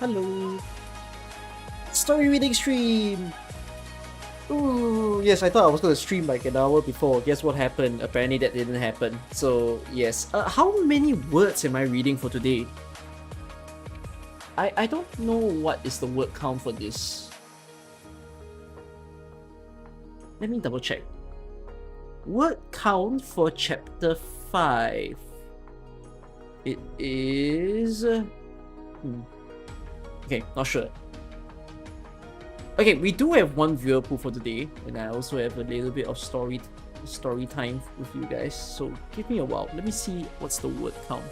Hello. Story reading stream. Ooh, yes, I thought I was going to stream like an hour before. Guess what happened? Apparently that didn't happen. So, yes. How many words am I reading for today? I don't know what is the word count for this. Let me double check. Word count for chapter 5. It is... Okay, not sure. Okay, we do have one viewer pool for today, and I also have a little bit of story time with you guys. So give me a while. Let me see what's the word count.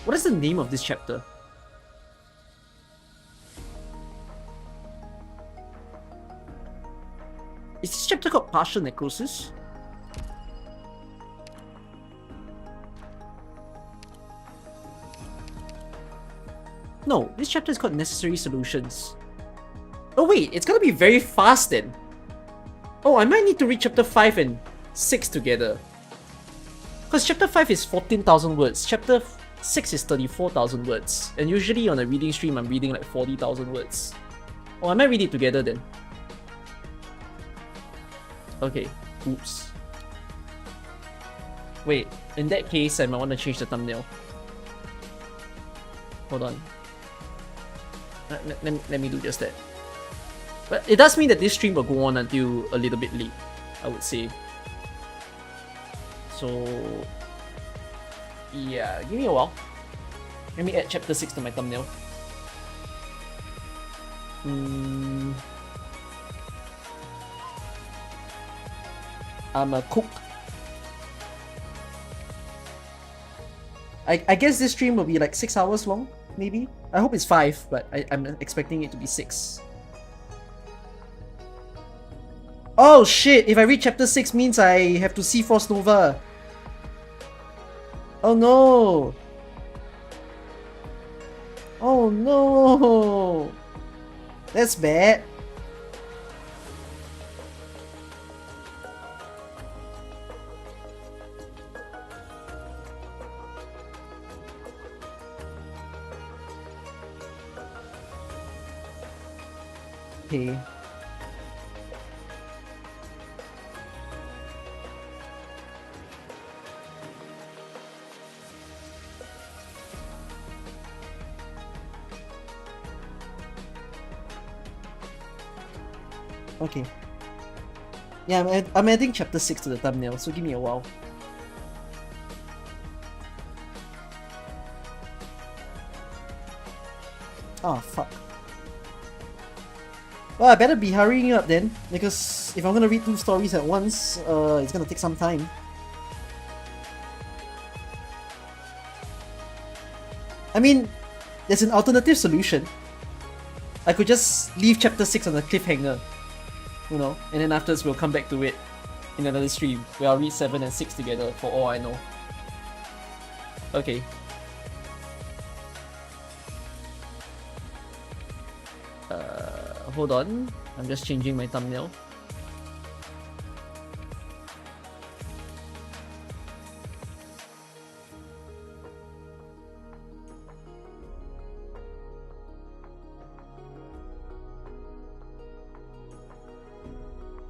What is the name of this chapter? Is this chapter called Partial Necrosis? No, this chapter is called Necessary Solutions. Oh wait, it's gonna be very fast then. Oh, I might need to read chapter 5 and 6 together. Because chapter 5 is 14,000 words, chapter 6 is 34,000 words. And usually on a reading stream, I'm reading like 40,000 words. Oh, I might read it together then. Okay, oops. Wait, in that case, I might want to change the thumbnail. Hold on. Let me do just that. But it does mean that this stream will go on until a little bit late, I would say. So, yeah, give me a while. Let me add chapter 6 to my thumbnail. I'm a cook. I guess this stream will be like 6 hours long, maybe? I hope it's 5, but I'm expecting it to be 6. Oh shit, if I read chapter 6 means I have to see Frost Nova. Oh no! Oh no! That's bad. Okay. Okay. Yeah, I'm adding chapter 6 to the thumbnail, so give me a while. Oh, fuck. Well, I better be hurrying up then, because if I'm gonna read 2 stories at once, it's gonna take some time. I mean, there's an alternative solution. I could just leave chapter 6 on a cliffhanger, you know, and then afterwards we'll come back to it in another stream where I'll read 7 and 6 together for all I know. Okay. Hold on, I'm just changing my thumbnail.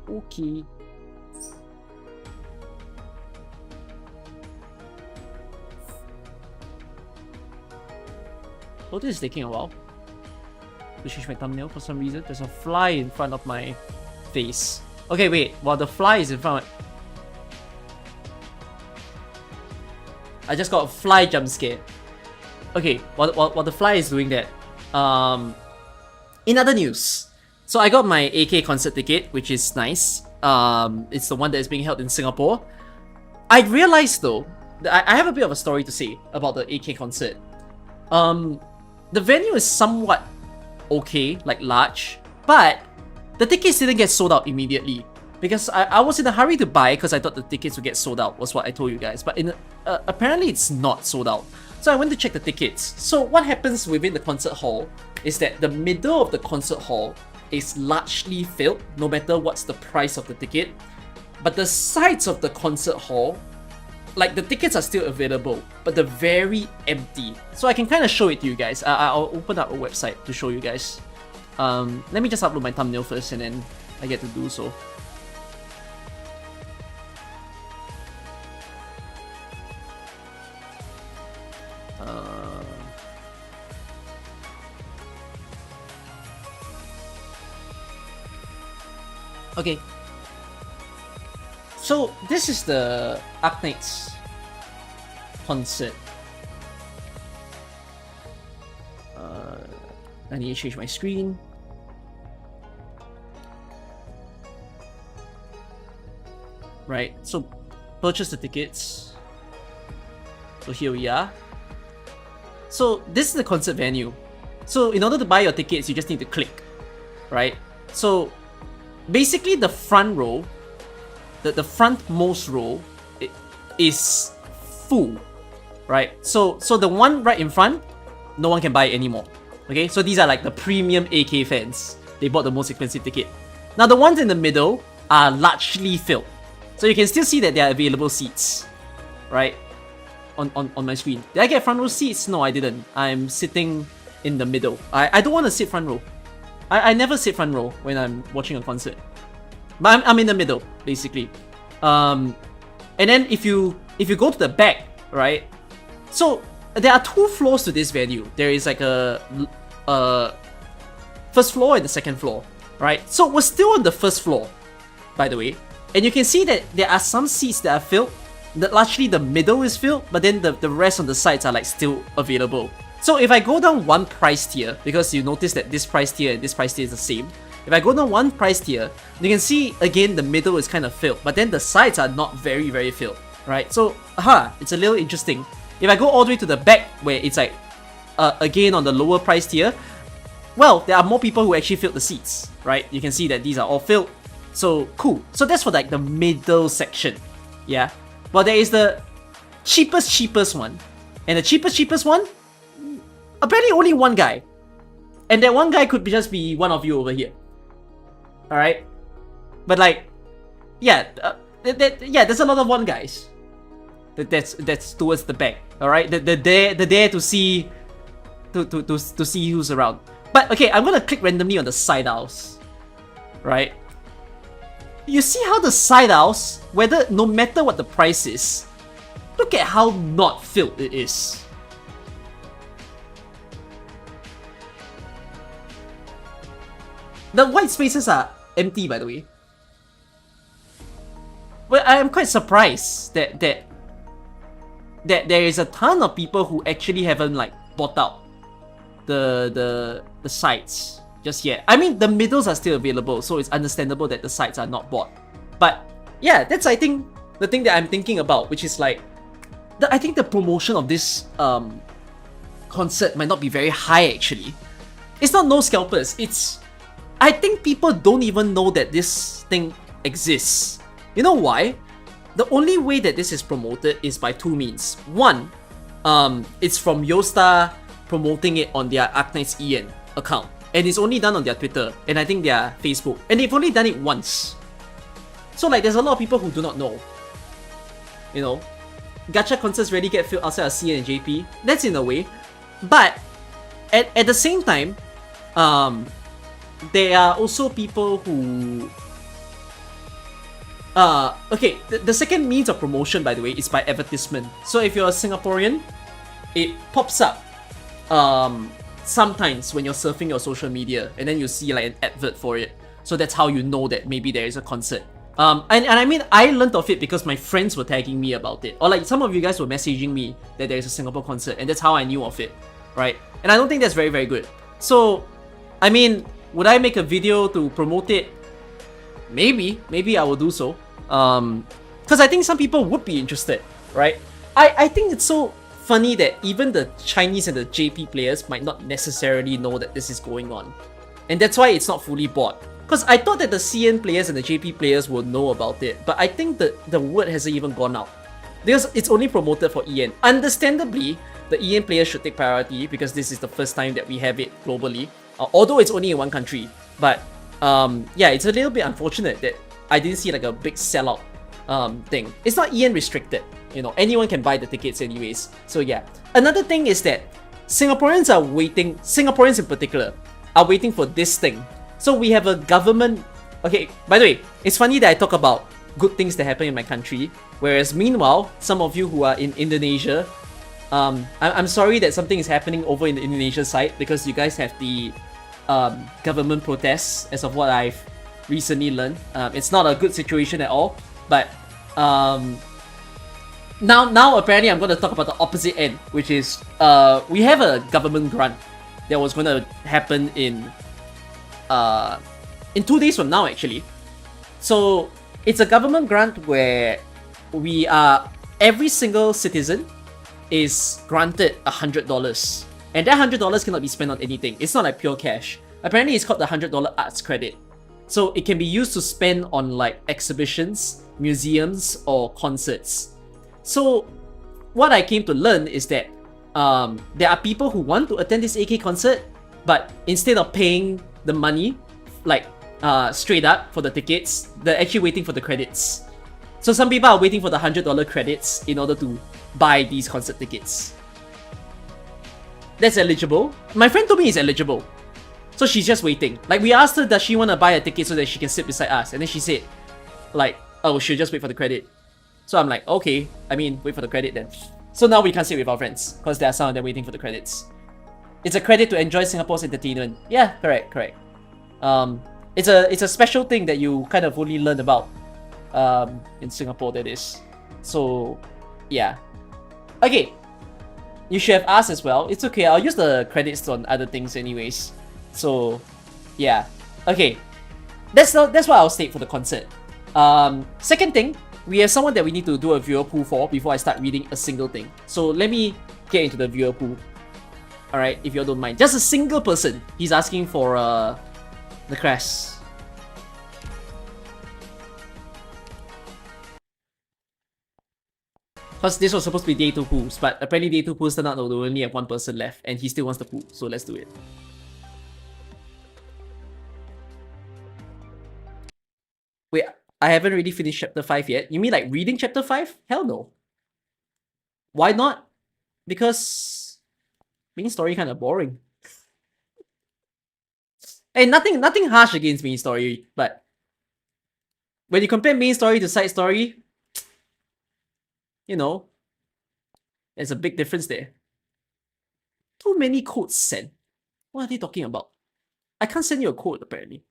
Okay. Oh, this is taking a while to change my thumbnail for some reason. There's a fly in front of my face. Okay, wait. While the fly is in front of... I just got a fly jump scare. Okay, while the fly is doing that, in other news, so I got my AK concert ticket, which is nice. It's the one that is being held in Singapore. I realized though, that I have a bit of a story to say about the AK concert. The venue is somewhat okay, like large, but the tickets didn't get sold out immediately because I was in a hurry to buy because I thought the tickets would get sold out, was what I told you guys, but apparently it's not sold out. So I went to check the tickets. So what happens within the concert hall is that the middle of the concert hall is largely filled, no matter what's the price of the ticket. But the sides of the concert hall, like the tickets are still available, but they're very empty. So I can kind of show it to you guys. I'll open up a website to show you guys. Let me just upload my thumbnail first and then I get to do so. Okay. So this is the Arknights concert. I need to change my screen. Right, so purchase the tickets. So here we are. So this is the concert venue. So in order to buy your tickets, you just need to click, right? So basically the front row, the frontmost row is full, right? So the one right in front, no one can buy it anymore. Okay, so these are like the premium AK fans. They bought the most expensive ticket. Now the ones in the middle are largely filled. So you can still see that there are available seats, right? On my screen. Did I get front row seats? No, I didn't. I'm sitting in the middle. I don't want to sit front row. I never sit front row when I'm watching a concert. But I'm in the middle, basically. And then if you go to the back, right? So there are two floors to this venue. There is like a first floor and the second floor, right? So we're still on the first floor, by the way. And you can see that there are some seats that are filled. Largely the middle is filled, but then the rest on the sides are like still available. So if I go down one price tier, because you notice that this price tier and this price tier is the same. If I go down one price tier, you can see again the middle is kind of filled, but then the sides are not very filled, right? So, it's a little interesting. If I go all the way to the back where it's like, again on the lower price tier, well, there are more people who actually filled the seats, right? You can see that these are all filled. So, cool. So that's for like the middle section, yeah? Well, there is the cheapest one. And the cheapest one, apparently only one guy. And that one guy could just be one of you over here. Alright? But like, yeah, there's a lot of one guys. That's towards the back. Alright? They're there to see to see who's around. But okay, I'm gonna click randomly on the side aisles. Right? You see how the side aisles, whether no matter what the price is, look at how not filled it is. The white spaces are empty, by the way. Well, I am quite surprised that there is a ton of people who actually haven't like bought out the sides just yet. I mean, the middles are still available, so it's understandable that the sides are not bought. But yeah, that's I think the thing that I'm thinking about, which is like, I think the promotion of this concert might not be very high actually. It's not no scalpers. It's, I think people don't even know that this thing exists. You know why? The only way that this is promoted is by two means. One, it's from Yostar promoting it on their Arknights EN account. And it's only done on their Twitter, and I think their Facebook. And they've only done it once. So like, there's a lot of people who do not know. You know? Gacha concerts rarely get filled outside of CN and JP. That's in a way. But, at the same time, there are also people who... okay, the second means of promotion, by the way, is by advertisement. So if you're a Singaporean, it pops up sometimes when you're surfing your social media, and then you see like an advert for it. So that's how you know that maybe there is a concert. And I mean, I learned of it because my friends were tagging me about it. Or like some of you guys were messaging me that there is a Singapore concert, and that's how I knew of it, right? And I don't think that's very good. So, I mean, would I make a video to promote it? Maybe I will do so. Because I think some people would be interested, right? I think it's so funny that even the Chinese and the JP players might not necessarily know that this is going on. And that's why it's not fully bought. Because I thought that the CN players and the JP players will know about it, but I think that the word hasn't even gone out. Because it's only promoted for EN. Understandably, the EN players should take priority because this is the first time that we have it globally. Although it's only in one country. But yeah, it's a little bit unfortunate that I didn't see like a big sellout thing. It's not EN restricted, you know, anyone can buy the tickets anyways. So yeah. Another thing is that Singaporeans are waiting, Singaporeans in particular, are waiting for this thing. So we have a government. Okay, by the way, it's funny that I talk about good things that happen in my country, whereas meanwhile, some of you who are in Indonesia, I'm sorry that something is happening over in the Indonesia side because you guys have the government protests, as of what I've recently learned. It's not a good situation at all, but now apparently I'm going to talk about the opposite end, which is we have a government grant that was going to happen in 2 days from now actually. So it's a government grant where we are, every single citizen is granted $100, and that $100 cannot be spent on anything. It's not like pure cash. Apparently it's called the $100 arts credit. So it can be used to spend on like exhibitions, museums, or concerts. So what I came to learn is that there are people who want to attend this AK concert, but instead of paying the money like straight up for the tickets, they're actually waiting for the credits. So some people are waiting for the $100 credits in order to buy these concert tickets. That's eligible. My friend told me it's eligible. So she's just waiting. Like, we asked her, does she want to buy a ticket so that she can sit beside us? And then she said, like, oh, she'll just wait for the credit. So I'm like, okay, I mean, wait for the credit then. So now we can't sit with our friends because there are some of them waiting for the credits. It's a credit to enjoy Singapore's entertainment. Yeah, correct. It's a special thing that you kind of only learn about in Singapore, that is. So yeah. Okay. You should have asked as well. It's okay, I'll use the credits on other things anyways. So yeah. Okay. That's what I'll state for the concert. Second thing, we have someone that we need to do a viewer pool for before I start reading a single thing. So let me get into the viewer pool. Alright, if you all don't mind. Just a single person. He's asking for the crest. Because this was supposed to be day 2 pools, but apparently day 2 pools turned out that we only have one person left and he still wants the pool, so let's do it. Wait, I haven't really finished chapter 5 yet. You mean like reading chapter 5? Hell no. Why not? Because main story kind of boring. Hey, nothing harsh against main story, but when you compare main story to side story, you know, there's a big difference there. Too many codes sent. What are they talking about? I can't send you a code apparently.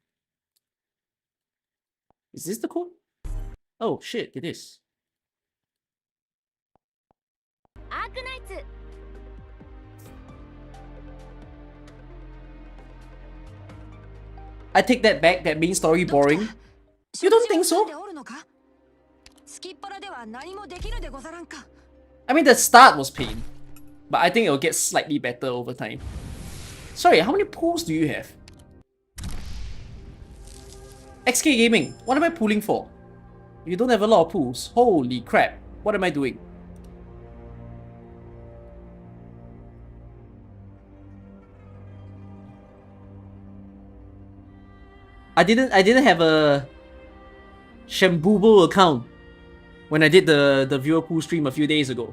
Is this the code? Oh shit, it is. Arknights. I take that back, that main story boring. You don't think so? I mean, the start was pain, but I think it'll get slightly better over time. Sorry, how many pools do you have? XK Gaming, what am I pooling for? You don't have a lot of pools. Holy crap, what am I doing? I didn't have a Shambubo account when I did the viewer pool stream a few days ago.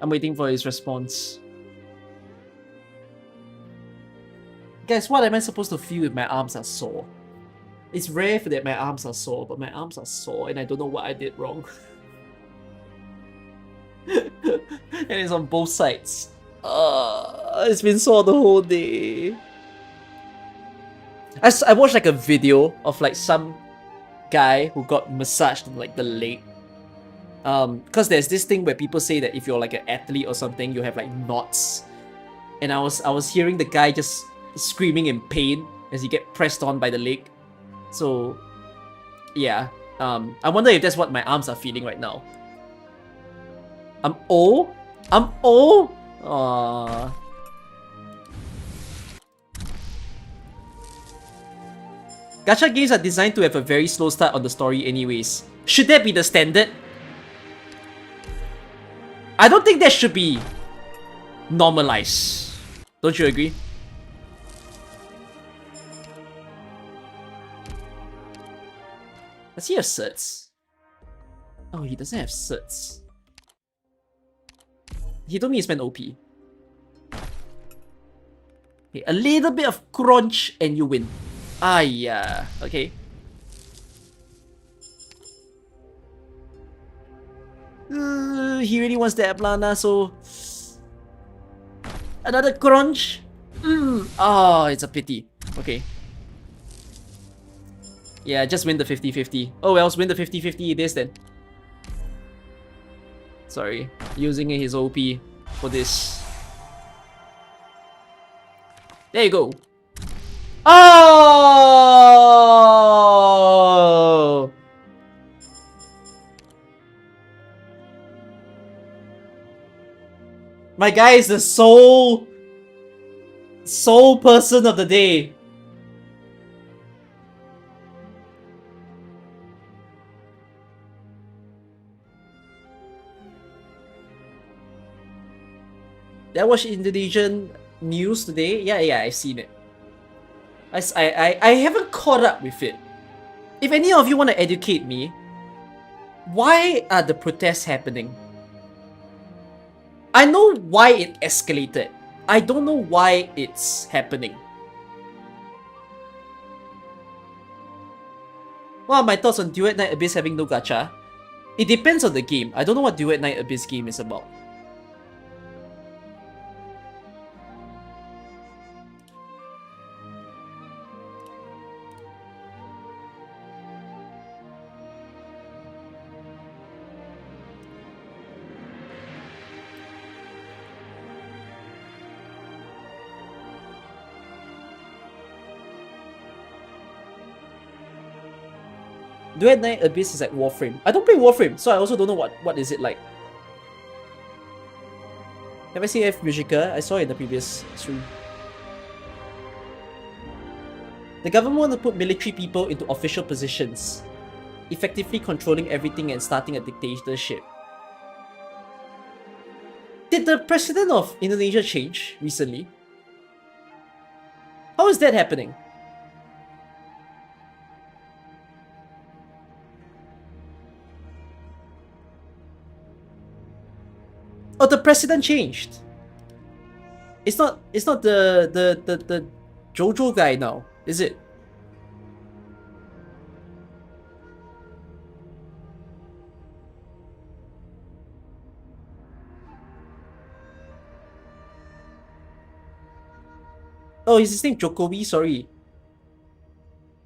I'm waiting for his response. Guys, what am I supposed to feel if my arms are sore? It's rare that my arms are sore, but my arms are sore and I don't know what I did wrong. And it's on both sides. It's been sore the whole day. I watched like a video of like some guy who got massaged in like the leg. Because there's this thing where people say that if you're like an athlete or something, you have like knots. And I was hearing the guy just screaming in pain as he get pressed on by the leg. So yeah, I wonder if that's what my arms are feeling right now. I'm old. Gacha games are designed to have a very slow start on the story anyways. Should that be the standard? I don't think that should be normalized. Don't you agree? Does he have certs? Oh, he doesn't have certs. He told me he spent OP. Okay, a little bit of crunch and you win. Ah, yeah. Okay. He really wants that Aplana, so... Another crunch? Oh, it's a pity. Okay. Yeah, just win the 50-50. Oh well, win the 50-50 it is then. Sorry, using his OP for this. There you go. Oh! My guy is the sole person of the day. Did I watch Indonesian news today? Yeah, I've seen it. I haven't caught up with it. If any of you want to educate me, why are the protests happening? I know why it escalated. I don't know why it's happening. What are my thoughts on Duel at Night Abyss having no gacha? It depends on the game. I don't know what Duel at Night Abyss game is about. Duel at Night Abyss is like Warframe. I don't play Warframe, so I also don't know what is it like. Have I seen F Musica? I saw it in the previous stream. The government want to put military people into official positions, effectively controlling everything and starting a dictatorship. Did the president of Indonesia change recently? How is that happening? Oh, the president changed. It's not the Jojo guy now, is it? Oh, is his name Jokowi? Sorry.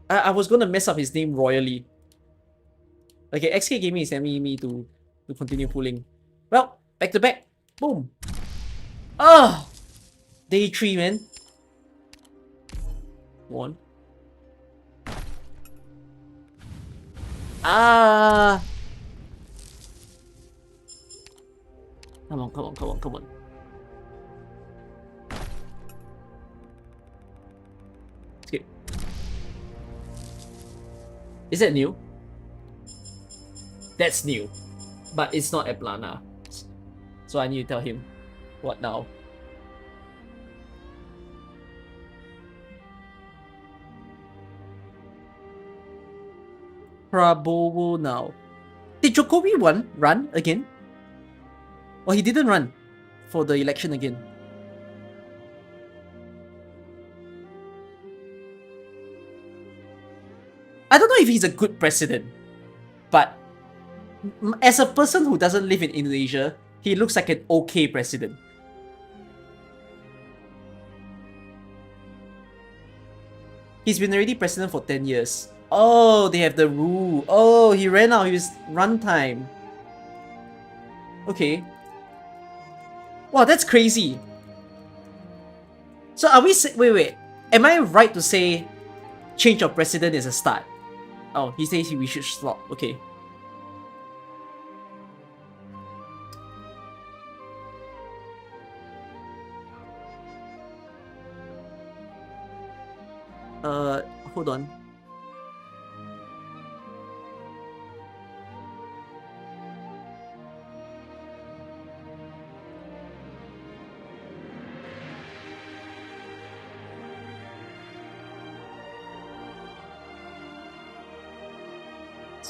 I was gonna mess up his name royally. Okay, XK Gaming is sending me to continue pulling. Well, back to back. Boom. Ah! Day 3, man. One. Ah! Come on. Skip. Is that new? That's new. But it's not Aplana. So I need to tell him. What now? Prabowo now. Did Jokowi run again? Or he didn't run for the election again? I don't know if he's a good president, but as a person who doesn't live in Indonesia, he looks like an okay president. He's been already president for 10 years. Oh, they have the rule. Oh, he ran out his runtime. Okay. Wow, that's crazy. So are we wait. Am I right to say change of president is a start? Oh, he says we should stop. Okay. Hold on.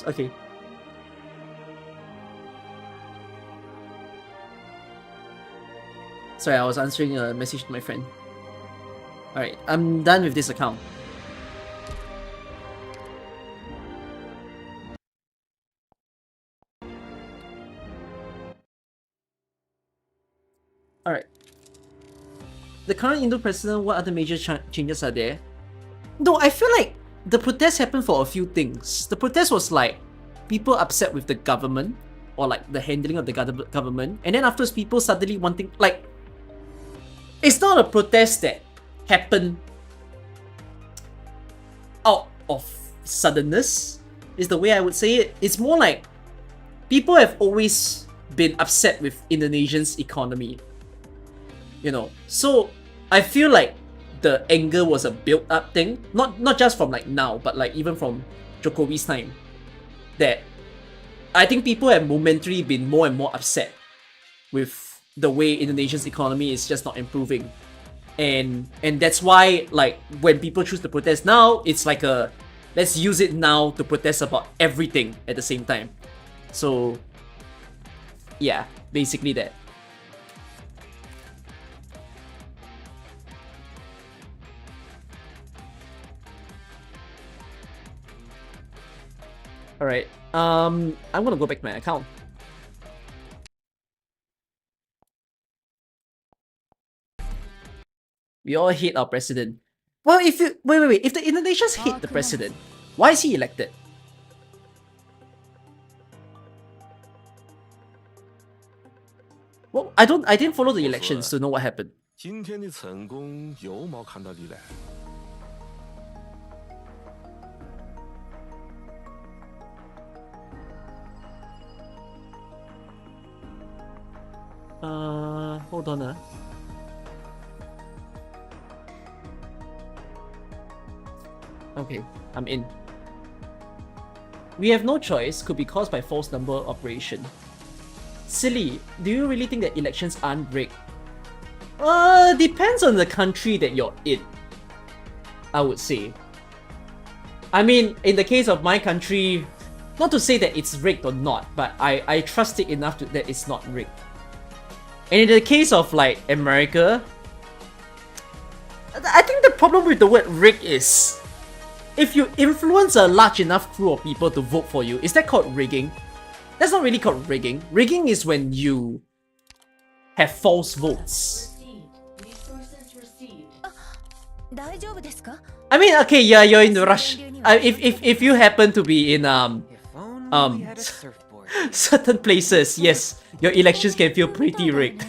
Oops, okay. Sorry, I was answering a message to my friend. Alright, I'm done with this account. Alright. The current Indo president, what other major changes are there? No, I feel like the protest happened for a few things. The protest was like people upset with the government or like the handling of the government, and then afterwards people suddenly wanting like it's not a protest that happened out of suddenness, is the way I would say it. It's more like people have always been upset with Indonesia's economy. You know, so I feel like the anger was a built-up thing, not just from like now, but like even from Jokowi's time. That I think people have momentarily been more and more upset with the way Indonesia's economy is just not improving, and that's why like when people choose to protest now, it's like a let's use it now to protest about everything at the same time. So yeah, basically that. Alright, I'm gonna go back to my account. We all hate our president. Well, if you wait, if the Indonesians hate the president, why is he elected? Well, I didn't follow the elections to know what happened. 今天的成功有冇看到你嘞？ Hold on. Okay, I'm in. We have no choice could be caused by false number operation. Silly, do you really think that elections aren't rigged? Depends on the country that you're in, I would say. I mean, in the case of my country, not to say that it's rigged or not, but I trust it enough that it's not rigged. And in the case of like America, I think the problem with the word rig is if you influence a large enough crew of people to vote for you, is that called rigging? That's not really called rigging. Rigging is when you have false votes. I mean, okay, yeah, you're in the rush. If you happen to be in certain places, yes, your elections can feel pretty rigged.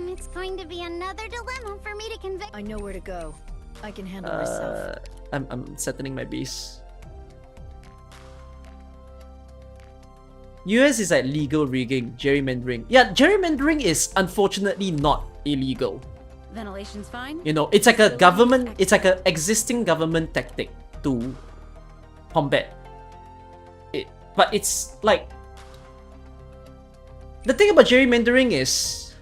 It's going to be another dilemma for me to convey. I know where to go. I can handle myself. I'm settling my base. US is like legal rigging, gerrymandering. Yeah, gerrymandering is unfortunately not illegal. Ventilation's fine. You know, it's like a government, it's like an existing government tactic to combat it. But it's like, the thing about gerrymandering is,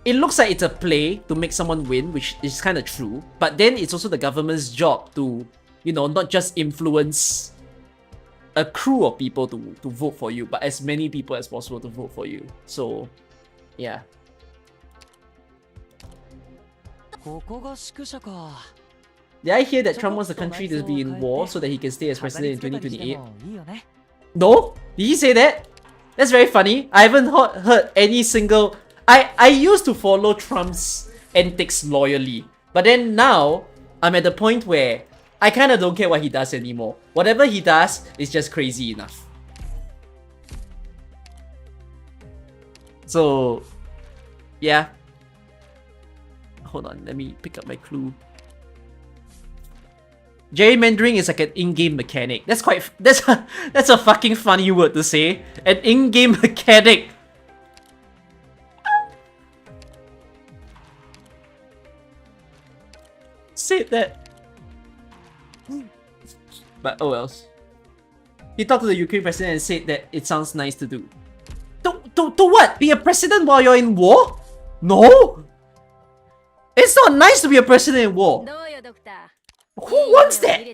it looks like it's a play to make someone win, which is kind of true. But then it's also the government's job to, you know, not just influence a crew of people to vote for you, but as many people as possible to vote for you. So, yeah. Did I hear that Trump wants the country to be in war so that he can stay as president in 2028? No? Did he say that? That's very funny. I haven't heard any single... I used to follow Trump's antics loyally, but then now I'm at the point where I kind of don't care what he does anymore. Whatever he does is just crazy enough. So, yeah. Hold on, let me pick up my clue. Gerrymandering is like an in-game mechanic. That's a fucking funny word to say. An in-game mechanic. Say that. But oh else. He talked to the Ukraine president and said that it sounds nice to do. To what? Be a president while you're in war? No! It's not nice to be a president in war! Who wants that?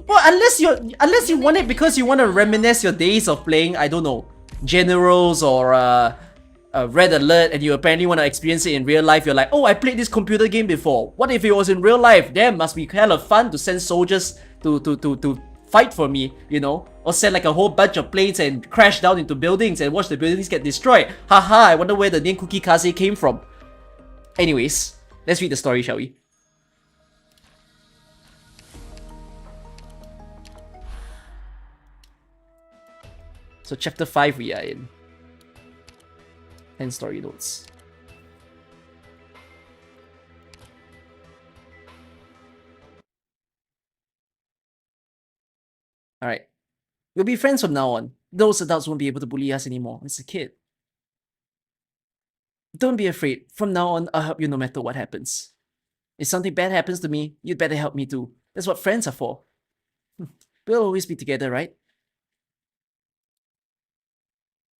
Well, unless you want it because you want to reminisce your days of playing, I don't know, Generals or Red Alert, and you apparently want to experience it in real life. You're like, oh, I played this computer game before. What if it was in real life? Damn, must be hella fun to send soldiers to fight for me, you know? Or send like a whole bunch of planes and crash down into buildings and watch the buildings get destroyed. Haha, I wonder where the name Kuki Kaze came from. Anyways, let's read the story, shall we? So chapter 5 we are in. And story notes. Alright. We'll be friends from now on. Those adults won't be able to bully us anymore. It's a kid. Don't be afraid. From now on, I'll help you no matter what happens. If something bad happens to me, you'd better help me too. That's what friends are for. We'll always be together, right?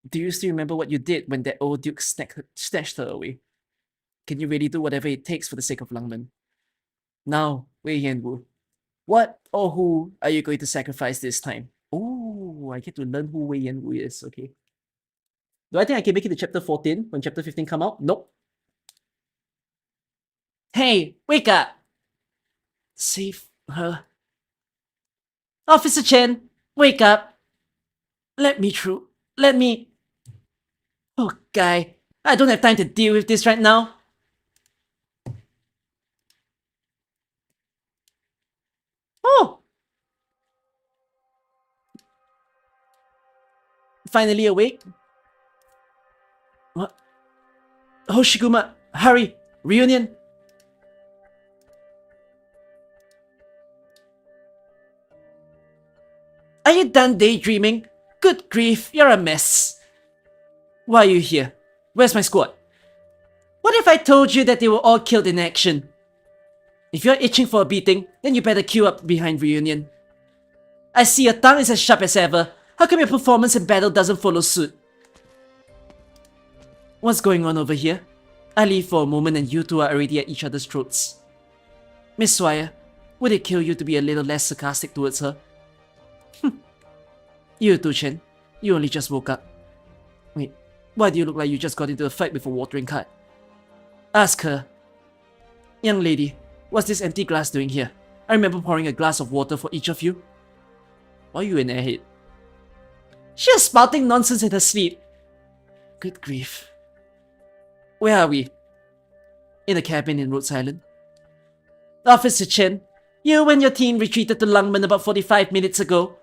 Do you still remember what you did when that old duke snatched her away? Can you really do whatever it takes for the sake of Langman? Now, Wei Yanwu, what or who are you going to sacrifice this time? Oh, I get to learn who Wei Yanwu is, okay. Do I think I can make it to chapter 14 when chapter 15 come out? Nope. Hey, wake up! Save her. Officer Chen, wake up! Let me through. Let me... Oh, guy. I don't have time to deal with this right now. Oh! Finally awake? What? Hoshiguma, hurry! Reunion! Are you done daydreaming? Good grief, you're a mess. Why are you here? Where's my squad? What if I told you that they were all killed in action? If you're itching for a beating, then you better queue up behind Reunion. I see your tongue is as sharp as ever. How come your performance in battle doesn't follow suit? What's going on over here? I leave for a moment and you two are already at each other's throats. Miss Swire, would it kill you to be a little less sarcastic towards her? You too, Chen. You only just woke up. Wait, why do you look like you just got into a fight with a watering cart? Ask her. Young lady, what's this empty glass doing here? I remember pouring a glass of water for each of you. Why are you an airhead? She was spouting nonsense in her sleep. Good grief. Where are we? In a cabin in Rhode Island. Officer Chen, you and your team retreated to Langman about 45 minutes ago.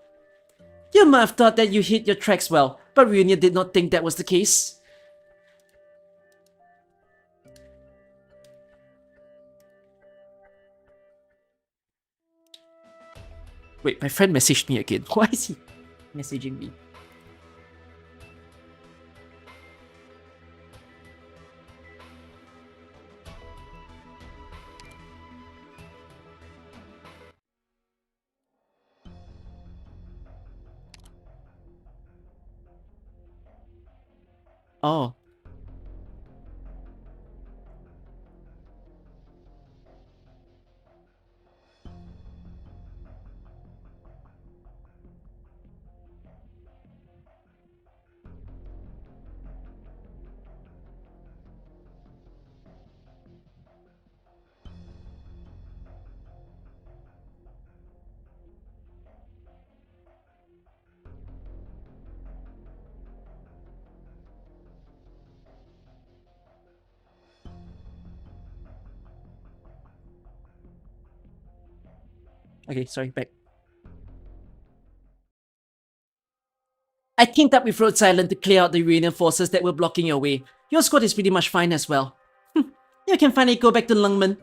You might have thought that you hit your tracks well, but Reunion did not think that was the case. Wait, my friend messaged me again. Why is he messaging me? Oh. Okay, sorry, back. I teamed up with Rhode Island to clear out the Reunion forces that were blocking your way. Your squad is pretty much fine as well. You can finally go back to Langman.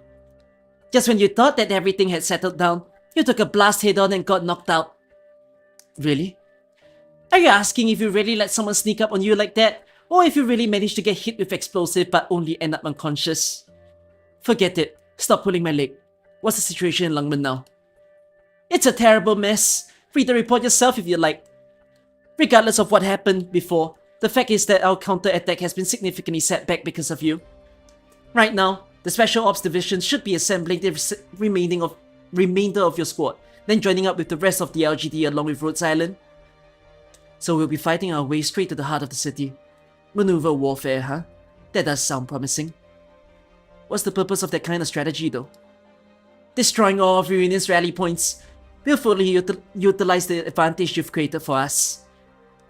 Just when you thought that everything had settled down, you took a blast head-on and got knocked out. Really? Are you asking if you really let someone sneak up on you like that? Or if you really managed to get hit with explosive but only end up unconscious? Forget it. Stop pulling my leg. What's the situation in Langman now? It's a terrible mess. Free to report yourself if you like. Regardless of what happened before, the fact is that our counter-attack has been significantly set back because of you. Right now, The Special Ops Division should be assembling the remainder of your squad, then joining up with the rest of the LGD along with Rhode Island. So we'll be fighting our way straight to the heart of the city. Maneuver warfare, huh? That does sound promising. What's the purpose of that kind of strategy though? Destroying all of Reunion's rally points. We'll fully utilize the advantage you've created for us.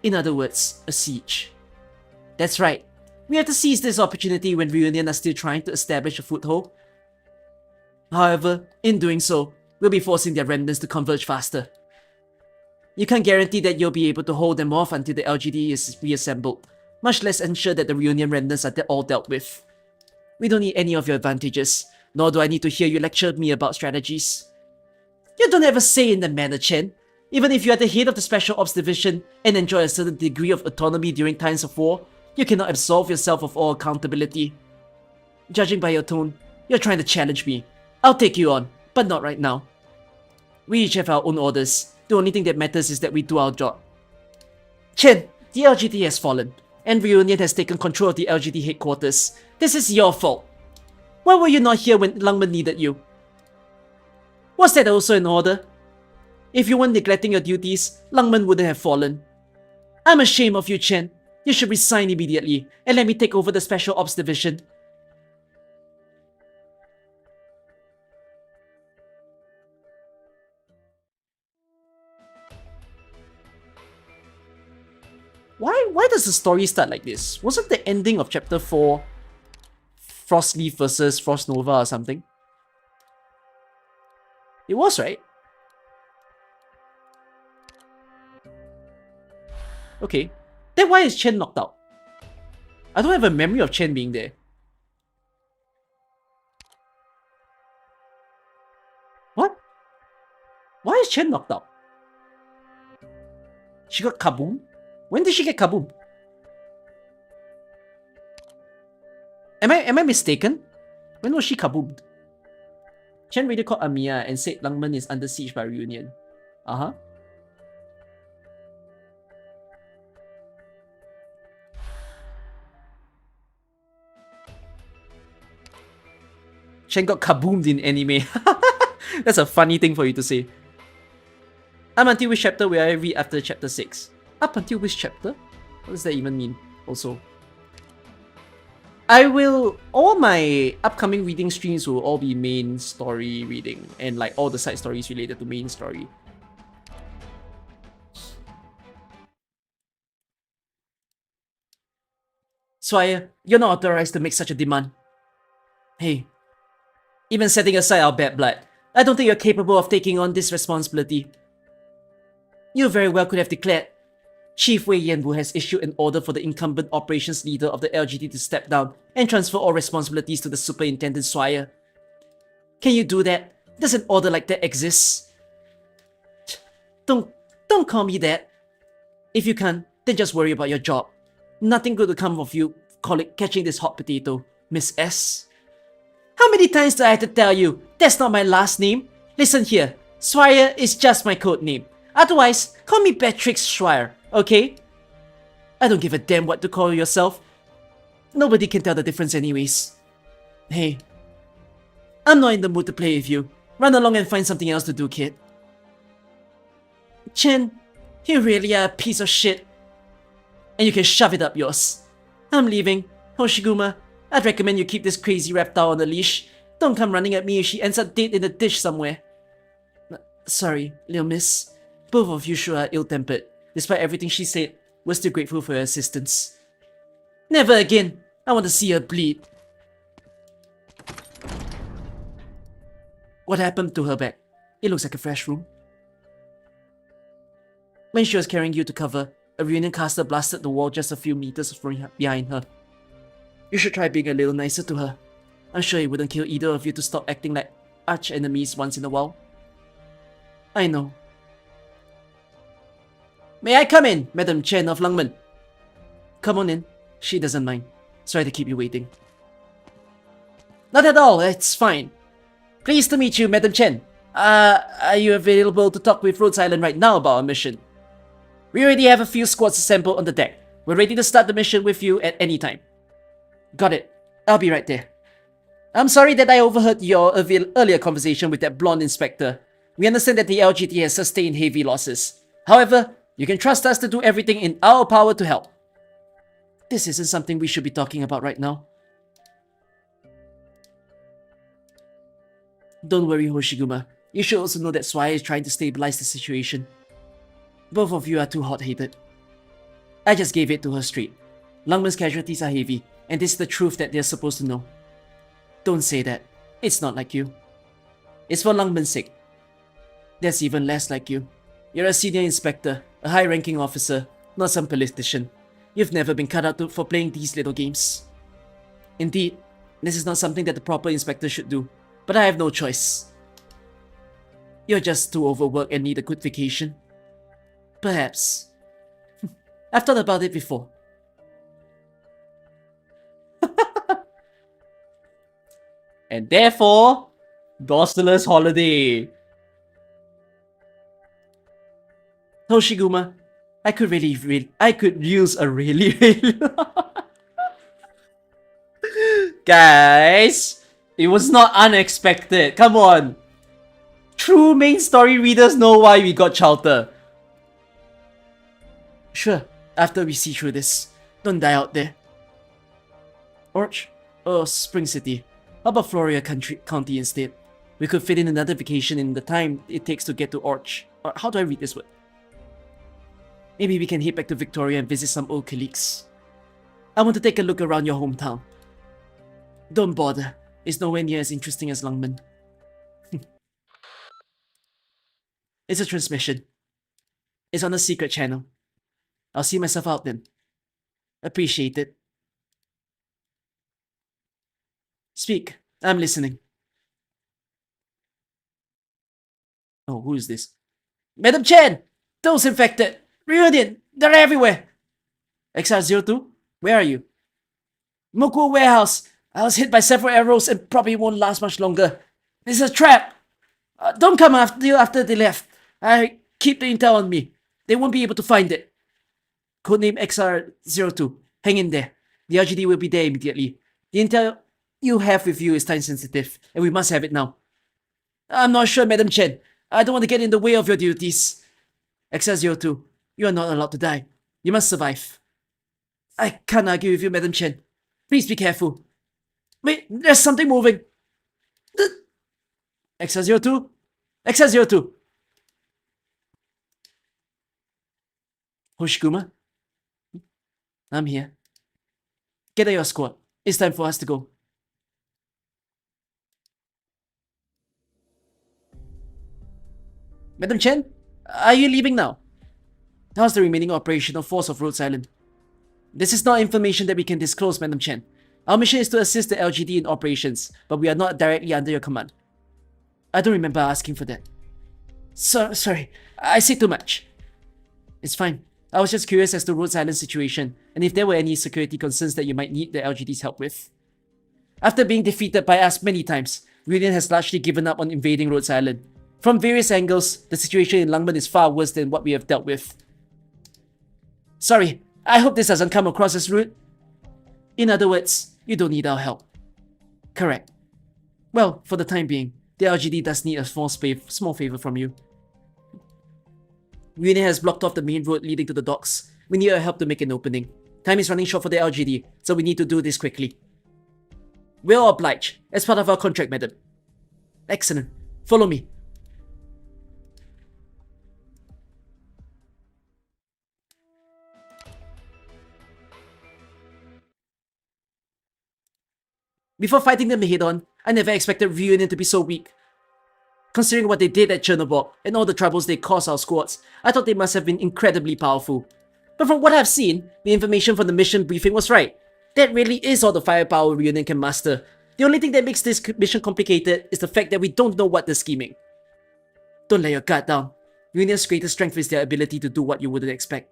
In other words, a siege. That's right. We have to seize this opportunity when Reunion are still trying to establish a foothold. However, in doing so, we'll be forcing their remnants to converge faster. You can't guarantee that you'll be able to hold them off until the LGD is reassembled, much less ensure that the Reunion remnants are all dealt with. We don't need any of your advantages, nor do I need to hear you lecture me about strategies. You don't have a say in the matter, Chen. Even if you are the head of the Special Ops Division and enjoy a certain degree of autonomy during times of war, you cannot absolve yourself of all accountability. Judging by your tone, you're trying to challenge me. I'll take you on, but not right now. We each have our own orders. The only thing that matters is that we do our job. Chen, the LGD has fallen, and Reunion has taken control of the LGD headquarters. This is your fault. Why were you not here when Lungman needed you? Was that also an order? If you weren't neglecting your duties, Lungman wouldn't have fallen. I'm ashamed of you, Chen. You should resign immediately, and let me take over the Special Ops Division. Why does the story start like this? Wasn't the ending of chapter 4 Frostleaf versus Frost Nova or something? It was, right? Okay. Then why is Chen knocked out? I don't have a memory of Chen being there. What? Why is Chen knocked out? She got kaboom? When did she get kaboom? Am I mistaken? When was she kaboomed? Chen radio called Amiya and said Lungman is under siege by Reunion. Uh-huh. Chen got kaboomed in anime. That's a funny thing for you to say. I'm until which chapter will I read after chapter 6? Up until which chapter? What does that even mean? Also, all my upcoming reading streams will all be main story reading and like all the side stories related to main story. Swire, you're not authorized to make such a demand. Hey, even setting aside our bad blood, I don't think you're capable of taking on this responsibility. You very well could have declared, Chief Wei Yanwu has issued an order for the incumbent operations leader of the LGD to step down and transfer all responsibilities to the Superintendent Swire. Can you do that? Does an order like that exist? Don't call me that. If you can't, then just worry about your job. Nothing good will come of you catching this hot potato, Miss S. How many times do I have to tell you? That's not my last name. Listen here, Swire is just my code name. Otherwise, call me Beatrix Schreier, okay? I don't give a damn what to call yourself. Nobody can tell the difference anyways. Hey, I'm not in the mood to play with you. Run along and find something else to do, kid. Chen, you really are a piece of shit. And you can shove it up yours. I'm leaving. Hoshiguma, I'd recommend you keep this crazy reptile on the leash. Don't come running at me if she ends up dead in a dish somewhere. Sorry, little miss. Both of you sure are ill-tempered. Despite everything she said, we're still grateful for your assistance. Never again. I want to see her bleed. What happened to her back? It looks like a fresh wound. When she was carrying you to cover, a Reunion caster blasted the wall just a few meters behind her. You should try being a little nicer to her. I'm sure it wouldn't kill either of you to stop acting like arch-enemies once in a while. I know. May I come in, Madam Chen of Lungman? Come on in. She doesn't mind. Sorry to keep you waiting. Not at all, it's fine. Pleased to meet you, Madam Chen. Are you available to talk with Rhode Island right now about our mission? We already have a few squads assembled on the deck. We're ready to start the mission with you at any time. Got it. I'll be right there. I'm sorry that I overheard your earlier conversation with that blonde inspector. We understand that the LGD has sustained heavy losses. However, you can trust us to do everything in our power to help. This isn't something we should be talking about right now. Don't worry, Hoshiguma. You should also know that Swaya is trying to stabilize the situation. Both of you are too hot-headed. I just gave it to her straight. Lungman's casualties are heavy, and this is the truth that they're supposed to know. Don't say that. It's not like you. It's for Lungman's sake. That's even less like you. You're a senior inspector, a high-ranking officer, not some politician. You've never been cut out for playing these little games. Indeed, this is not something that the proper inspector should do, but I have no choice. You're just too overworked and need a good vacation. Perhaps. I've thought about it before. And therefore, Dostler's holiday. Hoshiguma, I could use a really Guys, it was not unexpected. Come on. True main story readers know why we got Chowder. Sure, after we see through this. Don't die out there. Orch? Oh, Spring City. How about Floria County instead? We could fit in another vacation in the time it takes to get to Orch. Or how do I read this word? Maybe we can head back to Victoria and visit some old colleagues. I want to take a look around your hometown. Don't bother. It's nowhere near as interesting as Lungman. It's a transmission. It's on a secret channel. I'll see myself out then. Appreciate it. Speak. I'm listening. Oh, who is this? Madam Chen! Those infected! Reunion! They're everywhere! XR02? Where are you? Mokuo warehouse! I was hit by several arrows and probably won't last much longer. This is a trap! Don't come after they left. I keep the intel on me. They won't be able to find it. Codename XR02. Hang in there. The LGD will be there immediately. The intel you have with you is time sensitive, and we must have it now. I'm not sure, Madam Chen. I don't want to get in the way of your duties. XR02, you are not allowed to die. You must survive. I can't argue with you, Madam Chen. Please be careful. Wait, there's something moving. XR02? XR02! Hoshiguma? I'm here. Gather your squad. It's time for us to go. Madam Chen? Are you leaving now? How's the remaining operational force of Rhode Island? This is not information that we can disclose, Madam Chen. Our mission is to assist the LGD in operations, but we are not directly under your command. I don't remember asking for that. Sorry, I say too much. It's fine. I was just curious as to Rhode Island's situation, and if there were any security concerns that you might need the LGD's help with. After being defeated by us many times, Reunion has largely given up on invading Rhode Island. From various angles, the situation in Lungman is far worse than what we have dealt with. Sorry, I hope this doesn't come across as rude. In other words, you don't need our help. Correct. Well, for the time being, the LGD does need a small favor from you. Reunion has blocked off the main road leading to the docks. We need your help to make an opening. Time is running short for the LGD, so we need to do this quickly. We'll oblige, as part of our contract, madam. Excellent. Follow me. Before fighting them head-on, I never expected Reunion to be so weak. Considering what they did at Chernobyl and all the troubles they caused our squads, I thought they must have been incredibly powerful. But from what I've seen, the information from the mission briefing was right. That really is all the firepower Reunion can muster. The only thing that makes this mission complicated is the fact that we don't know what they're scheming. Don't let your guard down. Reunion's greatest strength is their ability to do what you wouldn't expect.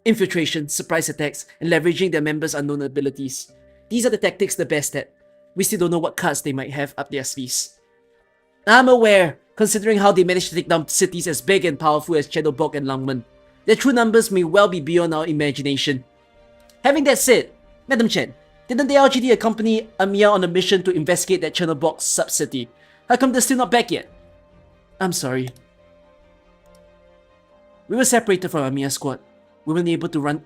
Infiltration, surprise attacks, and leveraging their members' unknown abilities. These are the tactics they're best at. We still don't know what cards they might have up their sleeves. I'm aware, considering how they managed to take down cities as big and powerful as Chernobyl and Lungman. Their true numbers may well be beyond our imagination. Having that said, Madam Chen, Didn't the LGD accompany Amiya on a mission to investigate that Chernobyl sub-city? How come they're still not back yet? I'm sorry. We were separated from Amiya's squad. We weren't able to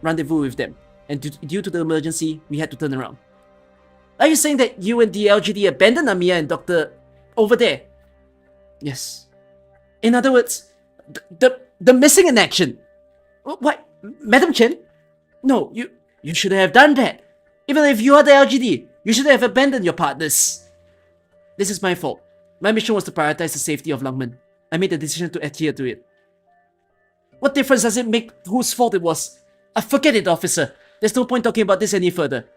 rendezvous with them, and due to the emergency, we had to turn around. Are you saying that you and the LGD abandoned Amiya and Dr. over there? Yes. In other words, the missing in action. What? Madam Chen? No, you shouldn't have done that. Even if you are the LGD, you should have abandoned your partners. This is my fault. My mission was to prioritize the safety of Langman. I made the decision to adhere to it. What difference does it make whose fault it was? Forget it, officer. There's no point talking about this any further.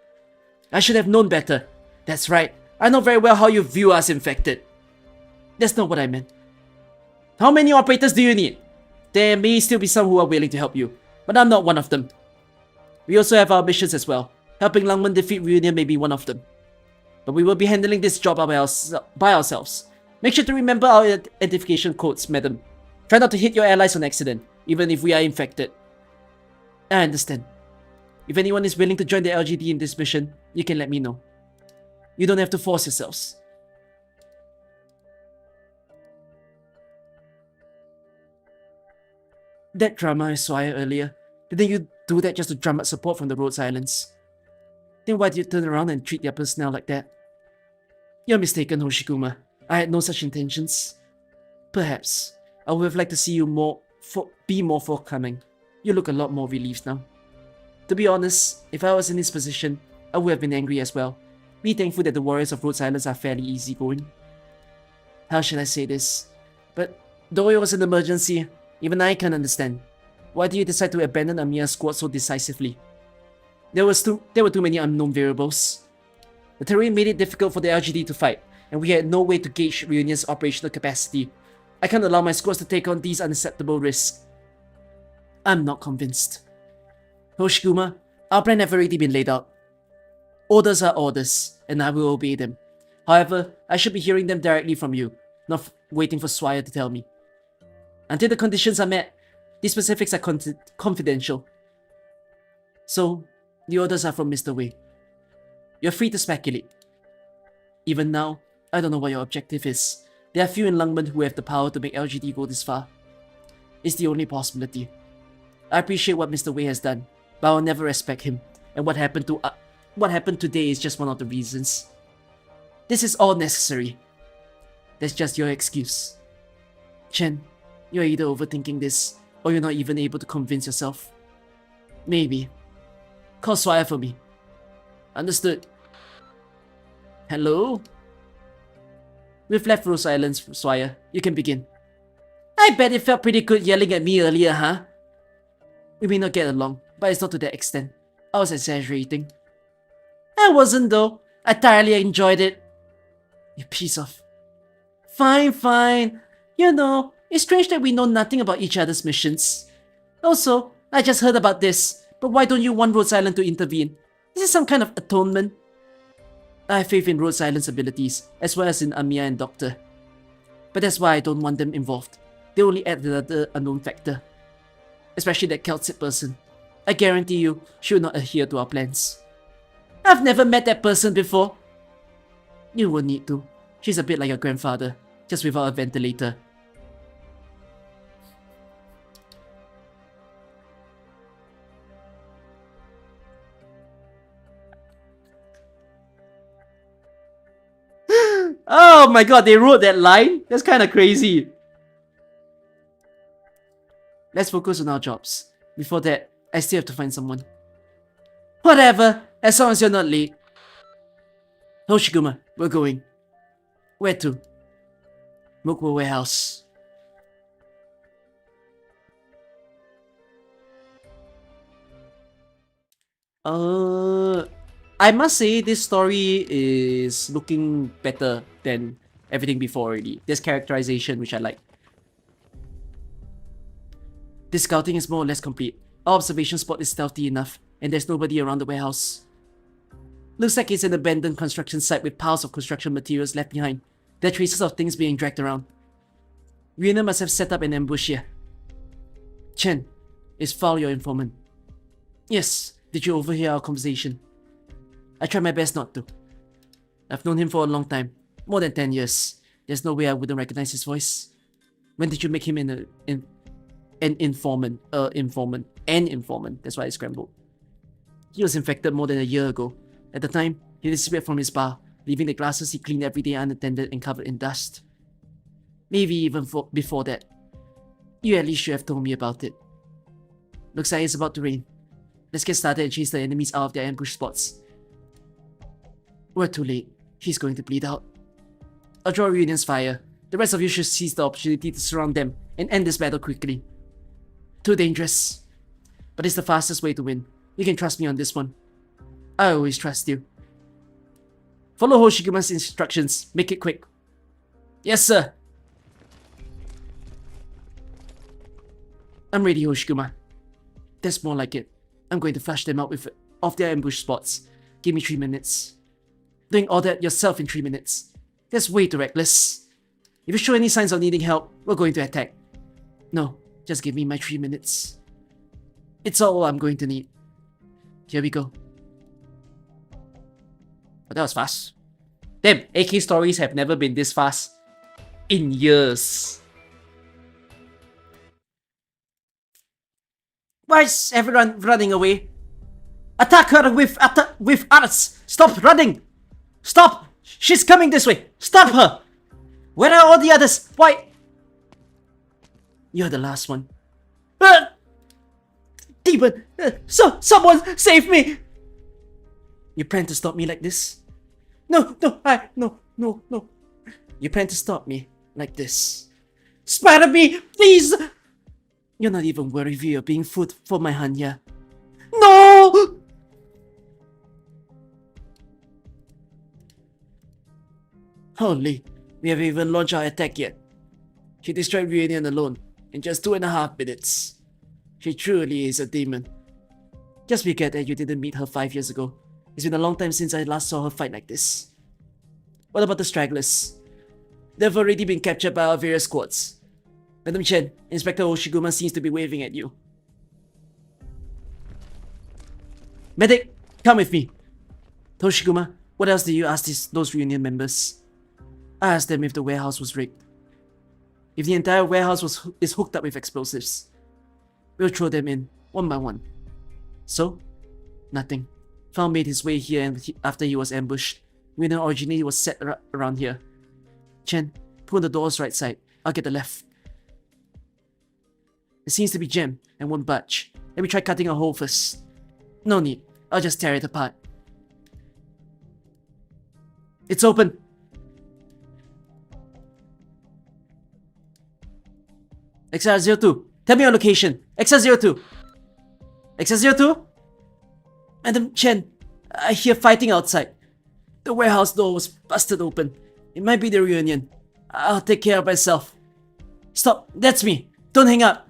I should have known better. That's right. I know very well how you view us infected. That's not what I meant. How many operators do you need? There may still be some who are willing to help you, but I'm not one of them. We also have our missions as well. Helping Langman defeat Reunion may be one of them. But we will be handling this job by ourselves. Make sure to remember our identification codes, madam. Try not to hit your allies on accident, even if we are infected. I understand. If anyone is willing to join the LGD in this mission, you can let me know. You don't have to force yourselves. That drama I saw earlier, didn't you do that just to drum up support from the Rhode Islands? Then why did you turn around and treat their personnel like that? You're mistaken, Hoshikuma. I had no such intentions. Perhaps. I would have liked to see you be more forthcoming. You look a lot more relieved now. To be honest, if I was in his position, I would have been angry as well. Be thankful that the warriors of Rhode Island are fairly easygoing. How should I say this? But though it was an emergency, even I can't understand. Why did you decide to abandon Amiya's squad so decisively? There were too many unknown variables. The terrain made it difficult for the LGD to fight, and we had no way to gauge Reunion's operational capacity. I can't allow my squads to take on these unacceptable risks. I'm not convinced. Hoshikuma, our plan have already been laid out. Orders are orders, and I will obey them. However, I should be hearing them directly from you, not waiting for Swire to tell me. Until the conditions are met, these specifics are confidential. So, the orders are from Mr. Wei. You're free to speculate. Even now, I don't know what your objective is. There are few in Langman who have the power to make LGD go this far. It's the only possibility. I appreciate what Mr. Wei has done, but I'll never respect him, and what happened today is just one of the reasons. This is all necessary. That's just your excuse. Chen, you're either overthinking this, or you're not even able to convince yourself. Maybe. Call Swire for me. Understood. Hello? We've left Rose Island, Swire. You can begin. I bet it felt pretty good yelling at me earlier, huh? We may not get along, but it's not to that extent. I was exaggerating. I wasn't though. I thoroughly enjoyed it. You piece of... Fine. You know, it's strange that we know nothing about each other's missions. Also, I just heard about this, but why don't you want Rhode Island to intervene? Is this some kind of atonement? I have faith in Rhode Island's abilities, as well as in Amiya and Doctor. But that's why I don't want them involved. They only add another unknown factor. Especially that Celtic person. I guarantee you, she will not adhere to our plans. I've never met that person before. You won't need to. She's a bit like your grandfather, just without a ventilator. Oh my god, they wrote that line? That's kind of crazy. Let's focus on our jobs. Before that, I still have to find someone. Whatever, as long as you're not late. Hoshikuma, we're going. Where to? Mokwa Warehouse. I must say this story is looking better than everything before already. There's characterization which I like. This scouting is more or less complete. Our observation spot is stealthy enough, and there's nobody around the warehouse. Looks like it's an abandoned construction site with piles of construction materials left behind. There are traces of things being dragged around. Rina must have set up an ambush here. Chen, is Foul your informant? Yes. Did you overhear our conversation? I try my best not to. I've known him for a long time. More than 10 years. There's no way I wouldn't recognize his voice. When did you make him an informant? An informant. That's why I scrambled. He was infected more than a year ago. At the time, he disappeared from his bar, leaving the glasses he cleaned every day unattended and covered in dust. Maybe even before that. You at least should have told me about it. Looks like it's about to rain. Let's get started and chase the enemies out of their ambush spots. We're too late. He's going to bleed out. I'll draw Reunion's fire. The rest of you should seize the opportunity to surround them and end this battle quickly. Too dangerous. But it's the fastest way to win. You can trust me on this one. I always trust you. Follow Hoshiguma's instructions. Make it quick. Yes, sir. I'm ready, Hoshiguma. That's more like it. I'm going to flush them out of their ambush spots. Give me 3 minutes. Doing all that yourself in 3 minutes. That's way too reckless. If you show any signs of needing help, we're going to attack. No, just give me my 3 minutes. It's all I'm going to need. Here we go. But that was fast. Damn, AK stories have never been this fast. In years. Why is everyone running away? Attack her with arrows! Stop running! Stop! She's coming this way! Stop her! Where are all the others? Why? You're the last one. Demon! Someone save me! You plan to stop me like this? No. You plan to stop me like this? Spare me, please! You're not even worthy of being food for my Hanya. No! Holy, we haven't even launched our attack yet. She destroyed Reunion alone in just 2.5 minutes. She truly is a demon. Just be glad that you didn't meet her 5 years ago. It's been a long time since I last saw her fight like this. What about the stragglers? They've already been captured by our various squads. Madam Chen, Inspector Hoshiguma seems to be waving at you. Medic, come with me. Hoshiguma, what else did you ask those Reunion members? I asked them if the warehouse was rigged. If the entire warehouse is hooked up with explosives, we'll throw them in, one by one. So? Nothing. Found made his way here and after he was ambushed. Reunion originally was set around here. Chen, pull the doors right side. I'll get the left. It seems to be jammed and won't budge. Let me try cutting a hole first. No need. I'll just tear it apart. It's open. XR02, tell me your location. XR02. XR02? Madam Chen, I hear fighting outside. The warehouse door was busted open. It might be the Reunion. I'll take care of myself. Stop, that's me. Don't hang up.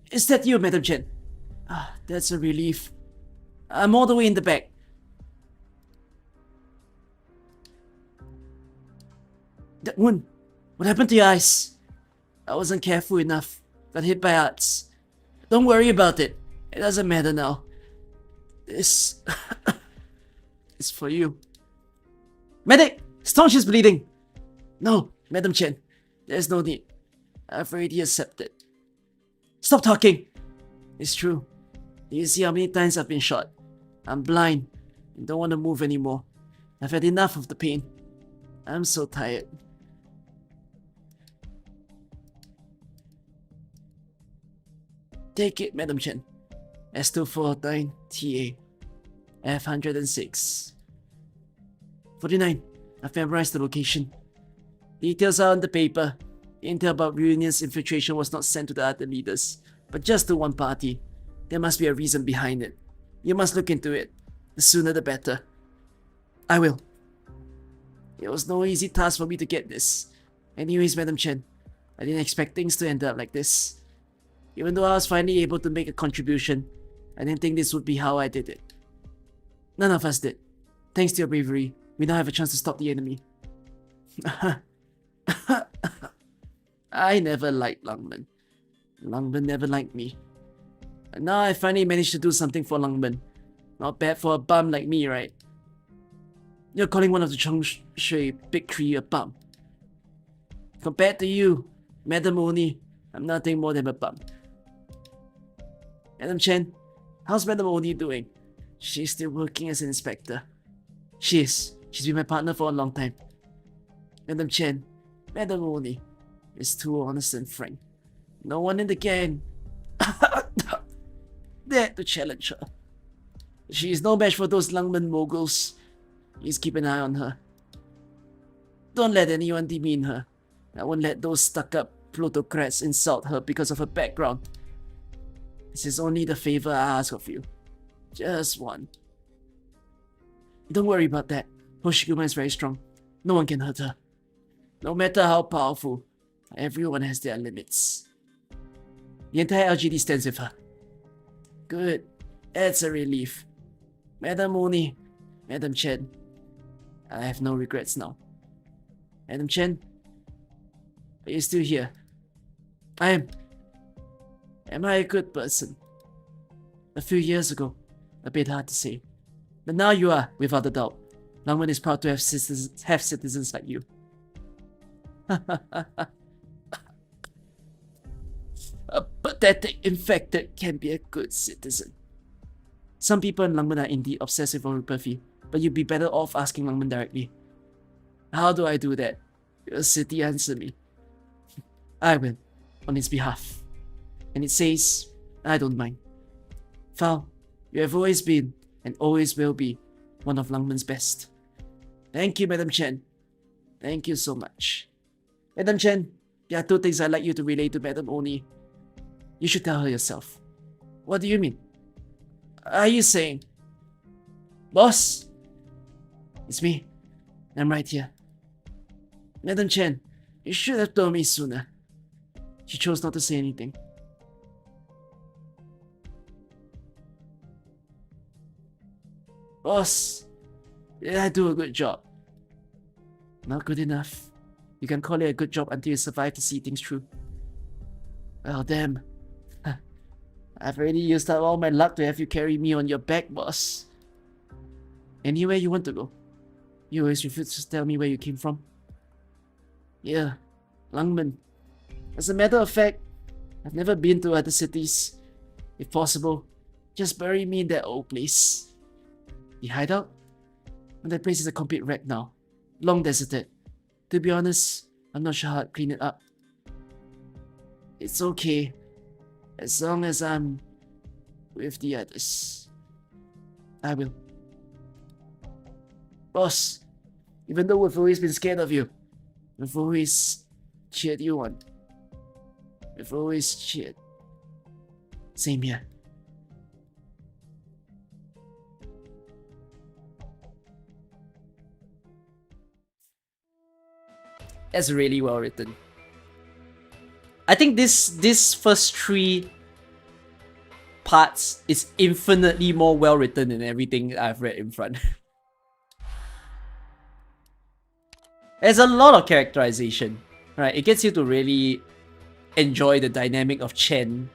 Is that you, Madam Chen? Ah, that's a relief. I'm all the way in the back. That wound. What happened to your eyes? I wasn't careful enough. Got hit by arts. Don't worry about it. It doesn't matter now. This is for you. Medic! Staunch is bleeding! No, Madam Chen. There's no need. I've already accepted. Stop talking! It's true. Do you see how many times I've been shot? I'm blind and don't want to move anymore. I've had enough of the pain. I'm so tired. Take it, Madam Chen. S249 TA F106 49. I've memorized the location. Details are on the paper. The intel about Reunion's infiltration was not sent to the other leaders, but just to one party. There must be a reason behind it. You must look into it. The sooner the better. I will. It was no easy task for me to get this. Anyways, Madam Chen, I didn't expect things to end up like this. Even though I was finally able to make a contribution, I didn't think this would be how I did it. None of us did. Thanks to your bravery, we now have a chance to stop the enemy. I never liked Lungman. Lungman never liked me. And now I finally managed to do something for Lungman. Not bad for a bum like me, right? You're calling one of the Shui big three a bum. Compared to you, Madam Oni, I'm nothing more than a bum. Madam Chen, how's Madam Oni doing? She's still working as an inspector. She is. She's been my partner for a long time. Madam Chen, Madam Oni is too honest and frank. No one in the gang dared to challenge her. She is no match for those Lungmen moguls. Please keep an eye on her. Don't let anyone demean her. I won't let those stuck-up plutocrats insult her because of her background. This is only the favor I ask of you. Just one. Don't worry about that. Hoshiguma is very strong. No one can hurt her. No matter how powerful, everyone has their limits. The entire LGD stands with her. Good. That's a relief. Madam Oni, Madam Chen, I have no regrets now. Madam Chen, are you still here? I am. Am I a good person? A few years ago, a bit hard to say. But now you are, without a doubt. Longman is proud to have citizens like you. A pathetic infected can be a good citizen. Some people in Lungmen are indeed obsessed with homeopathy, but you'd be better off asking Lungmen directly. How do I do that? Your city answer me. I will, on his behalf. And it says, I don't mind. Fal, you have always been, and always will be, one of Lungmen's best. Thank you, Madam Chen. Thank you so much. Madam Chen, there are two things I'd like you to relay to Madam Oni. You should tell her yourself. What do you mean? Are you saying? Boss? It's me. I'm right here. Madam Chen, you should have told me sooner. She chose not to say anything. Boss, did I do a good job? Not good enough. You can call it a good job until you survive to see things through. Well, damn. I've already used up all my luck to have you carry me on your back, boss. Anywhere you want to go. You always refuse to tell me where you came from. Yeah, Lungmen. As a matter of fact, I've never been to other cities. If possible, just bury me in that old place. The hideout? And that place is a complete wreck now. Long deserted. To be honest, I'm not sure how to clean it up. It's okay. As long as I'm with the others. I will. Boss, even though we've always been scared of you, we've always cheered you on. We've always cheered. Same here. That's really well written. I think this first three parts is infinitely more well written than everything I've read in front. There's a lot of characterization, right? It gets you to really enjoy the dynamic of Chen,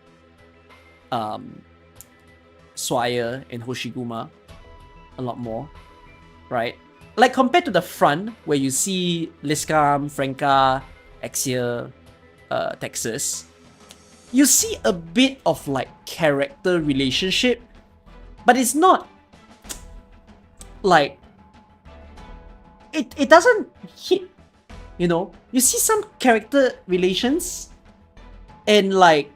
Swire, and Hoshiguma a lot more, right? Like compared to the front, where you see Liskam, Franca, Axia, Texas, you see a bit of like character relationship, but it's not like it doesn't hit, you know? You see some character relations and like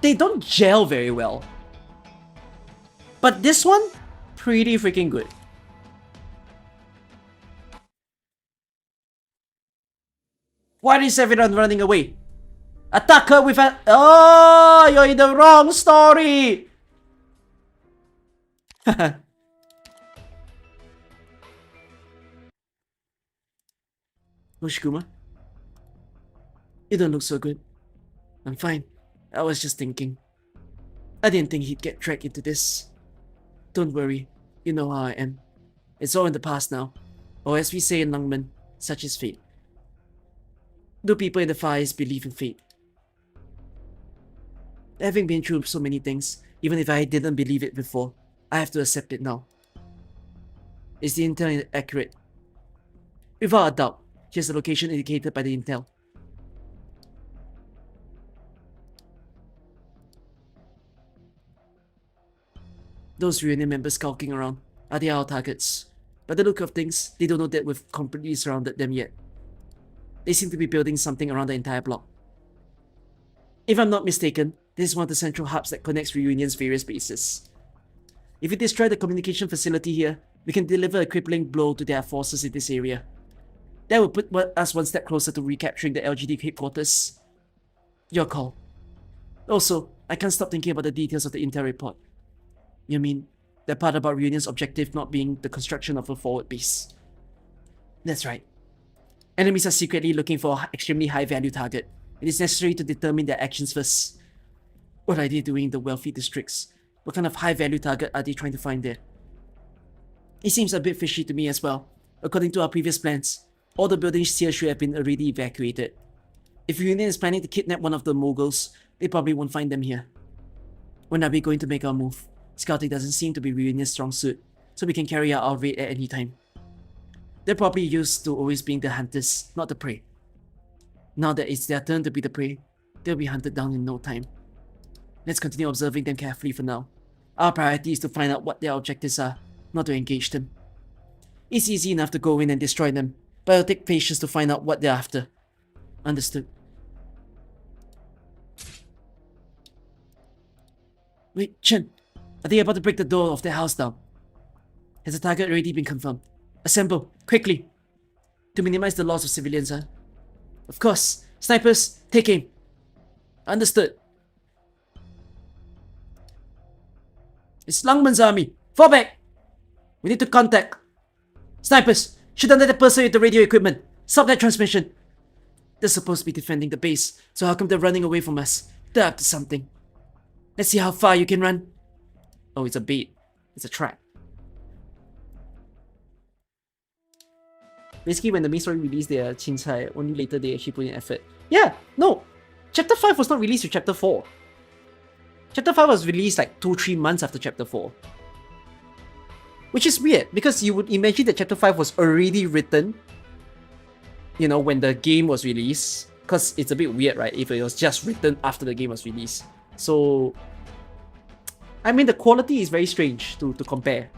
they don't gel very well. But this one, pretty freaking good. Why is everyone running away? Attack her with a... Oh, you're in the wrong story! Hoshiguma? You don't look so good. I'm fine. I was just thinking. I didn't think he'd get dragged into this. Don't worry. You know how I am. It's all in the past now. Or as we say in Lungmen, such is fate. Do people in the Far East believe in fate? Having been through so many things, even if I didn't believe it before, I have to accept it now. Is the intel accurate? Without a doubt, here's the location indicated by the intel. Those reunion members skulking around are our targets. By the look of things, they don't know that we've completely surrounded them yet. They seem to be building something around the entire block. If I'm not mistaken, this is one of the central hubs that connects Reunion's various bases. If we destroy the communication facility here, we can deliver a crippling blow to their forces in this area. That will put us one step closer to recapturing the LGD headquarters. Your call. Also, I can't stop thinking about the details of the intel report. You mean, the part about Reunion's objective not being the construction of a forward base? That's right. Enemies are secretly looking for an extremely high-value target. It is necessary to determine their actions first. What are they doing in the wealthy districts? What kind of high-value target are they trying to find there? It seems a bit fishy to me as well. According to our previous plans, all the buildings here should have been already evacuated. If Reunion is planning to kidnap one of the moguls, they probably won't find them here. When are we going to make our move? Scouting doesn't seem to be Reunion's strong suit, so we can carry out our raid at any time. They're probably used to always being the hunters, not the prey. Now that it's their turn to be the prey, they'll be hunted down in no time. Let's continue observing them carefully for now. Our priority is to find out what their objectives are, not to engage them. It's easy enough to go in and destroy them, but it'll take patience to find out what they're after. Understood. Wait, Chen, are they about to break the door of their house down? Has the target already been confirmed? Assemble, quickly! To minimize the loss of civilians, huh? Of course. Snipers, take aim. Understood. It's Langman's army. Fall back! We need to contact. Snipers, shoot under that person with the radio equipment. Stop that transmission. They're supposed to be defending the base, so how come they're running away from us? They're up to something. Let's see how far you can run. Oh, it's a bait. It's a trap. Basically, when the main story released their Chincai, only later they actually put in effort. Yeah, no. Chapter 5 was not released with Chapter 4. Chapter 5 was released like 2-3 months after Chapter 4. Which is weird, because you would imagine that Chapter 5 was already written, you know, when the game was released. Because it's a bit weird, right, if it was just written after the game was released. So, I mean, the quality is very strange to compare.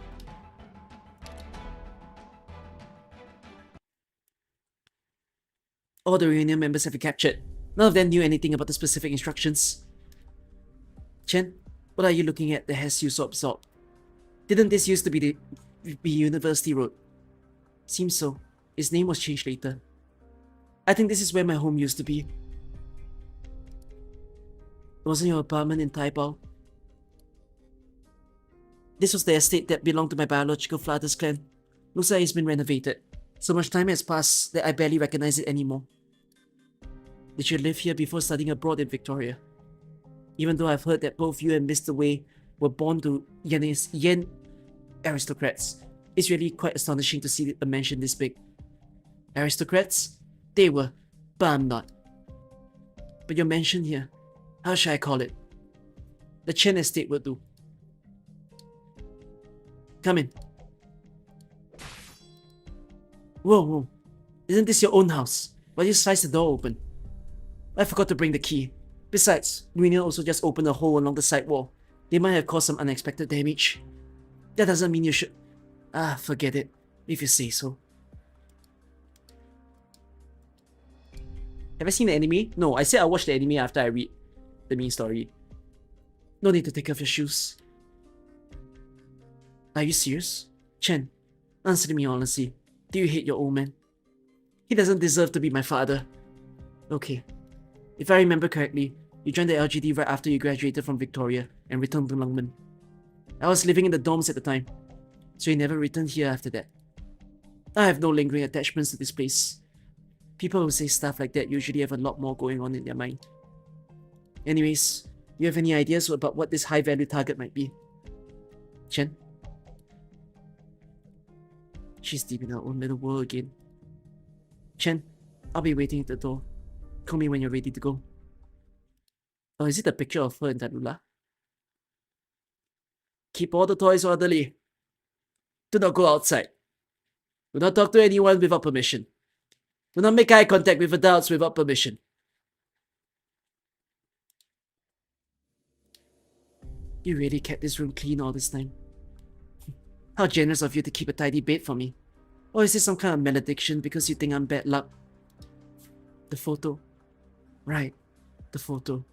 All the Reunion members have been captured. None of them knew anything about the specific instructions. Chen, what are you looking at that has you so absorbed? Didn't this used to be the University Road? Seems so. Its name was changed later. I think this is where my home used to be. Wasn't your apartment in Taipao? This was the estate that belonged to my biological father's clan. Looks like it's been renovated. So much time has passed that I barely recognize it anymore. Did you live here before studying abroad in Victoria? Even though I've heard that both you and Mr. Wei were born to Yen aristocrats, it's really quite astonishing to see a mansion this big. Aristocrats? They were, but I'm not. But your mansion here, how should I call it? The Chen estate would do. Come in. Whoa. Isn't this your own house? Why did you slice the door open? I forgot to bring the key. Besides, Reunion also just opened a hole along the side wall. They might have caused some unexpected damage. That doesn't mean you should... forget it. If you say so. Have I seen the anime? No, I said I'll watch the anime after I read the main story. No need to take off your shoes. Are you serious? Chen, answer me honestly. Do you hate your old man? He doesn't deserve to be my father. Okay. If I remember correctly, you joined the LGD right after you graduated from Victoria and returned to Lungmen. I was living in the dorms at the time, so you never returned here after that. I have no lingering attachments to this place. People who say stuff like that usually have a lot more going on in their mind. Anyways, you have any ideas about what this high-value target might be? Chen? She's deep in her own little world again. Chen, I'll be waiting at the door. Call me when you're ready to go. Oh, is it a picture of her and Tallulah? Keep all the toys orderly. Do not go outside. Do not talk to anyone without permission. Do not make eye contact with adults without permission. You really kept this room clean all this time. How generous of you to keep a tidy bed for me. Or is this some kind of malediction because you think I'm bad luck? The photo. Right, the photo.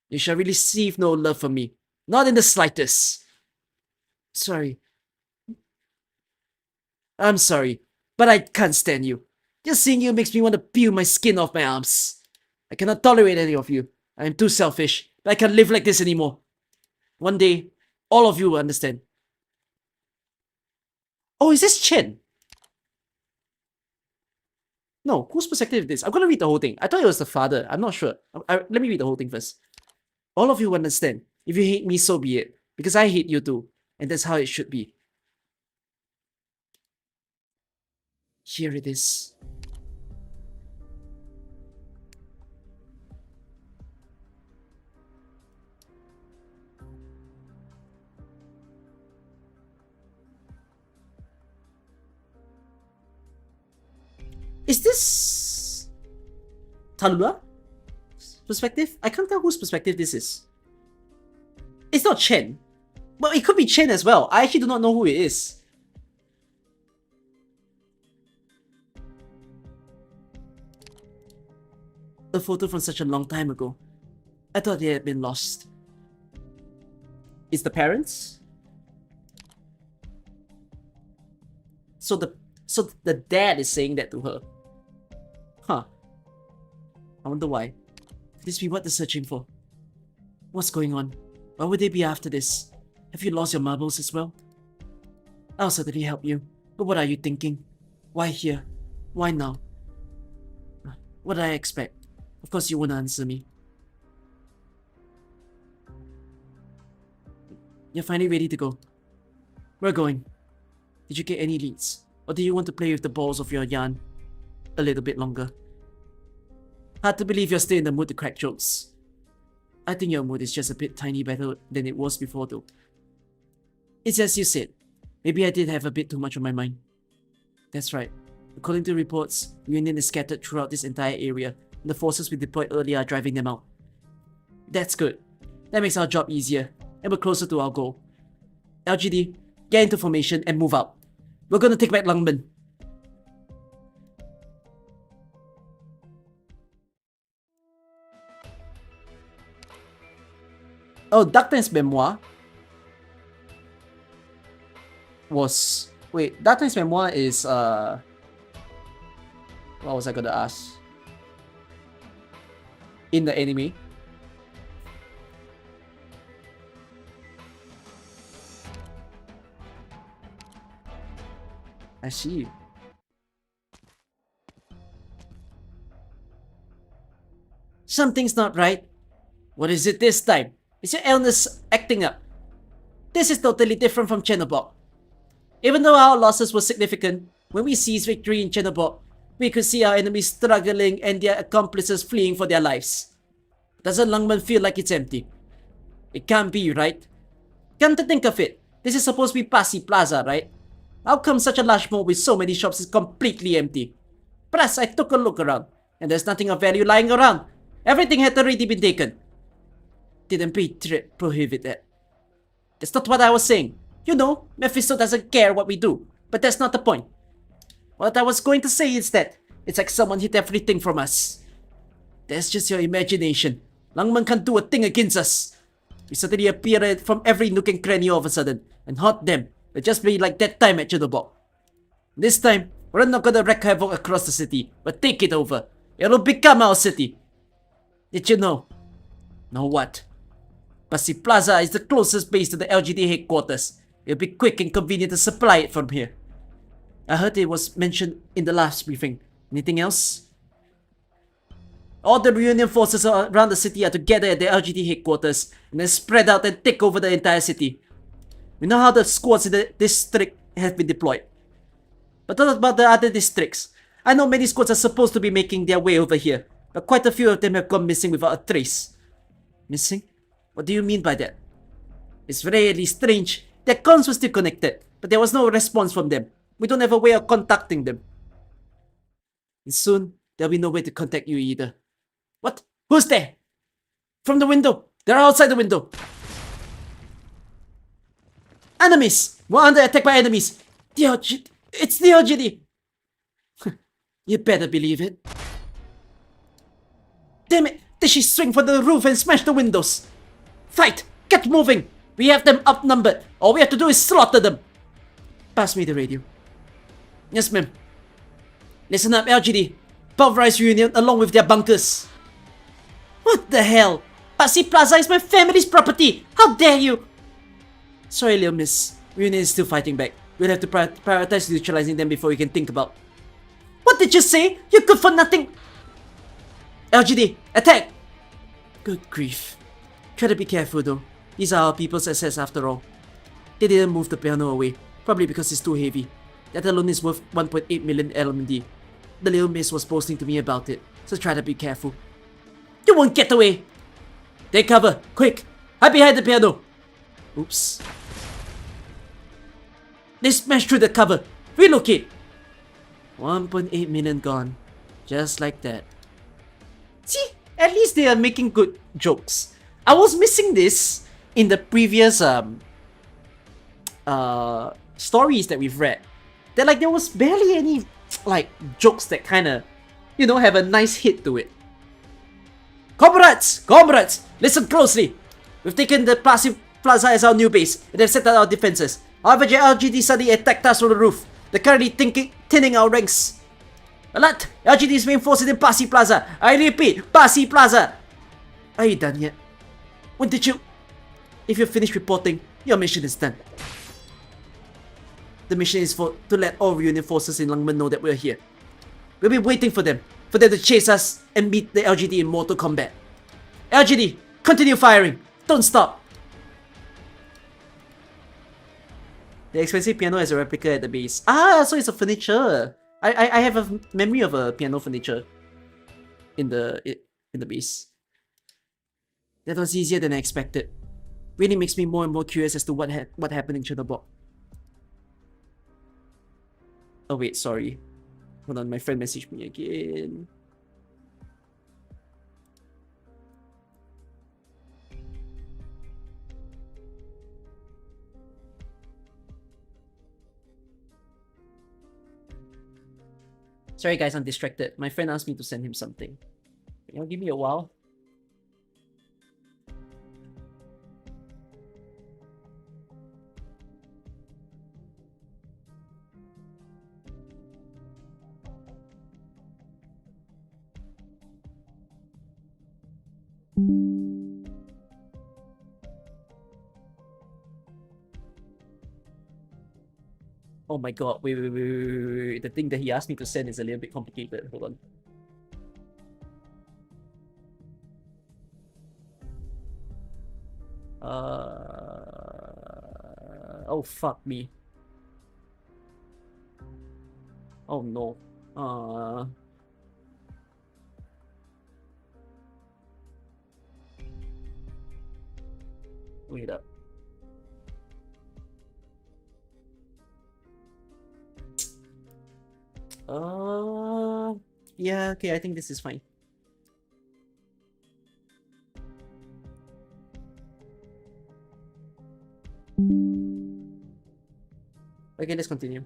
You shall receive no love from me. Not in the slightest. Sorry. I'm sorry, but I can't stand you. Just seeing you makes me want to peel my skin off my arms. I cannot tolerate any of you. I am too selfish, but I can't live like this anymore. One day, all of you will understand. Oh, is this Chen? No, whose perspective is this? I'm gonna read the whole thing. I thought it was the father. I'm not sure. Let me read the whole thing first. All of you will understand. If you hate me, so be it. Because I hate you too. And that's how it should be. Here it is. Is this Talua perspective? I can't tell whose perspective this is. It's not Chen. Well, it could be Chen as well. I actually do not know who it is. A photo from such a long time ago. I thought they had been lost. It's the parents? So the dad is saying that to her. Huh. I wonder why. Could this be what they're searching for? What's going on? Why would they be after this? Have you lost your marbles as well? I'll certainly help you. But what are you thinking? Why here? Why now? What did I expect? Of course you won't answer me. You're finally ready to go. We're going. Did you get any leads? Or do you want to play with the balls of your yarn a little bit longer? Hard to believe you're still in the mood to crack jokes. I think your mood is just a bit tiny better than it was before though. It's as you said. Maybe I did have a bit too much on my mind. That's right. According to reports, Union is scattered throughout this entire area, and the forces we deployed earlier are driving them out. That's good. That makes our job easier, and we're closer to our goal. LGD, get into formation and move out. We're gonna take back Lungmen. Oh, Darkness Memoir was... Wait, Darkness Memoir is, what was I gonna ask? In the anime? I see. Something's not right. What is it this time? Is your illness acting up? This is totally different from Chernobyl. Even though our losses were significant, when we seized victory in Chernobyl, we could see our enemies struggling and their accomplices fleeing for their lives. Doesn't Lungmen feel like it's empty? It can't be, right? Come to think of it, this is supposed to be Placi Plaza, right? How come such a large mall with so many shops is completely empty? Plus, I took a look around, and there's nothing of value lying around. Everything had already been taken. Didn't prohibit that. That's not what I was saying. You know, Mephisto doesn't care what we do, but that's not the point. What I was going to say is that it's like someone hid everything from us. That's just your imagination. Lungmen can't do a thing against us. We suddenly appear from every nook and cranny all of a sudden and haunt them. It'll just be like that time at Chernobyl. This time, we're not gonna wreak havoc across the city, but take it over. It'll become our city. Did you know? Know what? Placi Plaza is the closest base to the LGD headquarters. It'll be quick and convenient to supply it from here. I heard it was mentioned in the last briefing. Anything else? All the reunion forces around the city are together at the LGD headquarters and then spread out and take over the entire city. We know how the squads in the district have been deployed. But what about the other districts? I know many squads are supposed to be making their way over here, but quite a few of them have gone missing without a trace. Missing? What do you mean by that? It's really strange Their comms were still connected, but there was no response from them. We don't have a way of contacting them. And soon, there'll be no way to contact you either. What? Who's there? From the window. They're outside the window. Enemies! We're under attack by enemies. The LGD. It's the LGD. You better believe it. Damn it! Did she swing for the roof and smash the windows? Fight! Get moving! We have them outnumbered. All we have to do is slaughter them. Pass me the radio. Yes, ma'am. Listen up, LGD. Pulverize Union along with their bunkers. What the hell? Placi Plaza is my family's property. How dare you? Sorry, little miss. Union is still fighting back. We'll have to prioritize neutralizing them before we can think about. What did you say? You're good for nothing. LGD, attack! Good grief. Try to be careful though. These are our people's assets after all. They didn't move the piano away, probably because it's too heavy. That alone is worth 1.8 million LMD. The little miss was boasting to me about it, so try to be careful. You won't get away! Take cover, quick! Hide behind the piano! Oops. They smashed through the cover! Relocate! 1.8 million gone. Just like that. See, at least they are making good jokes. I was missing this in the previous stories that we've read. That like there was barely any like jokes that kind of, you know, have a nice hit to it. Comrades! Comrades! Listen closely! We've taken the Placi Plaza as our new base and have set out our defenses. However, the LGD suddenly attacked us from the roof. They're currently thinning our ranks. Alert! LGD is reinforcing in Placi Plaza. I repeat, Placi Plaza! Are you done yet? When did you... If you're finished reporting, your mission is done. The mission is to let all reunion forces in Lungmen know that we're here. We'll be waiting for them to chase us and meet the LGD in mortal combat. LGD, continue firing! Don't stop! The expensive piano has a replica at the base. Ah, so it's a furniture. I have a memory of a piano furniture in the base. That was easier than I expected. Really makes me more and more curious as to what happened in Chernobog. Oh wait, sorry. Hold on, my friend messaged me again. Sorry guys, I'm distracted. My friend asked me to send him something. You know, give me a while. Oh my god, wait. The thing that he asked me to send is a little bit complicated. Hold on. Oh fuck me. Oh no. Wait up. Yeah, okay, I think this is fine. Okay, let's continue.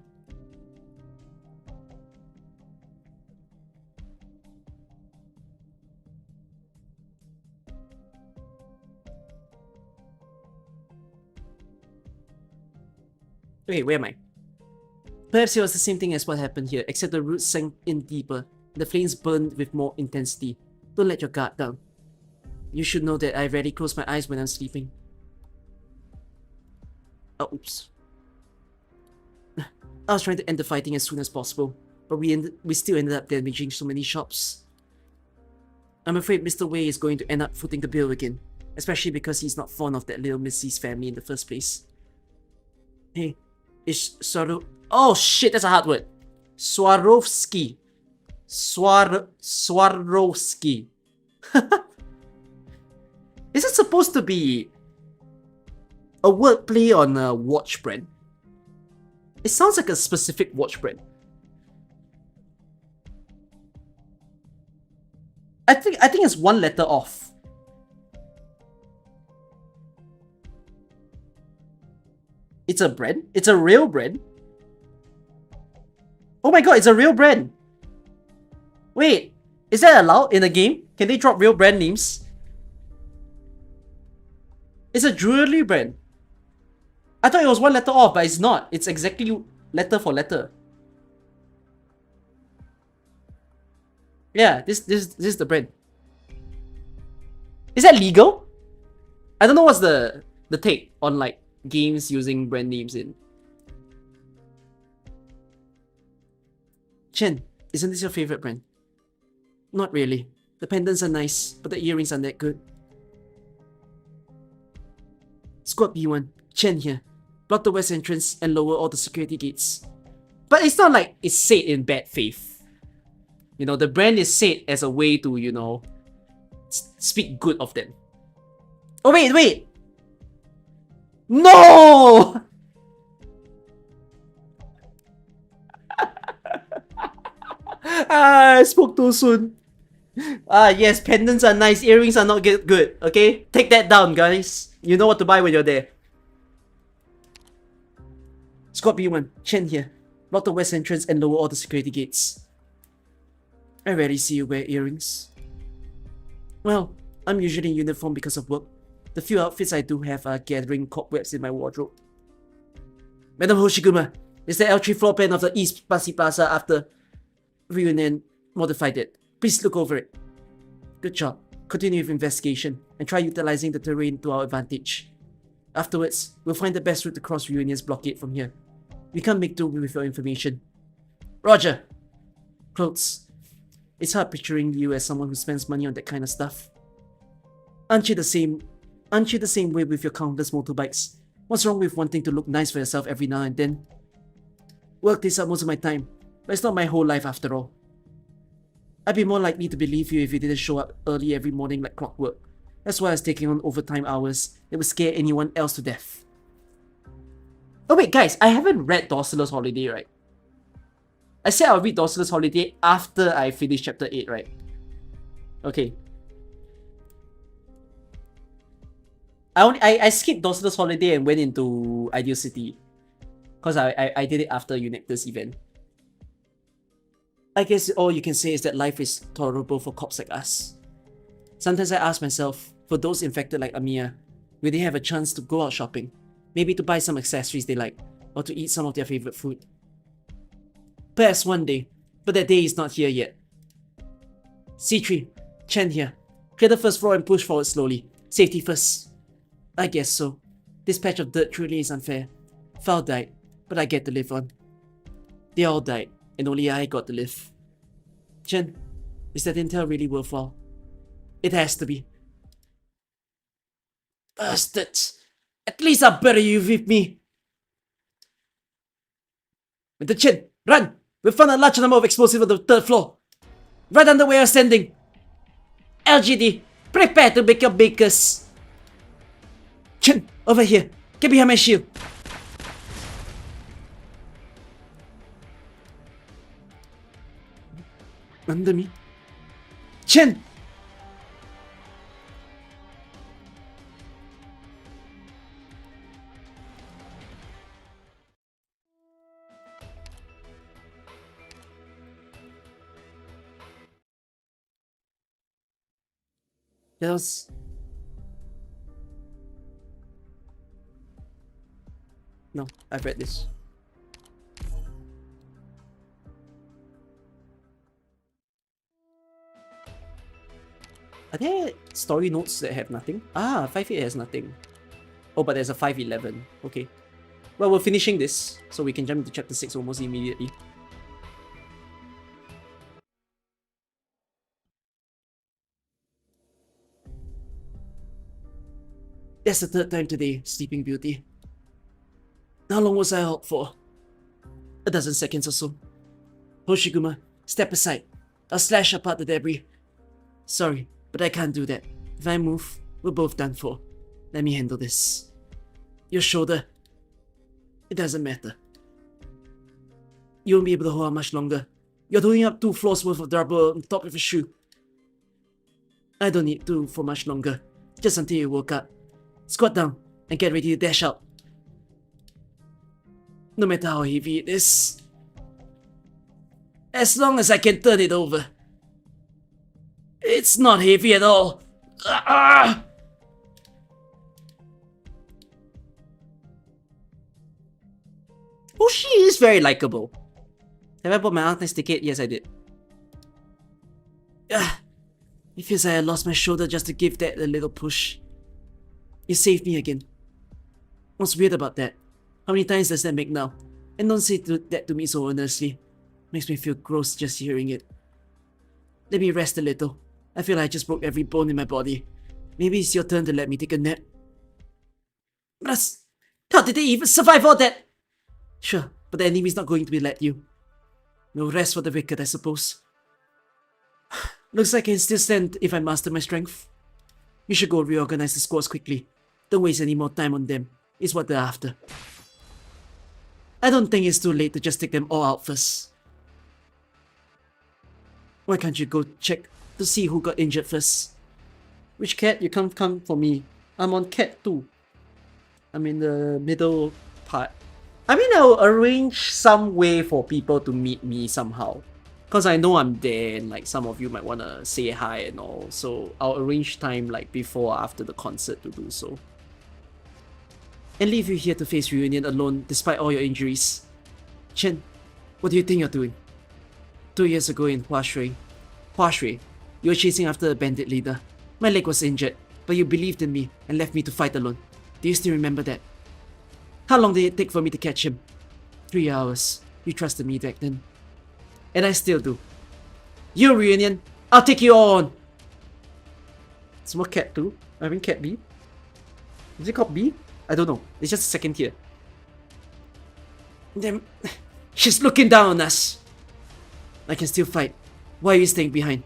Okay, where am I? Perhaps it was the same thing as what happened here, except the roots sank in deeper. The flames burned with more intensity. Don't let your guard down. You should know that I rarely close my eyes when I'm sleeping. Oh, oops. I was trying to end the fighting as soon as possible, but we still ended up damaging so many shops. I'm afraid Mr. Wei is going to end up footing the bill again, especially because he's not fond of that little Missy's family in the first place. Hey, is Oh shit, that's a hard word. Swarovski. Swarovski. Is it supposed to be a wordplay on a watch brand. It sounds like a specific watch brand. I think it's one letter off. It's a brand? It's a real brand? Oh my god, it's a real brand! Wait, is that allowed in a game? Can they drop real brand names? It's a jewelry brand. I thought it was one letter off, but it's not. It's exactly letter for letter. Yeah, this is the brand. Is that legal? I don't know what's the take on like games using brand names in. Chen, isn't this your favorite brand? Not really. The pendants are nice, but the earrings aren't that good. Squad B1, Chen here. Block the west entrance and lower all the security gates. But it's not like it's said in bad faith. You know, the brand is said as a way to, you know, speak good of them. Oh wait! No! I spoke too soon. Yes, pendants are nice, earrings are not good, okay? Take that down, guys. You know what to buy when you're there. Squad B1, Chen here. Block the west entrance and lower all the security gates. I rarely see you wear earrings. Well, I'm usually in uniform because of work. The few outfits I do have are gathering cobwebs in my wardrobe. Madam Hoshiguma, is the L3 floor plan of the East Placi Plaza after reunion modified it? Please look over it. Good job. Continue with investigation and try utilizing the terrain to our advantage. Afterwards, we'll find the best route to cross Reunion's blockade from here. We can't make do with your information. Roger! Clothes. It's hard picturing you as someone who spends money on that kind of stuff. Aren't you the same way with your countless motorbikes? What's wrong with wanting to look nice for yourself every now and then? Work takes up most of my time, but it's not my whole life after all. I'd be more likely to believe you if you didn't show up early every morning like clockwork. That's why I was taking on overtime hours that would scare anyone else to death. Oh wait, guys, I haven't read Dorcela's Holiday, right? I said I'll read Dorcela's Holiday after I finish chapter 8, right? Okay. I skipped Dorcela's Holiday and went into Ideal City. Because I did it after Unecta's event. I guess all you can say is that life is tolerable for cops like us. Sometimes I ask myself, for those infected like Amiya, will they have a chance to go out shopping? Maybe to buy some accessories they like, or to eat some of their favorite food. Perhaps one day, but that day is not here yet. C3, Chen here. Clear the first floor and push forward slowly. Safety first. I guess so. This patch of dirt truly is unfair. Foul died, but I get to live on. They all died, and only I got to live. Chen, is that intel really worthwhile? It has to be. Bastards! At least I'll bury you with me! Mr. Chen, run! We found a large number of explosives on the third floor. Right under where you're standing. LGD, prepare to make your bakers. Chen, over here. Get behind my shield. Under me? Chen! Yes. No, I've read this. Are there story notes that have nothing? Ah, 5.8 has nothing. Oh, but there's a 5.11. Okay. Well, we're finishing this, so we can jump into chapter 6 almost immediately. That's the third time today, Sleeping Beauty. How long was I out for? A dozen seconds or so. Hoshiguma, step aside. I'll slash apart the debris. Sorry, but I can't do that. If I move, we're both done for. Let me handle this. Your shoulder. It doesn't matter. You won't be able to hold out much longer. You're doing up 2 floors worth of rubber on top of a shoe. I don't need to for much longer. Just until you woke up. Squat down and get ready to dash out. No matter how heavy it is. As long as I can turn it over. It's not heavy at all. Ah! Oh, she is very likable. Have I bought my Arknights ticket? Yes, I did. It feels like I lost my shoulder just to give that a little push. You saved me again. What's weird about that? How many times does that make now? And don't say that to me so earnestly. Makes me feel gross just hearing it. Let me rest a little. I feel like I just broke every bone in my body. Maybe it's your turn to let me take a nap. Plus, how did they even survive all that? Sure, but the enemy's not going to be let you. No rest for the wicked, I suppose. Looks like I can still stand if I master my strength. You should go reorganize the squads quickly. Don't waste any more time on them. It's what they're after. I don't think it's too late to just take them all out first. Why can't you go check to see who got injured first? Which cat? You can't come for me. I'm on cat 2. I'm in the middle part. I mean, I'll arrange some way for people to meet me somehow. Because I know I'm there and like some of you might want to say hi and all. So I'll arrange time like before or after the concert to do so. And leave you here to face reunion alone despite all your injuries. Chen, what do you think you're doing? 2 years ago in Huashui, you were chasing after a bandit leader. My leg was injured, but you believed in me and left me to fight alone. Do you still remember that? How long did it take for me to catch him? 3 hours. You trusted me back then. And I still do. You reunion, I'll take you all on! It's more cat 2. I mean cat B. Is it called B? I don't know. It's just a second tier. Damn. She's looking down on us. I can still fight. Why are you staying behind?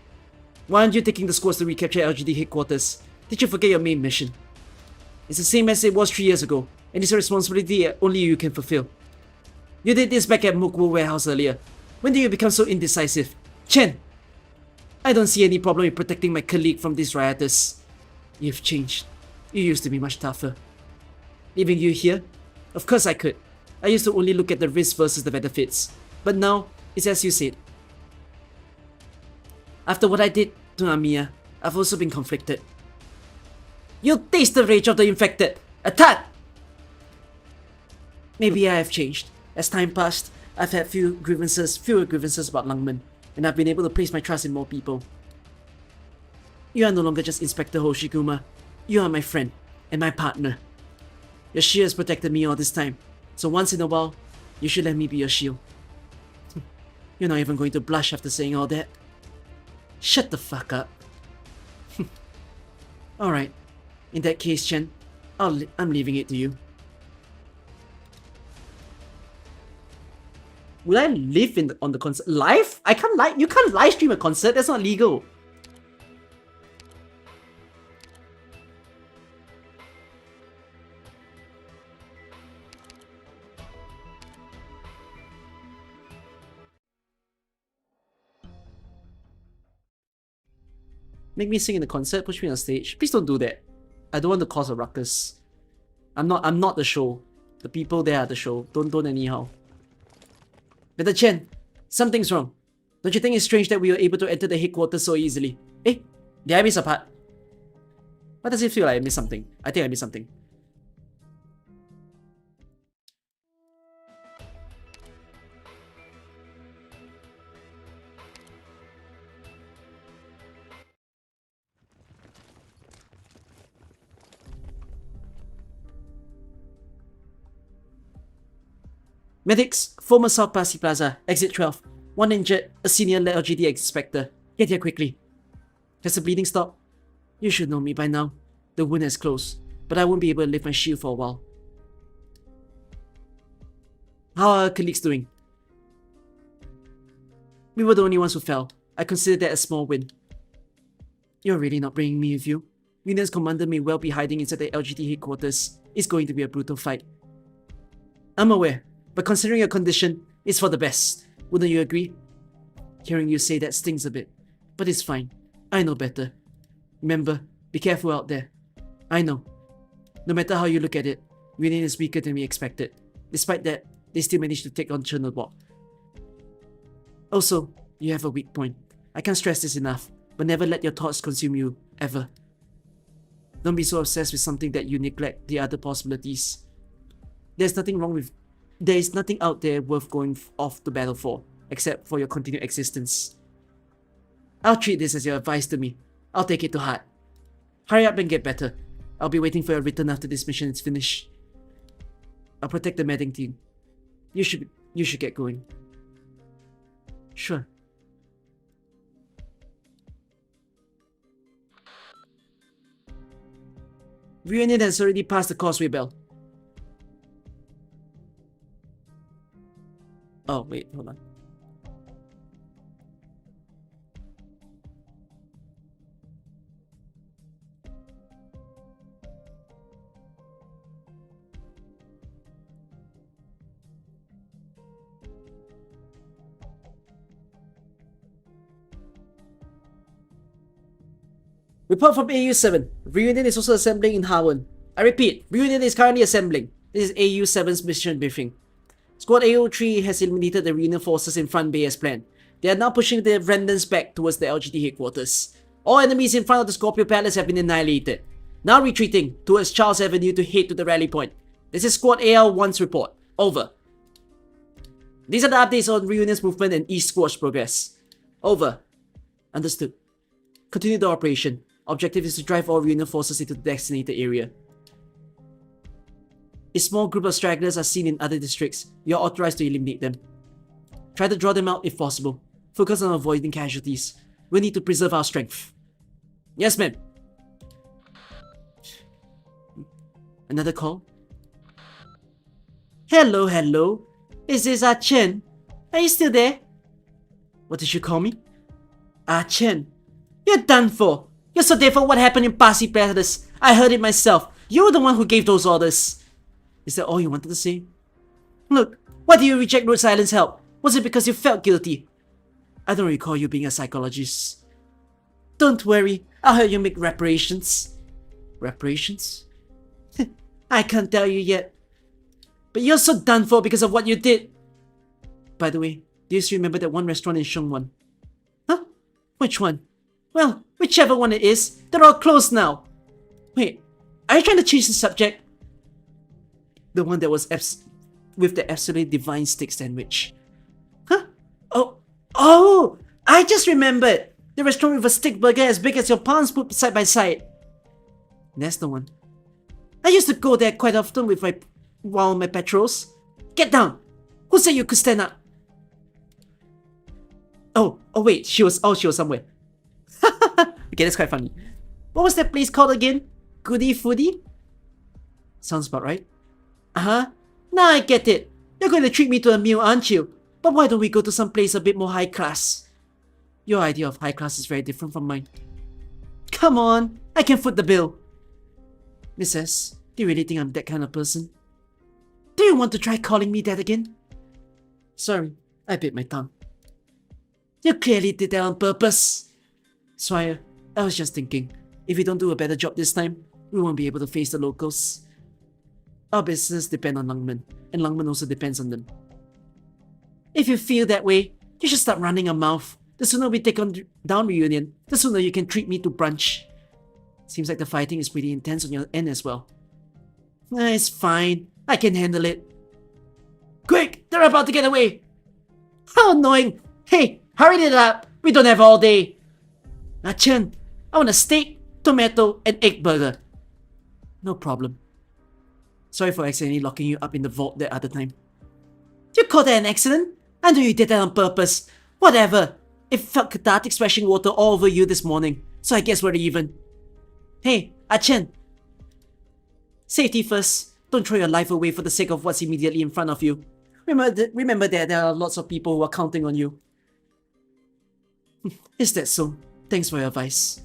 Why aren't you taking the squads to recapture LGD headquarters? Did you forget your main mission? It's the same as it was 3 years ago, and it's a responsibility only you can fulfill. You did this back at Mukwo warehouse earlier. When did you become so indecisive? Chen! I don't see any problem in protecting my colleague from these rioters. You've changed. You used to be much tougher. Leaving you here? Of course I could. I used to only look at the risks versus the benefits. But now, it's as you said. After what I did to Amiya, I've also been conflicted. You'll taste the rage of the infected! Attack! Maybe I have changed. As time passed, I've had fewer grievances about Langman, and I've been able to place my trust in more people. You are no longer just Inspector Hoshiguma. You are my friend, and my partner. Your shield has protected me all this time, so once in a while, you should let me be your shield. You're not even going to blush after saying all that. Shut the fuck up. Alright, in that case, Chen, I'm leaving it to you. Will I live on the concert? Live? I can't you can't live stream a concert, that's not legal. Make me sing in the concert, push me on stage. Please don't do that. I don't want to cause a ruckus. I'm not the show. The people there are the show. Don't anyhow. Mr. Chen, something's wrong. Don't you think it's strange that we were able to enter the headquarters so easily? Eh? Did I miss a part? Why does it feel like I missed something? I think I missed something. Medics, former South Placi Plaza, exit 12. 1 injured, a senior LGD inspector. Get here quickly. Has the bleeding stopped? You should know me by now. The wound has closed, but I won't be able to lift my shield for a while. How are our colleagues doing? We were the only ones who fell. I consider that a small win. You're really not bringing me with you? Union's commander may well be hiding inside the LGD headquarters, it's going to be a brutal fight. I'm aware, but considering your condition, it's for the best. Wouldn't you agree? Hearing you say that stings a bit, but it's fine. I know better. Remember, be careful out there. I know. No matter how you look at it, Reunion is weaker than we expected. Despite that, they still managed to take on Chernobyl. Also, you have a weak point. I can't stress this enough, but never let your thoughts consume you, ever. Don't be so obsessed with something that you neglect the other possibilities. There is nothing out there worth going off to battle for, except for your continued existence. I'll treat this as your advice to me. I'll take it to heart. Hurry up and get better. I'll be waiting for your return after this mission is finished. I'll protect the medding team. You should get going. Sure. Reunion has already passed the causeway bell. Oh, wait, hold on. Report from AU-7. Reunion is also assembling in Harwin. I repeat, Reunion is currently assembling. This is AU-7's mission briefing. Squad AO-3 has eliminated the Reunion forces in Front Bay as planned. They are now pushing the Rendons back towards the LGD headquarters. All enemies in front of the Scorpio Palace have been annihilated. Now retreating towards Charles Avenue to head to the rally point. This is Squad AL-1's report. Over. These are the updates on Reunion's movement and East Squad's progress. Over. Understood. Continue the operation. Objective is to drive all Reunion forces into the designated area. A small group of stragglers are seen in other districts. You are authorized to eliminate them. Try to draw them out if possible. Focus on avoiding casualties. We need to preserve our strength. Yes, ma'am. Another call? Hello, hello. Is this Chen? Are you still there? What did you call me? Chen. You're done for. You're so dead for what happened in Placi Plaza. I heard it myself. You were the one who gave those orders. Is that all you wanted to say? Look, why did you reject Rhode Island's help? Was it because you felt guilty? I don't recall you being a psychologist. Don't worry, I'll help you make reparations. Reparations? I can't tell you yet. But you're so done for because of what you did. By the way, do you still remember that one restaurant in Shengwan? Huh? Which one? Well, whichever one it is, they're all closed now. Wait, are you trying to change the subject? The one that was with the absolutely divine steak sandwich. Huh? Oh! I just remembered! The restaurant with a steak burger as big as your palms put side by side. That's the one. I used to go there quite often with my patrols. Get down! Who said you could stand up? Oh wait, she was somewhere. Okay, that's quite funny. What was that place called again? Goody Foodie? Sounds about right. Uh-huh. Now I get it. You're going to treat me to a meal, aren't you? But why don't we go to some place a bit more high class? Your idea of high class is very different from mine. Come on, I can foot the bill. Miss S, do you really think I'm that kind of person? Do you want to try calling me that again? Sorry, I bit my tongue. You clearly did that on purpose. Swire, I was just thinking, if we don't do a better job this time, we won't be able to face the locals. Our business depends on Lungmen, and Lungmen also depends on them. If you feel that way, you should start running a mouth. The sooner we take on down Reunion, the sooner you can treat me to brunch. Seems like the fighting is pretty intense on your end as well. It's fine. I can handle it. Quick! They're about to get away! How annoying! Hey, hurry it up! We don't have all day! Chen, I want a steak, tomato, and egg burger. No problem. Sorry for accidentally locking you up in the vault that other time. You call that an accident? I know you did that on purpose. Whatever. It felt cathartic splashing water all over you this morning, so I guess we're even. Hey, Chen. Safety first. Don't throw your life away for the sake of what's immediately in front of you. Remember that there are lots of people who are counting on you. Is that so? Thanks for your advice.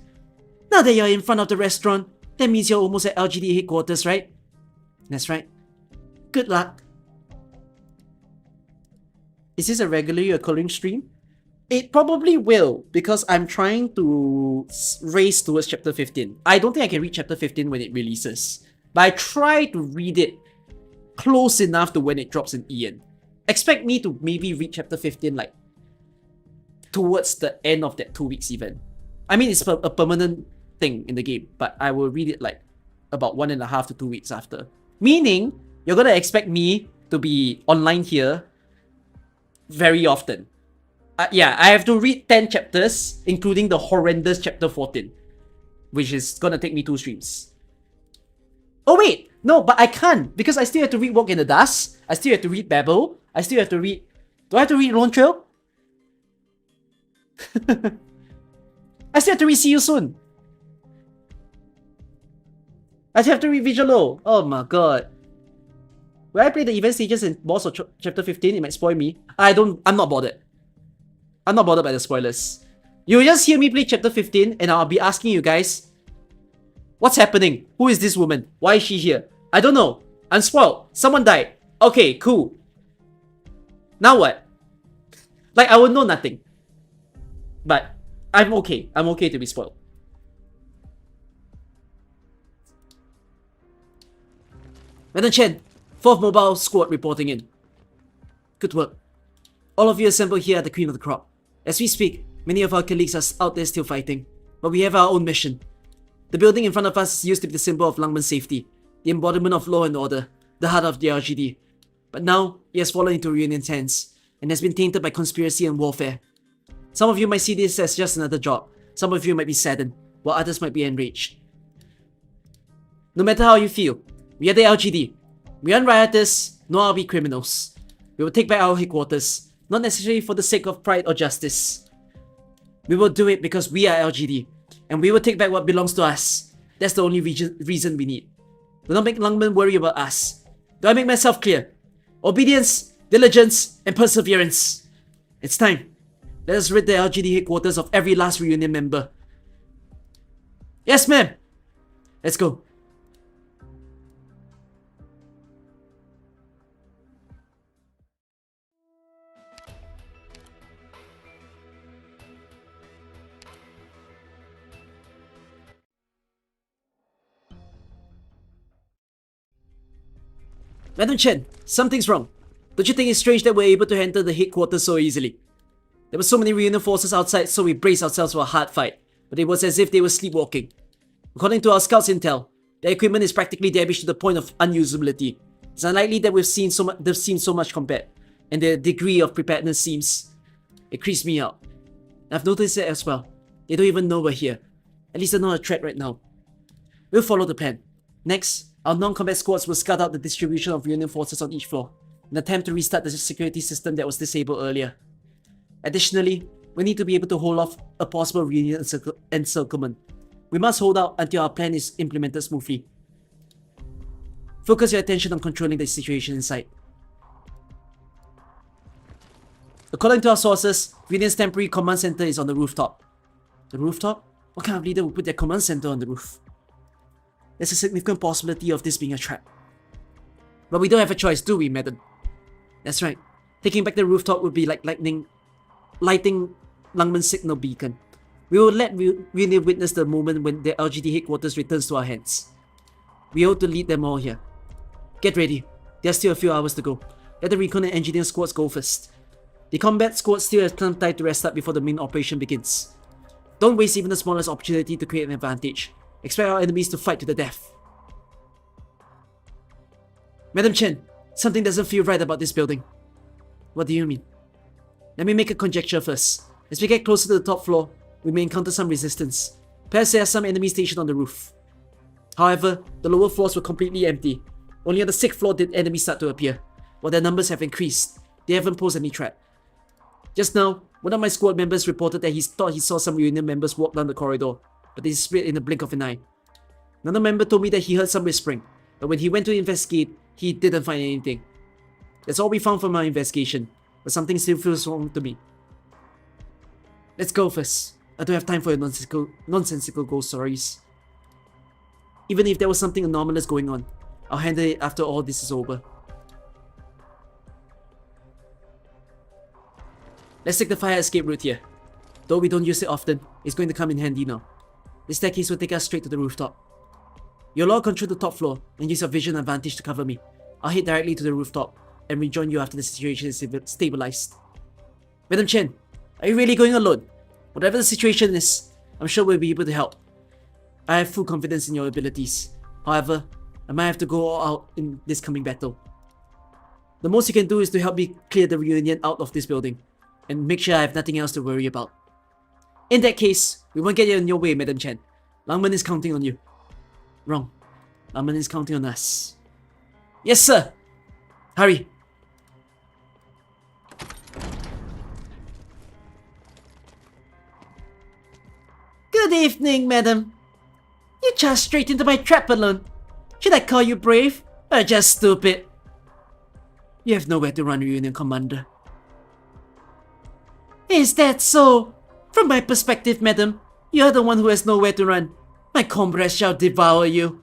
Now that you're in front of the restaurant, that means you're almost at LGD headquarters, right? That's right. Good luck. Is this a regularly occurring stream? It probably will, because I'm trying to race towards chapter 15. I don't think I can read chapter 15 when it releases, but I try to read it close enough to when it drops in Ian. Expect me to maybe read chapter 15 like towards the end of that 2 weeks event. I mean, it's a permanent thing in the game, but I will read it like about 1.5 to 2 weeks after. Meaning, you're gonna expect me to be online here very often. Yeah, I have to read 10 chapters, including the horrendous chapter 14, which is gonna take me 2 streams. Oh wait, no, but I can't, because I still have to read Walk in the Dust, I still have to read Babel, I still have to read... Do I have to read Lone Trail? I still have to read See You Soon. I still have to read Vigilo. Oh my god. Will I play the event stages and boss of chapter 15? It might spoil me. I'm not bothered. I'm not bothered by the spoilers. You'll just hear me play chapter 15 and I'll be asking you guys, what's happening? Who is this woman? Why is she here? I don't know. I'm spoiled. Someone died. Okay, cool. Now what? Like, I will know nothing. But I'm okay. I'm okay to be spoiled. Madam Chen, 4th Mobile Squad reporting in. Good work. All of you assemble here at the cream of the crop. As we speak, many of our colleagues are out there still fighting, but we have our own mission. The building in front of us used to be the symbol of Langman's safety, the embodiment of law and order, the heart of the LGD. But now, it has fallen into Reunion's hands, and has been tainted by conspiracy and warfare. Some of you might see this as just another job, some of you might be saddened, while others might be enraged. No matter how you feel, we are the LGD. We aren't rioters, nor are we criminals. We will take back our headquarters, not necessarily for the sake of pride or justice. We will do it because we are LGD, and we will take back what belongs to us. That's the only reason we need. Do not make Langman worry about us. Do I make myself clear? Obedience, diligence, and perseverance. It's time. Let us rid the LGD headquarters of every last Reunion member. Yes, ma'am! Let's go. Madam Chen, something's wrong. Don't you think it's strange that we're able to enter the headquarters so easily? There were so many Reunion forces outside, so we braced ourselves for a hard fight, but it was as if they were sleepwalking. According to our scouts intel, the equipment is practically damaged to the point of unusability. It's unlikely that they've seen so much combat, and the degree of preparedness seems... It creeps me out. I've noticed it as well. They don't even know we're here. At least they're not a threat right now. We'll follow the plan. Next, our non-combat squads will scout out the distribution of Reunion forces on each floor, in an attempt to restart the security system that was disabled earlier. Additionally, we need to be able to hold off a possible Reunion encirclement. We must hold out until our plan is implemented smoothly. Focus your attention on controlling the situation inside. According to our sources, Reunion's temporary command center is on the rooftop. The rooftop? What kind of leader would put their command center on the roof? There's a significant possibility of this being a trap. But we don't have a choice, do we, madam? That's right. Taking back the rooftop would be like lighting Langman's signal beacon. We will let Reunion witness the moment when the LGD headquarters returns to our hands. We ought to lead them all here. Get ready. There's still a few hours to go. Let the recon and engineer squads go first. The combat squad still has some time to rest up before the main operation begins. Don't waste even the smallest opportunity to create an advantage. Expect our enemies to fight to the death. Madam Chen, something doesn't feel right about this building. What do you mean? Let me make a conjecture first. As we get closer to the top floor, we may encounter some resistance. Perhaps there are some enemies stationed on the roof. However, the lower floors were completely empty. Only on the 6th floor did enemies start to appear. While their numbers have increased, they haven't posed any threat. Just now, one of my squad members reported that he thought he saw some Reunion members walk down the corridor, but they disappeared in the blink of an eye. Another member told me that he heard some whispering, but when he went to investigate, he didn't find anything. That's all we found from our investigation, but something still feels wrong to me. Let's go first. I don't have time for your nonsensical ghost stories. Even if there was something anomalous going on, I'll handle it after all this is over. Let's take the fire escape route here. Though we don't use it often, it's going to come in handy now. The staircase will take us straight to the rooftop. You'll all control the top floor and use your vision advantage to cover me. I'll head directly to the rooftop and rejoin you after the situation is stabilized. Madam Chen, are you really going alone? Whatever the situation is, I'm sure we'll be able to help. I have full confidence in your abilities. However, I might have to go all out in this coming battle. The most you can do is to help me clear the reunion out of this building and make sure I have nothing else to worry about. In that case, we won't get in your way, Madam Chen. Langman is counting on you. Wrong. Langman is counting on us. Yes, sir! Hurry! Good evening, madam. You charged straight into my trap alone. Should I call you brave or just stupid? You have nowhere to run, Reunion Commander. Is that so? From my perspective, madam, you're the one who has nowhere to run. My comrades shall devour you.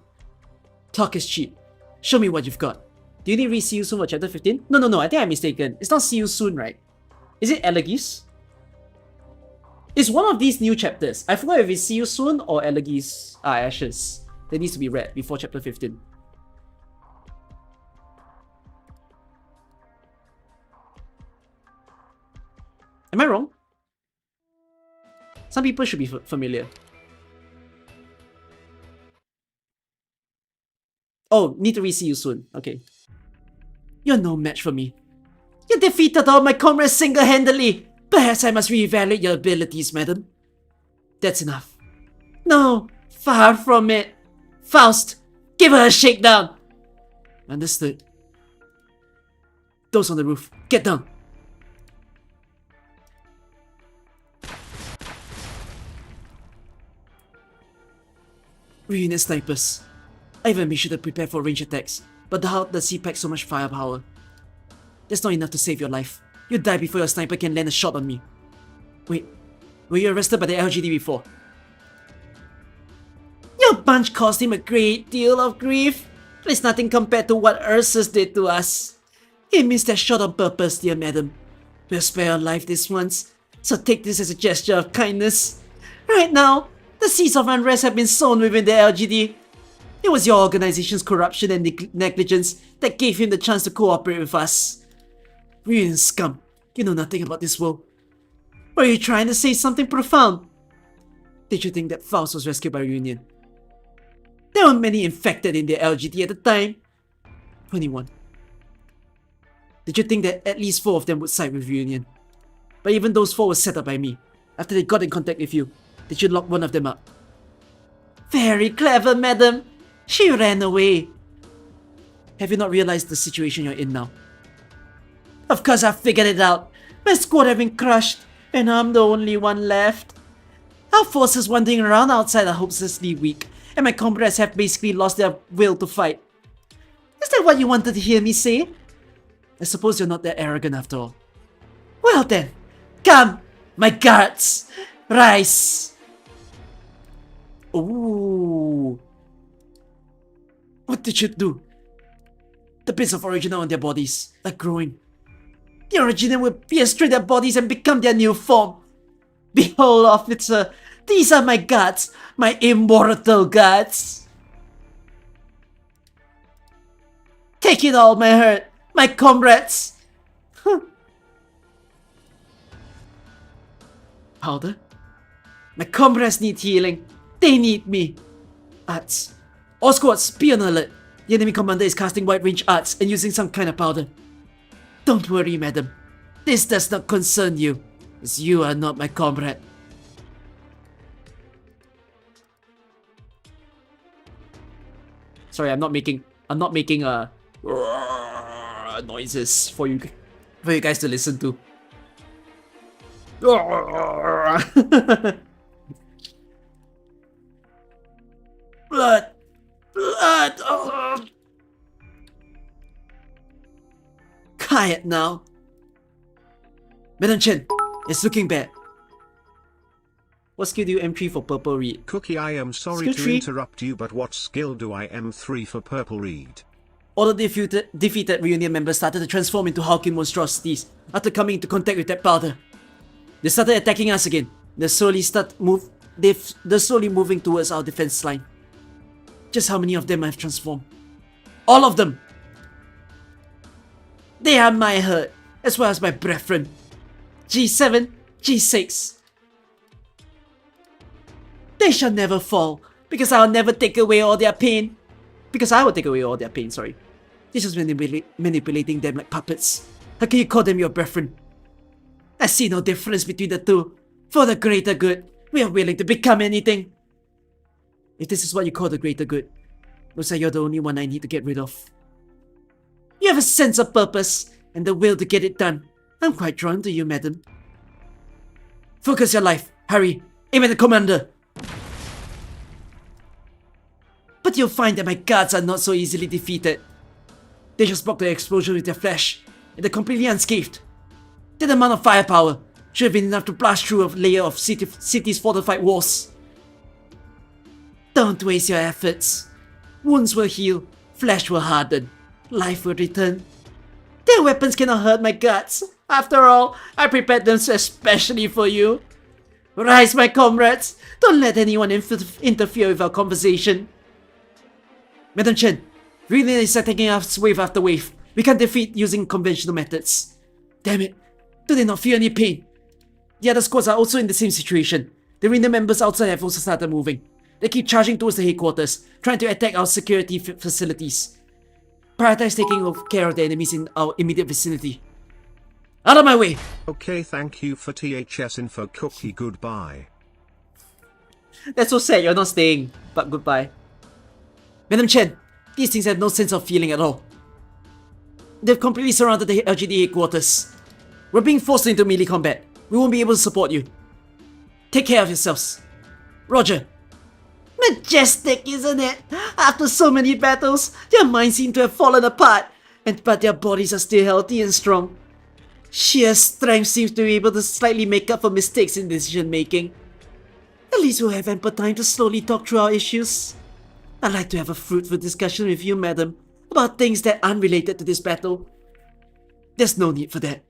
Talk is cheap. Show me what you've got. Do you need read See You Soon for chapter 15? No, I think I'm mistaken. It's not See You Soon, right? Is it Elegies? It's one of these new chapters. I forgot if it's See You Soon or Elegies Are Ashes. That needs to be read before chapter 15. Am I wrong? Some people should be familiar. Oh, need to See You Soon. Okay. You're no match for me. You defeated all my comrades single-handedly. Perhaps I must reevaluate your abilities, madam. That's enough. No, far from it. Faust, give her a shakedown. Understood. Those on the roof, get down. Reunion snipers. I even made sure to prepare for range attacks, but how does he pack so much firepower? That's not enough to save your life. You'll die before your sniper can land a shot on me. Wait, were you arrested by the LGD before? Your bunch caused him a great deal of grief. It's nothing compared to what Ursus did to us. He missed that shot on purpose, dear madam. We'll spare your life this once, so take this as a gesture of kindness. Right now, the seeds of unrest have been sown within the LGD. It was your organization's corruption and negligence that gave him the chance to cooperate with us. Reunion scum, you know nothing about this world. Were you trying to say something profound? Did you think that Faust was rescued by Reunion? There were many infected in the LGD at the time. 21. Did you think that at least 4 of them would side with Reunion? But even those 4 were set up by me. After they got in contact with you, did you lock one of them up? Very clever, madam. She ran away. Have you not realized the situation you're in now? Of course I figured it out. My squad have been crushed, and I'm the only one left. Our forces wandering around outside are hopelessly weak, and my comrades have basically lost their will to fight. Is that what you wanted to hear me say? I suppose you're not that arrogant after all. Well then, come, my guards, rise. Ooh. What did you do? The bits of original on their bodies are growing. The original will pierce through their bodies and become their new form. Behold, officer, these are my guards, my immortal guards. Take it all, my herd, my comrades. Powder? My comrades need healing. They need me. Arts. All squads, be on alert. The enemy commander is casting wide-range arts and using some kind of powder. Don't worry, madam. This does not concern you, as you are not my comrade. Sorry, I'm not making noises for you guys to listen to. Blood! Blood! Oh. Quiet now. Madam Chen, it's looking bad. What skill do you M3 for purple read? Cookie, I am sorry Skill to tree? interrupt you, but what skill do I M3 for purple read? All the defeated reunion members started to transform into hulking monstrosities after coming into contact with that powder. They started attacking us again. They're slowly moving towards our defense line. Just how many of them have transformed? All of them! They are my herd, as well as my brethren. G7, G6. They shall never fall, because I'll never take away all their pain. Because I will take away all their pain, sorry. You're just manipulating them like puppets. How can you call them your brethren? I see no difference between the two. For the greater good, we are willing to become anything. If this is what you call the greater good, looks like you're the only one I need to get rid of. You have a sense of purpose and the will to get it done. I'm quite drawn to you, madam. Focus your life. Hurry. Aim at the commander. But you'll find that my guards are not so easily defeated. They just block the explosion with their flash, and they're completely unscathed. That amount of firepower should have been enough to blast through a layer of city's fortified walls. Don't waste your efforts. Wounds will heal, flesh will harden, life will return. Their weapons cannot hurt my guards. After all, I prepared them especially for you. Rise, my comrades. Don't let anyone interfere with our conversation. Madam Chen, really is attacking us wave after wave. We can't defeat using conventional methods. Damn it. Do they not feel any pain? The other squads are also in the same situation. The arena members outside have also started moving. They keep charging towards the headquarters, trying to attack our security facilities. Prioritize taking care of the enemies in our immediate vicinity. Out of my way! Okay, thank you for THS info cookie, goodbye. That's so sad, you're not staying, but goodbye. Madam Chen, these things have no sense of feeling at all. They've completely surrounded the LGD headquarters. We're being forced into melee combat. We won't be able to support you. Take care of yourselves. Roger. Majestic, isn't it? After so many battles, their minds seem to have fallen apart, but their bodies are still healthy and strong. Sheer strength seems to be able to slightly make up for mistakes in decision making. At least we'll have ample time to slowly talk through our issues. I'd like to have a fruitful discussion with you, madam, about things that aren't related to this battle. There's no need for that.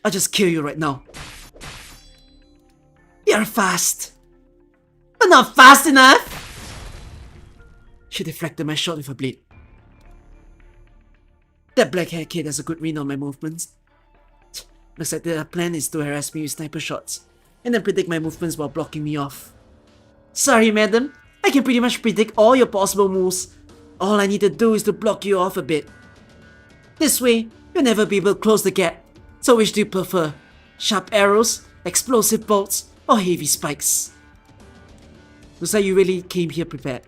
I'll just kill you right now. You're fast. But not fast enough! She deflected my shot with her blade. That black-haired kid has a good read on my movements. Looks like their plan is to harass me with sniper shots, and then predict my movements while blocking me off. Sorry, madam. I can pretty much predict all your possible moves. All I need to do is to block you off a bit. This way, you'll never be able to close the gap. So which do you prefer? Sharp arrows, explosive bolts, or heavy spikes? Looks like you really came here prepared.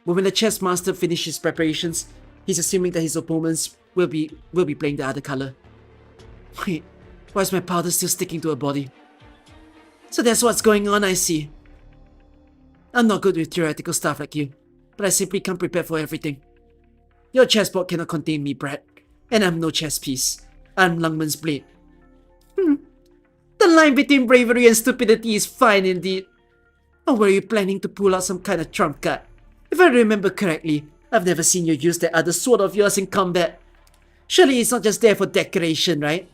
But when the chess master finishes his preparations, he's assuming that his opponents will be playing the other color. Wait, why is my powder still sticking to her body? So that's what's going on, I see. I'm not good with theoretical stuff like you, but I simply can't prepare for everything. Your chessboard cannot contain me, Brad, and I'm no chess piece. I'm Lungman's blade. The line between bravery and stupidity is fine indeed. Or were you planning to pull out some kind of trump card? If I remember correctly, I've never seen you use that other sword of yours in combat. Surely it's not just there for decoration, right?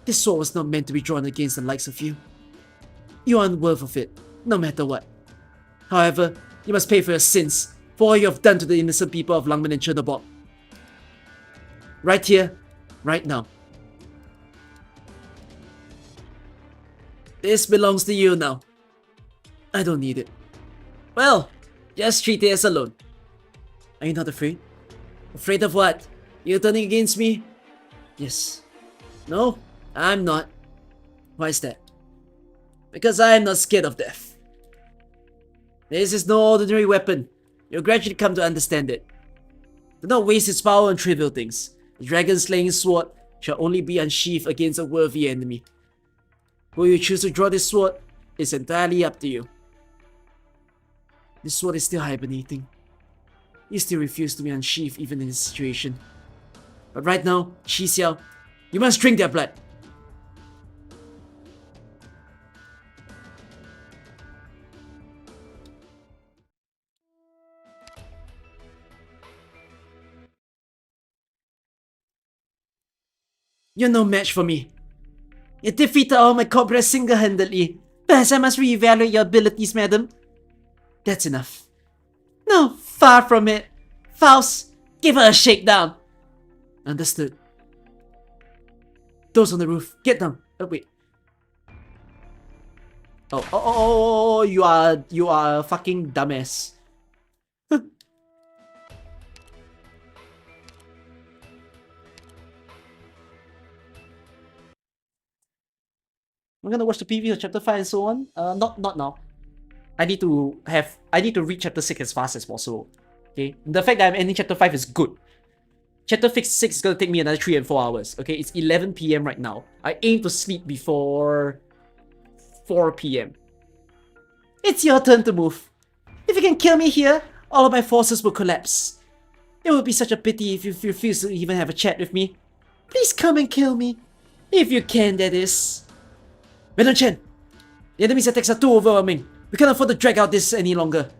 This sword was not meant to be drawn against the likes of you. You aren't worth of it, no matter what. However, you must pay for your sins, for all you have done to the innocent people of Lungman and Chernobog. Right here, right now. This belongs to you now. I don't need it. Well, just treat it as a loan. Are you not afraid? Afraid of what? You turning against me? Yes. No, I'm not. Why is that? Because I am not scared of death. This is no ordinary weapon. You'll gradually come to understand it. Do not waste its power on trivial things. The dragon-slaying sword shall only be unsheathed against a worthy enemy. Will you choose to draw this sword is entirely up to you. This sword is still hibernating. You still refuse to be unsheathed even in this situation. But right now, Shi Xiao, you must drink their blood. You're no match for me. You defeated all my cobras single-handedly. Perhaps I must reevaluate your abilities, madam. That's enough. No, far from it. Faust, give her a shakedown. Understood. Those on the roof, get down. Oh, wait. Oh, you are a fucking dumbass. I'm gonna watch the preview of chapter 5 and so on. Not now. I need to read chapter 6 as fast as possible. Okay? The fact that I'm ending chapter 5 is good. Chapter 6 is gonna take me another 3 and 4 hours. Okay, it's 11 PM right now. I aim to sleep before 4 PM. It's your turn to move. If you can kill me here, all of my forces will collapse. It would be such a pity if you refuse to even have a chat with me. Please come and kill me. If you can, that is. Madam Chen, the enemy's attacks are too overwhelming. We can't afford to drag out this any longer.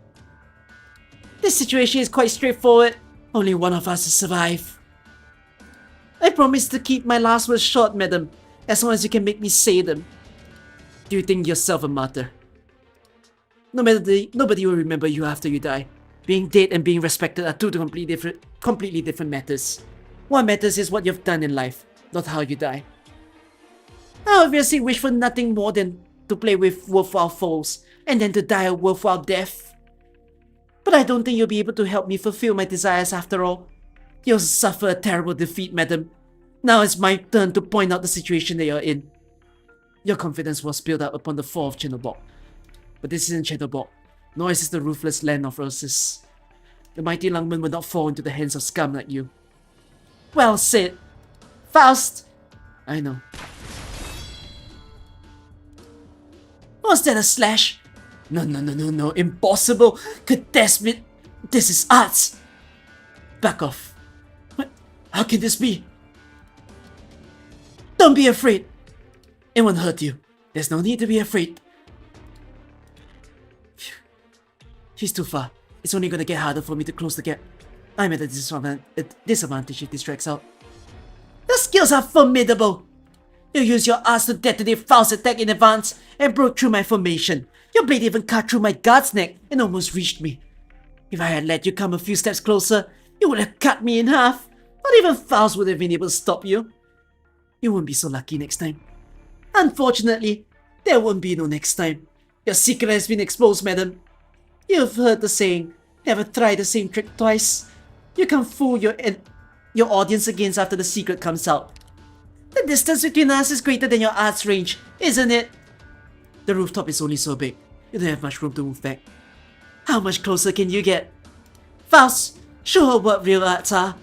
This situation is quite straightforward. Only one of us will survive. I promise to keep my last words short, madam, as long as you can make me say them. Do you think yourself a martyr? Nobody will remember you after you die. Being dead and being respected are two completely different matters. What matters is what you've done in life, not how you die. I obviously wish for nothing more than to play with worthwhile foes, and then to die a worthwhile death. But I don't think you'll be able to help me fulfill my desires after all. You'll suffer a terrible defeat, madam. Now it's my turn to point out the situation that you're in. Your confidence was built up upon the fall of Chernobyl. But this isn't Chernobyl, nor is this the ruthless land of roses. The mighty Lungmen will not fall into the hands of scum like you. Well said. Faust! I know. Was that a slash? No, impossible! Catastrophe! This is arts! Back off. What? How can this be? Don't be afraid! It won't hurt you. There's no need to be afraid. Phew. She's too far. It's only gonna get harder for me to close the gap. I'm at a disadvantage if this drags out. Your skills are formidable! You used your arts to detonate Faust's attack in advance and broke through my formation. Your blade even cut through my guard's neck and almost reached me. If I had let you come a few steps closer, you would have cut me in half. Not even Faust would have been able to stop you. You won't be so lucky next time. Unfortunately, there won't be no next time. Your secret has been exposed, madam. You've heard the saying, never try the same trick twice. You can't fool your audience again after the secret comes out. The distance between us is greater than your art's range, isn't it? The rooftop is only so big. You don't have much room to move back. How much closer can you get? Faust, show her what real arts are.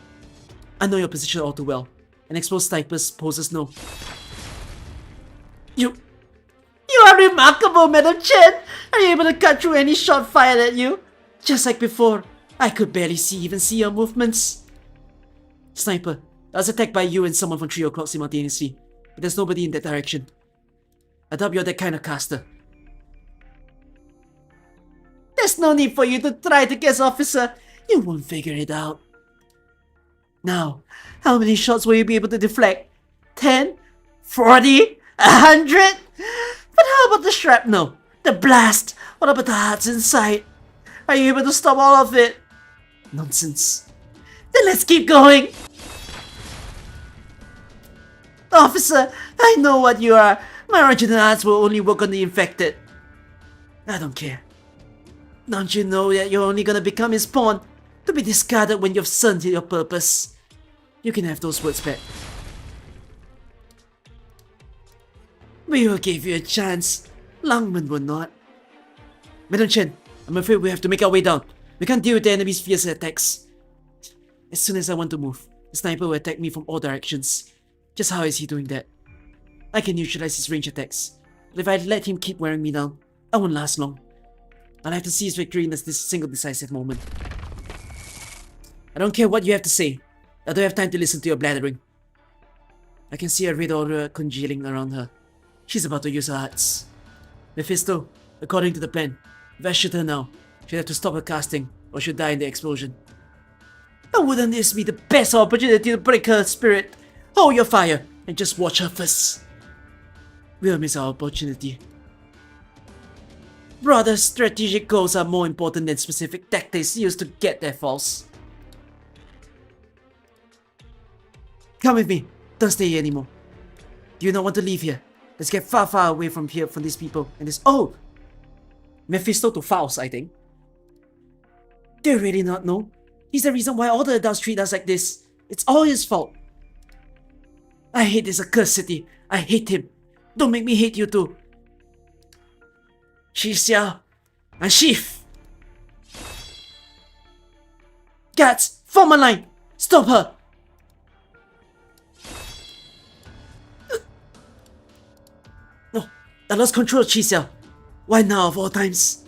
I know your position all too well. An exposed snipers poses no. You are remarkable, Madam Chen! Are you able to cut through any shot fired at you? Just like before, I could barely even see your movements. Sniper, I was attacked by you and someone from 3 o'clock simultaneously, but there's nobody in that direction. I doubt you're that kind of caster. There's no need for you to try to guess, officer. You won't figure it out. Now, how many shots will you be able to deflect? 10? 40? 100? But how about the shrapnel? The blast? What about the hearts inside? Are you able to stop all of it? Nonsense. Then let's keep going! Officer, I know what you are. My original arts will only work on the infected. I don't care. Don't you know that you're only gonna become his pawn, to be discarded when you've served your purpose? You can have those words back. We will give you a chance. Lungmen will not. Madam Chen, I'm afraid we have to make our way down. We can't deal with the enemy's fierce attacks. As soon as I want to move, the sniper will attack me from all directions. Just how is he doing that? I can neutralize his range attacks, but if I let him keep wearing me down, I won't last long. I'll have to seize victory in this single decisive moment. I don't care what you have to say. I don't have time to listen to your blathering. I can see a red aura congealing around her. She's about to use her arts. Mephisto, according to the plan, if I shoot her now, she'll have to stop her casting or she'll die in the explosion. But wouldn't this be the best opportunity to break her spirit? Hold your fire! and just watch her first. We'll miss our opportunity. Rather, strategic goals are more important than specific tactics used to get their falls. Come with me. Don't stay here anymore. Do you not want to leave here? Let's get far, far away from here, from these people and this. Oh! Mephisto to Faust, I think. Do you really not know? He's the reason why all the adults treat us like this. It's all his fault. I hate this accursed city. I hate him. Don't make me hate you too. Xia and Sheaf. Guards, form a line. Stop her. No, I lost control of Xia. Why now of all times?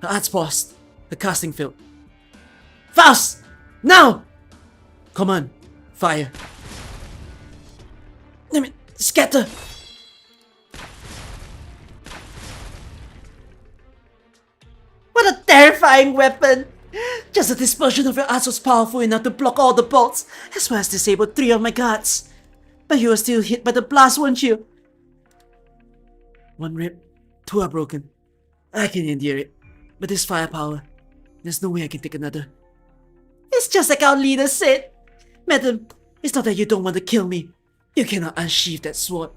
Her arts paused. The casting failed. Faust! Now! Come on, fire. Damn it, scatter! What a terrifying weapon! Just the dispersion of your arts was powerful enough to block all the bolts, as well as disable 3 of my guards. But you were still hit by the blast, weren't you? 1 rib, 2 are broken. I can endure it, but this firepower, there's no way I can take another. It's just like our leader said. Madam, it's not that you don't want to kill me. You cannot unsheath that sword.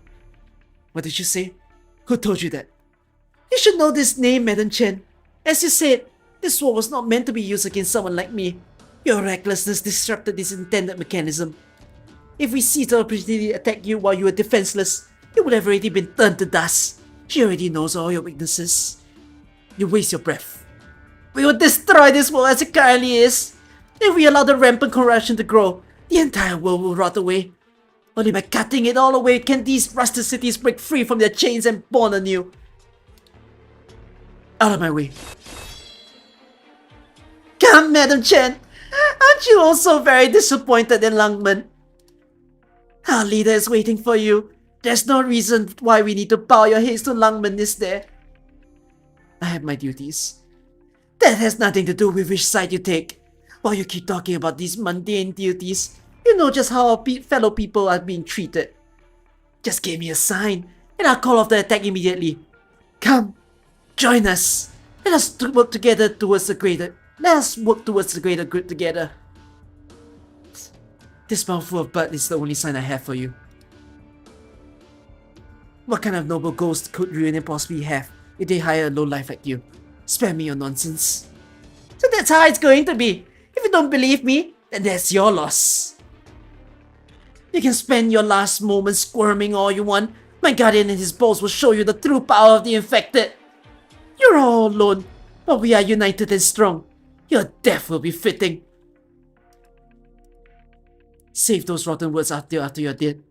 What did you say? Who told you that? You should know this name, Madam Chen. As you said, this sword was not meant to be used against someone like me. Your recklessness disrupted this intended mechanism. If we seized the opportunity to attack you while you were defenseless, you would have already been turned to dust. She already knows all your weaknesses. You waste your breath. We will destroy this world as it currently is. If we allow the rampant corruption to grow, the entire world will rot away. Only by cutting it all away can these rusted cities break free from their chains and born anew. Out of my way. Come, Madam Chen. Aren't you also very disappointed in Langman? Our leader is waiting for you. There's no reason why we need to bow your heads to Langman, is there? I have my duties. That has nothing to do with which side you take. While you keep talking about these mundane duties, you know just how our fellow people are being treated. Just give me a sign, and I'll call off the attack immediately. Come, join us. Let us work together towards the greater. Let us work towards the greater good together. This mouthful of blood is the only sign I have for you. What kind of noble goals could Reunion possibly have if they hire a lowlife like you? Spare me your nonsense. So that's how it's going to be. If you don't believe me, then that's your loss. You can spend your last moments squirming all you want. My guardian and his balls will show you the true power of the infected. You're all alone, but we are united and strong. Your death will be fitting. Save those rotten words after you're dead.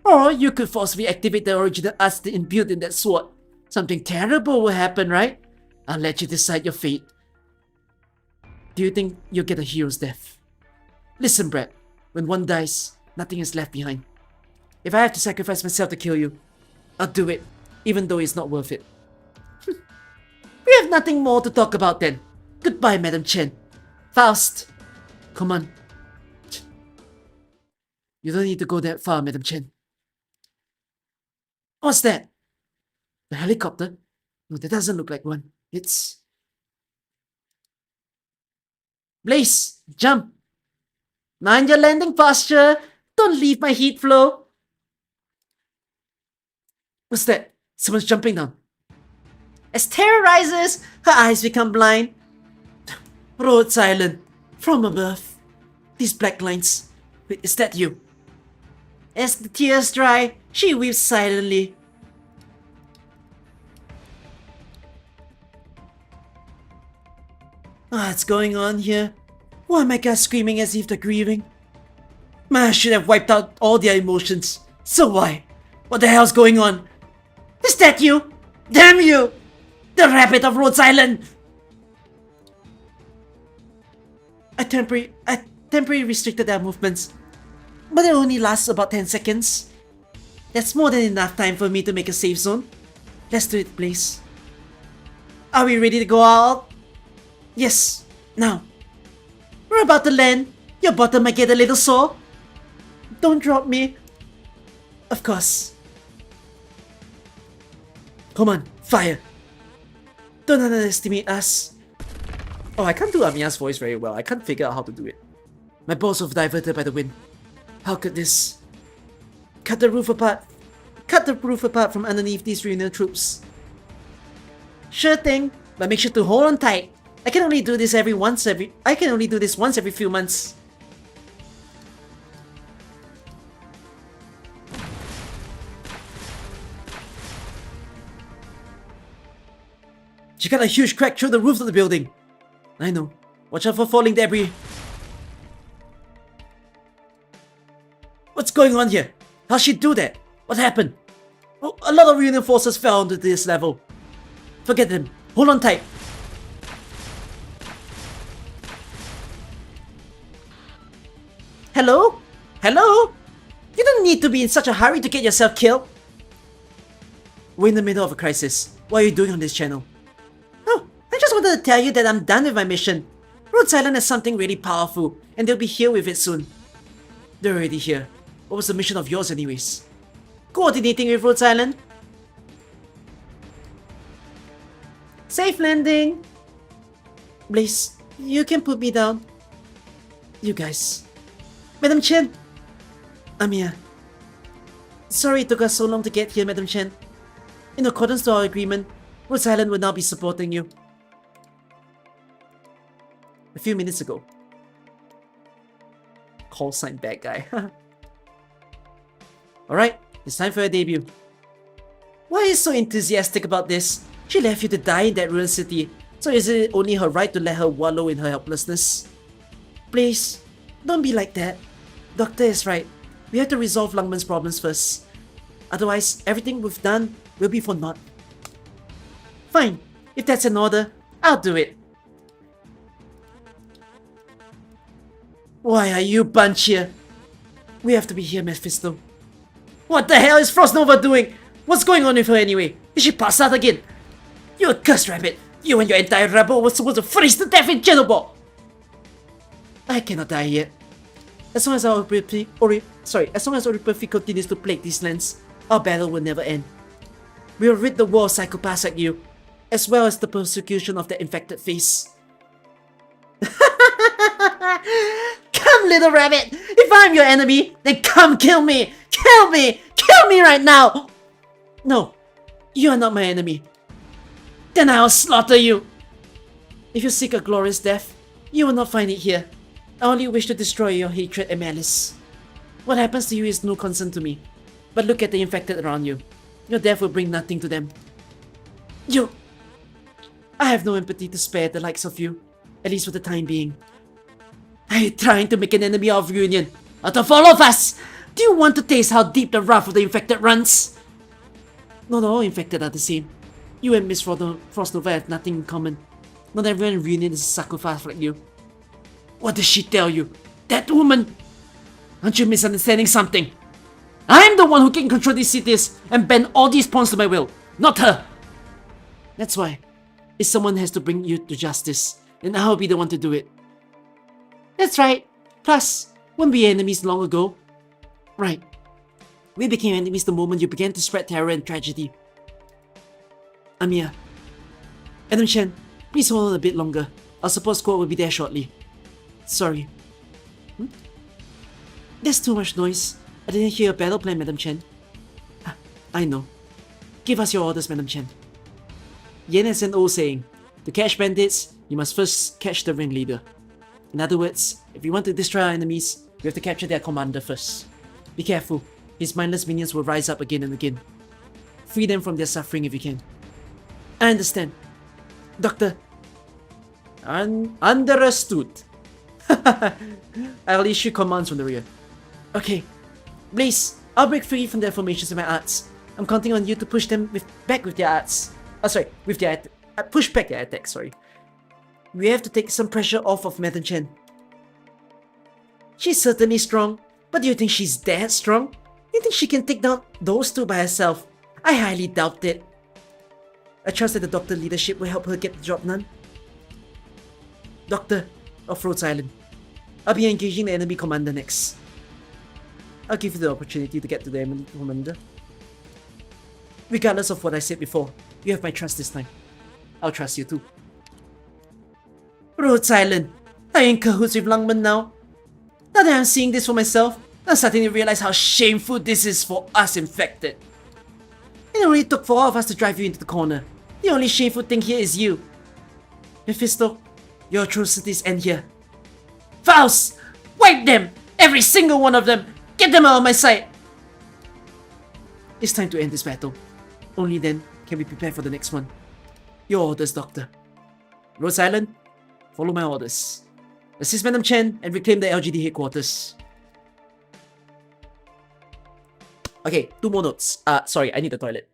Or you could forcibly activate the original arts imbued in that sword. Something terrible will happen, right? I'll let you decide your fate. Do you think you'll get a hero's death? Listen, Brad. When one dies, nothing is left behind. If I have to sacrifice myself to kill you, I'll do it, even though it's not worth it. We have nothing more to talk about then. Goodbye, Madam Chen. Faust, come on. You don't need to go that far, Madam Chen. What's that? A helicopter? No, that doesn't look like one. It's... Blaze, jump! Mind your landing posture! Don't leave my heat flow! What's that? Someone's jumping down. As terror rises, her eyes become blind. Rhode Island, from above. These black lines. Wait, is that you? As the tears dry, she weeps silently. What's going on here? Why are my guys screaming as if they're grieving? Man, I should have wiped out all their emotions. So why? What the hell's going on? Is that you? Damn you! The rabbit of Rhode Island! I temporarily restricted their movements, but it only lasts about 10 seconds. That's more than enough time for me to make a safe zone. Let's do it, please. Are we ready to go out? Yes, now. We're about to land. Your bottom might get a little sore. Don't drop me. Of course. Come on, fire. Don't underestimate us. Oh, I can't do Amiya's voice very well. I can't figure out how to do it. My balls were diverted by the wind. How could this? Cut the roof apart. Cut the roof apart from underneath these Reunion troops. Sure thing, but make sure to hold on tight. I can only do this once every few months. She got a huge crack through the roof of the building. I know. Watch out for falling debris. What's going on here? How'd she do that? What happened? Oh, a lot of Reunion forces fell onto this level. Forget them. Hold on tight. Hello? Hello? You don't need to be in such a hurry to get yourself killed. We're in the middle of a crisis. What are you doing on this channel? Oh, I just wanted to tell you that I'm done with my mission. Rhode Island has something really powerful, and they'll be here with it soon. They're already here. What was the mission of yours anyways? Coordinating with Rhode Island? Safe landing! Please, you can put me down. You guys. Madam Chen! Amiya. Sorry it took us so long to get here, Madam Chen. In accordance to our agreement, Rhode Island will now be supporting you. A few minutes ago. Call sign bad guy. Alright, it's time for her debut. Why are you so enthusiastic about this? She left you to die in that ruined city, so is it only her right to let her wallow in her helplessness? Please, don't be like that. Doctor is right. We have to resolve Langman's problems first. Otherwise, everything we've done will be for naught. Fine, if that's an order, I'll do it. Why are you bunch here? We have to be here, Mephisto. What the hell is Frostnova doing? What's going on with her anyway? Did she pass out again? You accursed rabbit! You and your entire rabble were supposed to freeze to death in Chernobyl! I cannot die yet. As long as Oripefi continues to plague these lands, our battle will never end. We will rid the war of psychopaths like you, as well as the persecution of the infected face. Come, little rabbit! If I'm your enemy, then come kill me! Kill me! Kill me right now! No, you are not my enemy. Then I'll slaughter you! If you seek a glorious death, you will not find it here. I only wish to destroy your hatred and malice. What happens to you is no concern to me. But look at the infected around you. Your death will bring nothing to them. I have no empathy to spare the likes of you, at least for the time being. Are you trying to make an enemy of Reunion? Out of all of us! Do you want to taste how deep the wrath of the infected runs? Not all infected are the same. You and Miss Frostnova have nothing in common. Not everyone in Reunion is a psychopath like you. What does she tell you? That woman! Aren't you misunderstanding something? I'm the one who can control these cities and bend all these pawns to my will, not her! That's why, if someone has to bring you to justice, then I'll be the one to do it. That's right. Plus, weren't we enemies long ago? Right. We became enemies the moment you began to spread terror and tragedy. Amiya. Madam Chen, please hold on a bit longer. Our support squad will be there shortly. Sorry. There's too much noise. I didn't hear a battle plan, Madam Chen. I know. Give us your orders, Madam Chen. Yen has an old saying. To catch bandits, you must first catch the ringleader. In other words, if we want to destroy our enemies, we have to capture their commander first. Be careful. His mindless minions will rise up again and again. Free them from their suffering if you can. I understand. Doctor. Understood. I'll issue commands from the rear. Okay. Blaze, I'll break free from their formations with my arts. I'm counting on you to push them back with their arts. Push back their attack, sorry. We have to take some pressure off of Madam Chen. She's certainly strong, but do you think she's that strong? You think she can take down those two by herself? I highly doubt it. I trust that the Doctor leadership will help her get the job done. Doctor of Rhode Island. I'll be engaging the enemy commander next. I'll give you the opportunity to get to the enemy commander. Regardless of what I said before, you have my trust this time. I'll trust you too. Rhode Island. Are you in cahoots with Lungman now? Now that I'm seeing this for myself, I'm starting to realize how shameful this is for us infected. It only took for all of us to drive you into the corner. The only shameful thing here is you. Mephisto, your atrocities end here. Faust! Wipe them! Every single one of them! Get them out of my sight! It's time to end this battle. Only then can we prepare for the next one. Your orders, Doctor. Rhode Island, follow my orders. Assist Madam Chen and reclaim the LGD headquarters. Okay, 2 more notes. Sorry, I need the toilet.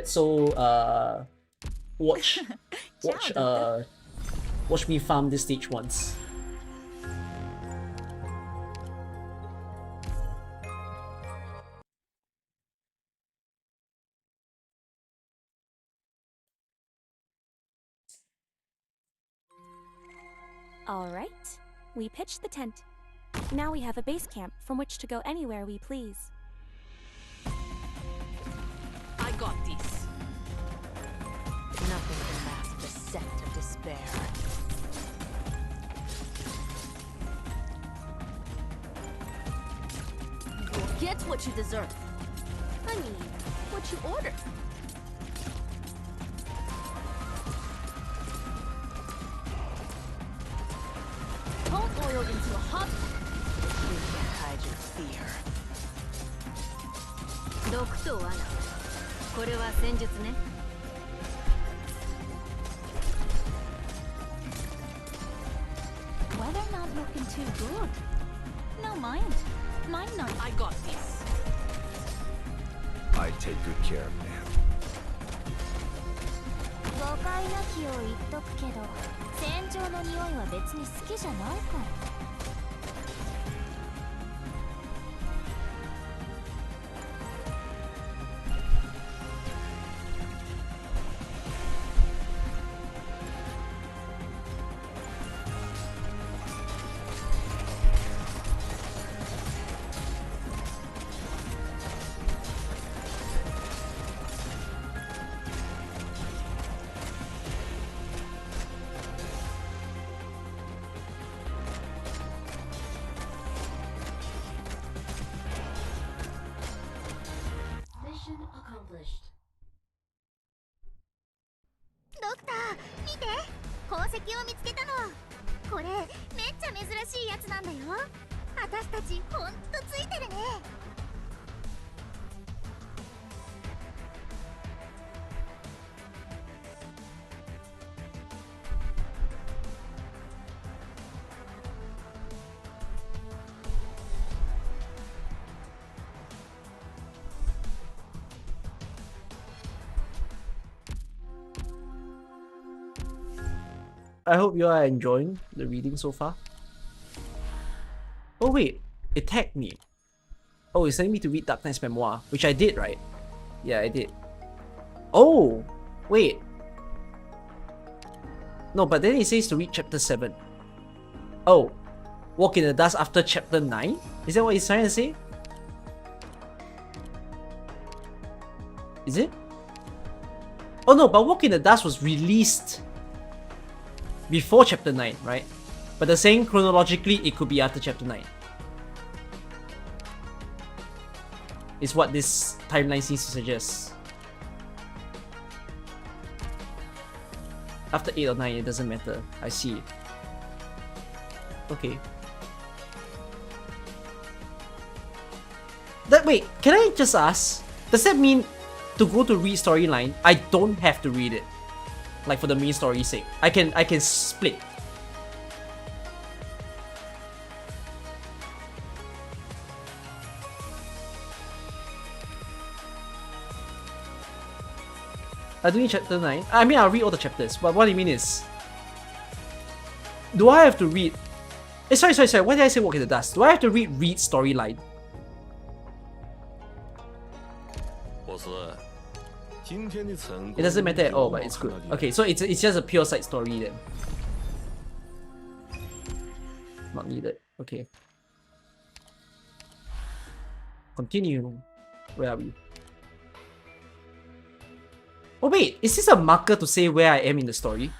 So watch me farm this stage once. All right, we pitched the tent. Now we have a base camp from which to go anywhere we please. I got this. Nothing can mask the scent of despair. You'll get what you deserve. I mean, what you ordered. Cold oil into a hot. You can't hide your fear. 毒と罠。これは戦術ね。Weather not looking too good. No mind. Mine not. I got this. I take good care of them. 誤解なきを言っとくけど、戦場の匂いは別に好きじゃないから。ドクター、見て、宝石を見つけたの。これめっちゃ珍しいやつなんだよ。私たちほんとついてるね。I hope you are enjoying the reading so far. Oh wait, it tagged me. Oh, it's telling me to read Dark Knight's memoir, which I did, right? Yeah, I did. Oh, wait. No, but then it says to read chapter 7. Oh, walk in the dust after chapter 9? Is that what he's trying to say? Is it? Oh no, but Walk in the Dust was released before chapter 9, right? But they're saying chronologically it could be after chapter 9. Is what this timeline seems to suggest. After 8 or 9, it doesn't matter. I see. Okay. Wait, can I just ask? Does that mean to go to read storyline, I don't have to read it? Like for the main story's sake. I can split. I don't need chapter 9. I mean, I'll read all the chapters, but what I mean is, do I have to read? Sorry. Why did I say Walk in the Dust? Do I have to read storyline? It doesn't matter at all, but it's good. Okay, so it's just a pure side story then. not needed. Okay. Continue. Where are we? Oh wait, is this a marker to say where I am in the story?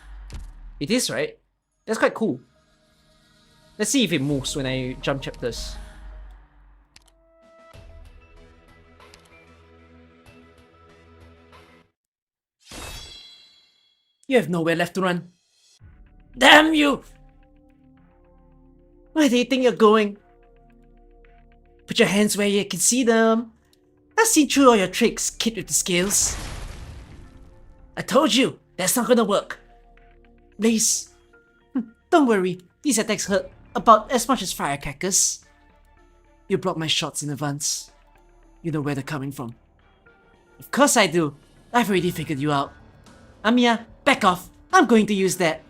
It is, right? That's quite cool. Let's see if it moves when I jump chapters. You have nowhere left to run. Damn you! Where do you think you're going? Put your hands where you can see them. I've seen through all your tricks, kid with the scales. I told you, that's not gonna work. Please. Don't worry, these attacks hurt about as much as firecrackers. You blocked my shots in advance. You know where they're coming from. Of course I do. I've already figured you out. Amiya, back off. I'm going to use that.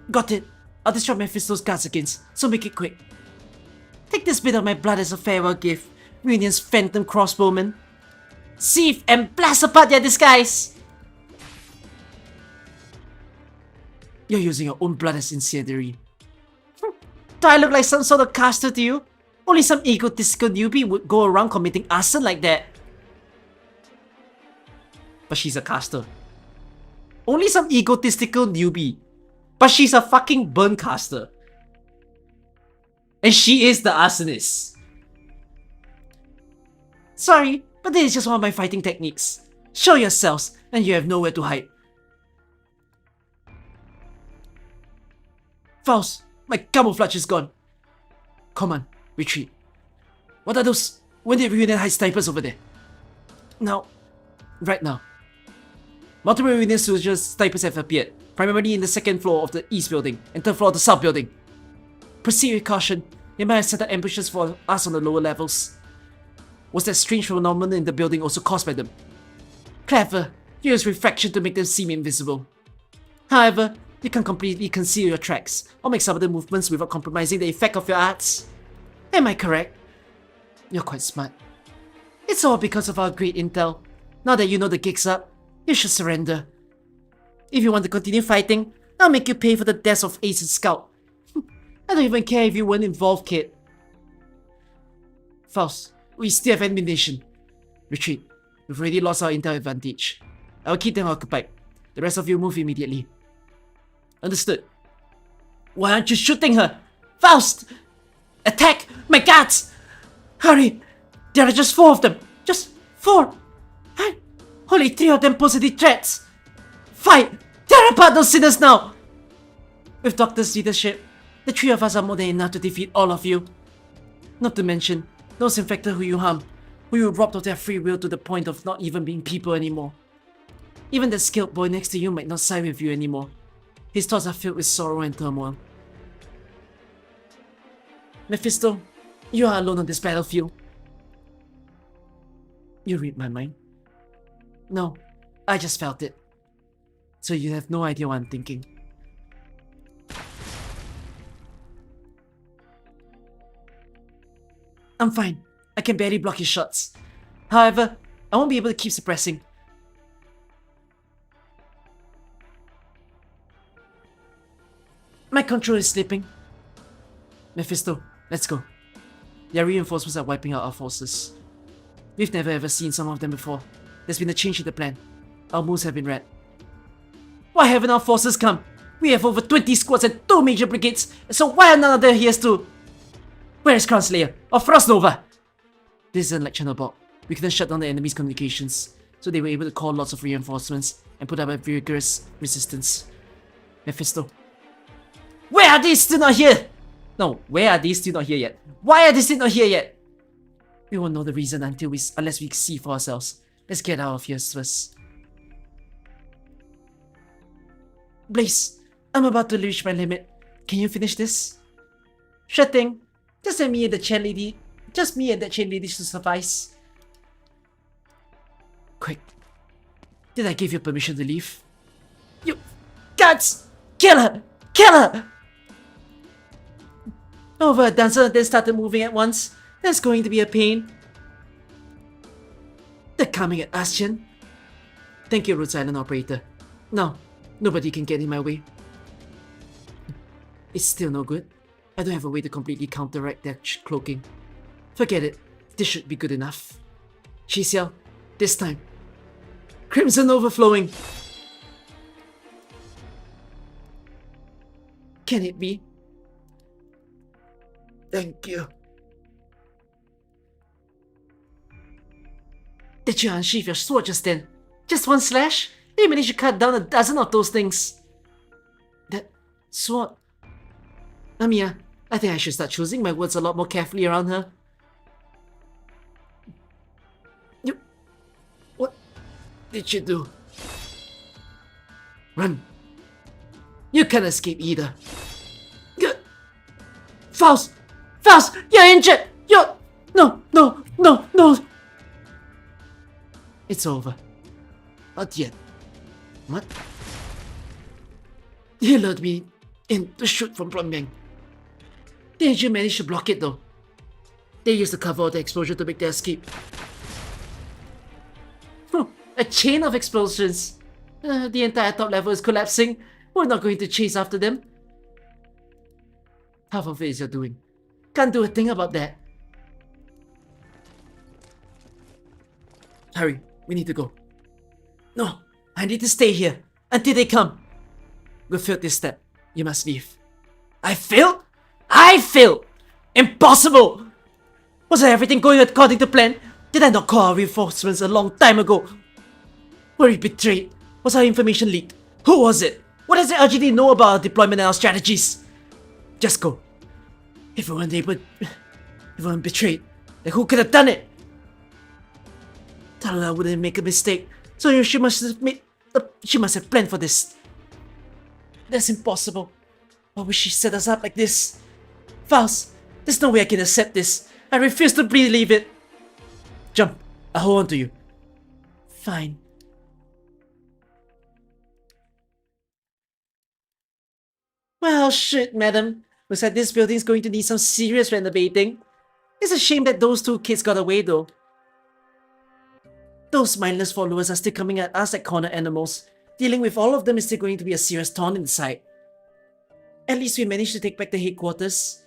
Got it. I'll destroy Mephisto's guards against, so make it quick. Take this bit of my blood as a farewell gift, Reunion's phantom crossbowman. Sieve and blast apart their disguise! You're using your own blood as incendiary. Do I look like some sort of caster to you? Only some egotistical newbie would go around committing arson like that. But she's a caster. Only some egotistical newbie. But she's a fucking burn caster. And she is the arsonist. Sorry, but this is just one of my fighting techniques. Show yourselves, and you have nowhere to hide. Faust, my camouflage is gone. Come on, retreat. What are those? When did Reunion hide snipers over there? Now. Right now. Multiple Reunion soldiers snipers have appeared, primarily in the second floor of the east building and third floor of the south building. Proceed with caution. They might have set up ambushes for us on the lower levels. Was that strange phenomenon in the building also caused by them? Clever. You use refraction to make them seem invisible. However, you can completely conceal your tracks or make some of the movements without compromising the effect of your arts. Am I correct? You're quite smart. It's all because of our great intel. Now that you know the gig's up, you should surrender. If you want to continue fighting, I'll make you pay for the deaths of Ace and Scout. I don't even care if you weren't involved, kid. Faust, we still have ammunition. Retreat. We've already lost our intel advantage. I will keep them occupied. The rest of you move immediately. Understood. Why aren't you shooting her? Faust! Attack! My guards! Hurry! There are just 4 of them. Just 4! Only 3 of them pose any threats. Fight! Tear apart those sinners now! With Doctor's leadership, the 3 of us are more than enough to defeat all of you. Not to mention, those infected who you harm, who you robbed of their free will to the point of not even being people anymore. Even the skilled boy next to you might not side with you anymore. His thoughts are filled with sorrow and turmoil. Mephisto, you are alone on this battlefield. You read my mind? No, I just felt it. So you have no idea what I'm thinking. I'm fine. I can barely block his shots. However, I won't be able to keep suppressing. My control is slipping. Mephisto, let's go. Their reinforcements are wiping out our forces. We've never ever seen some of them before. There's been a change in the plan. Our moves have been read. Why haven't our forces come? We have over 20 squads and 2 major brigades, so why are none of them here too? Where is Crown Slayer or Frost Nova? This isn't like Channelbot. We couldn't shut down the enemy's communications, so they were able to call lots of reinforcements and put up a vigorous resistance. Mephisto. Where are they still not here? No, where are they still not here yet? Why are they still not here yet? We won't know the reason unless we see for ourselves. Let's get out of here first. Blaze, I'm about to reach my limit. Can you finish this? Sure thing. Just let me and the chain lady. Just me and that chain lady should suffice. Quick. Did I give you permission to leave? You guards! Kill her! Kill her! Over a dozen then started moving at once. That's going to be a pain. They're coming at us, Chen. Thank you, Rhode Island operator. No, nobody can get in my way. It's still no good. I don't have a way to completely counteract their cloaking. Forget it. This should be good enough. Xixiao, this time. Crimson overflowing. Can it be? Thank you. Did you unsheath your sword just then? Just one slash? You managed to cut down a dozen of those things. That sword. Amiya, I think I should start choosing my words a lot more carefully around her. What did you do? Run. You can't escape either. Faust! Faust! You're injured! You're... No! It's over. Not yet. What? He lured me in to shoot from Pyongyang. Didn't you manage to block it though? They used the cover of the explosion to make their escape. A chain of explosions. The entire top level is collapsing. We're not going to chase after them. Half of it is your doing. Can't do a thing about that. Hurry, we need to go. No, I need to stay here until they come. We failed this step. You must leave. I failed? I failed! Impossible! Was everything going according to plan? Did I not call our reinforcements a long time ago? Were we betrayed? Was our information leaked? Who was it? What does the LGD know about our deployment and our strategies? Just go. If we weren't betrayed, then who could have done it? Talula wouldn't make a mistake, so she must have planned for this. That's impossible. Why would she set us up like this? Faust, there's no way I can accept this. I refuse to believe it. Jump. I'll hold on to you. Fine. Well, shit, madam. Looks like this building's going to need some serious renovating. It's a shame that those two kids got away though. Those mindless followers are still coming at us like corner animals. Dealing with all of them is still going to be a serious thorn in the side. At least we managed to take back the headquarters.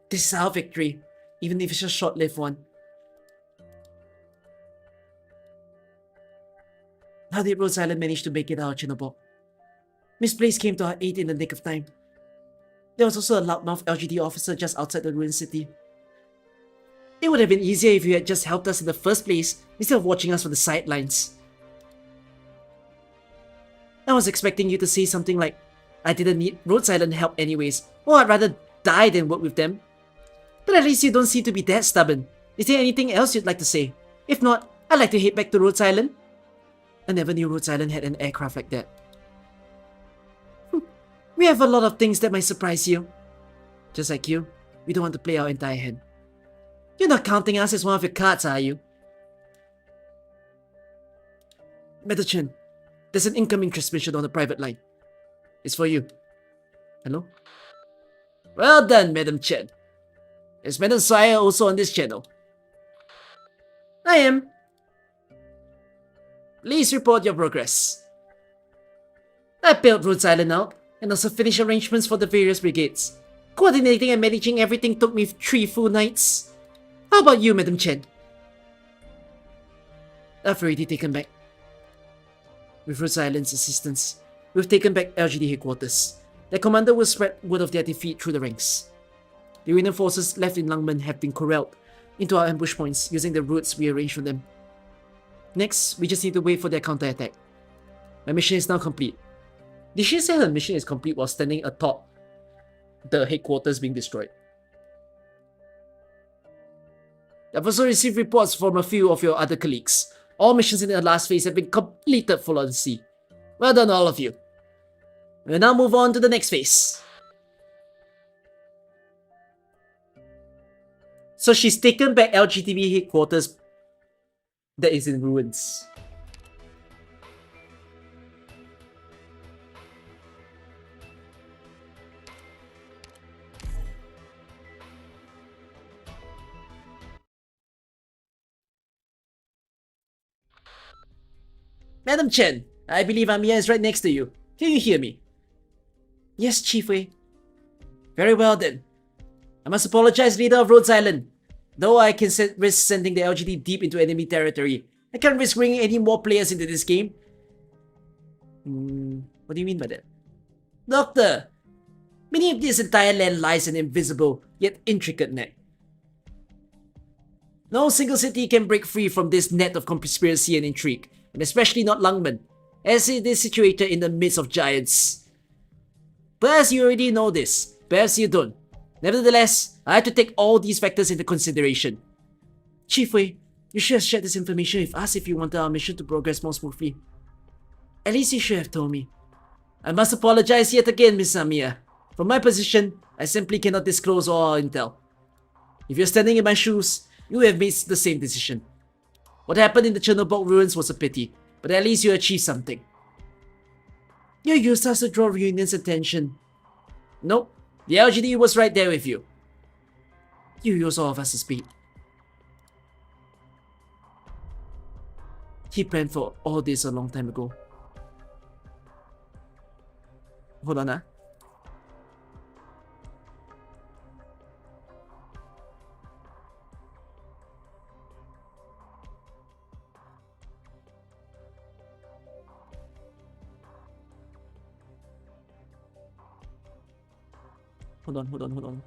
This is our victory, even if it's a short-lived one. How did Rhode Island manage to make it out, Chinabo? Miss Blaze came to our aid in the nick of time. There was also a loudmouth LGD officer just outside the ruined city. It would have been easier if you had just helped us in the first place, instead of watching us from the sidelines. I was expecting you to say something like, I didn't need Rhode Island help anyways, or I'd rather die than work with them. But at least you don't seem to be that stubborn. Is there anything else you'd like to say? If not, I'd like to head back to Rhode Island. I never knew Rhode Island had an aircraft like that. We have a lot of things that might surprise you. Just like you, we don't want to play our entire hand. You're not counting us as one of your cards, are you? Metal-chan, there's an incoming transmission on the private line. It's for you. Hello? Well done, Madam Chen. Is Madam Saya also on this channel? I am. Please report your progress. I built Rhode Island out, and also finished arrangements for the various brigades. Coordinating and managing everything took me 3 full nights. How about you, Madam Chen? I've already taken back. With Rhode Island's assistance, we've taken back LGD headquarters. Their commander will spread word of their defeat through the ranks. The Union forces left in Langmen have been corralled into our ambush points using the routes we arranged for them. Next, we just need to wait for their counterattack. My mission is now complete. Did she say her mission is complete while standing atop the headquarters being destroyed? I've also received reports from a few of your other colleagues. All missions in the last phase have been completed full on sea. Well done, all of you. We'll now move on to the next phase. So she's taken back LGTB headquarters that is in ruins. Madam Chen, I believe Amiya is right next to you. Can you hear me? Yes, Chief Wei. Very well then. I must apologize, leader of Rhode Island. Though I can risk sending the LGD deep into enemy territory, I can't risk bringing any more players into this game. What do you mean by that? Doctor, beneath this entire land lies an invisible, yet intricate net. No single city can break free from this net of conspiracy and intrigue, and especially not Lungmen, as it is situated in the midst of giants. Perhaps you already know this, perhaps you don't. Nevertheless, I have to take all these factors into consideration. Chief Wei, you should have shared this information with us if you wanted our mission to progress more smoothly. At least you should have told me. I must apologize yet again, Miss Amiya. From my position, I simply cannot disclose all our intel. If you're standing in my shoes, you have made the same decision. What happened in the Chernobyl ruins was a pity, but at least you achieved something. You used us to draw Reunion's attention. Nope, the LGD was right there with you. You used all of us to speed. He planned for all this a long time ago. Hold on, Hold on.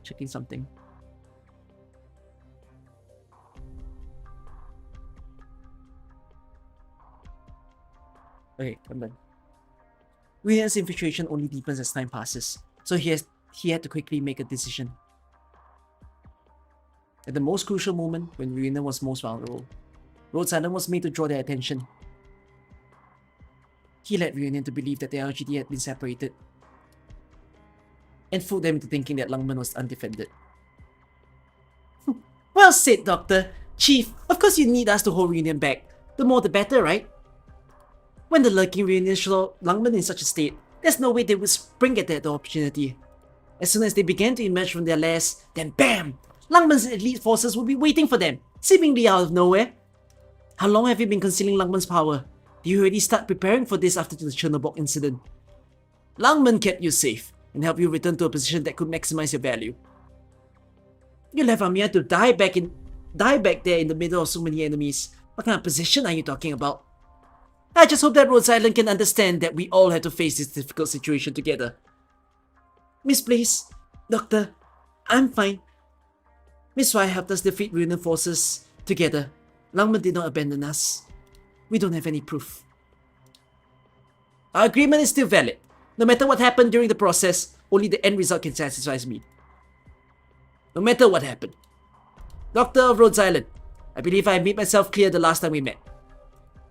Checking something. Okay, I'm done. William's infiltration only deepens as time passes, so he had to quickly make a decision. At the most crucial moment, when Reunion was most vulnerable, Rhode Island was made to draw their attention. He led Reunion to believe that the LGD had been separated, and fooled them into thinking that Lungmen was undefended. Well said, Doctor. Chief, of course you need us to hold Reunion back. The more the better, right? When the lurking Reunion saw Lungmen in such a state, there's no way they would spring at that opportunity. As soon as they began to emerge from their lairs, then BAM! Lungmen's elite forces would be waiting for them, seemingly out of nowhere. How long have you been concealing Lungmen's power? Did you already start preparing for this after the Chernobyl incident? Lungmen kept you safe, and helped you return to a position that could maximize your value. You left Amiya to die back there in the middle of so many enemies. What kind of position are you talking about? I just hope that Rhode Island can understand that we all have to face this difficult situation together. Miss Blaze, Doctor, I'm fine. Miss Wai helped us defeat Reunion forces together. Lungmen did not abandon us. We don't have any proof. Our agreement is still valid. No matter what happened during the process, only the end result can satisfy me. No matter what happened. Doctor of Rhode Island, I believe I made myself clear the last time we met.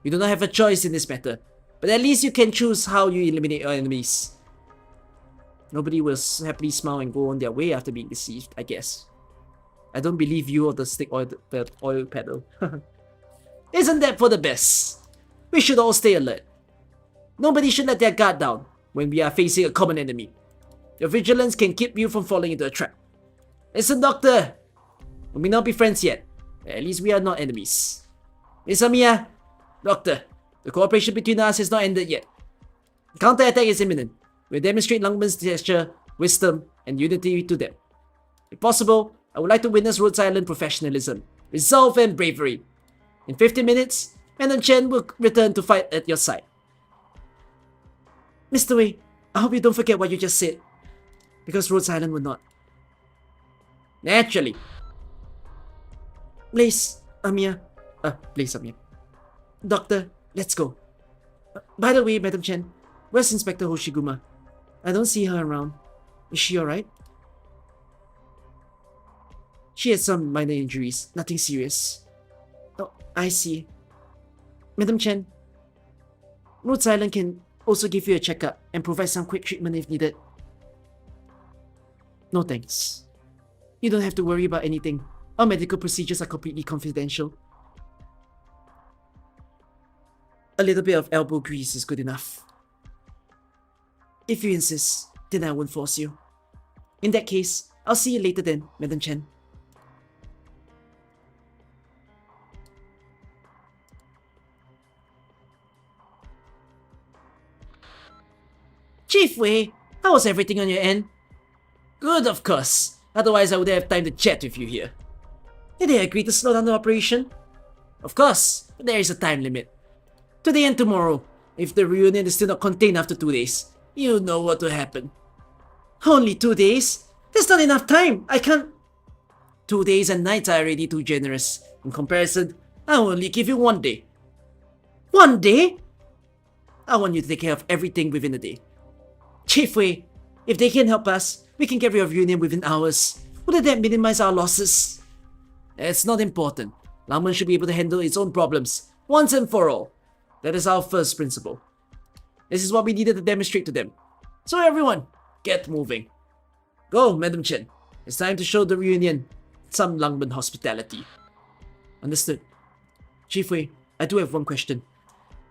You do not have a choice in this matter, but at least you can choose how you eliminate your enemies. Nobody will happily smile and go on their way after being deceived, I guess. I don't believe you or the stick oil pedal. Isn't that for the best? We should all stay alert. Nobody should let their guard down when we are facing a common enemy. Your vigilance can keep you from falling into a trap. Listen, Doctor! We may not be friends yet, but at least we are not enemies. Miss Amiya, Doctor, the cooperation between us has not ended yet. The counter-attack is imminent. We'll demonstrate Lungmen's gesture, wisdom, and unity to them. If possible, I would like to witness Rhode Island professionalism, resolve, and bravery. In 15 minutes, Madam Chen will return to fight at your side. Mr. Wei, I hope you don't forget what you just said. Because Rhode Island will not. Naturally. Please, Amiya. Doctor, let's go. By the way, Madam Chen, where's Inspector Hoshiguma? I don't see her around. Is she alright? She has some minor injuries, nothing serious. Oh, I see. Madam Chen, Rhode Island can also give you a checkup and provide some quick treatment if needed. No thanks. You don't have to worry about anything. Our medical procedures are completely confidential. A little bit of elbow grease is good enough. If you insist, then I won't force you. In that case, I'll see you later then, Madam Chen. Chief Wei, How was everything on your end? Good, of course. Otherwise, I would have time to chat with you here. Did they agree to slow down the operation? Of course, but there is a time limit. Today and tomorrow. If the reunion is still not contained after 2 days, you know what will happen. Only 2 days? That's not enough time. I can't... 2 days and nights are already too generous. In comparison, I will only give you 1 day. 1 day? I want you to take care of everything within a day. Chief Wei, if they can help us, we can get rid of Union within hours. Wouldn't that minimize our losses? It's not important. Langmen should be able to handle its own problems, once and for all. That is our first principle. This is what we needed to demonstrate to them. So everyone, get moving. Go, Madam Chen. It's time to show the reunion some Langmen hospitality. Understood. Chief Wei, I do have one question.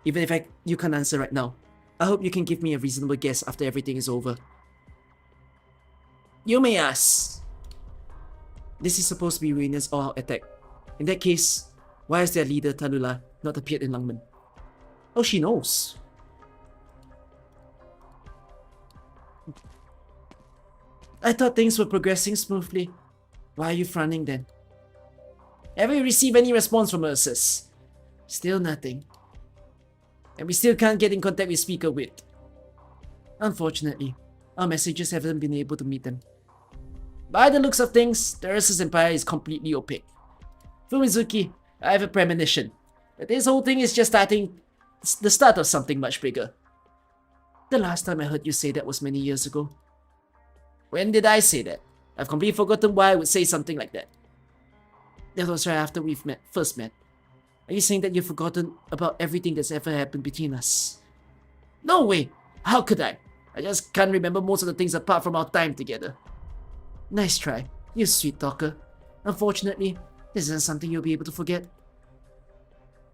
Even if you can't answer right now, I hope you can give me a reasonable guess after everything is over. You may ask. This is supposed to be Reunion's all-out attack. In that case, why has their leader, Tallulah, not appeared in Langmen? Oh, she knows. I thought things were progressing smoothly. Why are you frowning then? Have we received any response from Ursus? Still nothing. And we still can't get in contact with Speaker Wit. Unfortunately, our messengers haven't been able to meet them. By the looks of things, the Ursus Empire is completely opaque. Fumizuki, I have a premonition that this whole thing is just the start of something much bigger. The last time I heard you say that was many years ago. When did I say that? I've completely forgotten why I would say something like that. That was right after we've first met. Are you saying that you've forgotten about everything that's ever happened between us? No way! How could I? I just can't remember most of the things apart from our time together. Nice try, you sweet talker. Unfortunately, this isn't something you'll be able to forget.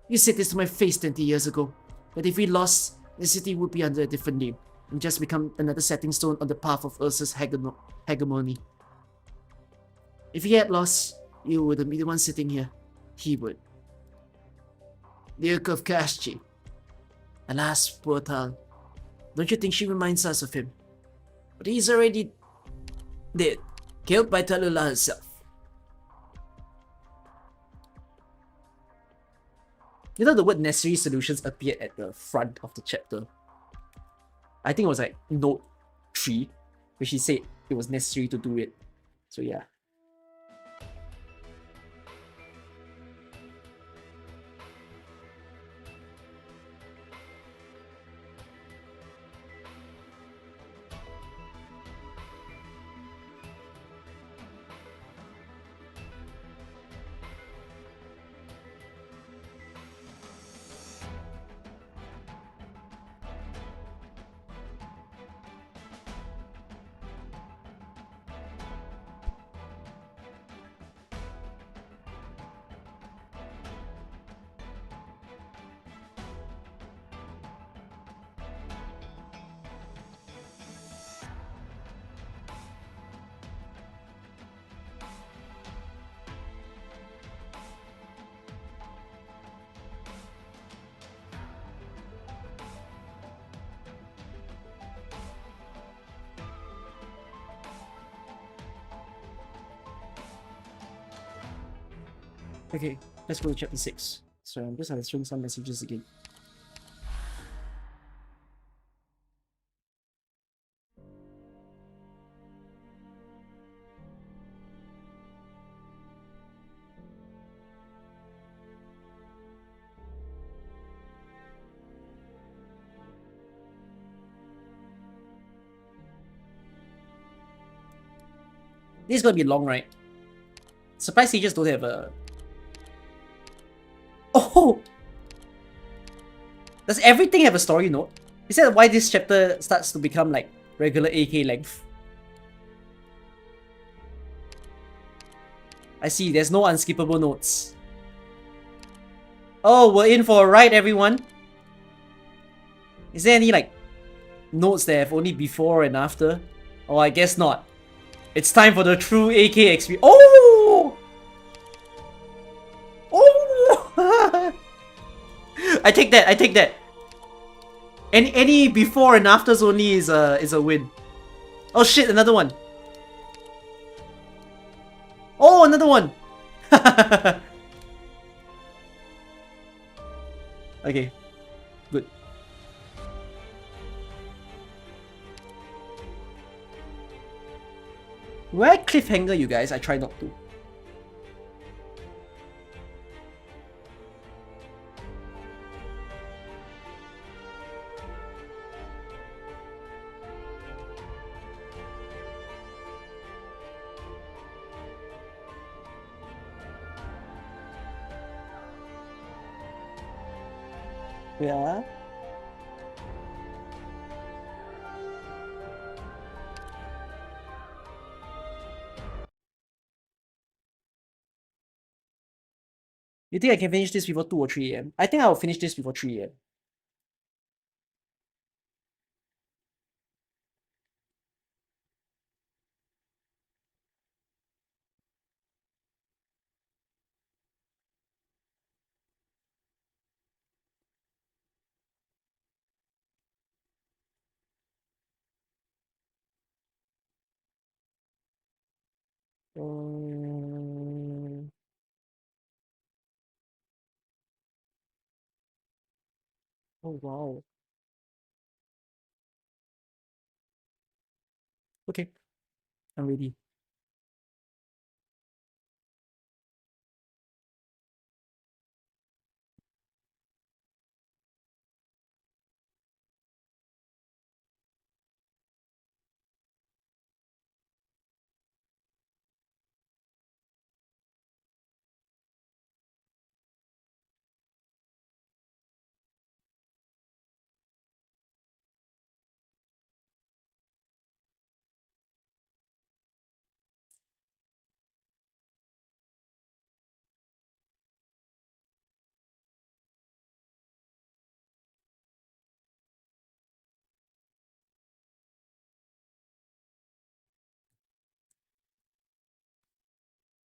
You said this to my face 20 years ago, that if we lost, the city would be under a different name, and just become another setting stone on the path of Ursa's hegemony. If he had lost, you wouldn't be the one sitting here. He would. Duke of Kashchi. Alas, poor Tal. Don't you think she reminds us of him? But he's already dead, killed by Tallulah herself. You know the word necessary solutions appeared at the front of the chapter. I think it was like note 3, where she said it was necessary to do it. So yeah. Okay, let's go to chapter 6. So I'm just answering some messages again. This is gonna be long, right? Surprise sages don't have a... Oh! Does everything have a story note? Is that why this chapter starts to become like regular AK length? I see, there's no unskippable notes. Oh, we're in for a ride, everyone. Is there any like notes that have only before and after? Oh, I guess not. It's time for the true AK experience. Oh! Oh! I take that. Any before and afters only is a win. Oh shit, another one. Oh, another one. Okay, good. Will I cliffhanger you guys? I try not to. Yeah. You think I can finish this before 2 or 3 a.m.? I think I'll finish this before 3 a.m. Oh wow. Okay, I'm ready.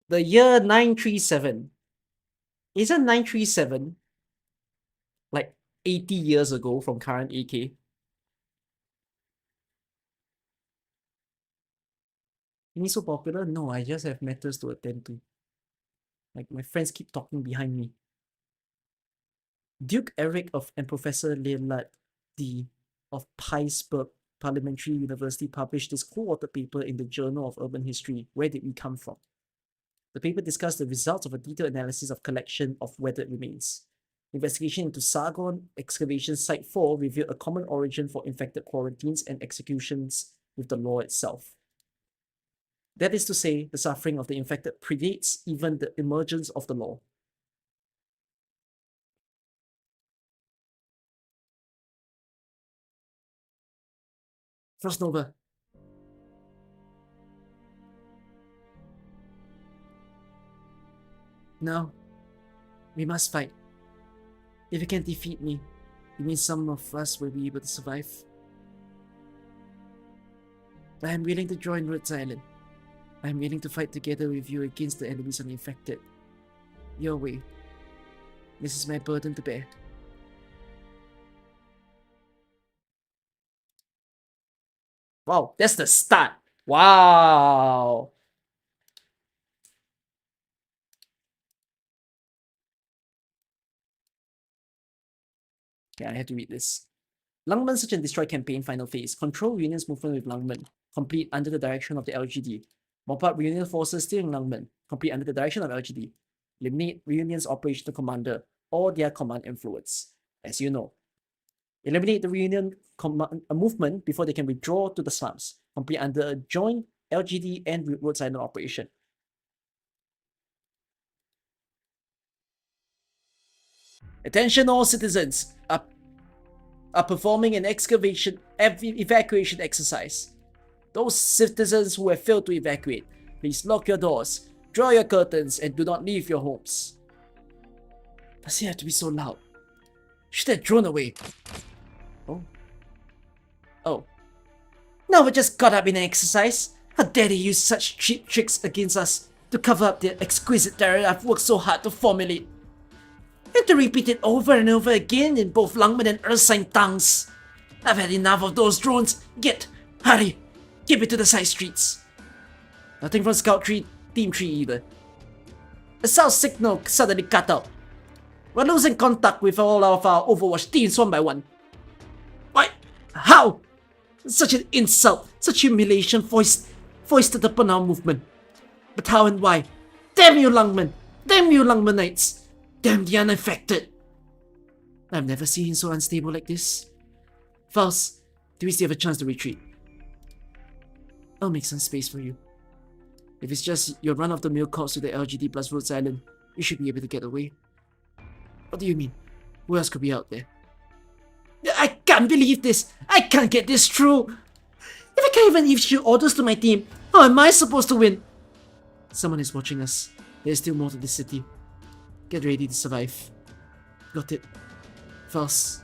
The year 937. Isn't 937 like 80 years ago from current AK? Me so popular? No, I just have matters to attend to. Like my friends keep talking behind me. Duke Eric and Professor Leonard D. of Pittsburgh Parliamentary University published this co-authored paper in the Journal of Urban History, Where Did We Come From? The paper discussed the results of a detailed analysis of collection of weathered remains. Investigation into Sargon excavation site 4 revealed a common origin for infected quarantines and executions with the law itself. That is to say, the suffering of the infected predates even the emergence of the law. Frost Nova. No. We must fight. If you can defeat me, it means some of us will be able to survive. I am willing to join Rhode Island. I am willing to fight together with you against the enemies of the infected. Your way. This is my burden to bear. Wow, that's the start. Wow. Okay, I have to read this. Lungmen Search and Destroy campaign final phase. Control Reunion's movement with Lungmen. Complete under the direction of the LGD. Mop up Reunion forces steering Lungmen. Complete under the direction of LGD. Eliminate Reunion's operational commander or their command influence. As you know. Eliminate the Reunion movement before they can withdraw to the slums. Complete under a joint LGD and Rhode Island operation. Attention all citizens. Are performing an evacuation exercise. Those citizens who have failed to evacuate, please lock your doors, draw your curtains, and do not leave your homes. Does it have to be so loud? Should have drawn away. Oh. Now we're just caught up in an exercise. How dare they use such cheap tricks against us to cover up the exquisite terror I've worked so hard to formulate. And to repeat it over and over again in both Lungmen and Ursine tongues. I've had enough of those drones. Hurry! Keep it to the side streets. Nothing from Scout 3, Team 3 either. The South signal suddenly cut out. We're losing contact with all of our Overwatch teams one by one. Why? How? Such an insult, such humiliation foisted upon our movement. But how and why? Damn you, Lungmen! Damn you, Lungmenites! Damn the unaffected! I've never seen him so unstable like this. Faust, do we still have a chance to retreat? I'll make some space for you. If it's just your run-of-the-mill calls to the LGD plus Rhode Island, you should be able to get away. What do you mean? Who else could be out there? I can't believe this! I can't get this through! If I can't even issue orders to my team, how am I supposed to win? Someone is watching us. There's still more to this city. Get ready to survive. Got it. Faust.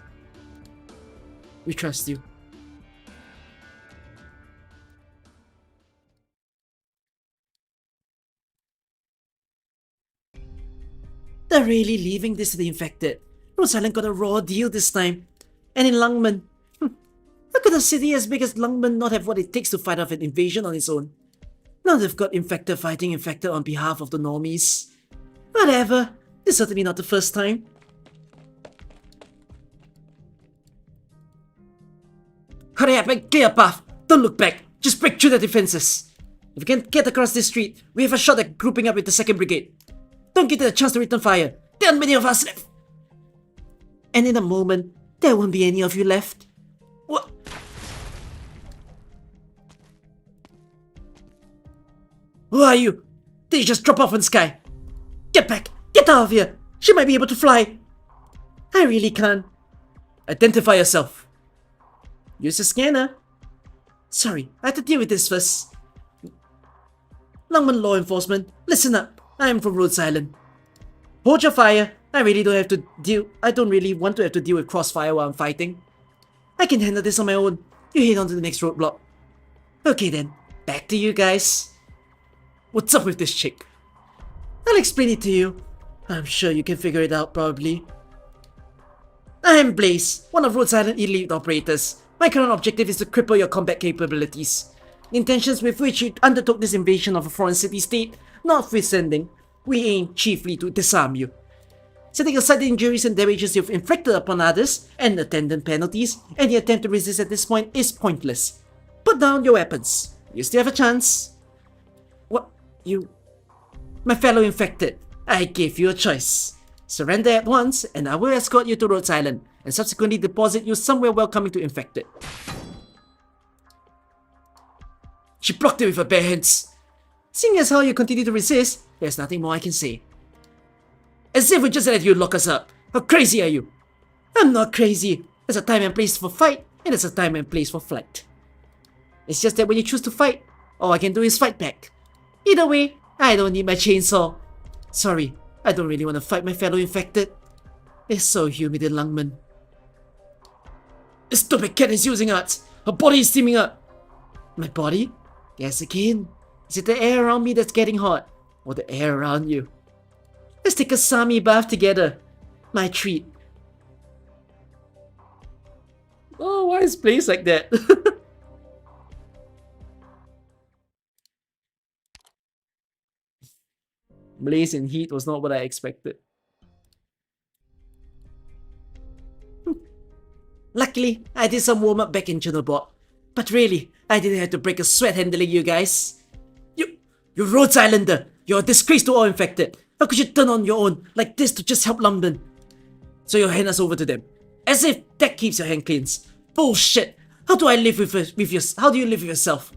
We trust you. They're really leaving this to the infected. Rhode Island got a raw deal this time. And in Lungmen, how could a city as big as Lungmen not have what it takes to fight off an invasion on its own? Now they've got infected fighting infected on behalf of the normies. Whatever, this is certainly not the first time. Hurry up and clear a path! Don't look back! Just break through the defenses! If we can get across this street, we have a shot at grouping up with the 2nd Brigade. Don't give it a chance to return fire! There aren't many of us left! And in a moment, there won't be any of you left. What? Who are you? Did you just drop off in the sky? Get back! Get out of here! She might be able to fly! I really can't. Identify yourself. Use a scanner. Sorry, I have to deal with this first. Lungmen law enforcement, listen up. I am from Rhode Island. Hold your fire. I don't really want to have to deal with crossfire while I'm fighting. I can handle this on my own. You head on to the next roadblock. Okay then, back to you guys. What's up with this chick? I'll explain it to you. I'm sure you can figure it out probably. I'm Blaze, one of Rhode Island elite operators. My current objective is to cripple your combat capabilities. The intentions with which you undertook this invasion of a foreign city-state notwithstanding, we aim chiefly to disarm you. Setting aside the injuries and damages you've inflicted upon others, and attendant penalties, any attempt to resist at this point is pointless. Put down your weapons. You still have a chance. What? You... My fellow infected, I gave you a choice. Surrender at once, and I will escort you to Rhode Island, and subsequently deposit you somewhere welcoming to infected. She blocked it with her bare hands. Seeing as how you continue to resist, there's nothing more I can say. As if we just let you lock us up. How crazy are you? I'm not crazy. There's a time and place for fight, and there's a time and place for flight. It's just that when you choose to fight, all I can do is fight back. Either way, I don't need my chainsaw. Sorry, I don't really want to fight my fellow infected. It's so humid in Lungmen. This stupid cat is using arts. Her body is steaming up. My body? Guess again. Is it the air around me that's getting hot? Or the air around you? Let's take a Sami bath together. My treat. Oh, why is Blaze like that? Blaze in heat was not what I expected. Luckily, I did some warm-up back in Chernobog. But really, I didn't have to break a sweat handling you guys. You Rhode Islander! You're a disgrace to all infected! How could you turn on your own like this to just help London? So you'll hand us over to them. As if that keeps your hand clean. Bullshit! How do you live with yourself?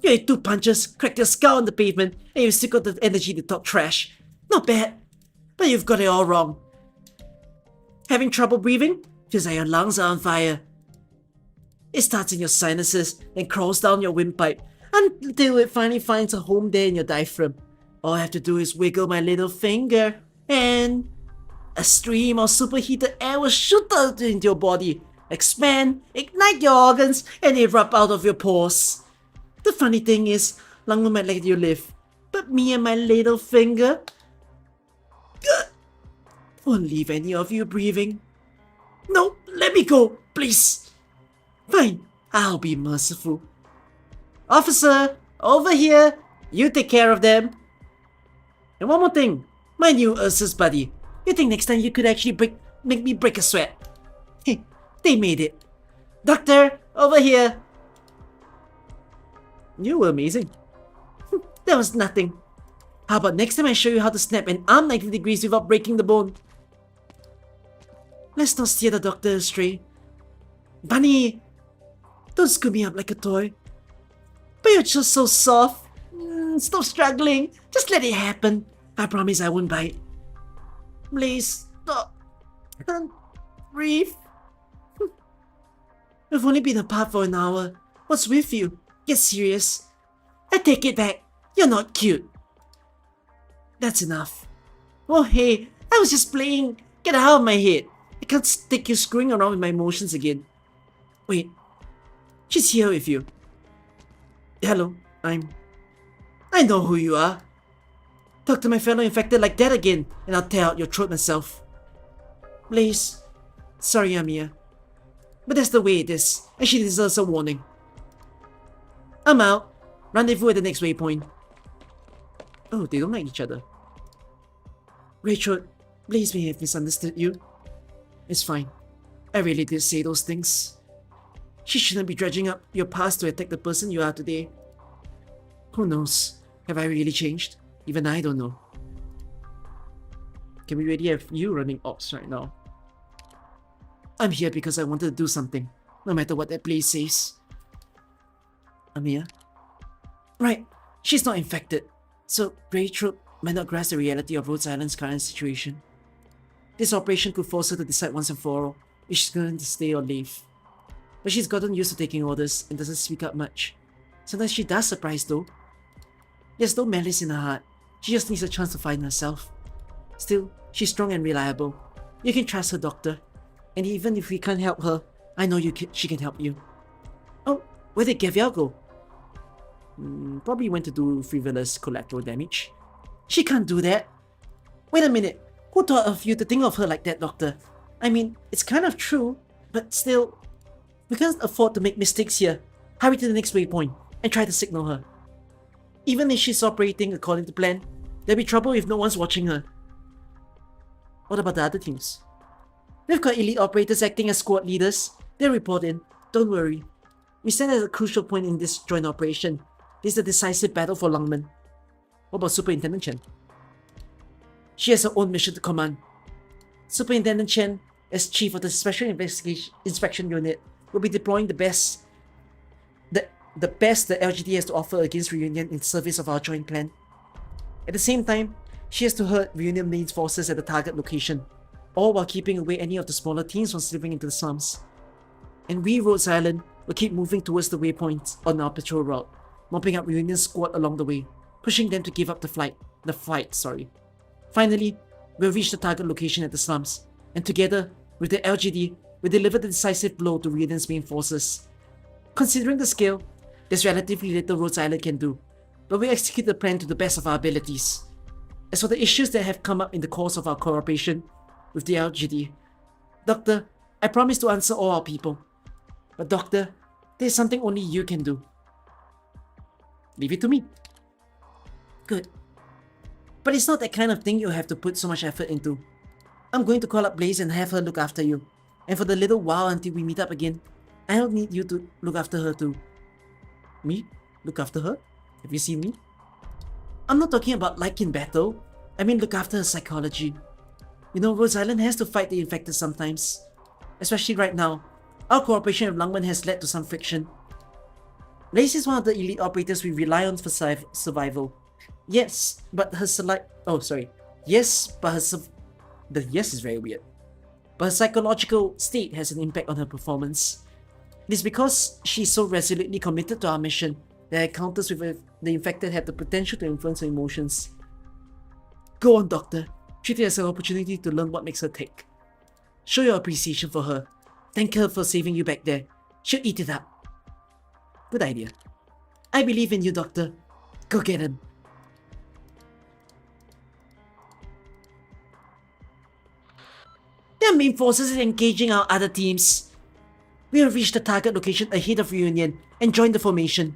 You ate 2 punches, cracked your skull on the pavement, and you still got the energy to talk trash. Not bad. But you've got it all wrong. Having trouble breathing? Feels like your lungs are on fire. It starts in your sinuses, then crawls down your windpipe, until it finally finds a home there in your diaphragm. All I have to do is wiggle my little finger, and a stream of superheated air will shoot out into your body, expand, ignite your organs, and erupt out of your pores. The funny thing is, Lungmen might let you live, but me and my little finger won't leave any of you breathing. No, let me go, please. Fine, I'll be merciful. Officer, over here! You take care of them! And one more thing, my new Ursus buddy. You think next time you could actually make me break a sweat? Hey, they made it. Doctor, over here! You were amazing. That was nothing. How about next time I show you how to snap an arm 90 degrees without breaking the bone? Let's not steer the doctor astray. Bunny, don't scoop me up like a toy. But you're just so soft. Stop struggling. Just let it happen. I promise I won't bite. Please, stop. I can't breathe. We've only been apart for an hour. What's with you? Get serious. I take it back. You're not cute. That's enough. Oh hey, I was just playing. Get out of my head. I can't stick you screwing around with my emotions again. Wait. She's here with you. Hello, I know who you are. Talk to my fellow infected like that again, and I'll tear out your throat myself. Please. Sorry, Amiya. But that's the way it is, and she deserves a warning. I'm out. Rendezvous at the next waypoint. Oh, they don't like each other. Rachel, please may have misunderstood you. It's fine. I really did say those things. She shouldn't be dredging up your past to attack the person you are today. Who knows? Have I really changed? Even I don't know. Can we really have you running ops right now? I'm here because I wanted to do something, no matter what that place says. Amiya? Right, she's not infected, so Grey Troop might not grasp the reality of Rhode Island's current situation. This operation could force her to decide once and for all if she's going to stay or leave. But she's gotten used to taking orders and doesn't speak up much. Sometimes she does surprise though. There's no malice in her heart, she just needs a chance to find herself. Still, she's strong and reliable. You can trust her, Doctor. And even if we can't help her, I know she can help you. Oh, where did Gavial go? Probably went to do frivolous collateral damage. She can't do that. Wait a minute, who thought of you to think of her like that, Doctor? I mean, it's kind of true, but still, we can't afford to make mistakes here. Hurry to the next waypoint and try to signal her. Even if she's operating according to plan, there'll be trouble if no one's watching her. What about the other teams? We've got elite operators acting as squad leaders. They'll report in. Don't worry. We stand at a crucial point in this joint operation. This is the decisive battle for Lungmen. What about Superintendent Chen? She has her own mission to command. Superintendent Chen, as chief of the Special Inspection Unit, will be deploying the best the LGD has to offer against Reunion in service of our joint plan. At the same time, she has to hurt Reunion main forces at the target location, all while keeping away any of the smaller teams from slipping into the slums. And we, Rhode Island, will keep moving towards the waypoints on our patrol route, mopping up Reunion's squad along the way, pushing them to give up the fight. Finally, we'll reach the target location at the slums, and together, with the LGD, we'll deliver the decisive blow to Reunion's main forces. Considering the scale, there's relatively little Rhode Island can do, but we execute the plan to the best of our abilities. As for the issues that have come up in the course of our cooperation with the LGD, Doctor, I promise to answer all our people. But Doctor, there's something only you can do. Leave it to me. Good. But it's not that kind of thing you have to put so much effort into. I'm going to call up Blaze and have her look after you. And for the little while until we meet up again, I'll need you to look after her too. Me? Look after her? Have you seen me? I'm not talking about like in battle. I mean look after her psychology. You know, Rhode Island has to fight the infected sometimes. Especially right now. Our cooperation with Lungmen has led to some friction. Blaze is one of the elite operators we rely on for survival. Yes, but her the yes is very weird. But her psychological state has an impact on her performance. It is because she's so resolutely committed to our mission that encounters with the infected have the potential to influence her emotions. Go on, Doctor. Treat it as an opportunity to learn what makes her tick. Show your appreciation for her. Thank her for saving you back there. She'll eat it up. Good idea. I believe in you, Doctor. Go get him. Their main forces is engaging our other teams. We will reach the target location ahead of Reunion and join the formation.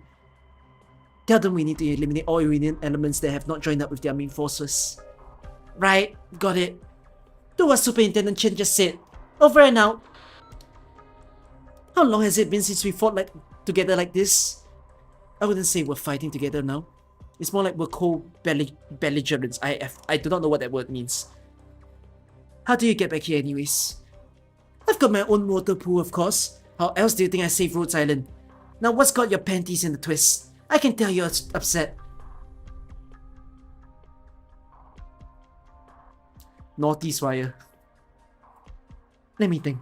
Tell them we need to eliminate all Iranian elements that have not joined up with their main forces. Right, got it. Do what Superintendent Chen just said. Over and out. How long has it been since we fought together like this? I wouldn't say we're fighting together now. It's more like we're co-belligerents. I do not know what that word means. How do you get back here anyways? I've got my own motor pool, of course. How else do you think I saved Rhodes Island? Now what's got your panties in a twist? I can tell you're upset. Naughty Swire. Let me think.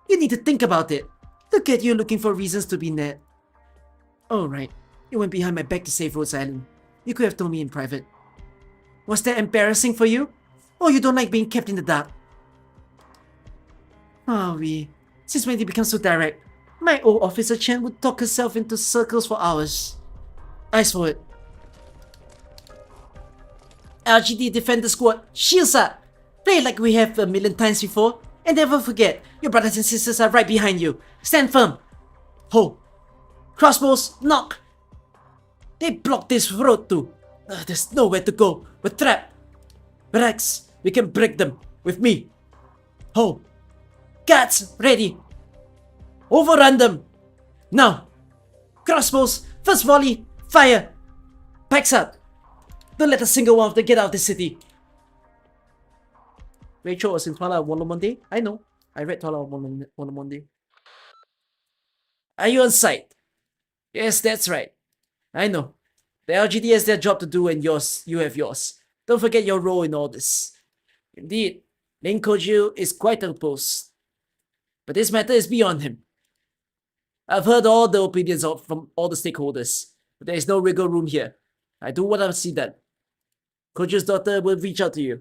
You need to think about it. Look at you looking for reasons to be mad. Oh right, you went behind my back to save Rhodes Island. You could have told me in private. Was that embarrassing for you? Or you don't like being kept in the dark? Oh, since when did you become so direct? My old officer Chen would talk herself into circles for hours. Eyes forward. LGD Defender Squad, shields up! Play like we have a million times before, and never forget, your brothers and sisters are right behind you. Stand firm. Ho! Crossbows, knock! They blocked this road too. There's nowhere to go. We're trapped. Barracks, we can break them. With me. Ho! Guards, ready! Overrun them! Now! Crossbows, first volley, fire! Packs up! Don't let a single one of them get out of the city! Rachel was in Twilight of Wondermonday? I know. I read Twilight of Wondermonday. Are you on site? Yes, that's right. I know. The LGD has their job to do and you have yours. Don't forget your role in all this. Indeed, Lin Kojiu is quite a post. But this matter is beyond him. I've heard all the opinions from all the stakeholders, but there is no wiggle room here. I do what I see done. Kojiu's daughter will reach out to you.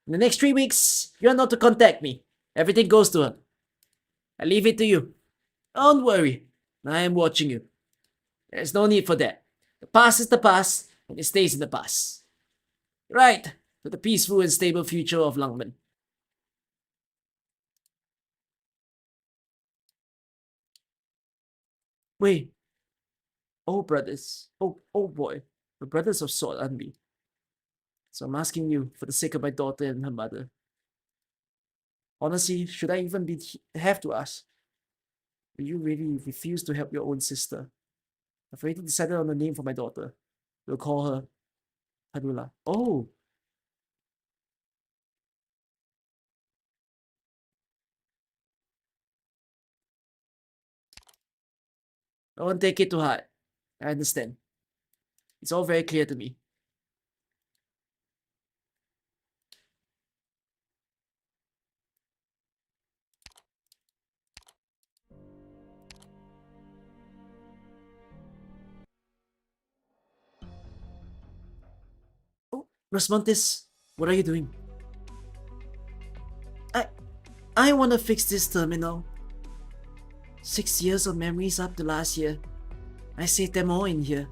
In the next 3 weeks, you are not to contact me. Everything goes to her. I leave it to you. Don't worry, I am watching you. There's no need for that. The past is the past, and it stays in the past. Right, to the peaceful and stable future of Lungmen. Wait. Oh, brothers. Oh boy. We're brothers of sort, aren't we? So I'm asking you, for the sake of my daughter and her mother. Honestly, should I even have to ask? Will you really refuse to help your own sister? I've already decided on the name for my daughter. We'll call her Hadula. Oh! Don't take it too hard. I understand. It's all very clear to me. Oh, Rasmontes, what are you doing? I want to fix this terminal. 6 years of memories up to last year. I saved them all in here.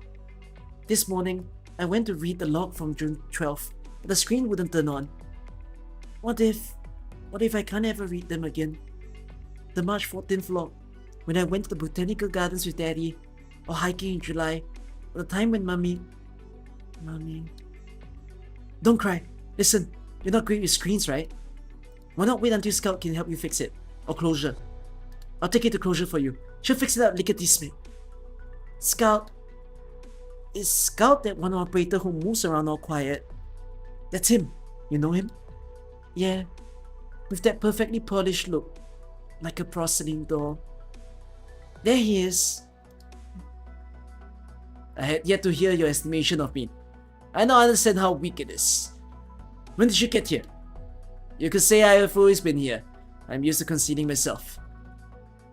This morning, I went to read the log from June 12th, but the screen wouldn't turn on. What if I can't ever read them again? The March 14th log, when I went to the botanical gardens with Daddy, or hiking in July, or the time when Mommy... Don't cry. Listen, you're not great with screens, right? Why not wait until Scout can help you fix it? Or Closure. I'll take it to Closure for you. She'll fix it up lickety-split. Scout... Is Scout that one operator who moves around all quiet? That's him. You know him? Yeah. With that perfectly polished look. Like a porcelain doll. There he is. I had yet to hear your estimation of me. I now understand how weak it is. When did you get here? You could say I have always been here. I'm used to concealing myself.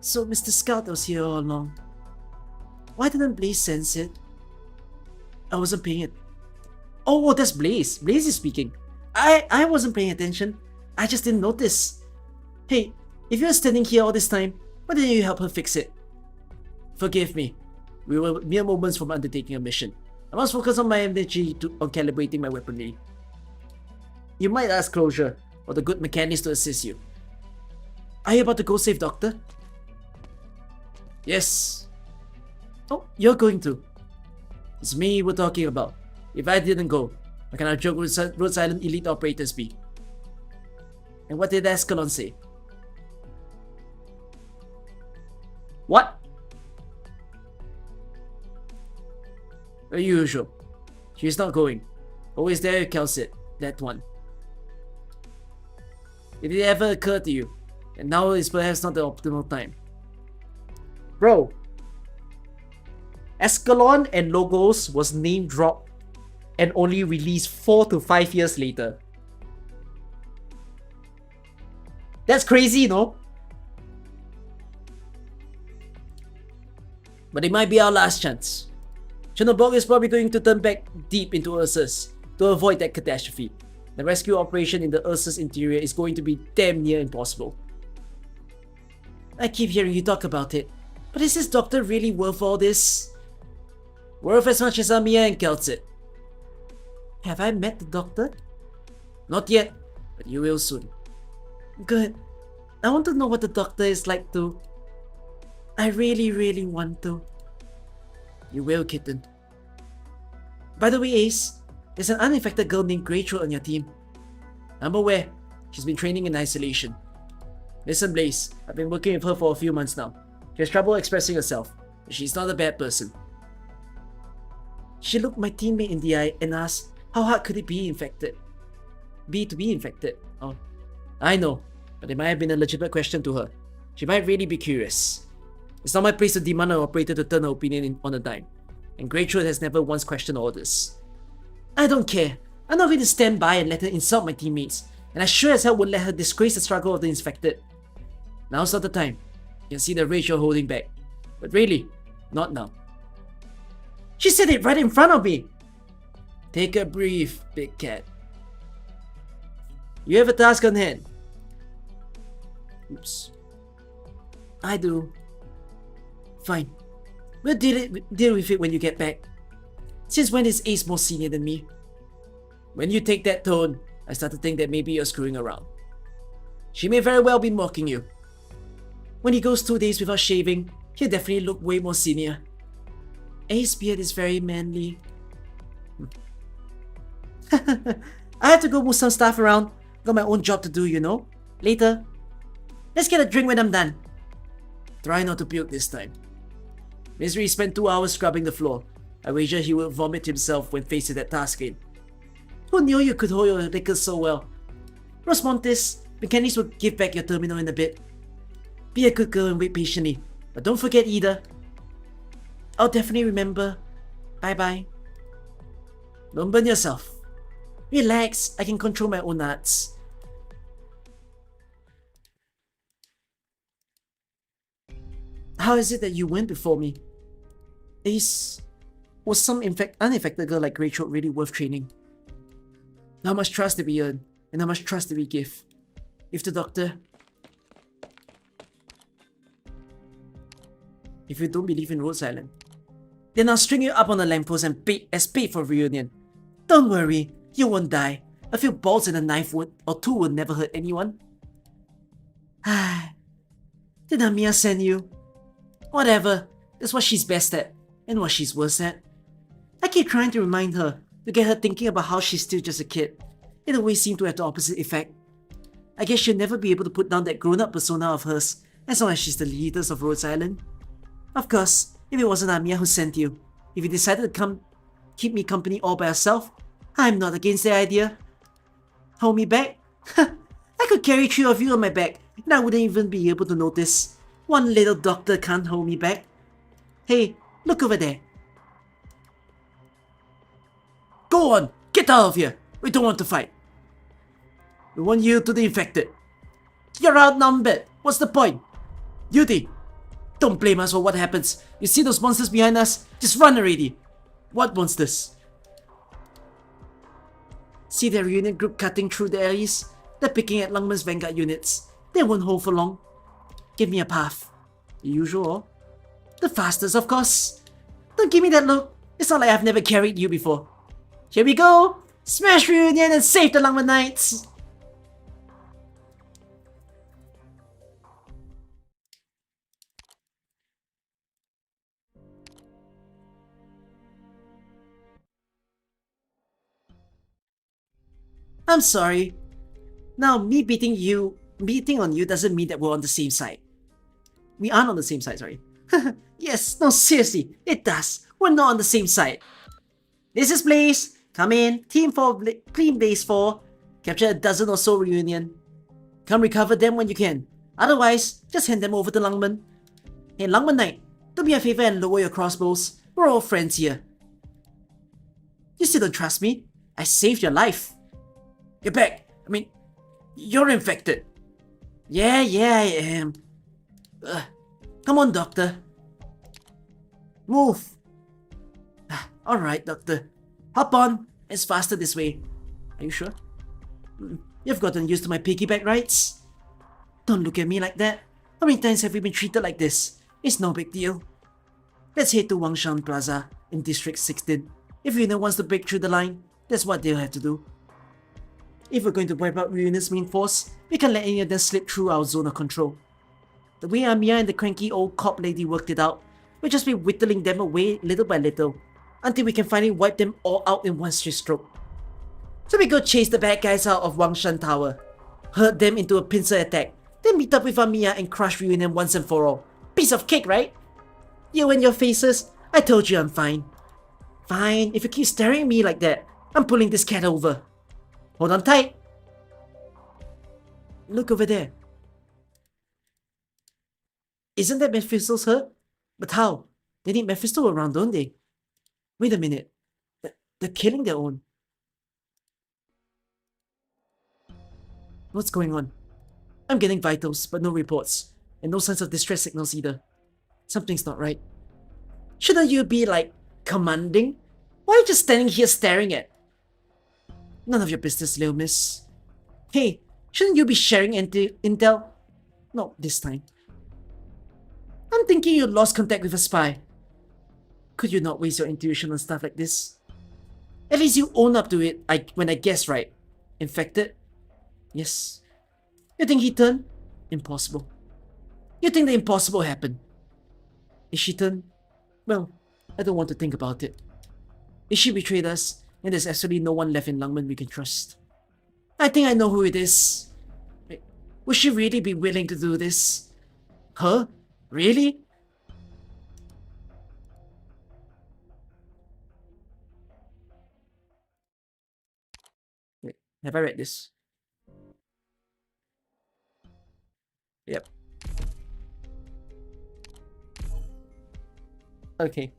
So Mr. Scout was here all along. Why didn't Blaze sense it? I wasn't paying it. Oh, that's Blaze. Blaze is speaking. I wasn't paying attention. I just didn't notice. Hey, if you're standing here all this time, why didn't you help her fix it? Forgive me. We were mere moments from undertaking a mission. I must focus on my energy on calibrating my weaponry. You might ask Closure or the good mechanics to assist you. Are you about to go save Doctor? Yes. Oh, you're going to. It's me we're talking about. If I didn't go, what kind of joke would Rhode Island elite operators be? And what did Escalon say? What? The usual. She's not going. Always there, Kelsit. That one. If it ever occurred to you, and now is perhaps not the optimal time. Bro, Escalon and Logos was name dropped and only released 4 to 5 years later. That's crazy, no? But it might be our last chance. Chernobyl is probably going to turn back deep into Ursus to avoid that catastrophe. The rescue operation in the Ursus interior is going to be damn near impossible. I keep hearing you talk about it, but is this doctor really worth all this? Worth as much as Amia and Kelsit. Have I met the doctor? Not yet, but you will soon. Good. I want to know what the doctor is like too. I really want to. You will, kitten. By the way, Ace, there's an uninfected girl named Greythroat on your team. I'm aware. She's been training in isolation. Listen, Blaze, I've been working with her for a few months now. She has trouble expressing herself, but she's not a bad person. She looked my teammate in the eye and asked, how hard could it be infected? To be infected? Oh, I know, but it might have been a legitimate question to her. She might really be curious. It's not my place to demand an operator to turn her opinion on a dime, and Greythroat has never once questioned orders. I don't care. I'm not going to stand by and let her insult my teammates, and I sure as hell won't let her disgrace the struggle of the infected. Now's not the time. You can see the rage you're holding back. But really, not now. She said it right in front of me! Take a breath, big cat. You have a task on hand. Oops. I do. Fine. We'll deal with it when you get back. Since when is Ace more senior than me? When you take that tone, I start to think that maybe you're screwing around. She may very well be mocking you. When he goes 2 days without shaving, he'll definitely look way more senior. Ace's beard is very manly. I have to go move some stuff around. Got my own job to do, you know. Later. Let's get a drink when I'm done. Try not to puke this time. Misery spent 2 hours scrubbing the floor. I wager he will vomit himself when faced with that task again. Who knew you could hold your liquor so well? Rosmontes, mechanics will give back your terminal in a bit. Be a good girl and wait patiently, but don't forget either. I'll definitely remember. Bye bye. Don't burn yourself. Relax, I can control my own arts. How is it that you went before me? Was some unaffected girl like Greythroat really worth training? How much trust did we earn, and how much trust did we give? If the doctor... If you don't believe in Rhode Island, then I'll string you up on a lamppost and pay for reunion. Don't worry, you won't die. A few balls and a knife or two would never hurt anyone. Did Amia send you? Whatever, that's what she's best at, and what she's worst at. I keep trying to remind her, to get her thinking about how she's still just a kid. It always seemed to have the opposite effect. I guess she'll never be able to put down that grown-up persona of hers, as long as she's the leaders of Rhode Island. Of course, if it wasn't Amia who sent you, if you decided to keep me company all by herself, I'm not against the idea. Hold me back? I could carry 3 of you on my back, and I wouldn't even be able to notice. One little doctor can't hold me back. Hey, look over there. Go on, get out of here. We don't want to fight. We want you to the infected. You're outnumbered. What's the point? Duty. Don't blame us for what happens. You see those monsters behind us? Just run already. What monsters? See the reunion group cutting through the alleys? They're picking at Lungman's vanguard units. They won't hold for long. Give me a path. The usual? The fastest, of course. Don't give me that look. It's not like I've never carried you before. Here we go! Smash reunion and save the Arknights! I'm sorry. Now, me beating on you doesn't mean that we're on the same side. We aren't on the same side, sorry. Yes, no, seriously, it does. We're not on the same side. This is Blaze. Come in. Team 4, Clean Blaze 4. Capture a dozen or so reunion. Come recover them when you can. Otherwise, just hand them over to Lungman. Hey, Lungman Knight, do me a favor and lower your crossbows. We're all friends here. You still don't trust me? I saved your life. Get back. I mean, you're infected. Yeah, I am. Come on, Doctor. Move. Alright, Doctor. Hop on. It's faster this way. Are you sure? You've gotten used to my piggyback rides? Don't look at me like that. How many times have we been treated like this? It's no big deal. Let's head to Placi Plaza in District 16. If Reunion wants to break through the line, that's what they'll have to do. If we're going to wipe out Reunion's main force, we can't let any of them slip through our zone of control. The way Amiya and the cranky old cop lady worked it out, we'll just be whittling them away little by little, until we can finally wipe them all out in one straight stroke. So we go chase the bad guys out of Wangshan Tower, herd them into a pincer attack, then meet up with Amiya and crush Reunion once and for all. Piece of cake, right? You and your faces, I told you I'm fine. Fine, if you keep staring at me like that, I'm pulling this cat over. Hold on tight. Look over there. Isn't that Mephisto's hurt? But how? They need Mephisto around, don't they? Wait a minute. They're killing their own. What's going on? I'm getting vitals, but no reports. And no signs of distress signals either. Something's not right. Shouldn't you be, like, commanding? Why are you just standing here staring at? None of your business, little miss. Hey, shouldn't you be sharing intel? Not this time. I'm thinking you lost contact with a spy. Could you not waste your intuition on stuff like this? At least you own up to it when I guess right. Infected? Yes. You think he turned? Impossible. You think the impossible happened? Is she turned? Well, I don't want to think about it. If she betrayed us, and there's absolutely no one left in Lungman we can trust. I think I know who it is. Wait, would she really be willing to do this? Her? Really? Wait, have I read this? Yep. Okay.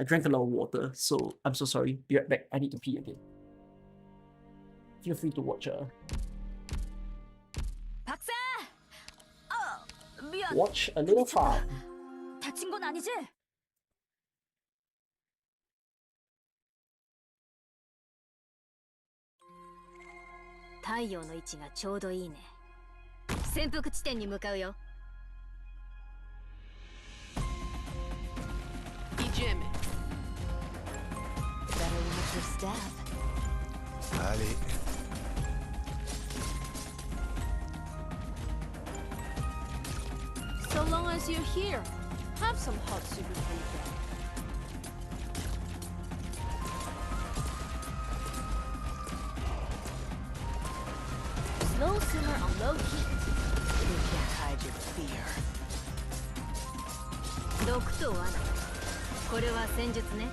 I drank a lot of water, so I'm so sorry. Be right back. I need to pee again. Feel free to watch 박사! 미안. watch a little farm. 다친 건 아니지? 太陽の位置がちょうどいいね。潜伏地点に向かうよ。Idziemy. Better watch your step. Allez. So long as you're here, have some hot soup before you go. Slow simmer on low heat. You can't hide your fear. 毒と罠。これは戦術ね。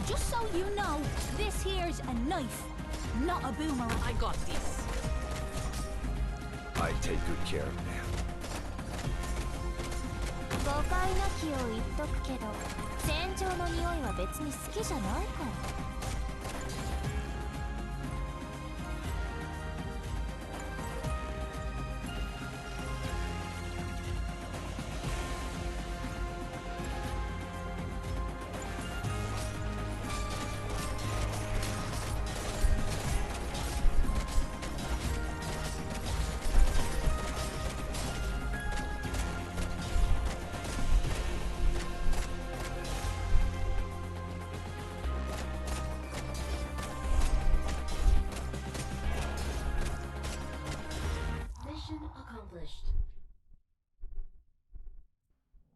Just so you know, this here's a knife, not a boomerang. I got this. I take good care of them. 誤解なきを言っとくけど、戦場の匂いは別に好きじゃないから。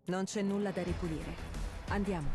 Non c'è nulla da ripulire. Andiamo.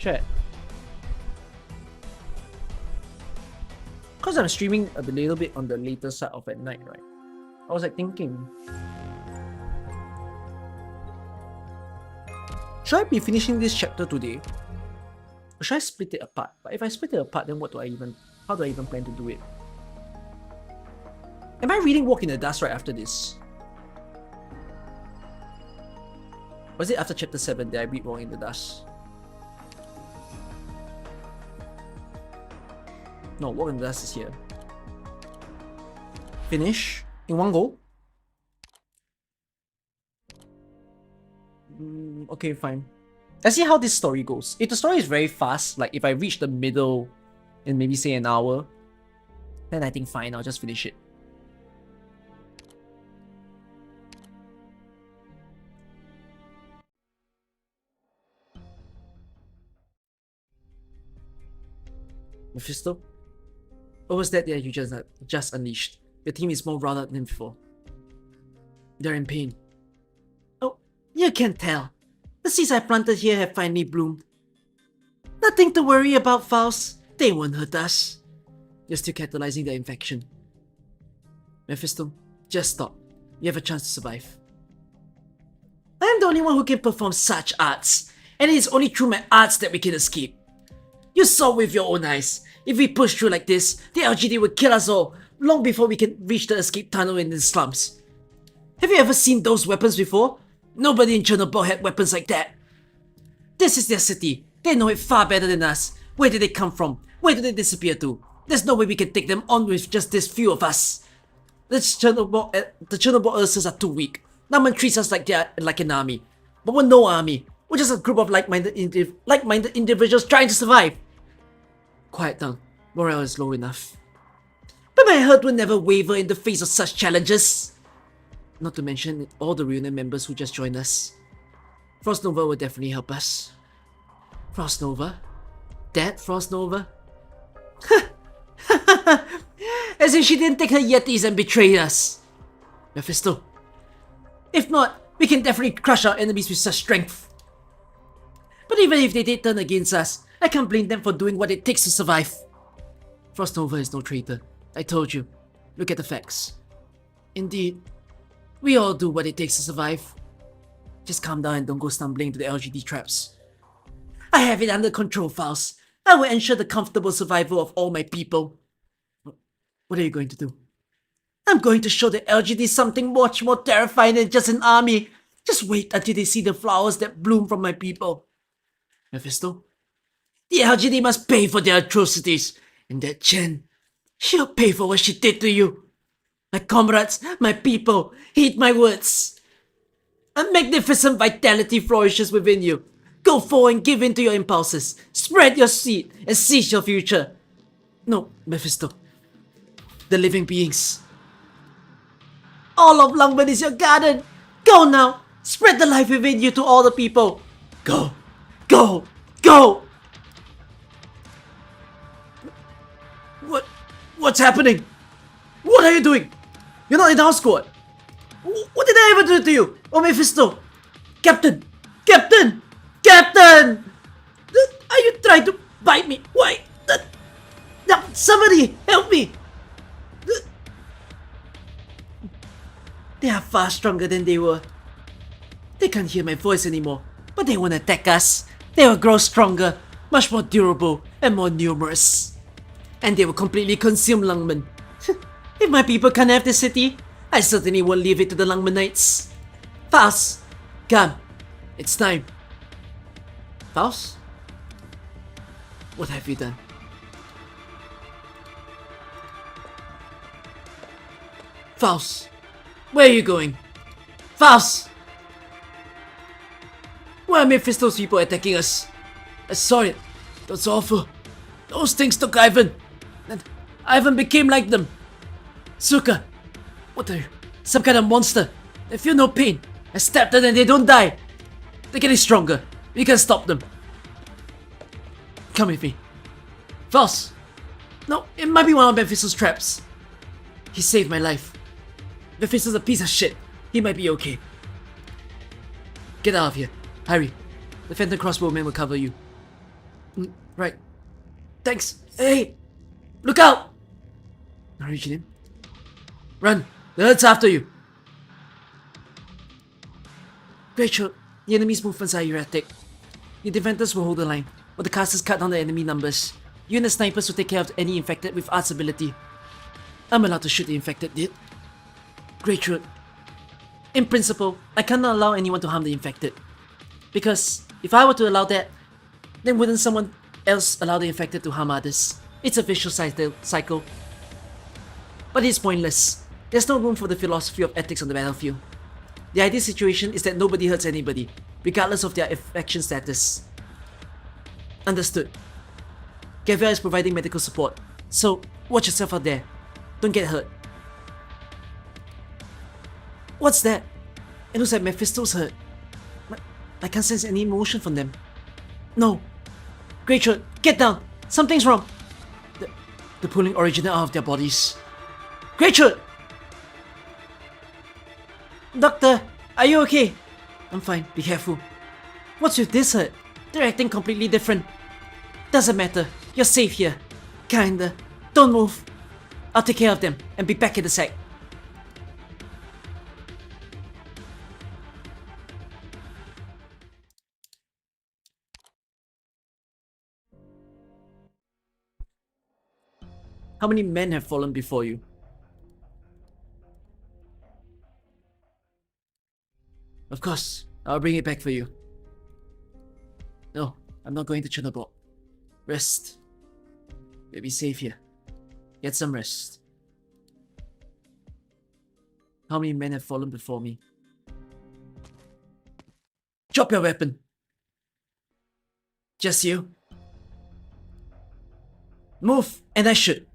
Chat. Because I'm streaming a little bit on the later side of at night, right? I was like thinking, should I be finishing this chapter today? Or should I split it apart? But if I split it apart, then how do I even plan to do it? Am I reading Walk in the Dust right after this? Was it after chapter 7 that I read Walk in the Dust? No, Walk in the Dust is here. Finish in one go. Okay, fine. Let's see how this story goes. If the story is very fast, like if I reach the middle in maybe say an hour, then I think fine, I'll just finish it. Mephisto? What was that you just unleashed? Your team is more riled up than before. They're in pain. Oh, you can tell. The seeds I planted here have finally bloomed. Nothing to worry about, Faust. They won't hurt us. You're still catalyzing the infection. Mephisto, just stop. You have a chance to survive. I am the only one who can perform such arts, and it is only through my arts that we can escape. You saw with your own eyes. If we push through like this, the LGD will kill us all, long before we can reach the escape tunnel in the slums. Have you ever seen those weapons before? Nobody in Chernobyl had weapons like that. This is their city. They know it far better than us. Where did they come from? Where did they disappear to? There's no way we can take them on with just this few of us. The Chernobyl Ursas are too weak. Naman treats us like an army. But we're no army. We're just a group of like-minded individuals trying to survive. Quiet down. Morale is low enough. But my heart will never waver in the face of such challenges. Not to mention all the reunion members who just joined us. Frost Nova will definitely help us. Frost Nova? That Frost Nova? As if she didn't take her Yetis and betray us. Mephisto. If not, we can definitely crush our enemies with such strength. But even if they did turn against us, I can't blame them for doing what it takes to survive. Frost Nova is no traitor. I told you. Look at the facts. Indeed, we all do what it takes to survive. Just calm down and don't go stumbling into the LGD traps. I have it under control, Faust. I will ensure the comfortable survival of all my people. What are you going to do? I'm going to show the LGD something much more terrifying than just an army. Just wait until they see the flowers that bloom from my people. Mephisto? The LGD must pay for their atrocities. And that Chen, she'll pay for what she did to you. My comrades, my people, heed my words. A magnificent vitality flourishes within you. Go forward and give in to your impulses. Spread your seed and seize your future. No, Mephisto. The living beings. All of Lungmen is your garden. Go now. Spread the life within you to all the people. Go. Go. Go. What's happening? What are you doing? You're not in the house squad. What did I ever do to you? Oh, Mephisto. Captain. Captain. Captain. Are you trying to bite me? Why? Somebody help me. They are far stronger than they were. They can't hear my voice anymore, but they won't attack us. They will grow stronger, much more durable, and more numerous. And they will completely consume Lungmen. If my people can't have the city, I certainly won't leave it to the Langmanites. Faust! Come. It's time. Faust? What have you done? Faust! Where are you going? Faust! Why are Mephisto's people attacking us? I saw it. That's awful. Those things took Ivan. And Ivan became like them. Suka! What are you? Some kind of monster. They feel no pain. I stabbed them and they don't die. They're getting stronger. We can stop them. Come with me. Faust! No, it might be one of Mephisto's traps. He saved my life. Mephisto's a piece of shit. He might be okay. Get out of here. Hurry. The Phantom Crossbowmen will cover you. Right. Thanks. Hey! Look out! Not reaching him. Run! The herd's after you. Great shot. The enemy's movements are erratic. Your defenders will hold the line, while the casters cut down the enemy numbers. You and the snipers will take care of any infected with Art's ability. I'm allowed to shoot the infected, dude. Great shot. In principle, I cannot allow anyone to harm the infected. Because if I were to allow that, then wouldn't someone else allow the infected to harm others? It's a vicious cycle. But it's pointless. There's no room for the philosophy of ethics on the battlefield. The ideal situation is that nobody hurts anybody, regardless of their infection status. Understood. Gavia is providing medical support, so watch yourself out there. Don't get hurt. What's that? It looks like Mephisto's hurt. I can't sense any emotion from them. No. Great shot, get down! Something's wrong! They're pulling original out of their bodies. Great shot! Doctor, are you okay? I'm fine, be careful. What's with this hurt? They're acting completely different. Doesn't matter, you're safe here. Kinda. Don't move. I'll take care of them and be back in a sec. How many men have fallen before you? Of course, I'll bring it back for you. No, I'm not going to Chernobyl. Rest. You'll be safe here. Get some rest. How many men have fallen before me? Drop your weapon! Just you? Move, and I shoot.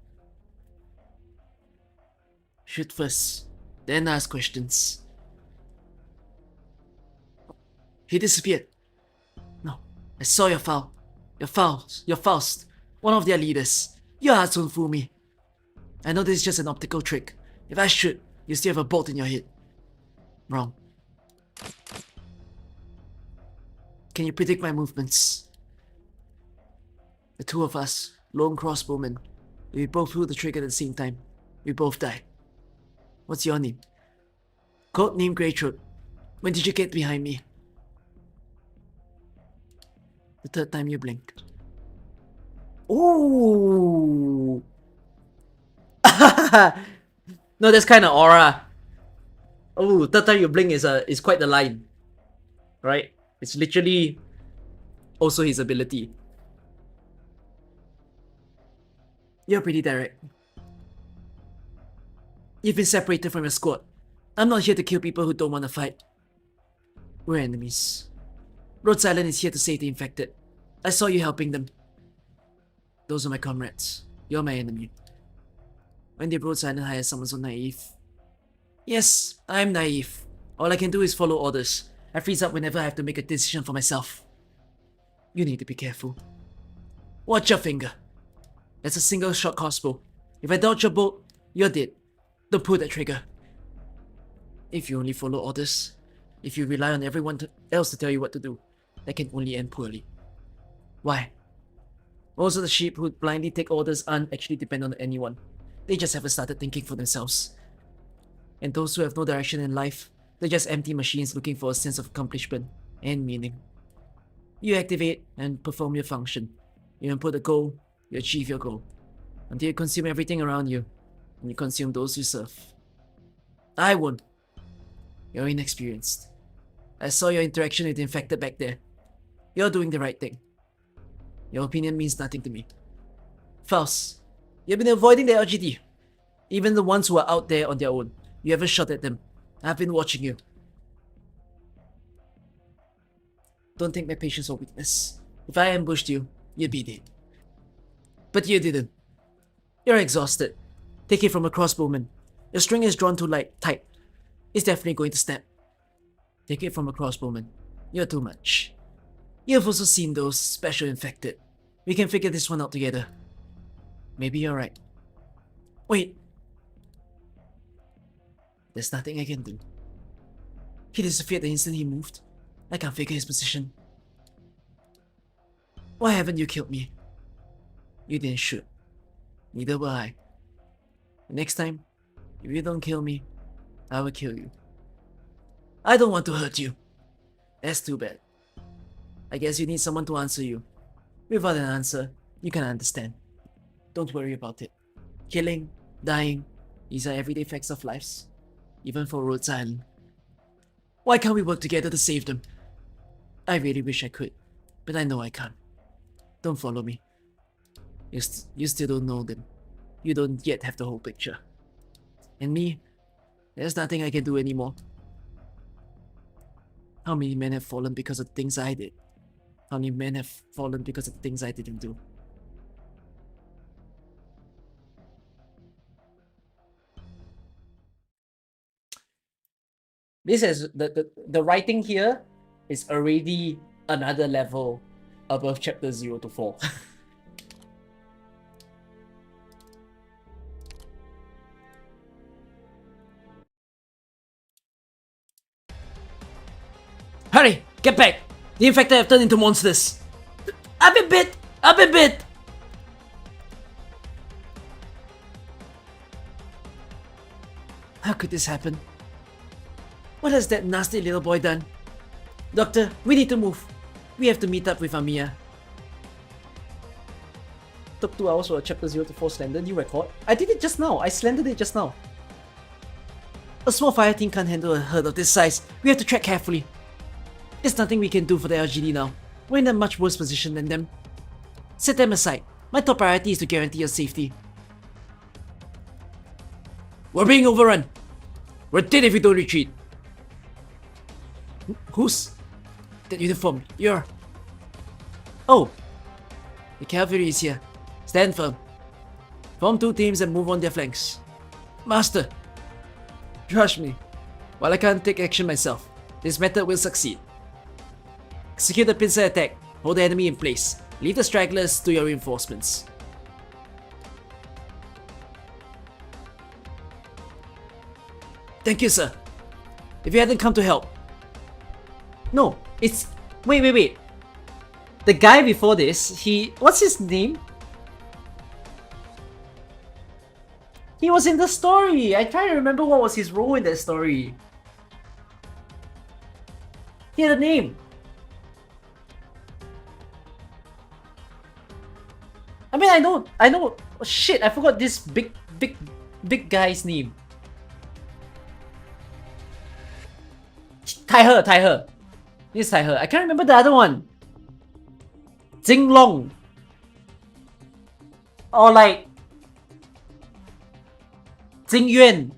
Shoot first, then ask questions. He disappeared. No, I saw your foul. Your Faust, one of their leaders. Your hearts won't fool me. I know this is just an optical trick. If I shoot, you still have a bolt in your head. Wrong. Can you predict my movements? The two of us, lone crossbowmen, we both pull the trigger at the same time. We both die. What's your name? Codename Greythroat. When did you get behind me? The third time you blinked. Ooh! No, that's kind of aura. Oh, third time you blink is quite the line. Right? It's literally also his ability. You're pretty direct. You've been separated from your squad. I'm not here to kill people who don't want to fight. We're enemies. Rhode Island is here to save the infected. I saw you helping them. Those are my comrades. You're my enemy. When did Rhode Island hire someone so naive? Yes, I'm naive. All I can do is follow orders. I freeze up whenever I have to make a decision for myself. You need to be careful. Watch your finger. That's a single shot crossbow. If I dodge your bolt, you're dead. Don't pull that trigger. If you only follow orders, if you rely on everyone else to tell you what to do, that can only end poorly. Why? Most of the sheep who blindly take orders aren't actually dependent on anyone. They just haven't started thinking for themselves. And those who have no direction in life, they're just empty machines looking for a sense of accomplishment and meaning. You activate and perform your function. You input a goal, you achieve your goal. Until you consume everything around you, and you consume those you serve. I won't. You're inexperienced. I saw your interaction with the infected back there. You're doing the right thing. Your opinion means nothing to me. Faust, you've been avoiding the LGD. Even the ones who are out there on their own. You haven't shot at them. I've been watching you. Don't take my patience or weakness. If I ambushed you, you'd be dead. But you didn't. You're exhausted. Take it from a crossbowman. Your string is drawn too tight. It's definitely going to snap. Take it from a crossbowman. You're too much. You've also seen those special infected. We can figure this one out together. Maybe you're right. Wait. There's nothing I can do. He disappeared the instant he moved. I can't figure his position. Why haven't you killed me? You didn't shoot. Neither will I. Next time, if you don't kill me, I will kill you. I don't want to hurt you. That's too bad. I guess you need someone to answer you. Without an answer, you can understand. Don't worry about it. Killing, dying, these are everyday facts of life. Even for Rhode Island. Why can't we work together to save them? I really wish I could, but I know I can't. Don't follow me. You still don't know them. You don't yet have the whole picture. And me, there's nothing I can do anymore. How many men have fallen because of things I did? How many men have fallen because of things I didn't do? This is the writing here is already another level above chapter 0 to 4. Hurry! Get back! The infected have turned into monsters! I've been bit! I've been bit! How could this happen? What has that nasty little boy done? Doctor, we need to move. We have to meet up with Amia. Took 2 hours for a chapter 0 to 4 slender. New record? I did it just now. I slendered it just now. A small fire team can't handle a herd of this size. We have to tread carefully. There's nothing we can do for the LGD now. We're in a much worse position than them. Set them aside. My top priority is to guarantee your safety. We're being overrun. We're dead if we don't retreat. Who's that uniform? You're... Oh! The cavalry is here. Stand firm. Form 2 teams and move on their flanks. Master! Trust me. While I can't take action myself, this method will succeed. Secure the pincer attack. Hold the enemy in place. Leave the stragglers to your reinforcements. Thank you, sir. If you hadn't come to help... No, it's... Wait. The guy before this, he... What's his name? He was in the story! I try to remember what was his role in that story. He had a name. I mean, I know... Oh, shit, I forgot this big guy's name. Tai He. This is Tai He. I can't remember the other one. Jing Long. Or like... Jing Yuan.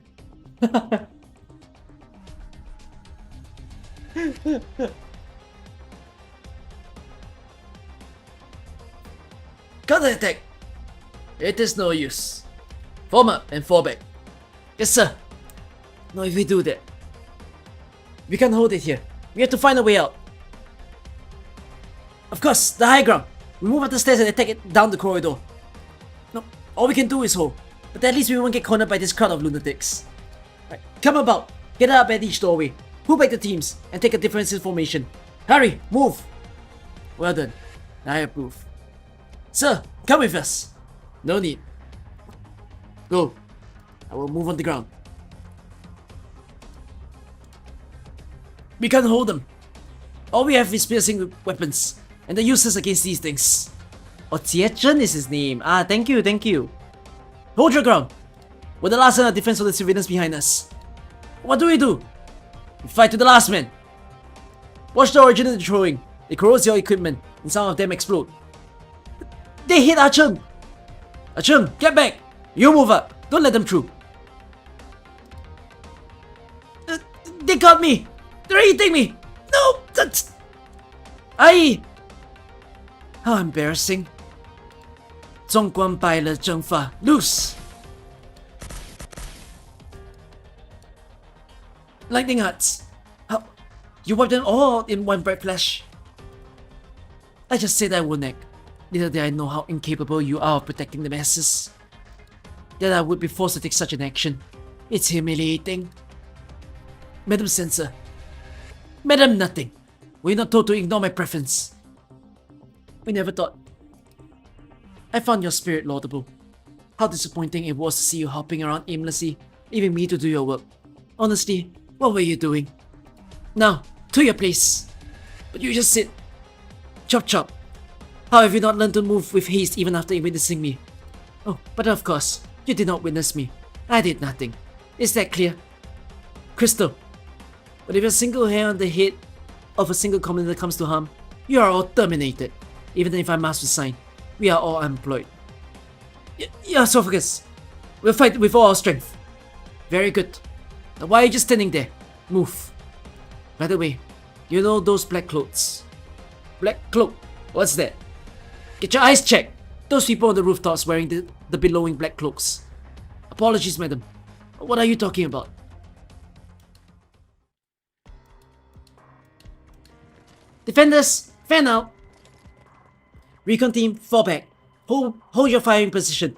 Counter attack. It is no use. Form up and fall back. Yes, sir. Now if we do that, we can't hold it here. We have to find a way out. Of course, the high ground. We move up the stairs and attack it down the corridor. No, all we can do is hold. But at least we won't get cornered by this crowd of lunatics. Right, come about. Get up at each doorway. Pull back the teams and take a defensive formation. Hurry, move. Well done. I approve. Sir, come with us. No need. Go. I will move on the ground. We can't hold them. All we have is piercing weapons, and they're useless against these things. Oh, Jie is his name. Ah, thank you. Hold your ground. We're the last line of defense for the civilians behind us. What do? We fight to the last man. Watch the origin of the throwing. It corrodes your equipment, and some of them explode. They hit Achung! Achung, get back! You move up! Don't let them through! They got me! They're eating me! No! That's... Aye! How embarrassing. 纵观败了蒸发 Loose! Lightning Hearts! How... You wiped them all in one bright flash. I just said I would, Nick. Little did I know how incapable you are of protecting the masses. That I would be forced to take such an action. It's humiliating. Madam Censor. Madam Nothing. Were you not told to ignore my preference? We never thought. I found your spirit laudable. How disappointing it was to see you hopping around aimlessly, leaving me to do your work. Honestly, what were you doing? Now, to your place. But you just sit. Chop chop. How have you not learned to move with haste even after witnessing me? Oh, but of course, you did not witness me. I did nothing. Is that clear? Crystal. But if a single hair on the head of a single commander comes to harm, you are all terminated. Even if I must resign, we are all employed. Yeah, Esophagus. We'll fight with all our strength. Very good. Now why are you just standing there? Move. By the way, you know those black clothes? Black cloak? What's that? Get your eyes checked! Those people on the rooftops wearing the billowing black cloaks. Apologies, madam. What are you talking about? Defenders, fan out! Recon team, fall back. Hold your firing position.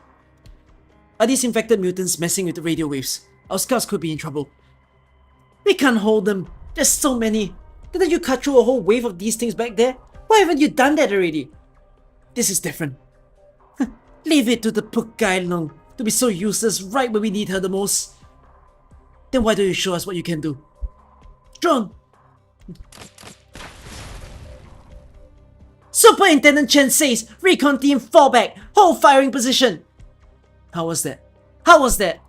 Are these infected mutants messing with the radio waves? Our scouts could be in trouble. We can't hold them. There's so many. Didn't you cut through a whole wave of these things back there? Why haven't you done that already? This is different. Leave it to the Puk Gai Long to be so useless right when we need her the most. Then why don't you show us what you can do? Drone! Superintendent Chen says, Recon team fall back, hold firing position. How was that? How was that?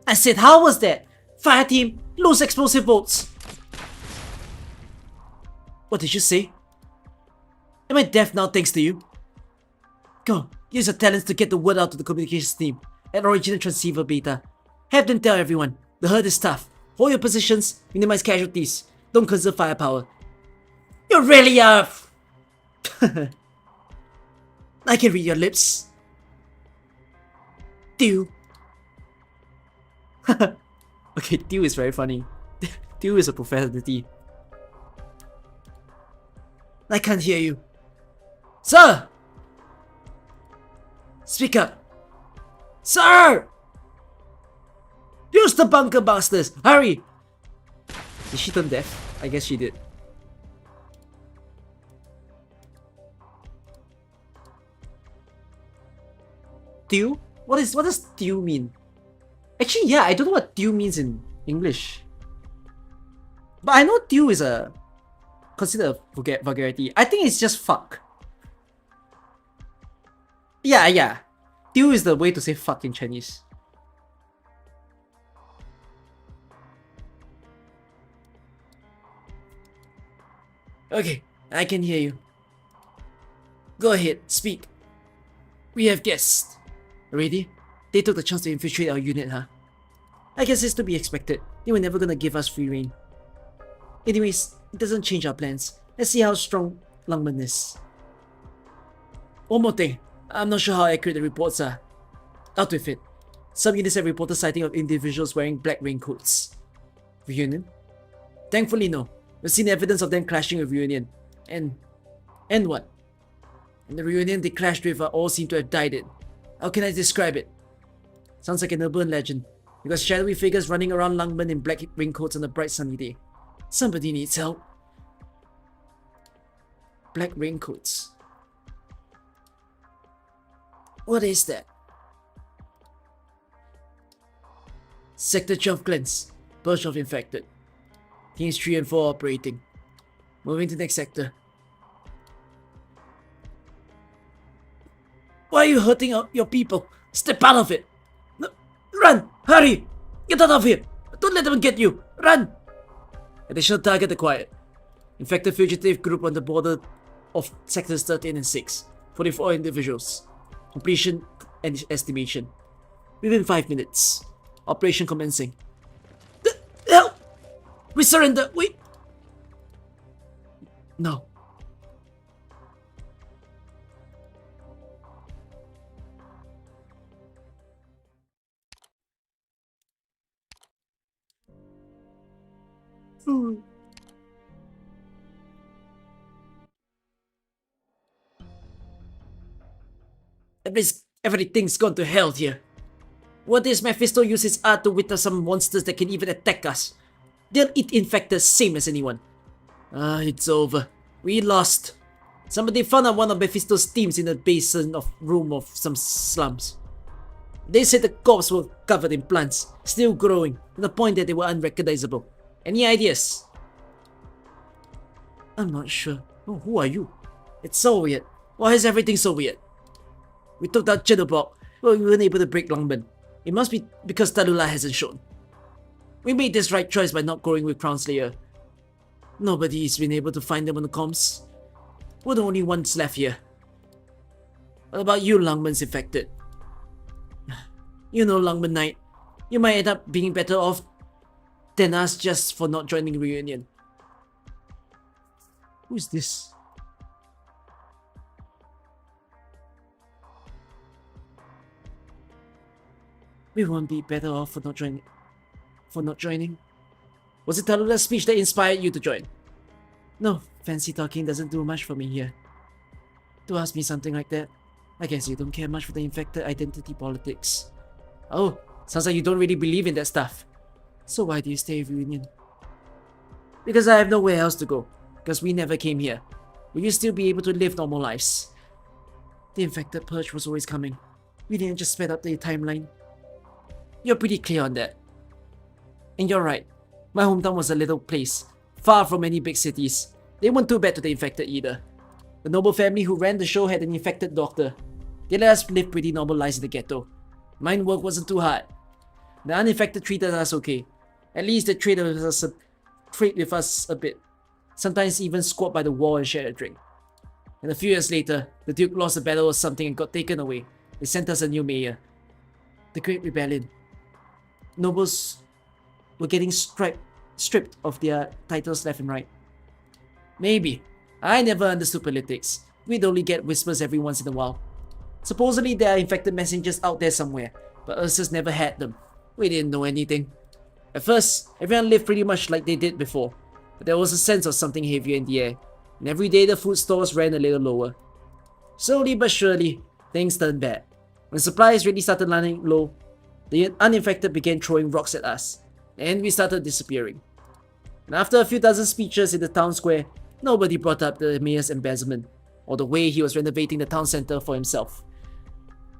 I said, how was that? Fire team, lose explosive bolts. What did you say? Am I deaf now thanks to you? Go, use your talents to get the word out to the communications team at Original Transceiver Beta. Have them tell everyone, the herd is tough. Hold your positions, minimize casualties, don't conserve firepower. You really are... I can read your lips. Dew. Okay, Dew is very funny. Dew is a profanity. I can't hear you. Sir! Speak up. Sir! Use the bunker busters! Hurry! Did she turn deaf? I guess she did. Dew? What does dew mean? Actually, yeah, I don't know what dew means in English. But I know dew is considered a vulgarity. I think it's just fuck. Yeah. Dew is the way to say fuck in Chinese. Okay, I can hear you. Go ahead, speak. We have guests. Ready? They took the chance to infiltrate our unit, huh? I guess it's to be expected. They were never gonna give us free reign. Anyways, it doesn't change our plans. Let's see how strong Lungman is. One more thing. I'm not sure how accurate the reports are. Out with it. Some units have reported sighting of individuals wearing black raincoats. Reunion? Thankfully, no. We've seen evidence of them clashing with Reunion. And what? And the Reunion they clashed with all seem to have died in. How can I describe it? Sounds like an urban legend. You got shadowy figures running around Lungman in black raincoats on a bright sunny day. Somebody needs help. Black raincoats. What is that? Sector 12 cleanse. Burst of infected. Teams 3 and 4 operating. Moving to next sector. Why are you hurting your people? Step out of it! Run! Hurry! Get out of here! Don't let them get you! Run! Additional target acquired. Infected fugitive group on the border of sectors 13 and 6. 44 individuals. Completion and estimation. Within 5 minutes. Operation commencing. Help! We surrender! We... No. Everything's gone to hell here. What is Mephisto use his art to wither some monsters that can even attack us? They'll eat infected same as anyone. It's over. We lost. Somebody found out one of Mephisto's teams in the basement of room of some slums. They said the corpses were covered in plants, still growing, to the point that they were unrecognizable. Any ideas? I'm not sure. Oh, who are you? It's so weird. Why is everything so weird? We took that Jitterbug, but we weren't able to break Longman. It must be because Tallulah hasn't shown. We made this right choice by not going with Crown Slayer. Nobody's been able to find them on the comms. We're the only ones left here. What about you, Longman's infected? You know, Longman Knight, you might end up being better off than us just for not joining Reunion. Who's this? We won't be better off for not joining. Was it Tallulah's speech that inspired you to join? No, fancy talking doesn't do much for me here. To ask me something like that, I guess you don't care much for the infected identity politics. Oh, sounds like you don't really believe in that stuff. So why do you stay with Reunion? Because I have nowhere else to go. Because we never came here. Will you still be able to live normal lives? The infected purge was always coming. We didn't just sped up the timeline. You're pretty clear on that. And you're right. My hometown was a little place, far from any big cities. They weren't too bad to the infected either. The noble family who ran the show had an infected doctor. They let us live pretty normal lives in the ghetto. Mine work wasn't too hard. The uninfected treated us okay. At least they traded with us a bit. Sometimes even squat by the wall and shared a drink. And a few years later, the Duke lost a battle or something and got taken away. They sent us a new mayor. The Great Rebellion. Nobles were getting stripped of their titles left and right. Maybe. I never understood politics. We'd only get whispers every once in a while. Supposedly there are infected messengers out there somewhere, but Ursus never had them. We didn't know anything. At first, everyone lived pretty much like they did before, but there was a sense of something heavier in the air, and every day the food stores ran a little lower. Slowly but surely, things turned bad. When supplies really started running low, the uninfected began throwing rocks at us, and we started disappearing. And after a few dozen speeches in the town square, nobody brought up the mayor's embezzlement, or the way he was renovating the town center for himself.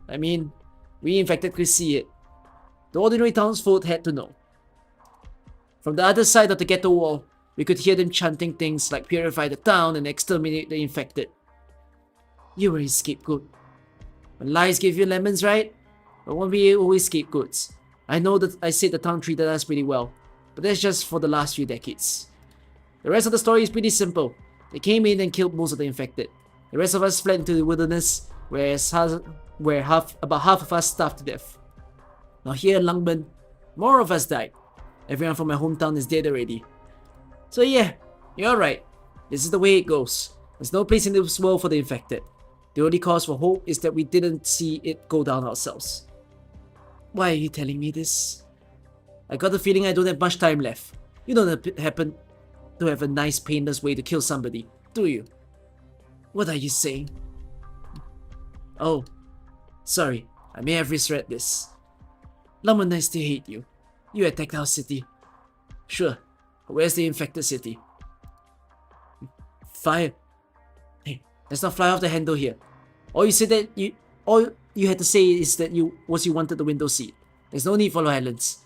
I mean, we infected could see it. The ordinary townsfolk had to know. From the other side of the ghetto wall, we could hear them chanting things like purify the town and exterminate the infected. You were his scapegoat. When lies give you lemons, right? But won't be always scapegoats. I know that I said the town treated us pretty well, but that's just for the last few decades. The rest of the story is pretty simple. They came in and killed most of the infected. The rest of us fled into the wilderness, where about half of us starved to death. Now here in Lungmen, more of us died. Everyone from my hometown is dead already. So yeah, you're right. This is the way it goes. There's no place in this world for the infected. The only cause for hope is that we didn't see it go down ourselves. Why are you telling me this? I got the feeling I don't have much time left. You don't happen to have a nice painless way to kill somebody, do you? What are you saying? Oh, sorry, I may have misread this. Lungmen I still hate you. You attacked our city. Sure, but where's the infected city? Fire. Hey, let's not fly off the handle here. All you had to say is that you wanted the window seat. There's no need for violence.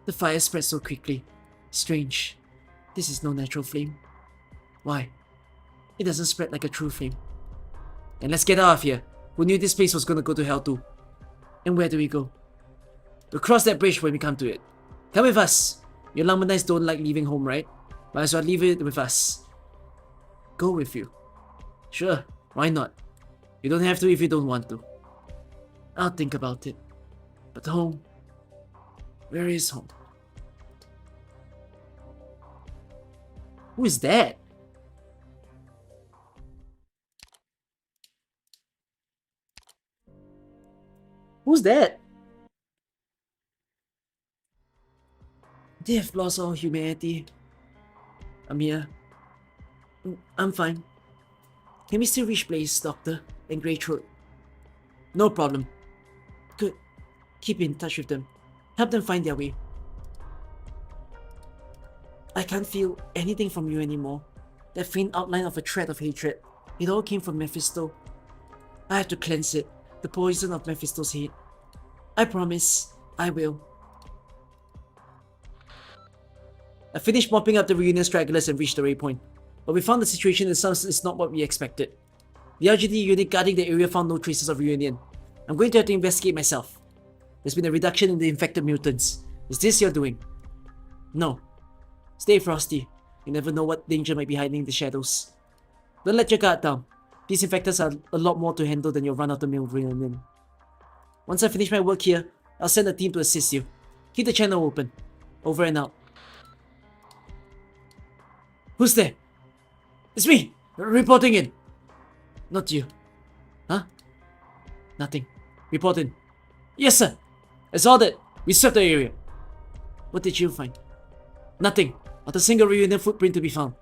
The fire spread so quickly. Strange. This is no natural flame. Why? It doesn't spread like a true flame. And let's get out of here. Who knew this place was gonna go to hell too? And where do we go? We'll cross that bridge when we come to it. Come with us. Your Langmanites don't like leaving home, right? Might as well leave it with us. Go with you. Sure, why not? You don't have to if you don't want to. I'll think about it. But home? Where is home? Who is that? Who's that? They have lost all humanity. Amir. I'm fine. Can we still reach Blaze, Doctor, and Grey Throat? No problem. Good. Keep in touch with them. Help them find their way. I can't feel anything from you anymore. That faint outline of a thread of hatred. It all came from Mephisto. I have to cleanse it. The poison of Mephisto's hate. I promise. I will. I finished mopping up the reunion stragglers and reached the waypoint. But we found the situation in slums is not what we expected. The LGD unit guarding the area found no traces of reunion. I'm going to have to investigate myself. There's been a reduction in the infected mutants. Is this your doing? No. Stay frosty. You never know what danger might be hiding in the shadows. Don't let your guard down. These infectors are a lot more to handle than your run-of-the-mill reunion. Once I finish my work here, I'll send a team to assist you. Keep the channel open. Over and out. Who's there? It's me! Reporting in! Not you. Huh? Nothing. Report in. Yes, sir! I saw that. We searched the area. What did you find? Nothing. Not a single reunion footprint to be found.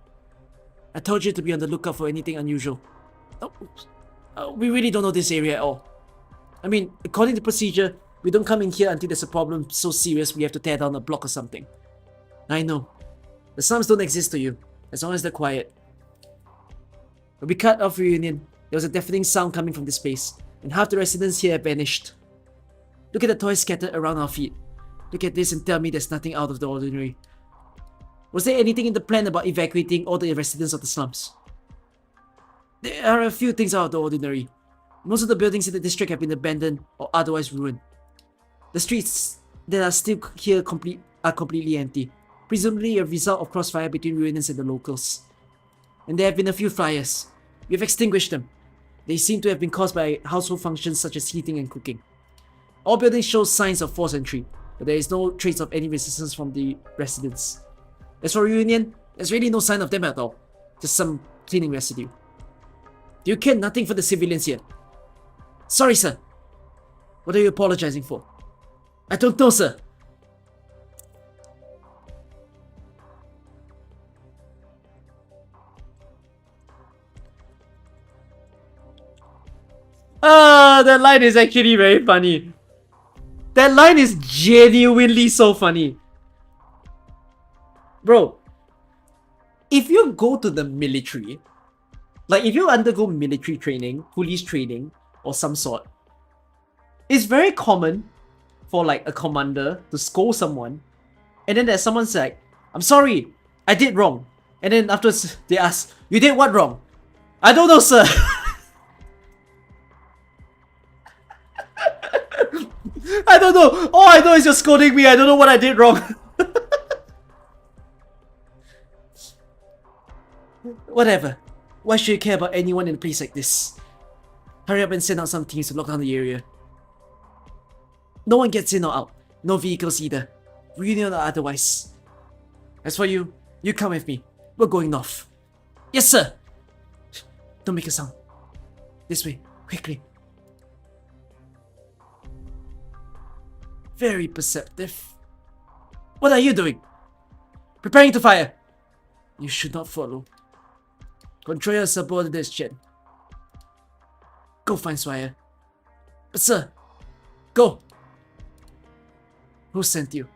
I told you to be on the lookout for anything unusual. Oh, we really don't know this area at all. I mean, according to procedure, we don't come in here until there's a problem so serious we have to tear down a block or something. I know. The slums don't exist to you, as long as they're quiet. When we cut off reunion, there was a deafening sound coming from this place, and half the residents here have vanished. Look at the toys scattered around our feet. Look at this and tell me there's nothing out of the ordinary. Was there anything in the plan about evacuating all the residents of the slums? There are a few things out of the ordinary. Most of the buildings in the district have been abandoned or otherwise ruined. The streets that are still here are completely empty, presumably a result of crossfire between reunions and the locals. And there have been a few fires. We have extinguished them. They seem to have been caused by household functions such as heating and cooking. All buildings show signs of forced entry, but there is no trace of any resistance from the residents. As for reunion, there's really no sign of them at all. Just some cleaning residue. Do you care nothing for the civilians here? Sorry, sir. What are you apologizing for? I don't know, sir. That line is actually very funny. That line is genuinely so funny. Bro, if you go to the military, like if you undergo military training, police training, or some sort, it's very common for like a commander to scold someone, and then there's someone's like, I'm sorry, I did wrong. And then afterwards they ask, you did what wrong? I don't know, sir. I don't know. All I know is you're scolding me. I don't know what I did wrong. Whatever. Why should you care about anyone in a place like this? Hurry up and send out some teams to lock down the area. No one gets in or out. No vehicles either. Reunion or otherwise. As for you, you come with me. We're going north. Yes, sir! Don't make a sound. This way, quickly. Very perceptive. What are you doing? Preparing to fire. You should not follow. Control your subordinates, Chen. Go find Swire. But sir, go. Who sent you?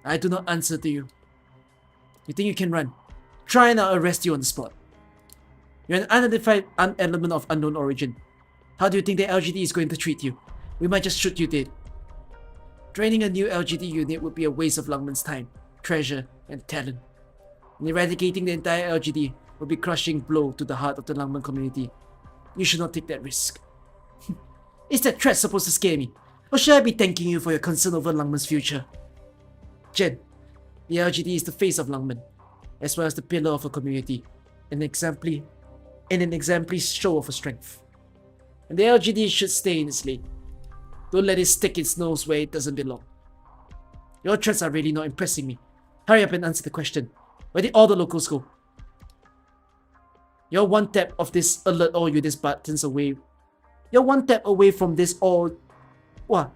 I do not answer to you. You think you can run? Try and I'll arrest you on the spot. You're an unidentified element of unknown origin. How do you think the LGD is going to treat you? We might just shoot you dead. Training a new LGD unit would be a waste of Lungman's time, treasure, and talent. And eradicating the entire LGD would be a crushing blow to the heart of the Lungman community. You should not take that risk. Is that threat supposed to scare me? Or should I be thanking you for your concern over Lungman's future? Jen, the LGD is the face of Lungman, as well as the pillar of a community, an exemplary show of strength. And the LGD should stay in its lane. Don't let it stick its nose where it doesn't belong. Your threats are really not impressing me. Hurry up and answer the question. Where did all the locals go? You're one tap of this alert all units buttons away. You're one tap away from this all... What?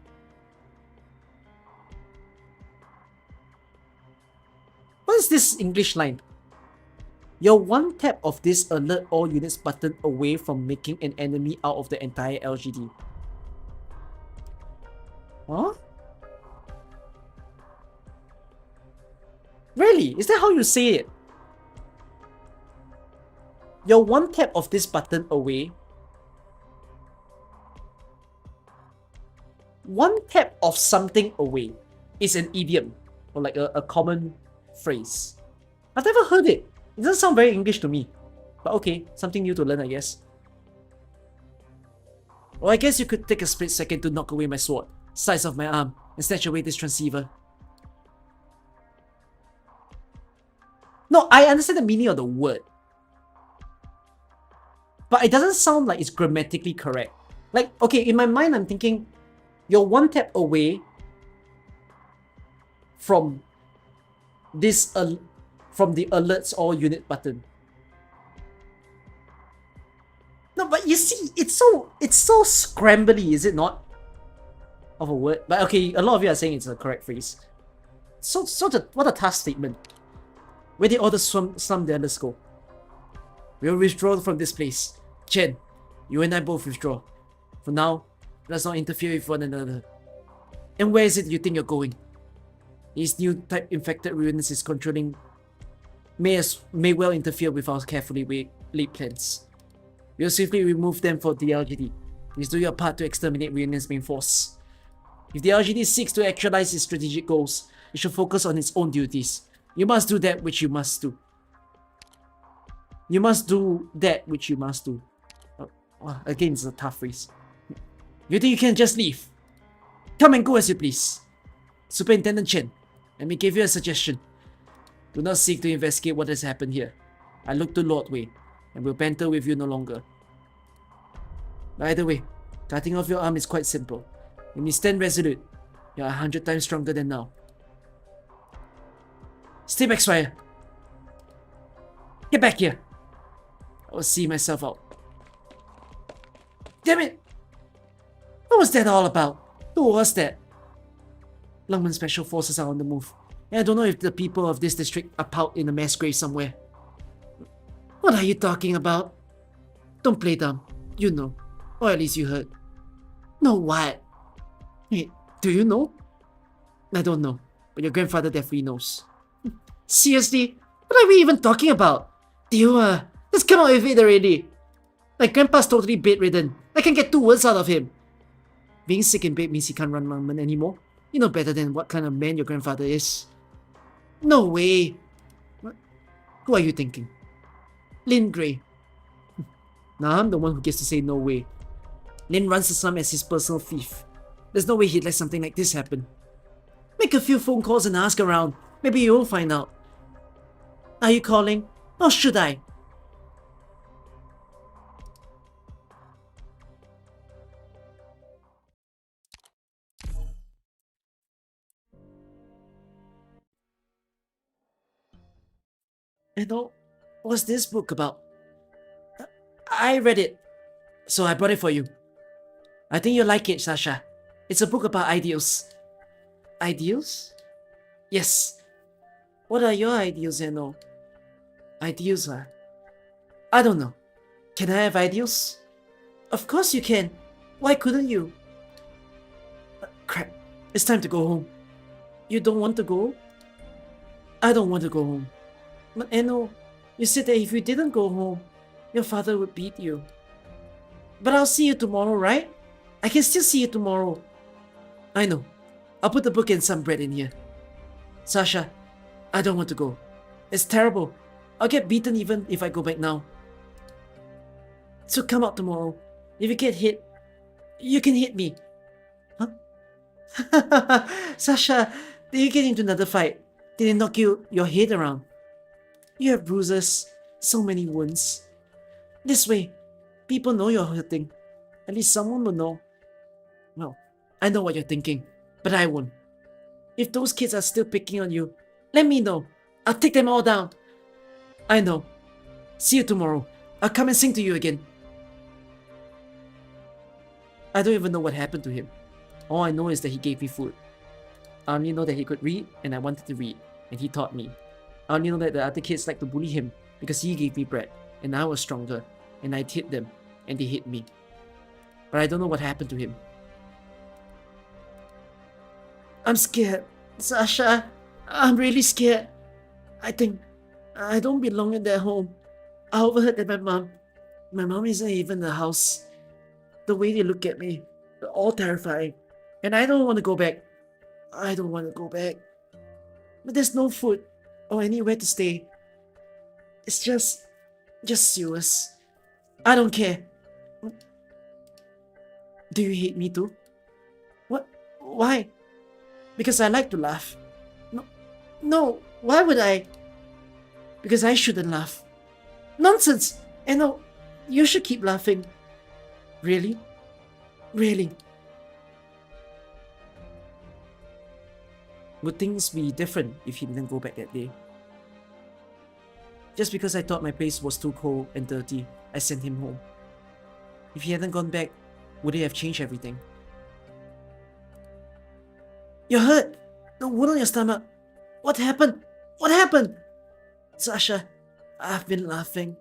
What is this English line? You're one tap of this alert all units button away from making an enemy out of the entire LGD. Huh? Really? Is that how you say it? You're one tap of this button away. One tap of something away is an idiom, or like a common phrase. I've never heard it. It doesn't sound very English to me. But okay, something new to learn, I guess. Or I guess you could take a split second to knock away my sword, size of my arm, and snatch away this transceiver. No, I understand the meaning of the word. But it doesn't sound like it's grammatically correct. Like, okay, in my mind I'm thinking, you're one tap away from this from the alerts all unit button. No, but you see, it's so scrambly, is it not? Of a word. But okay, a lot of you are saying it's a correct phrase. What a task statement. Where did all the slum dwellers go? We'll withdraw from this place. Chen, you and I both withdraw. For now, let's not interfere with one another. And where is it you think you're going? These new type infected ruins is controlling may well interfere with our carefully laid plans. We'll swiftly remove them for the LGD. Please do your part to exterminate Reunion's main force. If the LGD seeks to actualize its strategic goals, it should focus on its own duties. You must do that which you must do. You must do that which you must do. Again, it's a tough phrase. You think you can just leave? Come and go as you please. Superintendent Chen, let me give you a suggestion. Do not seek to investigate what has happened here. I look to Lord Wei, and will banter with you no longer. By the way, cutting off your arm is quite simple. When you stand resolute, you are 100 times stronger than now. Stay back, Swire. Get back here. I will see myself out. Damn it! What was that all about? Who was that? Lungman Special Forces are on the move. And I don't know if the people of this district are piled in a mass grave somewhere. What are you talking about? Don't play dumb. You know. Or at least you heard. Know what? Wait, do you know? I don't know. But your grandfather definitely knows. Seriously? What are we even talking about? Let's come out with it already. My grandpa's totally bedridden. I can get 2 words out of him. Being sick in bed means he can't run Lungman anymore. You know better than what kind of man your grandfather is. No way. What? Who are you thinking? Lin Gray. Nah, I'm the one who gets to say no way. Lin runs the slum as his personal thief. There's no way he'd let something like this happen. Make a few phone calls and ask around. Maybe you'll find out. Are you calling? Or should I? And what's this book about? I read it, so I brought it for you. I think you'll like it, Sasha. It's a book about ideals. Ideals? Yes. What are your ideals, Eno? Ideals, huh? I don't know. Can I have ideals? Of course you can. Why couldn't you? Crap. It's time to go home. You don't want to go? I don't want to go home. But Eno, you said that if you didn't go home, your father would beat you. But I'll see you tomorrow, right? I can still see you tomorrow. I know. I'll put the book and some bread in here. Sasha, I don't want to go. It's terrible. I'll get beaten even if I go back now. So come out tomorrow. If you get hit, you can hit me. Huh? Sasha, did you get into another fight? Did it knock your head around? You have bruises, so many wounds. This way, people know you're hurting. At least someone will know. Well, I know what you're thinking, but I won't. If those kids are still picking on you, let me know. I'll take them all down. I know. See you tomorrow. I'll come and sing to you again. I don't even know what happened to him. All I know is that he gave me food. I only know that he could read, and I wanted to read, and he taught me. I only know that the other kids liked to bully him because he gave me bread, and I was stronger, and I'd hit them, and they hit me. But I don't know what happened to him. I'm scared. Sasha, I'm really scared. I think I don't belong in that home. I overheard that my mom isn't even in the house. The way they look at me, they're all terrifying. And I don't want to go back. I don't want to go back. But there's no food or anywhere to stay. It's just sewers. I don't care. Do you hate me too? What? Why? Because I like to laugh. No, why would I? Because I shouldn't laugh. Nonsense! And no, you should keep laughing. Really? Really? Would things be different if he didn't go back that day? Just because I thought my place was too cold and dirty, I sent him home. If he hadn't gone back, would it have changed everything? You're hurt! The wound on your stomach! What happened? What happened? Sasha, I've been laughing.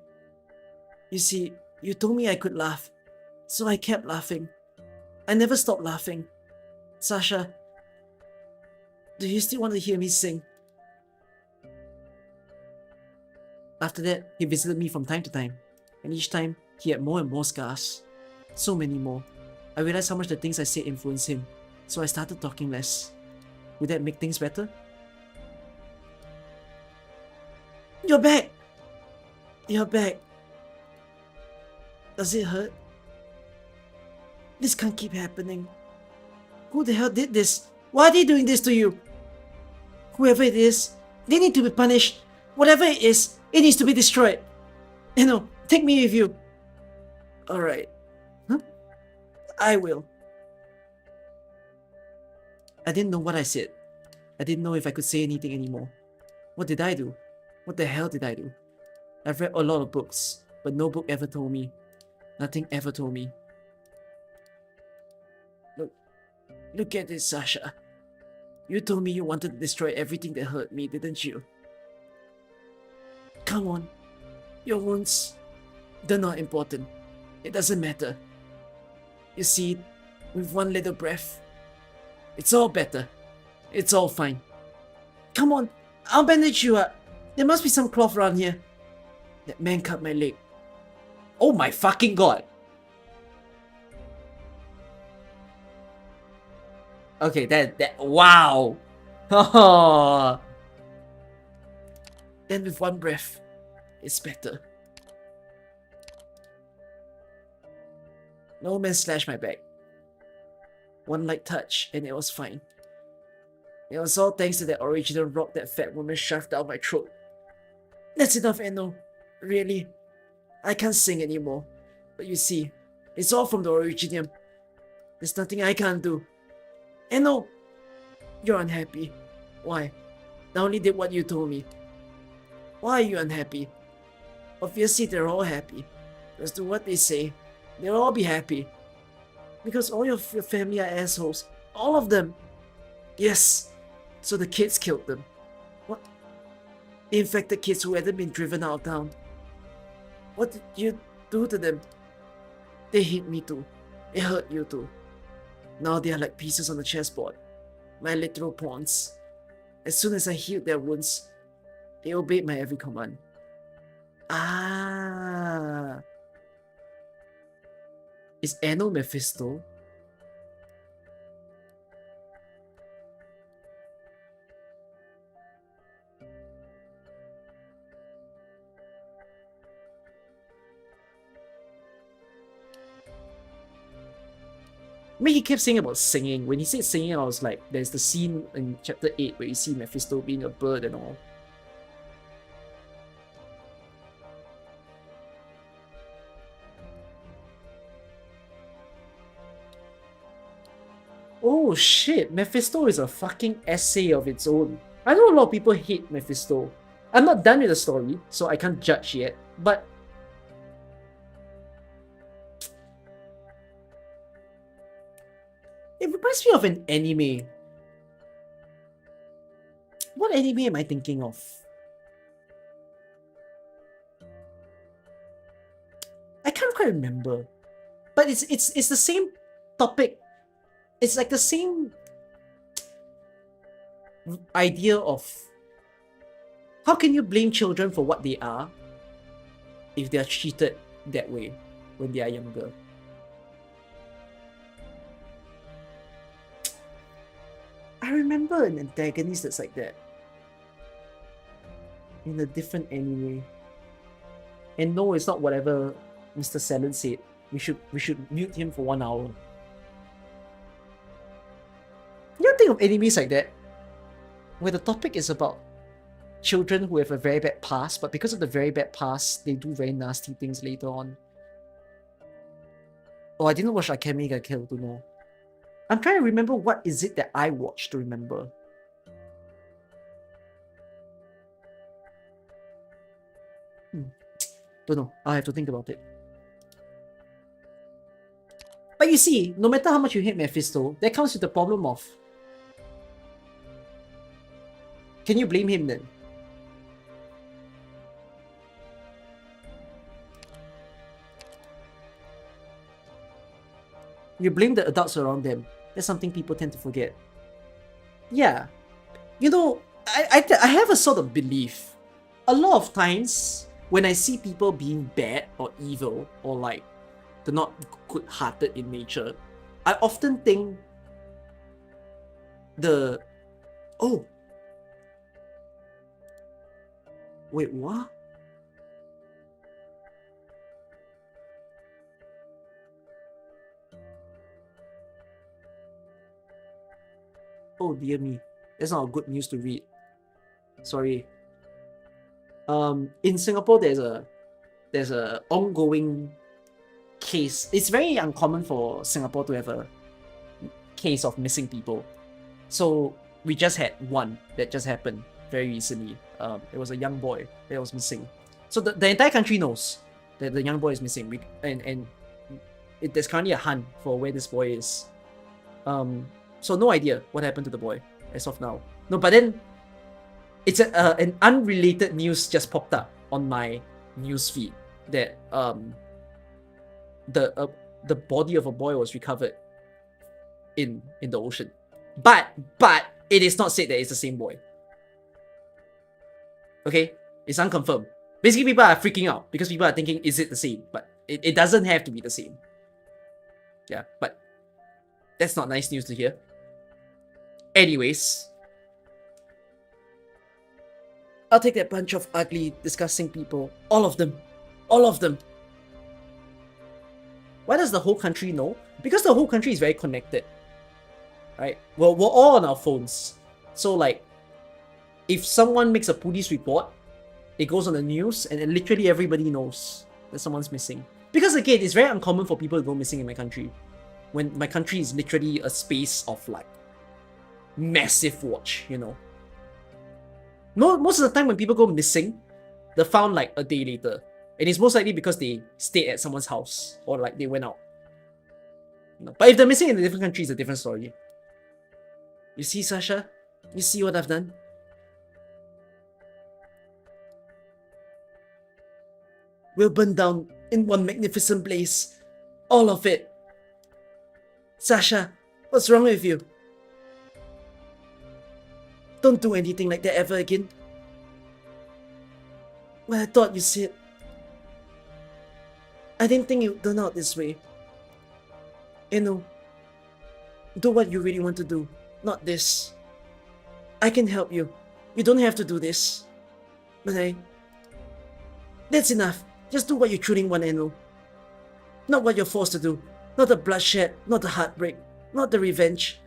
You see, you told me I could laugh, so I kept laughing. I never stopped laughing. Sasha, do you still want to hear me sing? After that, he visited me from time to time, and each time, he had more and more scars. So many more. I realized how much the things I said influenced him, so I started talking less. Would that make things better? You're back! You're back. Does it hurt? This can't keep happening. Who the hell did this? Why are they doing this to you? Whoever it is, they need to be punished. Whatever it is, it needs to be destroyed. You know, take me with you. Alright. Huh? I will. I didn't know what I said. I didn't know if I could say anything anymore. What did I do? What the hell did I do? I've read a lot of books, but no book ever told me. Nothing ever told me. Look at this, Sasha. You told me you wanted to destroy everything that hurt me, didn't you? Come on. Your wounds, they're not important. It doesn't matter. You see, with one little breath, it's all better. It's all fine. Come on, I'll bandage you up. There must be some cloth around here. That man cut my leg. Oh my fucking god! Okay, wow! Oh. Then with one breath, it's better. No man slashed my back. One light touch, and it was fine. It was all thanks to that original rock that fat woman shoved down my throat. That's enough, Enno. Really. I can't sing anymore. But you see, it's all from the Originium. There's nothing I can't do. Enno! You're unhappy. Why? I only did what you told me. Why are you unhappy? Obviously they're all happy. As to what they say, they'll all be happy. Because all your family are assholes. All of them. Yes. So the kids killed them. What? The infected kids who hadn't been driven out of town. What did you do to them? They hit me too. It hurt you too. Now they are like pieces on the chessboard. My literal pawns. As soon as I healed their wounds, they obeyed my every command. Ah. Is Anno Mephisto? I mean, he kept saying about singing. When he said singing, I was like, there's the scene in chapter 8 where you see Mephisto being a bird and all. Oh shit, Mephisto is a fucking essay of its own. I know a lot of people hate Mephisto. I'm not done with the story, so I can't judge yet, but it reminds me of an anime. What anime am I thinking of? I can't quite remember. But it's the same topic. It's like the same idea of how can you blame children for what they are if they are treated that way when they are younger? I remember an antagonist that's like that in a different anime. And no, it's not whatever Mr. Selen said. We should mute him for 1 hour. You don't think of animes like that, where the topic is about children who have a very bad past, but because of the very bad past, they do very nasty things later on. Oh, I didn't watch Akemi ga Kill to know. I'm trying to remember what is it that I watched to remember. Don't know. I'll have to think about it. But you see, no matter how much you hate Mephisto, that comes with the problem of... Can you blame him then? You blame the adults around them. That's something people tend to forget. Yeah. You know, I have a sort of belief. A lot of times, when I see people being bad or evil, or like, they're not good-hearted in nature, I often think the... Oh. Wait, what? Oh dear me. That's not good news to read. Sorry. In Singapore, there's a ongoing case. It's very uncommon for Singapore to have a case of missing people. So we just had one that just happened very recently. It was a young boy that was missing. So the entire country knows that the young boy is missing, and there's currently a hunt for where this boy is. So no idea what happened to the boy as of now. No, but then it's an unrelated news just popped up on my news feed that the body of a boy was recovered in the ocean. But it is not said that it's the same boy. Okay? It's unconfirmed. Basically, people are freaking out because people are thinking, is it the same? But it doesn't have to be the same. Yeah, but that's not nice news to hear. Anyways, I'll take that bunch of ugly, disgusting people. All of them. All of them. Why does the whole country know? Because the whole country is very connected. Right? Well, we're all on our phones. So like, if someone makes a police report, it goes on the news and literally everybody knows that someone's missing. Because again, it's very uncommon for people to go missing in my country. When my country is literally a space of like, massive watch, you know. Most of the time when people go missing, they're found like a day later. And it's most likely because they stayed at someone's house or like they went out. No. But if they're missing in a different country, it's a different story. You see, Sasha? You see what I've done? We'll burn down in one magnificent blaze. All of it. Sasha, what's wrong with you? Don't do anything like that ever again. Well, I thought you said... I didn't think it would turn out this way. Eno, do what you really want to do, not this. I can help you. You don't have to do this. But that's enough. Just do what you truly want, Eno. Not what you're forced to do. Not the bloodshed, not the heartbreak, not the revenge.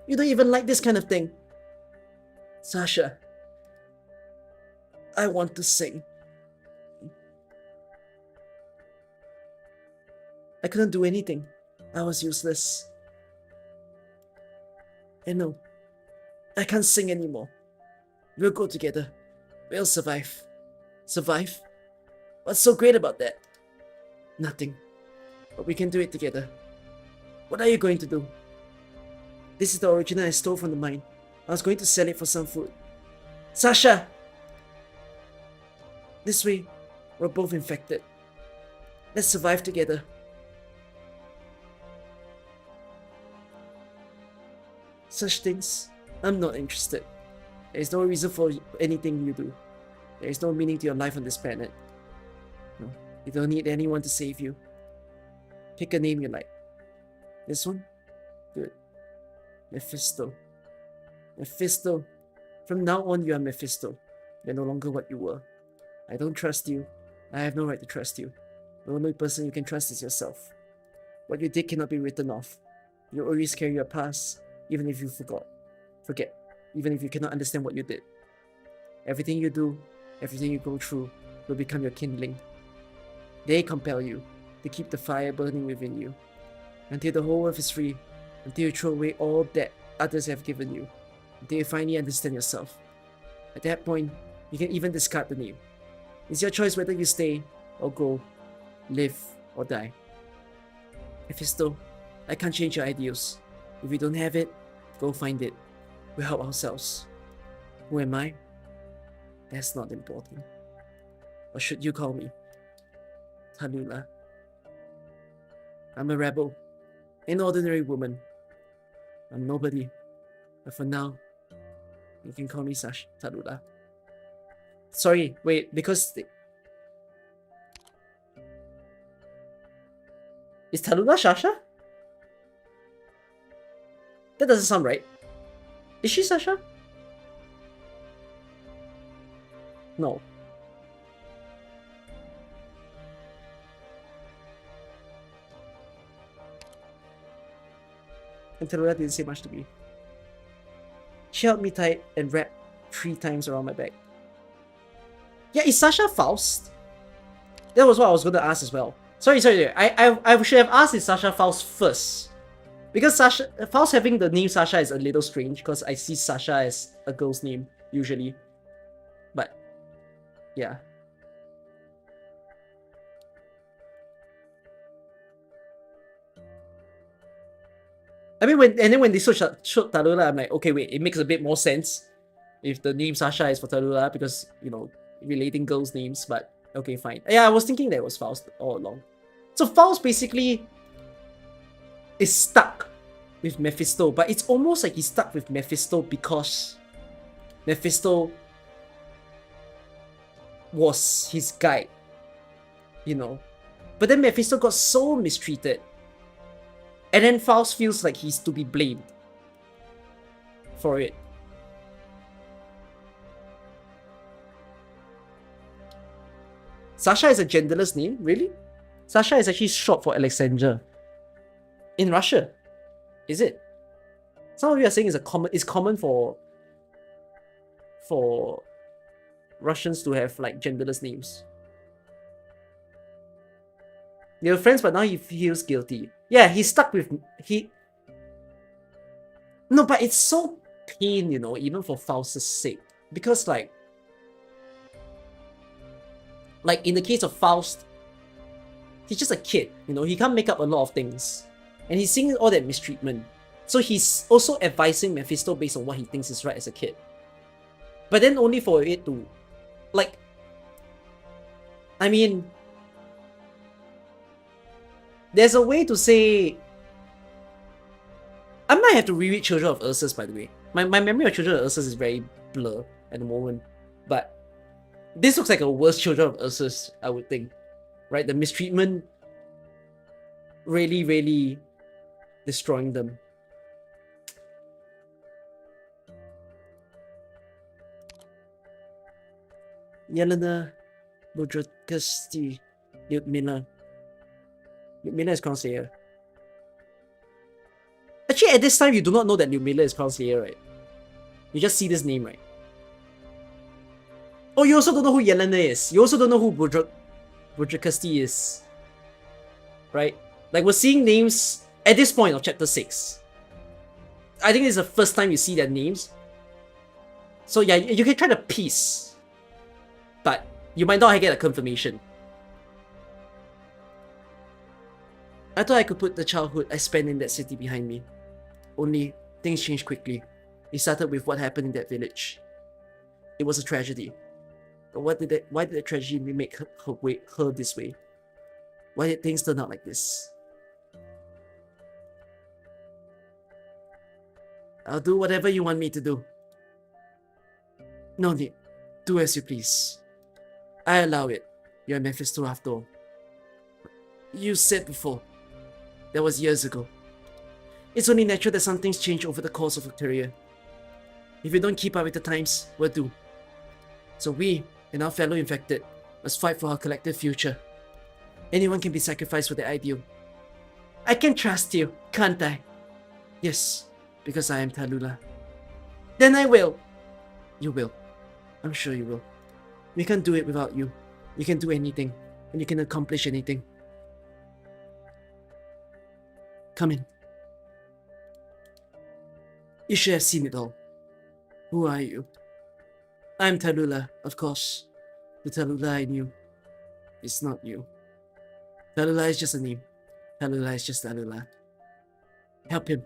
You don't even like this kind of thing. Sasha, I want to sing. I couldn't do anything. I was useless. And no, I can't sing anymore. We'll go together. We'll survive. Survive? What's so great about that? Nothing. But we can do it together. What are you going to do? This is the original I stole from the mine. I was going to sell it for some food. Sasha! This way, we're both infected. Let's survive together. Such things, I'm not interested. There is no reason for anything you do. There is no meaning to your life on this planet. No, you don't need anyone to save you. Pick a name you like. This one? Good. Mephisto. Mephisto. From now on, you are Mephisto. You're no longer what you were. I don't trust you. I have no right to trust you. The only person you can trust is yourself. What you did cannot be written off. You always carry your past, even if you forget, even if you cannot understand what you did. Everything you do, everything you go through, will become your kindling. They compel you to keep the fire burning within you, until the whole earth is free, until you throw away all that others have given you, until you finally understand yourself. At that point, you can even discard the name. It's your choice whether you stay or go, live or die. Mephisto, I can't change your ideals. If we don't have it, go find it. We'll help ourselves. Who am I? That's not important. What should you call me? Tallulah. I'm a rebel. An ordinary woman. I'm nobody. But for now, you can call me Tallulah. Sorry, wait, because... Is Tallulah Sasha? That doesn't sound right. Is she Sasha? No. And Tallulah didn't say much to me. She held me tight and wrapped 3 times around my back. Yeah, is Sasha Faust? That was what I was going to ask as well. Sorry. I should have asked is Sasha Faust first. Because Faust having the name Sasha is a little strange because I see Sasha as a girl's name usually. But yeah. I mean when they showed Tallulah, I'm like, okay, wait, it makes a bit more sense if the name Sasha is for Tallulah because, you know, relating girls' names, but okay, fine. Yeah, I was thinking that it was Faust all along. So Faust basically is stuck with Mephisto, but it's almost like he's stuck with Mephisto because Mephisto was his guide, you know. But then Mephisto got so mistreated, and then Faust feels like he's to be blamed for it. Sasha is a genderless name? Really? Sasha is actually short for Alexandra. In Russia. Is it? Some of you are saying it's common for Russians to have like genderless names. They were friends, but now he feels guilty. Yeah, he's stuck with No, but it's so pain, you know, even for Faust's sake. Because like in the case of Faust, he's just a kid, you know, he can't make up a lot of things. And he's seeing all that mistreatment. So he's also advising Mephisto based on what he thinks is right as a kid. But then only for it to, like, I mean, there's a way to say, I might have to reread Children of Ursus, by the way. My memory of Children of Ursus is very blur at the moment. But this looks like a worse Children of Ursus, I would think. Right? The mistreatment really, really destroying them. Yelena Budrotasti Lyudmila. Lyudmila is Conseiller. Actually, at this time, you do not know that Lumila is Crown Slayer, right? You just see this name, right? Oh, you also don't know who Yelena is. You also don't know who Budrakasti is. Right? Like, we're seeing names at this point of chapter 6. I think it's the first time you see their names. So yeah, you can try to piece. But you might not get a confirmation. I thought I could put the childhood I spent in that city behind me. Only, things changed quickly. It started with what happened in that village. It was a tragedy. But why did the tragedy make her this way? Why did things turn out like this? I'll do whatever you want me to do. No need. Do as you please. I allow it. You're Mephisto after all. You said before. That was years ago. It's only natural that some things change over the course of a career. If you don't keep up with the times, we're doomed. So we, and our fellow infected, must fight for our collective future. Anyone can be sacrificed for their ideal. I can trust you, can't I? Yes, because I am Tallulah. Then I will. You will. I'm sure you will. We can't do it without you. You can do anything, and you can accomplish anything. Come in. You should have seen it all. Who are you? I'm Tallulah, of course. The Tallulah I knew. It's not you. Tallulah is just a name. Tallulah is just Tallulah. Help him.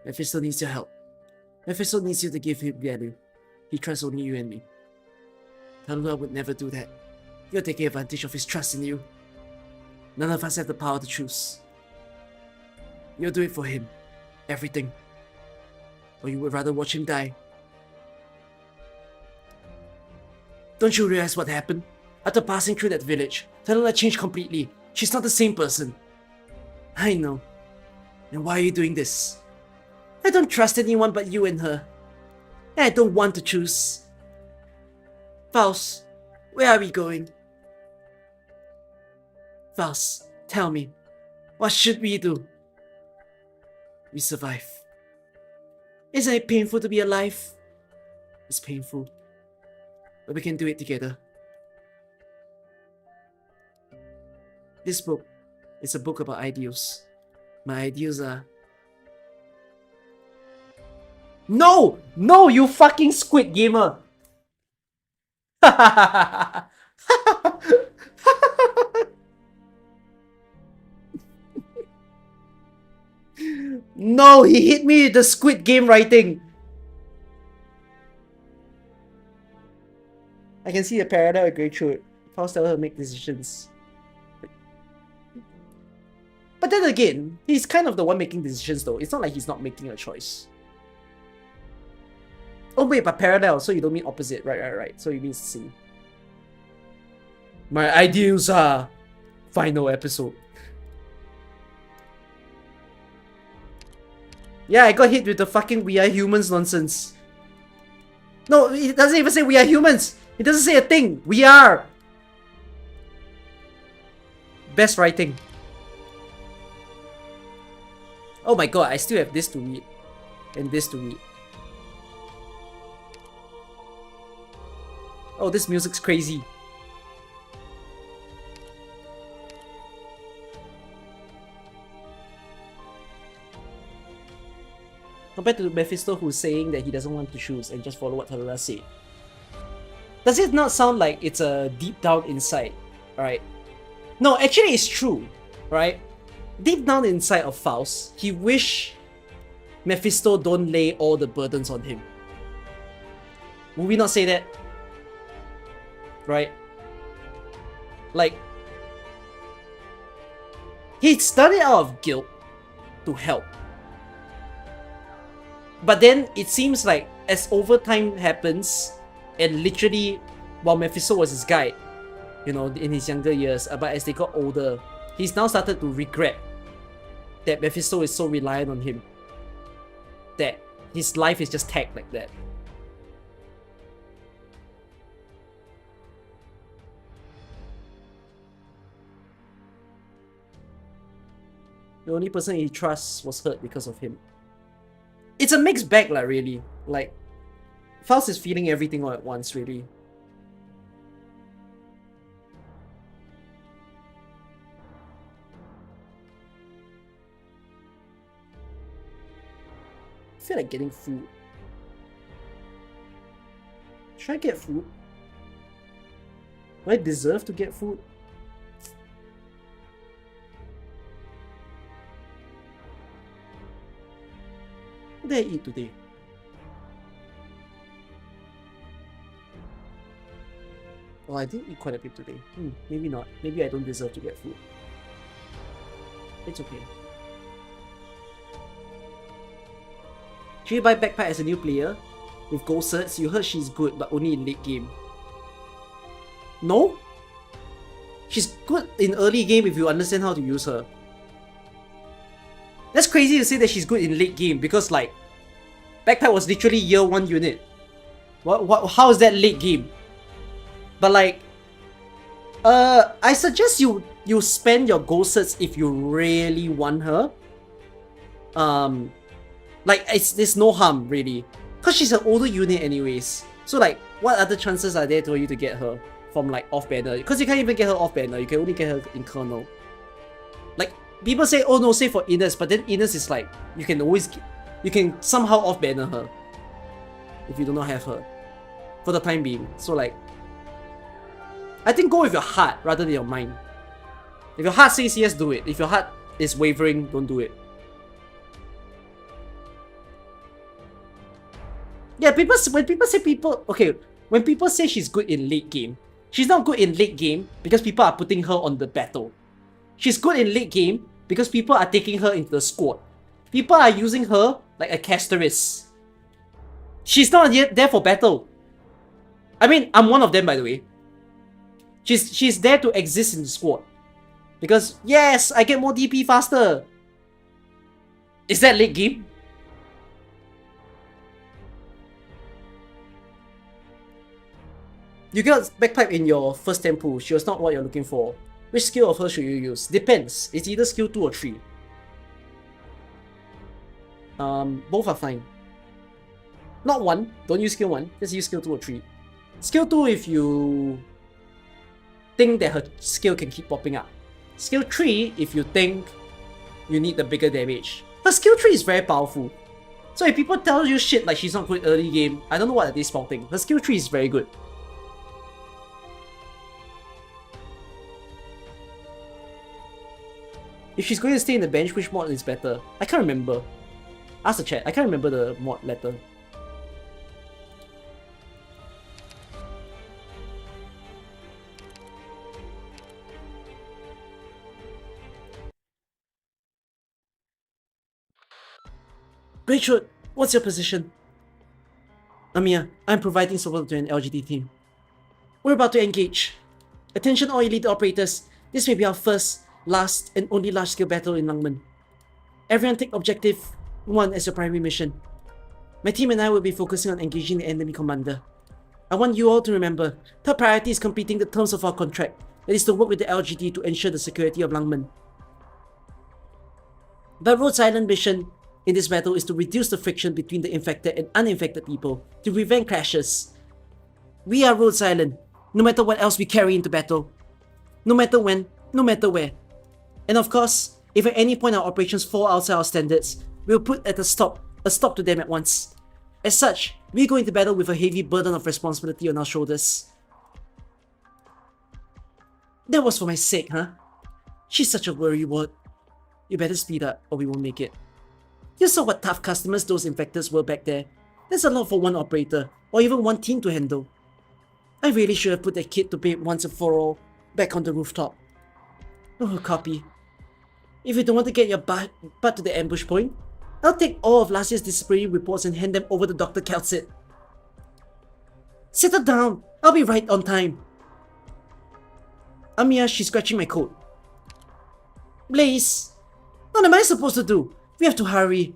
Mephisto needs your help. Mephisto needs you to give him value. He trusts only you and me. Tallulah would never do that. You're taking advantage of his trust in you. None of us have the power to choose. You'll do it for him. Everything. Or you would rather watch him die. Don't you realize what happened? After passing through that village, Tallulah changed completely. She's not the same person. I know. And why are you doing this? I don't trust anyone but you and her. And I don't want to choose. Faust, where are we going? Faust, tell me. What should we do? We survive. Isn't it painful to be alive? It's painful. But we can do it together. This book is a book about ideals. My ideals are... No! No, you fucking Squid Gamer! No, he hit me with the Squid Game writing. I can see the parallel with Gertrude. Faust tells her to make decisions. But then again, he's kind of the one making decisions though. It's not like he's not making a choice. Oh wait, but parallel, so you don't mean opposite. Right. So you mean same. My ideals are... Final episode. Yeah, I got hit with the fucking we are humans nonsense. No, it doesn't even say we are humans. It doesn't say a thing. We are. Best writing. Oh my god, I still have this to read. And this to read. Oh, this music's crazy. Compared to Mephisto who's saying that he doesn't want to choose and just follow what Tallulah said. Does it not sound like it's a deep down insight, right? No, actually it's true, right? Deep down inside of Faust, he wish Mephisto don't lay all the burdens on him. Would we not say that? Right? Like, he's done it out of guilt to help. But then it seems like as overtime happens, and literally while Mephisto was his guide, you know, in his younger years, but as they got older, he's now started to regret that Mephisto is so reliant on him. That his life is just tagged like that. The only person he trusts was hurt because of him. it's a mixed bag lah, really. Like, Faust is feeling everything all at once, really. I feel like getting food. Should I get food? Do I deserve to get food? What did I eat today? Oh, I did eat quite a bit today. Maybe not. Maybe I don't deserve to get food. It's okay. Should you buy Backpack as a new player? With gold certs, you heard she's good, but only in late game. No? She's good in early game if you understand how to use her. That's crazy to say that she's good in late game because, like, Backpack was literally year 1 unit. How is that late game? But like, I suggest you spend your gold certs if you really want her. Like, there's no harm really, cause she's an older unit anyways. So like, what other chances are there for you to get her from like off banner? Because you can't even get her off banner. You can only get her in kernel. Like, people say, oh no, save for Ines, but then Ines is like, you can somehow off banner her if you do not have her for the time being. So like, I think go with your heart rather than your mind. If your heart says yes, do it. If your heart is wavering, don't do it. Yeah, when people say she's good in late game, she's not good in late game because people are putting her on the battle. She's good in late game because people are taking her into the squad. People are using her like a casterist. She's not yet there for battle. I mean, I'm one of them, by the way. She's there to exist in the squad. Because, yes, I get more DP faster. Is that late game? You got Backpipe in your first 10 pool. She was not what you're looking for. Which skill of her should you use? Depends. It's either skill 2 or 3. Both are fine. Not 1. Don't use skill 1. Just use skill 2 or 3. Skill 2 if you think that her skill can keep popping up. Skill 3 if you think you need the bigger damage. Her skill 3 is very powerful. So if people tell you shit like she's not good early game, I don't know what are they spouting. Her skill 3 is very good. If she's going to stay in the bench, which mod is better? I can't remember. Ask the chat. I can't remember the mod letter. Rachel, what's your position? Amiya, I'm providing support to an LGD team. We're about to engage. Attention all elite operators. This may be our first, last, and only large-scale battle in Langmen. Everyone take objective 1 as your primary mission. My team and I will be focusing on engaging the enemy commander. I want you all to remember, top priority is completing the terms of our contract. That is to work with the LGD to ensure the security of Langmen. The Rhode Island mission in this battle is to reduce the friction between the infected and uninfected people to prevent crashes. We are Rhode Island, no matter what else we carry into battle. No matter when, no matter where. And of course, if at any point our operations fall outside our standards, we'll put a stop to them at once. As such, we go into battle with a heavy burden of responsibility on our shoulders. That was for my sake, huh? She's such a worrywart. You better speed up or we won't make it. You saw what tough customers those infectors were back there. That's a lot for one operator, or even one team to handle. I really should have put that kid to bed once and for all, back on the rooftop. Oh, copy. If you don't want to get your butt to the ambush point, I'll take all of last year's disciplinary reports and hand them over to Dr. Kelsit. Settle down, I'll be right on time. Amiya, she's scratching my coat. Blaze, what am I supposed to do? We have to hurry.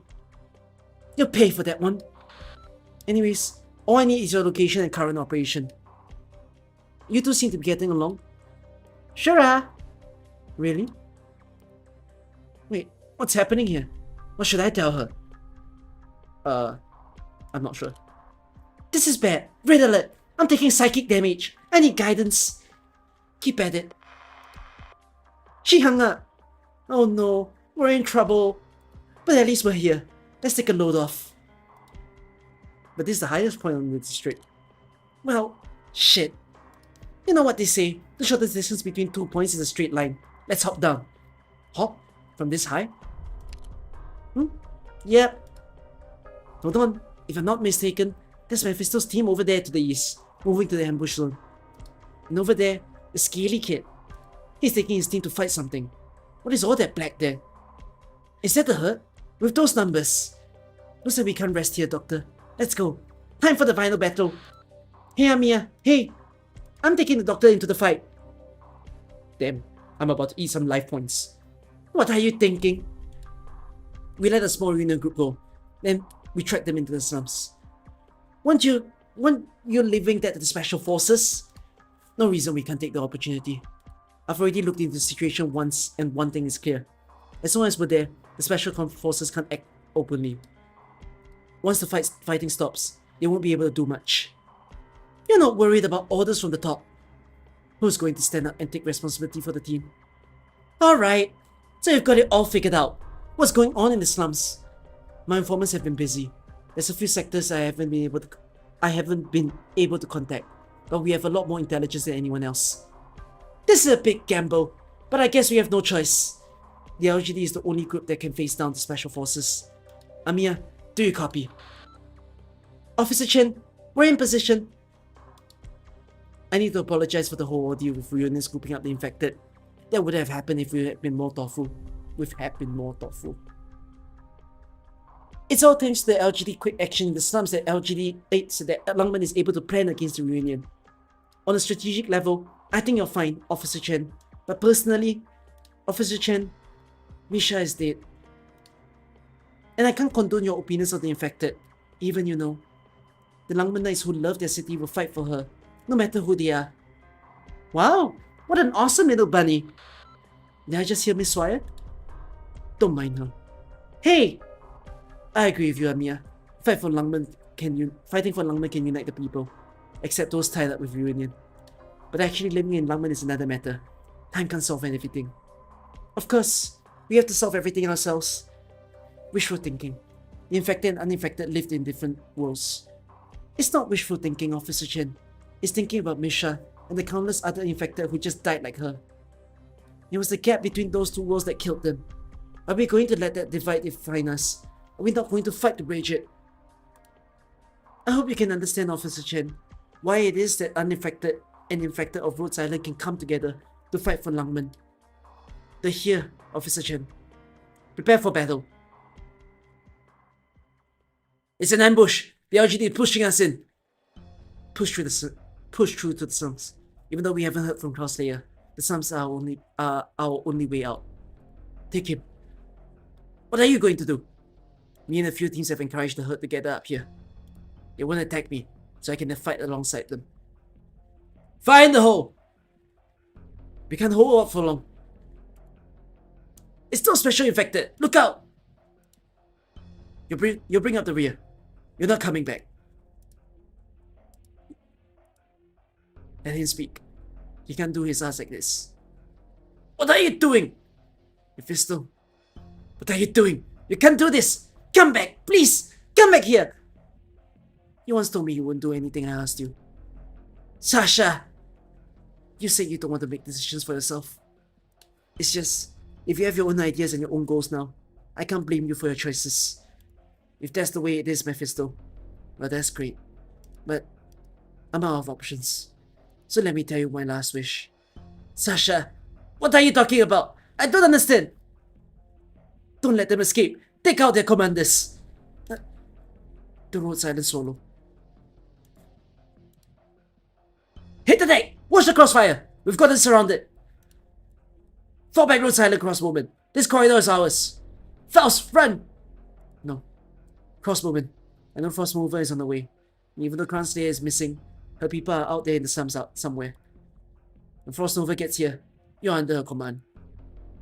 You'll pay for that one. Anyways, all I need is your location and current operation. You two seem to be getting along. Sure. Really? Wait, what's happening here? What should I tell her? I'm not sure. This is bad. Red alert. I'm taking psychic damage. I need guidance. Keep at it. She hung up. Oh no, we're in trouble. But at least we're here. Let's take a load off. But this is the highest point on the district. Well, shit. You know what they say, the shortest distance between 2 points is a straight line. Let's hop down. Hop? From this high? Yep. Hold on, if I'm not mistaken, there's Mephisto's team over there to the east, moving to the ambush zone. And over there, the scaly kid. He's taking his team to fight something. What is all that black there? Is that the herd? With those numbers. Looks like we can't rest here, Doctor. Let's go. Time for the final battle. Hey, Amiya. Hey. I'm taking the Doctor into the fight. Damn, I'm about to eat some life points. What are you thinking? We let a small reunion group go. Then we tracked them into the slums. Weren't you leaving that to the special forces? No reason we can't take the opportunity. I've already looked into the situation once, and one thing is clear. As long as we're there, the special forces can't act openly. Once the fighting stops, they won't be able to do much. You're not worried about orders from the top. Who's going to stand up and take responsibility for the team? Alright, so you've got it all figured out. What's going on in the slums? My informants have been busy. There's a few sectors I haven't been able to contact, but we have a lot more intelligence than anyone else. This is a big gamble, but I guess we have no choice. The LGD is the only group that can face down the special forces. Amiya, do you copy? Officer Chen, we're in position. I need to apologize for the whole ordeal with reunions scooping up the infected. That would have happened if we had been more thoughtful. It's all thanks to the LGD quick action in the slums that LGD so that Lungman is able to plan against the reunion. On a strategic level, I think you're fine, Officer Chen. But personally, Officer Chen, Misha is dead. And I can't condone your opinions of the infected. Even you know. The Lungman Knights who love their city will fight for her, no matter who they are. Wow, what an awesome little bunny. Did I just hear Miss Wyatt? Don't mind her. Hey! I agree with you, Amiya. Fighting for Lungman can unite the people, except those tied up with reunion. But actually living in Lungman is another matter. Time can't solve everything. Of course, we have to solve everything ourselves. Wishful thinking. The infected and uninfected lived in different worlds. It's not wishful thinking, Officer Chen. It's thinking about Misha and the countless other infected who just died like her. It was the gap between those two worlds that killed them. Are we going to let that divide define us? Are we not going to fight to bridge it? I hope you can understand, Officer Chen, why it is that uninfected and infected of Rhode Island can come together to fight for Lungman. They're here, Officer Chen. Prepare for battle. It's an ambush. The LGD is pushing us in. Push through to the slums. Even though we haven't heard from Crosslayer, the slums are our only way out. Take him. What are you going to do? Me and a few teams have encouraged the herd to gather up here. They won't attack me, so I can fight alongside them. Fire in the hole! We can't hold out for long. It's still special infected. Look out! You bring up the rear. You're not coming back. Let him speak. He can't do his ass like this. What are you doing? Mephisto, what are you doing? You can't do this! Come back, please! Come back here! You once told me you wouldn't do anything I asked you. Sasha! You said you don't want to make decisions for yourself. It's just, if you have your own ideas and your own goals now, I can't blame you for your choices. If that's the way it is, Mephisto, well, that's great. But I'm out of options. So let me tell you my last wish. Sasha, what are you talking about? I don't understand. Don't let them escape. Take out their commanders. The Rhode Island solo. Hit the deck! Watch the crossfire! We've got it surrounded. Fall back Rhode Island crossbowman. This corridor is ours. Faust, run! No. Crossbowman. I know Frost Mover is on the way. And even though Crown Slayer is missing, her people are out there in the slums out somewhere. When Frost Nova gets here, you're under her command.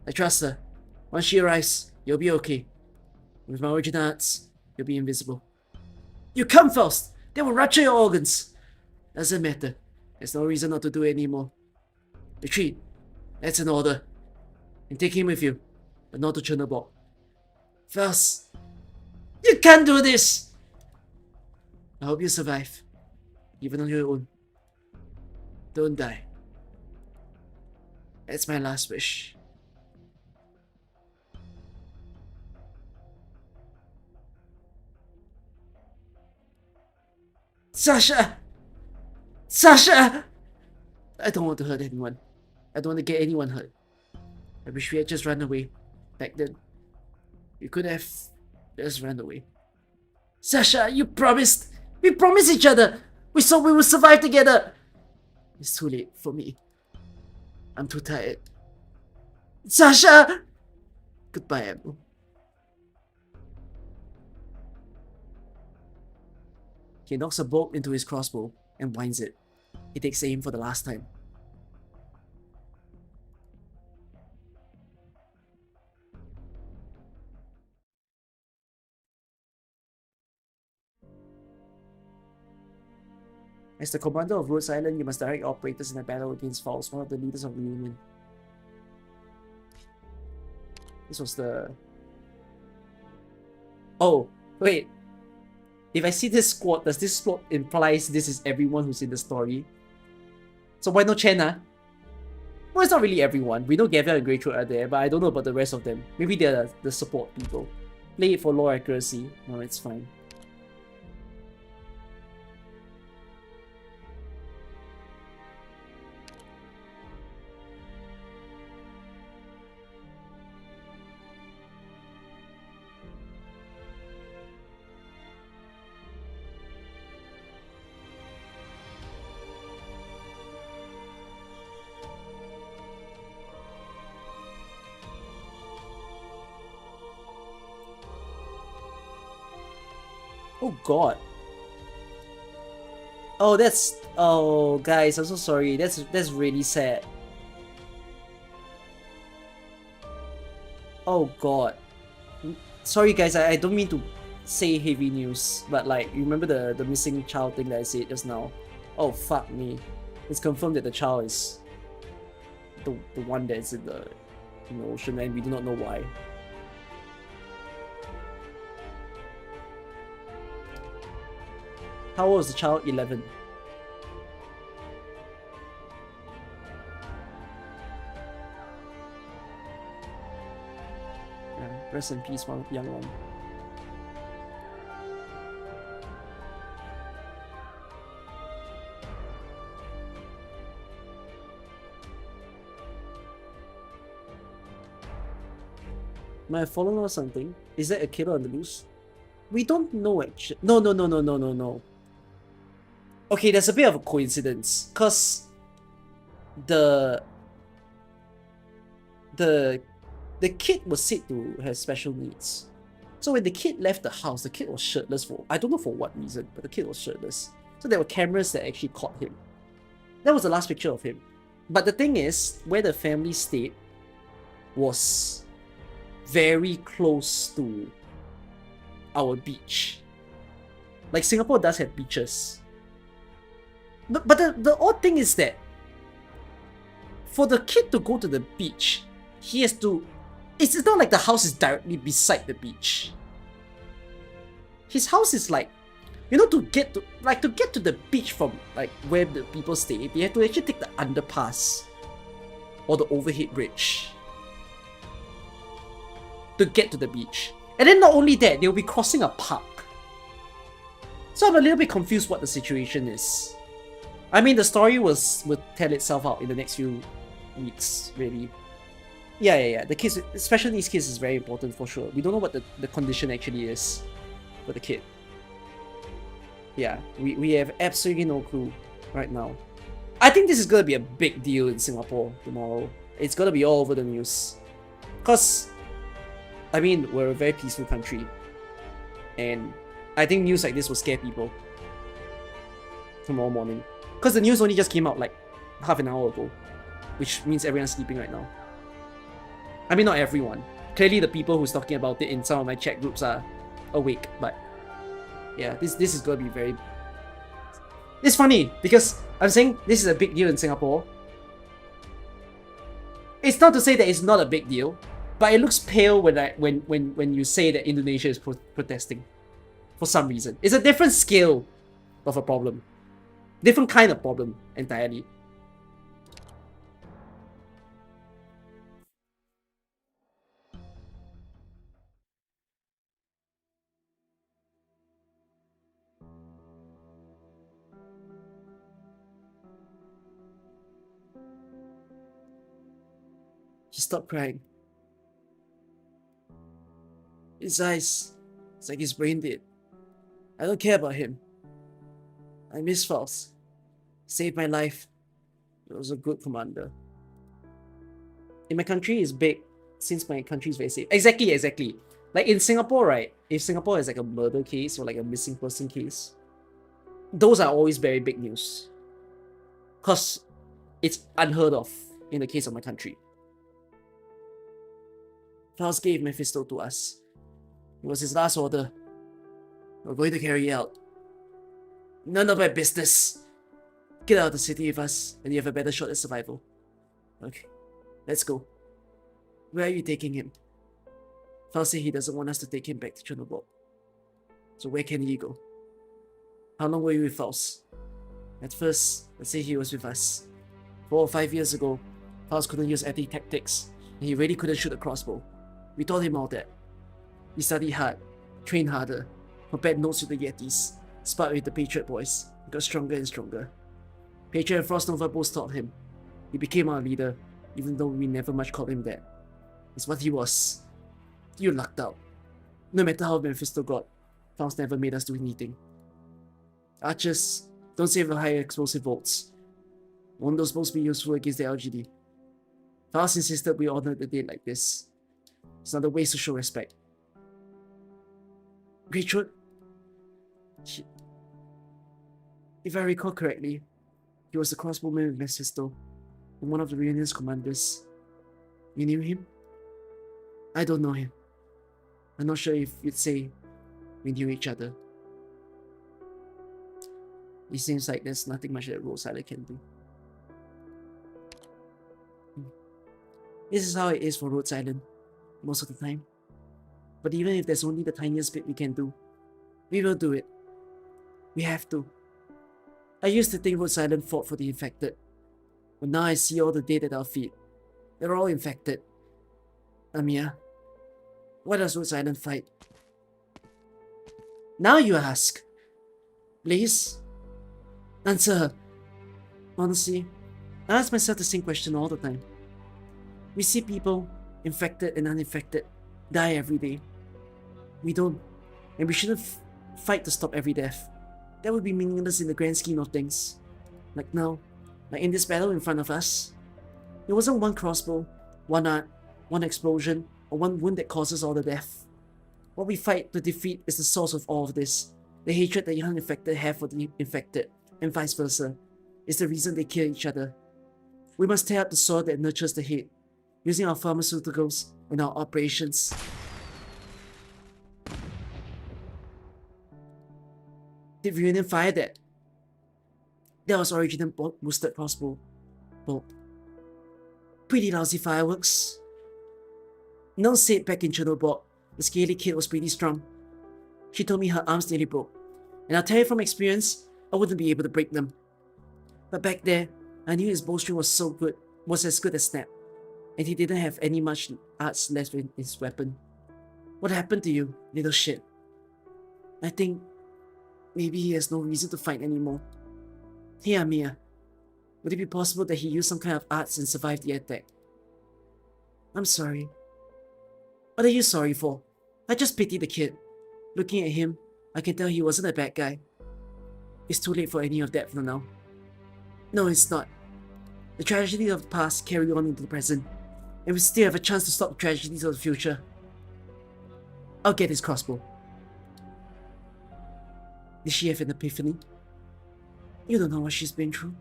I trust her. Once she arrives, you'll be okay. With my origin arts, you'll be invisible. You come first! They will rupture your organs! Doesn't matter. There's no reason not to do it anymore. Retreat. That's an order. And take him with you, but not to Chernobyl. First. You can't do this! I hope you survive. Even on your own. Don't die. That's my last wish. Sasha! Sasha! I don't want to hurt anyone. I don't want to get anyone hurt. I wish we had just run away back then. We could have just run away. Sasha, you promised! We promised each other! We said we would survive together! It's too late for me. I'm too tired. Sasha! Goodbye, Emma. He knocks a bolt into his crossbow and winds it. He takes aim for the last time. As the commander of Rhode Island, you must direct operators in a battle against Falls, one of the leaders of the Union. This was the... Oh, wait. If I see this squad, does this squad implies this is everyone who's in the story? So why not Chen, Well, it's not really everyone. We know Gavin and Greythroat are there, but I don't know about the rest of them. Maybe they're the support people. Play it for lore accuracy. No, it's fine. Oh god. Oh, that's... Oh, guys, I'm so sorry. That's really sad. Oh god. Sorry guys, I don't mean to say heavy news, but like, you remember the missing child thing that I said just now? Oh fuck me. It's confirmed that the child is the one that's in the ocean, and we do not know why. How old was the child? 11. Yeah, rest in peace, one young one. Might have fallen or something. Is that a killer on the loose? We don't know actually. No. Okay, there's a bit of a coincidence, cause the kid was said to have special needs. So when the kid left the house, the kid was shirtless for, I don't know for what reason, but the kid was shirtless. So there were cameras that actually caught him. That was the last picture of him. But the thing is, where the family stayed was very close to our beach. Like, Singapore does have beaches. But the odd thing is that for the kid to go to the beach, he has to... It's not like the house is directly beside the beach. His house is like, you know, to get to the beach from like where the people stay, they have to actually take the underpass or the overhead bridge to get to the beach. And then not only that, they'll be crossing a park. So I'm a little bit confused what the situation is. I mean, the story will tell itself out in the next few weeks, really. Yeah. The kids, especially these kids, is very important for sure. We don't know what the condition actually is for the kid. Yeah, we have absolutely no clue right now. I think this is gonna be a big deal in Singapore tomorrow. It's gonna be all over the news. Cause, I mean, we're a very peaceful country. And I think news like this will scare people tomorrow morning. Because the news only just came out like half an hour ago, which means everyone's sleeping right now. I mean, not everyone. Clearly the people who's talking about it in some of my chat groups are awake, but Yeah, this is gonna be very... It's funny, because I'm saying this is a big deal in Singapore. It's not to say that it's not a big deal, but it looks pale when you say that Indonesia is protesting. For some reason. It's a different scale of a problem. Different kind of problem entirely. He stopped crying. His eyes, it's like his brain did. I don't care about him. I miss Faust. Saved my life. He was a good commander. In my country, it's big, since my country is very safe. Exactly. Like in Singapore, right? If Singapore is like a murder case or like a missing person case, those are always very big news. Because it's unheard of in the case of my country. Faust gave Mephisto to us. It was his last order. We're going to carry it out. None of my business. Get out of the city with us, and you have a better shot at survival. Okay, let's go. Where are you taking him? Faust said he doesn't want us to take him back to Chernobyl. So where can he go? How long were you with Faust? At first, let's say he was with us. 4 or 5 years ago, Faust couldn't use anti-tactics, and he really couldn't shoot a crossbow. We taught him all that. He studied hard, trained harder, compared notes with the Yetis, sparred with the Patriot boys, and got stronger and stronger. Patriot and Frost Nova both taught him. He became our leader, even though we never much called him that. It's what he was. You lucked out. No matter how Mephisto got, Faust never made us do anything. Archers, don't save the higher explosive bolts. Won't those bolts be useful against the LGD? Faust insisted we honor the date like this. It's not a waste to show respect. Greatthroat? If I recall correctly, he was the crossbowman with Mephisto, and one of the Reunion's commanders. You knew him? I don't know him. I'm not sure if you'd say we knew each other. It seems like there's nothing much that Rhode Island can do. This is how it is for Rhode Island, most of the time. But even if there's only the tiniest bit we can do, we will do it. We have to. I used to think Rhode Island fought for the infected, but now I see all the dead at our feet. They're all infected. Amia, why does Rhode Island fight? Now you ask. Please? Answer her. Honestly, I ask myself the same question all the time. We see people, infected and uninfected, die every day. We don't, and we shouldn't fight to stop every death. That would be meaningless in the grand scheme of things. Like now, like in this battle in front of us, it wasn't one crossbow, one art, one explosion, or one wound that causes all the death. What we fight to defeat is the source of all of this. The hatred that the uninfected have for the infected, and vice versa, is the reason they kill each other. We must tear up the soil that nurtures the hate, using our pharmaceuticals and our operations. Did Reunion fire that? That was original boosted crossbow bolt. Pretty lousy fireworks. Nell said back in Chernobyl, the scaly kid was pretty strong. She told me her arms nearly broke, and I'll tell you from experience, I wouldn't be able to break them. But back there, I knew his bowstring was as good as snap, and he didn't have any much arts left in his weapon. What happened to you, little shit? I think maybe he has no reason to fight anymore. Hey Amir, would it be possible that he used some kind of arts and survived the attack? I'm sorry. What are you sorry for? I just pity the kid. Looking at him, I can tell he wasn't a bad guy. It's too late for any of that for now. No, it's not. The tragedies of the past carry on into the present, and we still have a chance to stop the tragedies of the future. I'll get his crossbow. Did she have an epiphany? You don't know what she's been through.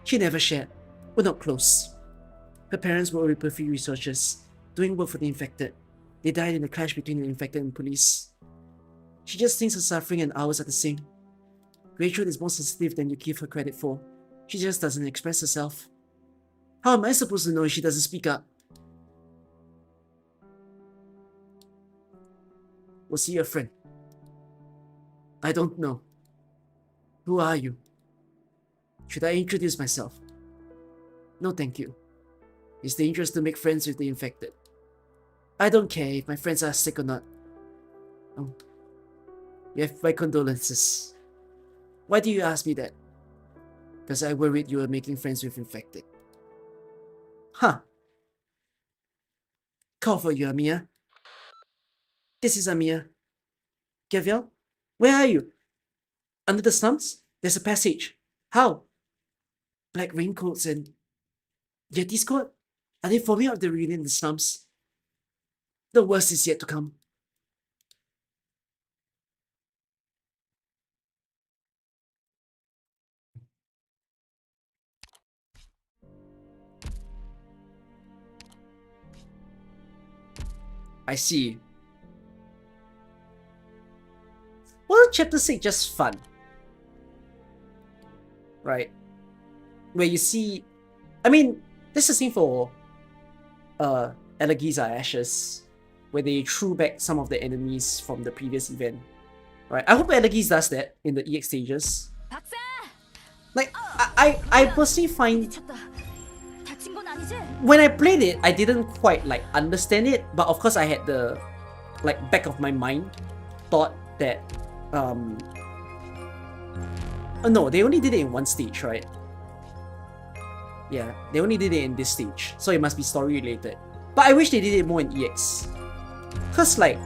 She never shared. We're not close. Her parents were periphery researchers, doing work for the infected. They died in a clash between the infected and police. She just thinks her suffering and ours are the same. Rachel is more sensitive than you give her credit for. She just doesn't express herself. How am I supposed to know if she doesn't speak up? Was he your friend? I don't know. Who are you? Should I introduce myself? No, thank you. It's dangerous to make friends with the infected. I don't care if my friends are sick or not. Oh. You have my condolences. Why do you ask me that? Because I worried you were making friends with infected. Huh. Call for you, Amia. This is Amia. Gabriel? Where are you? Under the slums? There's a passage. How? Black raincoats and Yeti squad? Are they forming up the reunion in the slums? The worst is yet to come. I see. Wasn't chapter 6 just fun? Right? Where you see... I mean, this is the same for LGD and Ashes, where they threw back some of the enemies from the previous event. Right? I hope LGD does that in the EX stages. Like, I personally find... When I played it, I didn't quite like understand it, but of course I had the like back of my mind thought that oh no, they only did it in one stage, right? Yeah, they only did it in this stage, so it must be story related. But I wish they did it more in EX. Cause like...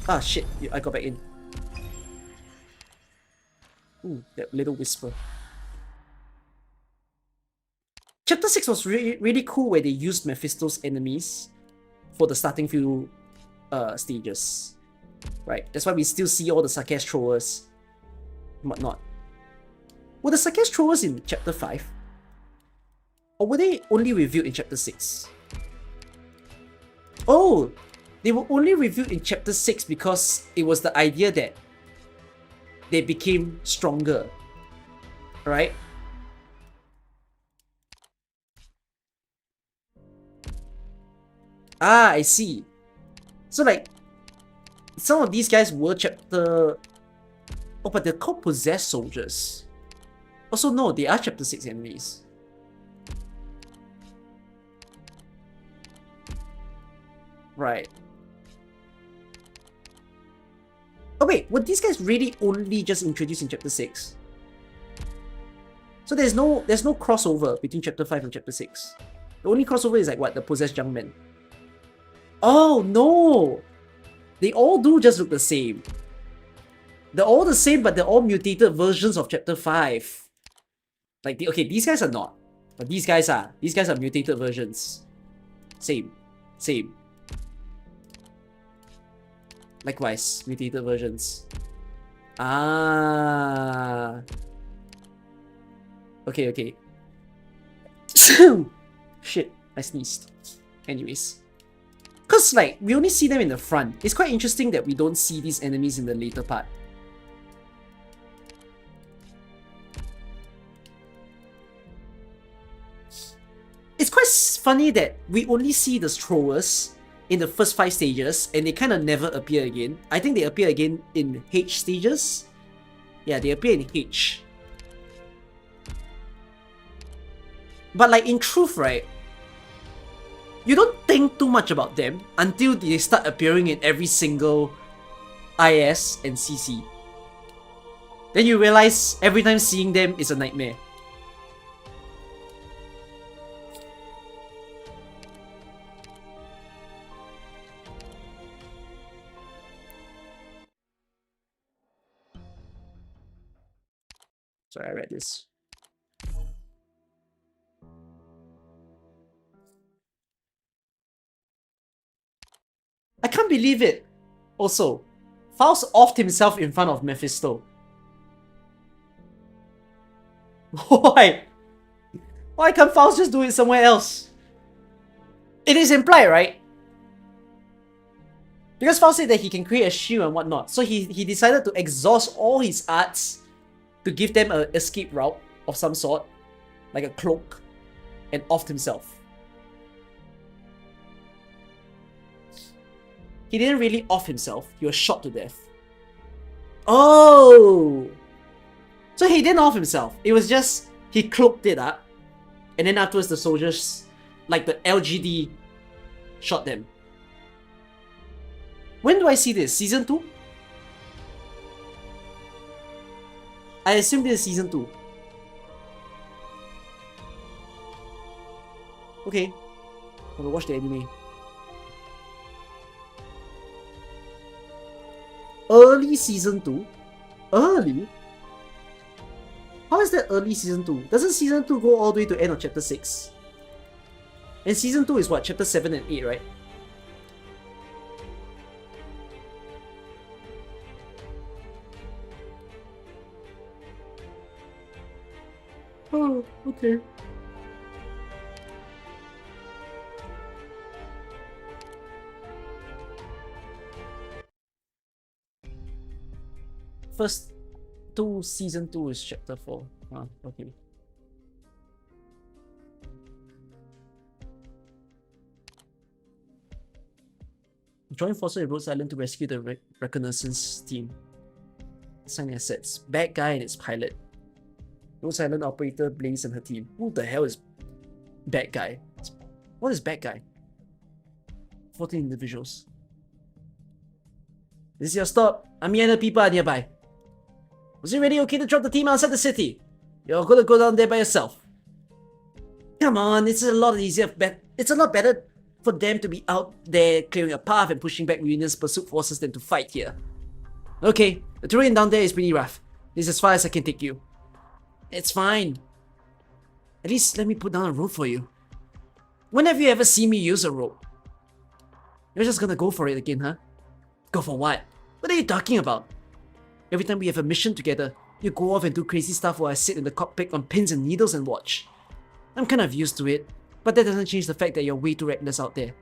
Ah shit, I got back in. Ooh, that little whisper. Chapter 6 was really cool where they used Mephisto's enemies for the starting few stages. Right? That's why we still see all the sarcastic throwers and whatnot. Were the sarcastic throwers in Chapter 5? Or were they only revealed in Chapter 6? Oh! They were only revealed in Chapter 6 because it was the idea that they became stronger. Right? Ah, I see. So like, some of these guys were chapter... Oh, but they're called possessed soldiers. Also, no, they are chapter 6 enemies. Right. Oh wait, were these guys really only just introduced in chapter 6? So there's no crossover between chapter 5 and chapter 6. The only crossover is like what, the possessed young men. Oh no! They all do just look the same. They're all the same, but they're all mutated versions of chapter 5. Like, okay, these guys are not. But these guys are. These guys are mutated versions. Same. Same. Likewise, mutated versions. Ah. Okay, okay. Shit, I sneezed. Anyways. Because, like, we only see them in the front. It's quite interesting that we don't see these enemies in the later part. It's quite funny that we only see the throwers in the first 5 stages and they kind of never appear again. I think they appear again in H stages. Yeah, they appear in H. But, like, in truth, right? You don't think too much about them until they start appearing in every single IS and CC. Then you realize every time seeing them is a nightmare. Sorry, I read this. I can't believe it. Also, Faust offed himself in front of Mephisto. Why? Why can't Faust just do it somewhere else? It is implied, right? Because Faust said that he can create a shield and whatnot, so he decided to exhaust all his arts to give them an escape route of some sort, like a cloak, and offed himself. He didn't really off himself, he was shot to death. Oh! So he didn't off himself, it was just, he cloaked it up, and then afterwards the soldiers, like the LGD, shot them. When do I see this? Season 2? I assume this is Season 2. Okay, I'm gonna watch the anime. Early Season 2? Early? How is that early Season 2? Doesn't Season 2 go all the way to end of Chapter 6? And Season 2 is what? Chapter 7 and 8, right? Oh, okay. First two, Season 2 is Chapter 4. Ah, okay. Join forces at Rhode Island to rescue the reconnaissance team. Assign assets. Bad guy and its pilot. Rhode Island operator Blaze and her team. Who the hell is bad guy? What is bad guy? 14 individuals. This is your stop. Ami and the people are nearby. Was it really okay to drop the team outside the city? You're gonna go down there by yourself. Come on, it's a lot easier. It's a lot better for them to be out there clearing a path and pushing back Union's pursuit forces than to fight here. Okay, the terrain down there is pretty rough. This is as far as I can take you. It's fine. At least let me put down a rope for you. When have you ever seen me use a rope? You're just gonna go for it again, huh? Go for what? What are you talking about? Every time we have a mission together, you go off and do crazy stuff while I sit in the cockpit on pins and needles and watch. I'm kind of used to it, but that doesn't change the fact that you're way too reckless out there.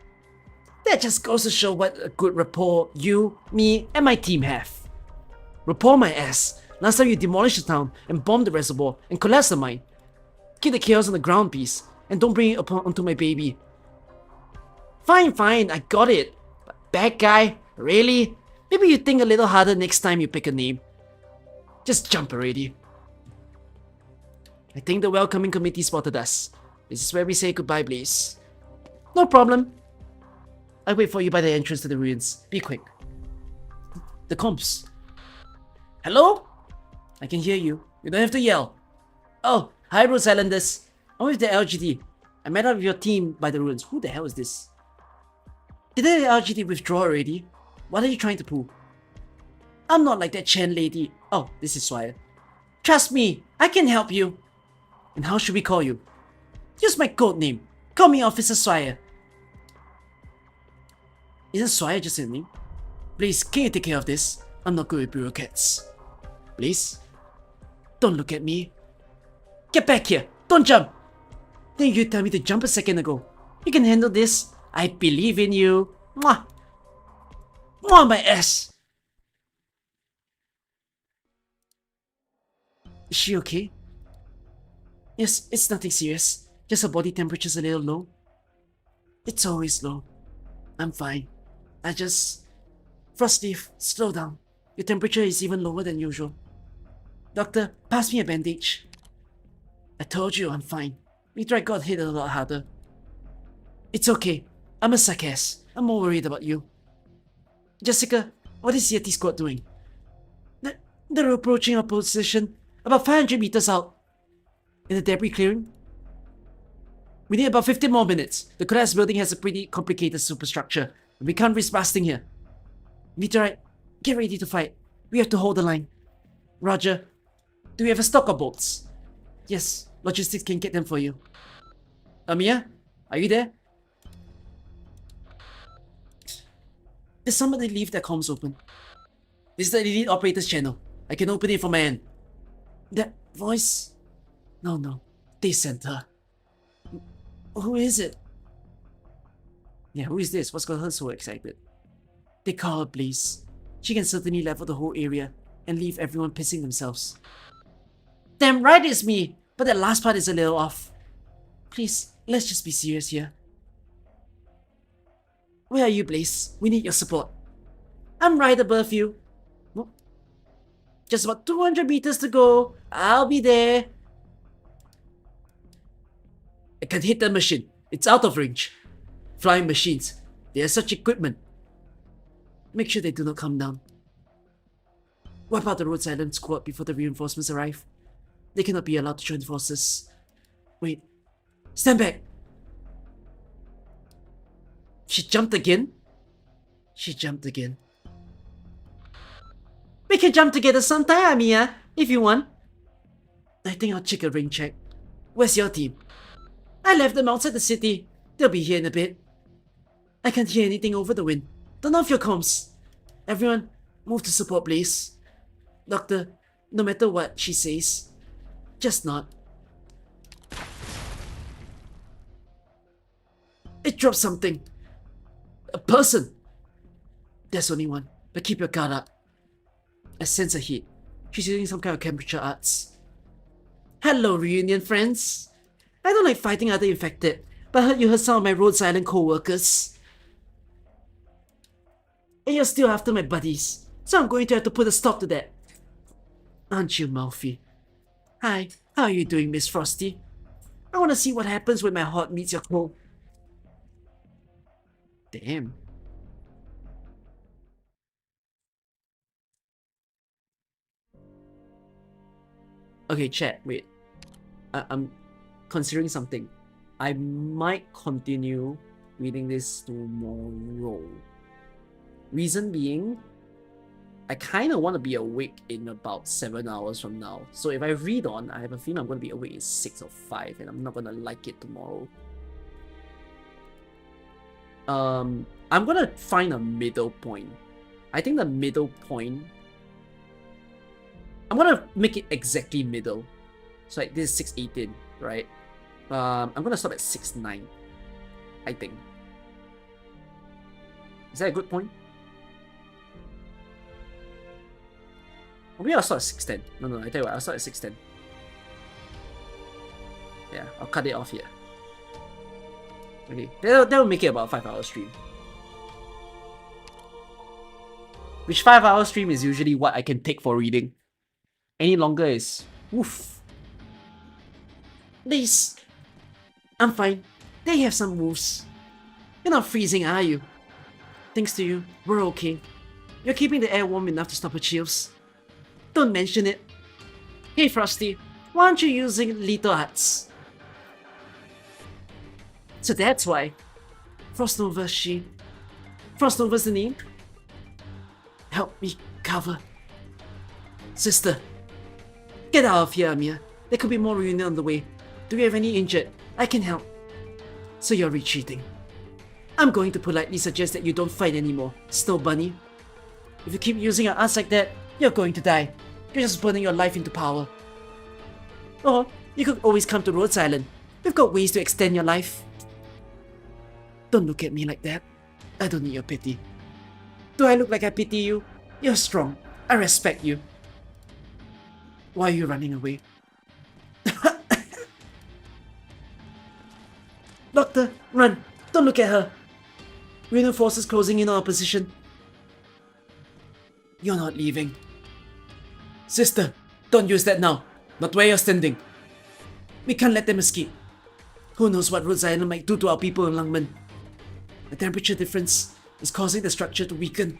That just goes to show what a good rapport you, me, and my team have. Rapport my ass. Last time you demolished the town and bombed the reservoir and collapsed the mine. Keep the chaos on the ground, please, and don't bring it onto my baby. Fine, I got it. But bad guy? Really? Maybe you think a little harder next time you pick a name. Just jump already. I think the welcoming committee spotted us. This is where we say goodbye, please. No problem. I'll wait for you by the entrance to the ruins. Be quick. The comps. Hello? I can hear you. You don't have to yell. Oh, hi Rhode Islanders. I'm with the LGD. I met up with your team by the ruins. Who the hell is this? Did the LGD withdraw already? What are you trying to pull? I'm not like that Chen lady. Oh, this is Swire. Trust me, I can help you. And how should we call you? Use my code name. Call me Officer Swire. Isn't Swire just a name? Please, can you take care of this? I'm not good with bureaucrats. Please? Don't look at me. Get back here! Don't jump! Didn't you tell me to jump a second ago? You can handle this. I believe in you. Mwah! Mwah, my ass! Is she okay? Yes, it's nothing serious. Just her body temperature's a little low. It's always low. I'm fine. Frostleaf, slow down. Your temperature is even lower than usual. Doctor, pass me a bandage. I told you I'm fine. Meteorite got hit a lot harder. It's okay. I'm a sarcasm. I'm more worried about you. Jessica, what is Yeti Squad doing? They're approaching our position, about 500 meters out. In the debris clearing? We need about 15 more minutes. The collapsed building has a pretty complicated superstructure, and we can't risk blasting here. Meteorite, get ready to fight. We have to hold the line. Roger. Do we have a stock of bolts? Yes, logistics can get them for you. Amia, are you there? Did somebody leave their comms open? This is the Elite Operators channel. I can open it from my end. That voice? No. They sent her. Who is it? Yeah, who is this? What's got her so excited? They call her Blaze. She can certainly level the whole area and leave everyone pissing themselves. Damn right it's me, but that last part is a little off. Please, let's just be serious here. Where are you, Blaze? We need your support. I'm right above you. Nope. Just about 200 meters to go. I'll be there. I can hit the machine. It's out of range. Flying machines. They are such equipment. Make sure they do not come down. Wipe out the Rhode Island squad before the reinforcements arrive. They cannot be allowed to join forces. Wait. Stand back! She jumped again? She jumped again. We can jump together sometime, Amiya, if you want. I think I'll check a ring check. Where's your team? I left them outside the city. They'll be here in a bit. I can't hear anything over the wind. Turn off your comms. Everyone, move to support, please. Doctor, no matter what she says, just nod. It dropped something. A person. There's only one, but keep your guard up. I sense a heat. She's using some kind of temperature arts. Hello, reunion friends. I don't like fighting other infected, but I heard you hurt some of my Rhode Island co-workers. And you're still after my buddies, so I'm going to have to put a stop to that. Aren't you, Malfi? Hi, how are you doing, Miss Frosty? I want to see what happens when my hot meets your cold. Damn. Okay, chat, wait. I'm considering something. I might continue reading this tomorrow. Reason being, I kind of want to be awake in about 7 hours from now. So if I read on, I have a feeling I'm going to be awake in 6 or 5 and I'm not going to like it tomorrow. I'm going to find a middle point. I think the middle point... I'm going to make it exactly middle. So like this is 618, right? I'm going to stop at 6:9, I think. Is that a good point? Maybe I'll start at 6:10. No, I tell you what, I'll start at 6:10. Yeah, I'll cut it off here. Okay, that will make it about a 5-hour stream. Which 5-hour stream is usually what I can take for reading. Any longer is... woof. Please. I'm fine. They have some moves. You're not freezing, are you? Thanks to you, we're okay. You're keeping the air warm enough to stop her chills. Don't mention it. Hey Frosty, why aren't you using lethal arts? So that's why. Frostnova, Frostnova's the name? Help me cover. Sister. Get out of here, Amir. There could be more reunion on the way. Do we have any injured? I can help. So you're retreating. I'm going to politely suggest that you don't fight anymore, Snow Bunny. If you keep using your arts like that, you're going to die. You're just burning your life into power. Or you could always come to Rhode Island. We've got ways to extend your life. Don't look at me like that. I don't need your pity. Do I look like I pity you? You're strong. I respect you. Why are you running away? Doctor, run! Don't look at her! Reunion forces closing in on our position. You're not leaving. Sister, don't use that now. Not where you're standing. We can't let them escape. Who knows what Rhode Island might do to our people in Lungmen. The temperature difference is causing the structure to weaken.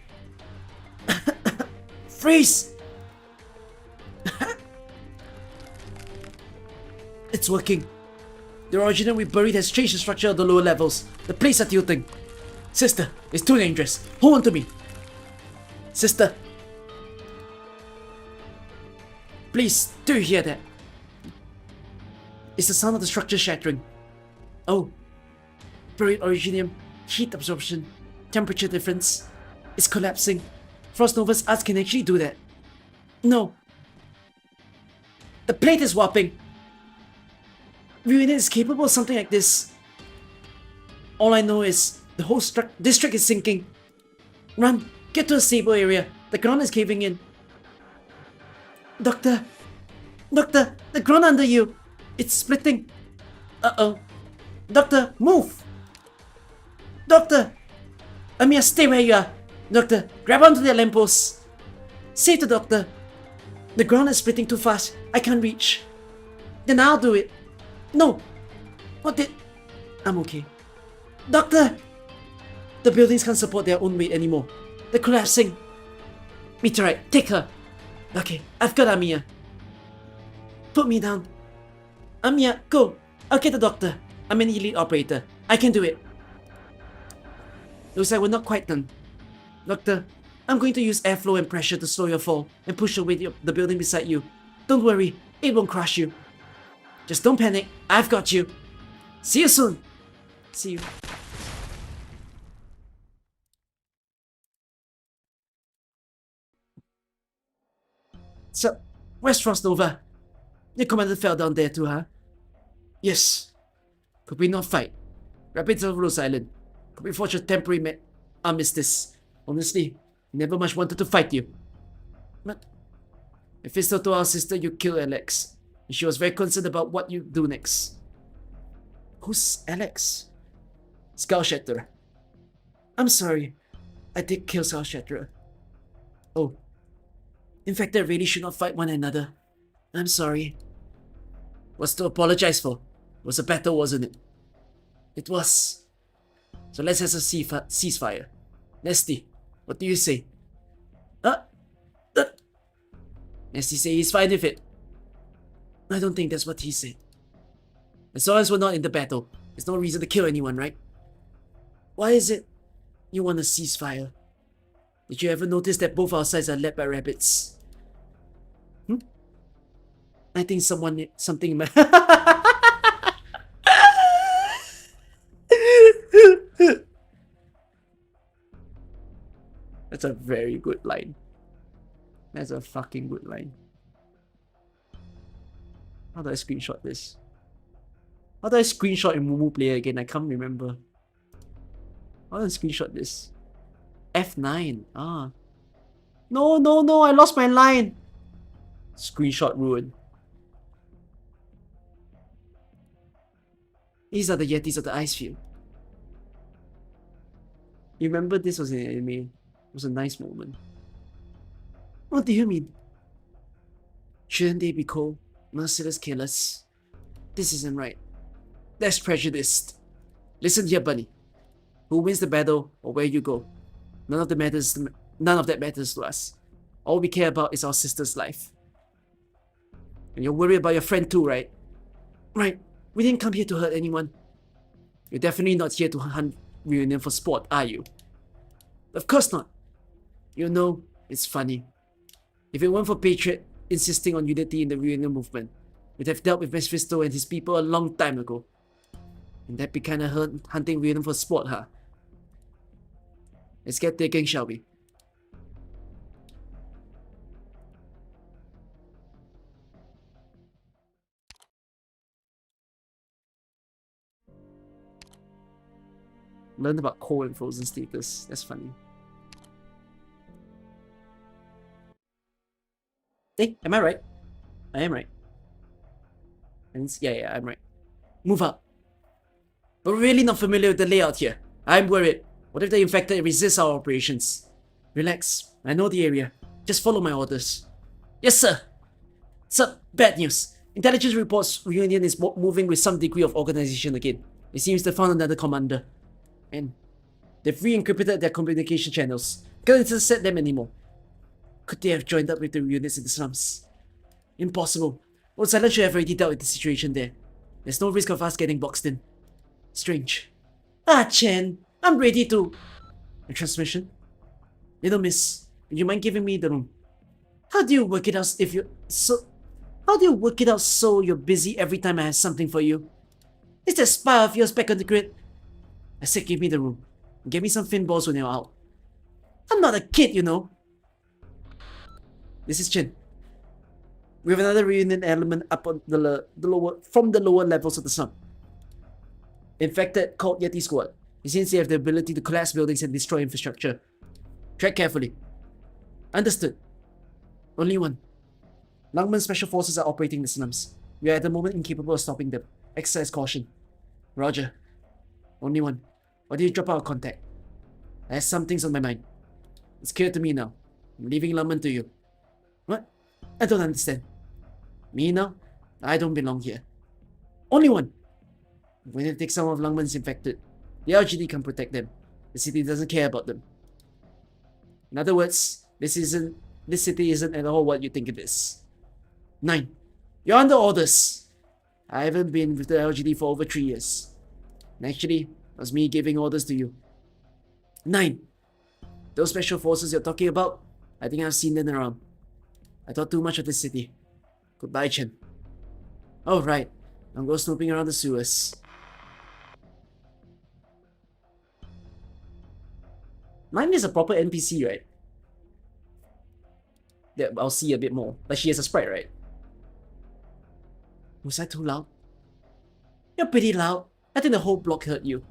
Freeze! It's working. The original we buried has changed the structure of the lower levels. The plates are tilting. Sister, it's too dangerous. Hold on to me. Sister. Please, do you hear that? It's the sound of the structure shattering. Oh. Buried originium, heat absorption, temperature difference. It's collapsing. Frostnova's arts can actually do that. No. The plate is warping. Reunion is capable of something like this. All I know is the whole district is sinking. Run, Get to a stable area. The ground is caving in. Doctor! Doctor! The ground under you! It's splitting! Uh-oh. Doctor, move! Doctor! Amiya, stay where you are! Doctor, grab onto the lamppost! Save the doctor! The ground is splitting too fast. I can't reach. Then I'll do it. No! What did... I'm okay. Doctor! The buildings can't support their own weight anymore. They're collapsing. Meteorite, take her! Okay, I've got Amiya. Put me down. Amiya, go! I'll get the doctor. I'm an elite operator. I can do it. Looks like we're not quite done. Doctor, I'm going to use airflow and pressure to slow your fall and push away the building beside you. Don't worry, it won't crush you. Just don't panic. I've got you. See you soon. See you. So, where's Frost Nova? Your commander fell down there too, huh? Yes. Could we not fight? Rapids of Rhode Island. Could we forge a temporary armistice? Honestly, never much wanted to fight you. But Mephisto told our sister you killed Alex. And she was very concerned about what you do next. Who's Alex? Skull Shatterer. I'm sorry. I did kill Skull Shatterer. Oh. In fact, they really should not fight one another. I'm sorry. What's to apologize for? It was a battle, wasn't it? It was. So let's have a ceasefire. Nesty, what do you say? Nesty say he's fine with it. I don't think that's what he said. As long as we're not in the battle, there's no reason to kill anyone, right? Why is it you want a ceasefire? Did you ever notice that both our sides are led by rabbits? I think something in my... That's a very good line. That's a fucking good line. How do I screenshot this? How do I screenshot in Mumu Player again? I can't remember. How do I screenshot this? F9. Ah. No, I lost my line. Screenshot ruined. These are the Yetis of the ice field. You remember this was in anime? It was a nice moment. What do you mean? Shouldn't they be called merciless killers? This isn't right. That's prejudiced. Listen here, Bunny. Who wins the battle or where you go? None of that matters to us. All we care about is our sister's life. And you're worried about your friend too, right? Right. We didn't come here to hurt anyone. You're definitely not here to hunt reunion for sport, are you? Of course not. You know, it's funny. If it weren't for Patriot insisting on unity in the reunion movement, we'd have dealt with Mephisto and his people a long time ago. And that'd be kinda hunting reunion for sport, huh? Let's get digging, shall we? Learn about cold and frozen status. That's funny. Hey, am I right? I am right. Yeah, I'm right. Move up. But we're really not familiar with the layout here. I'm worried. What if the infected resist our operations? Relax. I know the area. Just follow my orders. Yes, sir. Sir, bad news. Intelligence reports Reunion is moving with some degree of organization again. It seems they found another commander. And they've re-encrypted their communication channels. Can't intercept them anymore. Could they have joined up with the units in the slums? Impossible. Rhode Island should have already dealt with the situation there. There's no risk of us getting boxed in. Strange. Chen, I'm ready to... A transmission? Little miss, would you mind giving me the room? How do you work it out if you... How do you work it out so you're busy every time I have something for you? Is that spy of yours back on the grid? I said give me the room. Get me some fin balls when you're out. I'm not a kid, you know. This is Chin. We have another reunion element up on from the lower levels of the slum. Infected called Yeti Squad. It seems they have the ability to collapse buildings and destroy infrastructure. Tread carefully. Understood. Only one. Lungman Special Forces are operating the slums. We are at the moment incapable of stopping them. Exercise caution. Roger. Only one. Why did you drop out of contact? I have some things on my mind. It's clear to me now. I'm leaving Lungman to you. What? I don't understand. Me now? I don't belong here. Only one. When they take some of Lungman's infected, the LGD can protect them. The city doesn't care about them. In other words, this city isn't at all what you think it is. 9. You're under orders. I haven't been with the LGD for over 3 years. And actually, it was me giving orders to you. 9. Those special forces you're talking about, I think I've seen them around. I thought too much of this city. Goodbye, Chen. Oh, right. I'll go snooping around the sewers. Mine is a proper NPC, right? Yeah, I'll see a bit more. Like she has a sprite, right? Was I too loud? You're pretty loud. I think the whole block heard you.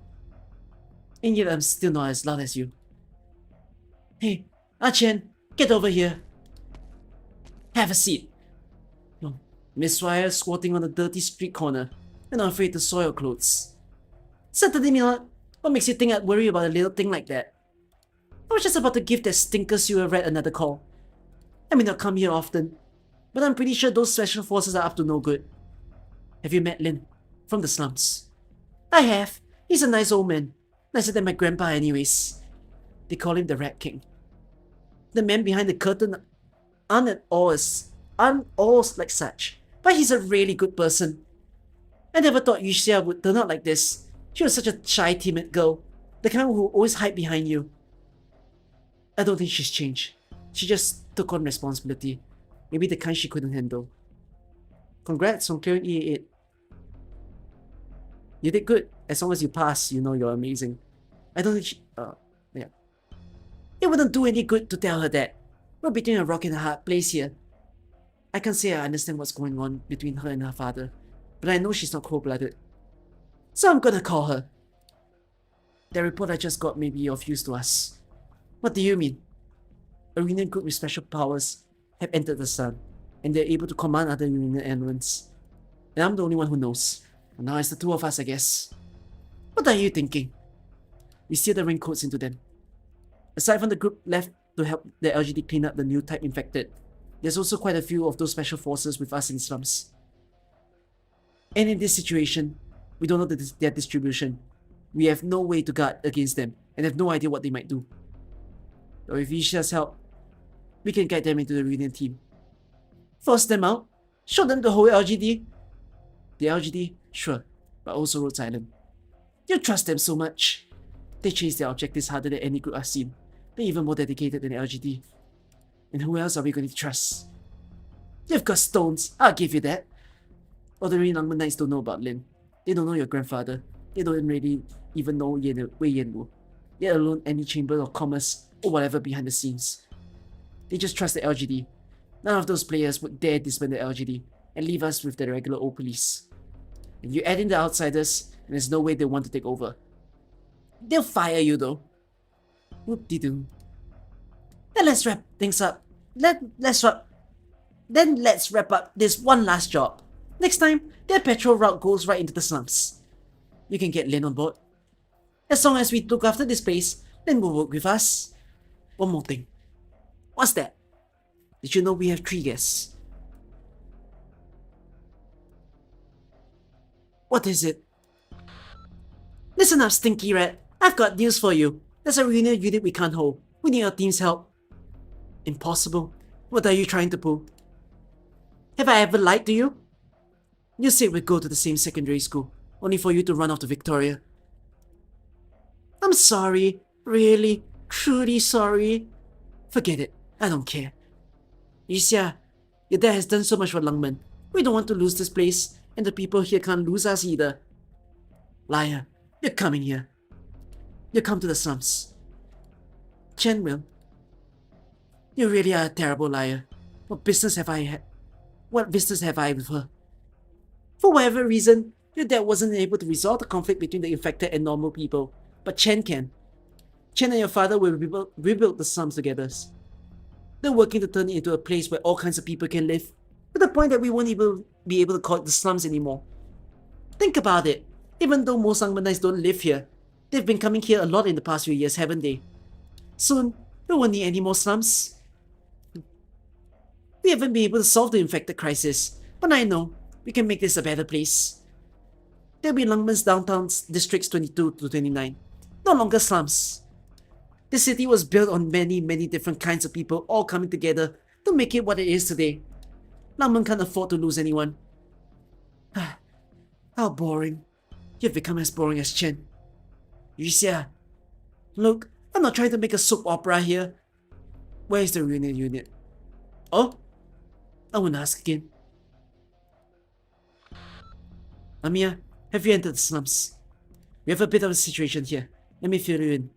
And yet I'm still not as loud as you. Hey, Chen, get over here. Have a seat. No, Miss Swire squatting on a dirty street corner and not afraid to soil clothes. Certainly not. What makes you think I'd worry about a little thing like that? I was just about to give that stinker sewer rat another call. I may not come here often, but I'm pretty sure those special forces are up to no good. Have you met Lin? From the slums. I have. He's a nice old man. Nicer than my grandpa anyways. They call him the Rat King. The men behind the curtain aren't all like such, but he's a really good person. I never thought Yuxia would turn out like this. She was such a shy, timid girl. The kind who always hide behind you. I don't think she's changed. She just took on responsibility. Maybe the kind she couldn't handle. Congrats on clearing EA8. You did good. As long as you pass, you know you're amazing. I don't think she... yeah. It wouldn't do any good to tell her that. We're between a rock and a hard place here. I can't say I understand what's going on between her and her father, but I know she's not cold-blooded. So I'm gonna call her. The report I just got may be of use to us. What do you mean? A Union group with special powers have entered the sun, and they're able to command other Union elements. And I'm the only one who knows. And now it's the two of us, I guess. What are you thinking? We steer the raincoats into them. Aside from the group left to help the LGD clean up the new type infected, there's also quite a few of those special forces with us in slums. And in this situation, we don't know their distribution. We have no way to guard against them, and have no idea what they might do. But with Isha's help, we can guide them into the Union team. Force them out? Show them the whole LGD? The LGD? Sure, but also Rhode Island. You trust them so much. They chase their objectives harder than any group I've seen. They're even more dedicated than the LGD. And who else are we going to trust? You've got stones, I'll give you that. Ordinary Arknights don't know about Lin. They don't know your grandfather. They don't really even know Wei Yanwu, let alone any Chamber of Commerce or whatever behind the scenes. They just trust the LGD. None of those players would dare disband the LGD and leave us with the regular old police. And you add in the outsiders, and there's no way they want to take over. They'll fire you though. Whoop-de-doo. Then let's wrap things up. Let's wrap up this one last job. Next time, their patrol route goes right into the slums. You can get Lin on board. As long as we look after this place, Lin will work with us. One more thing. What's that? Did you know we have 3 guests? What is it? Listen up, Stinky Rat. I've got news for you. There's a Union unit we can't hold. We need our team's help. Impossible. What are you trying to pull? Have I ever lied to you? You said we'd go to the same secondary school, only for you to run off to Victoria. I'm sorry. Really? Truly sorry? Forget it. I don't care. Yixia, your dad has done so much for Lungmen. We don't want to lose this place, and the people here can't lose us either. Liar, you're coming here. You come to the slums. Chen will. You really are a terrible liar. What business have I with her? For whatever reason, your dad wasn't able to resolve the conflict between the infected and normal people, but Chen can. Chen and your father will rebuild the slums together. They're working to turn it into a place where all kinds of people can live, to the point that we won't even be able to call it the slums anymore. Think about it. Even though most Angmanites don't live here, they've been coming here a lot in the past few years, haven't they? Soon, we won't need any more slums. We haven't been able to solve the infected crisis, but I know we can make this a better place. There'll be Langman's downtown districts 22 to 29, no longer slums. The city was built on many different kinds of people all coming together to make it what it is today. Langman can't afford to lose anyone. How boring. You've become as boring as Chen. Yuxia, look, I'm not trying to make a soap opera here. Where is the reunion unit? Oh? I won't ask again. Amiya, have you entered the slums? We have a bit of a situation here. Let me fill you in.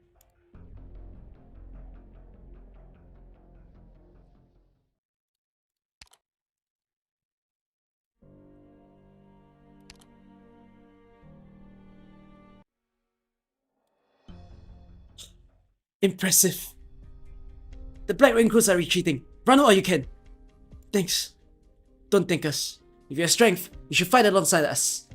Impressive. The Black Raincoats are retreating. Run all you can. Thanks. Don't thank us. If you have strength, you should fight alongside us.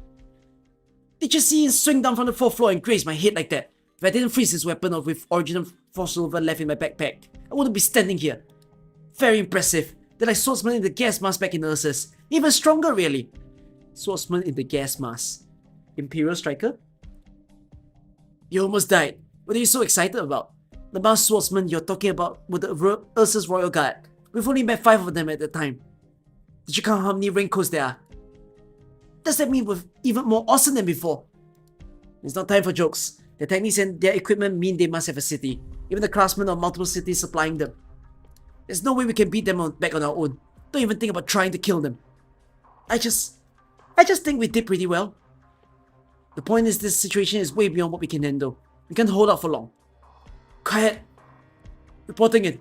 Did you see him swing down from the 4th floor and graze my head like that? If I didn't freeze his weapon off with original force silver left in my backpack, I wouldn't be standing here. Very impressive. They're like swordsmen in the gas mask back in Ursus. Even stronger, really. Swordsman in the gas mask. Imperial Striker? You almost died. What are you so excited about? The masked swordsman you're talking about were the Ursus Royal Guard. We've only met 5 of them at the time. Did you count how many raincoats there are? Does that mean we're even more awesome than before? It's not time for jokes. Their techniques and their equipment mean they must have a city. Even the craftsmen of multiple cities supplying them. There's no way we can beat them back on our own. Don't even think about trying to kill them. I just think we did pretty well. The point is this situation is way beyond what we can handle. We can't hold out for long. Quiet! Reporting in.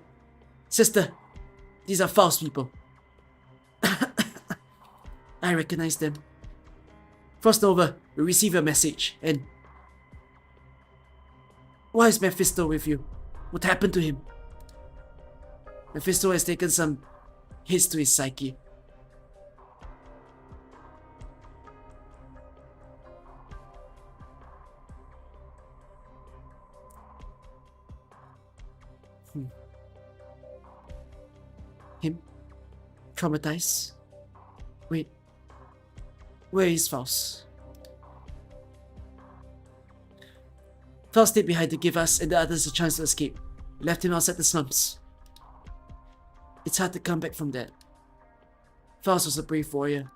Sister, these are Faust people. I recognize them. Frost Nova, we receive your message, and... Why is Mephisto with you? What happened to him? Mephisto has taken some hits to his psyche. Him? Traumatized? Wait. Where is Faust? Faust stayed behind to give us and the others a chance to escape. We left him outside the slums. It's hard to come back from that. Faust was a brave warrior.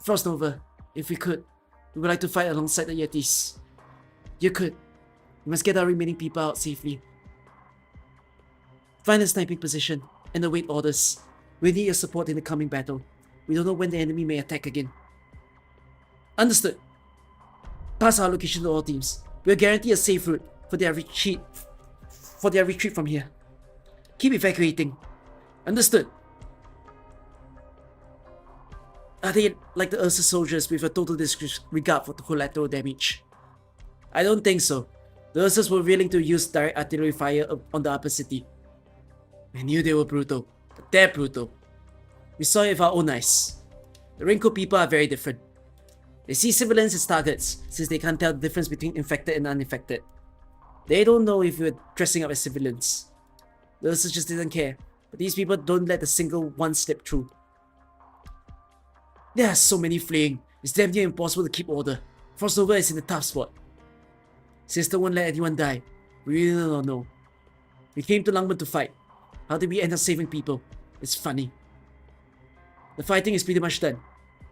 Frost Nova, if we could, we would like to fight alongside the Yetis. You could. We must get our remaining people out safely. Find a sniping position and await orders. We need your support in the coming battle. We don't know when the enemy may attack again. Understood. Pass our location to all teams. We'll guarantee a safe route for their retreat from here. Keep evacuating. Understood. Are they like the Ursa soldiers with a total disregard for the collateral damage? I don't think so. The Ursas were willing to use direct artillery fire on the upper city. I knew they were brutal, but they're brutal. We saw it with our own eyes. The Raincoat people are very different. They see civilians as targets, since they can't tell the difference between infected and uninfected. They don't know if we're dressing up as civilians. The Ursas just didn't care, but these people don't let a single one slip through. There are so many fleeing, it's damn near impossible to keep order. Frost Nova is in a tough spot. Sister won't let anyone die. We really don't know. We came to Langman to fight. How did we end up saving people? It's funny. The fighting is pretty much done.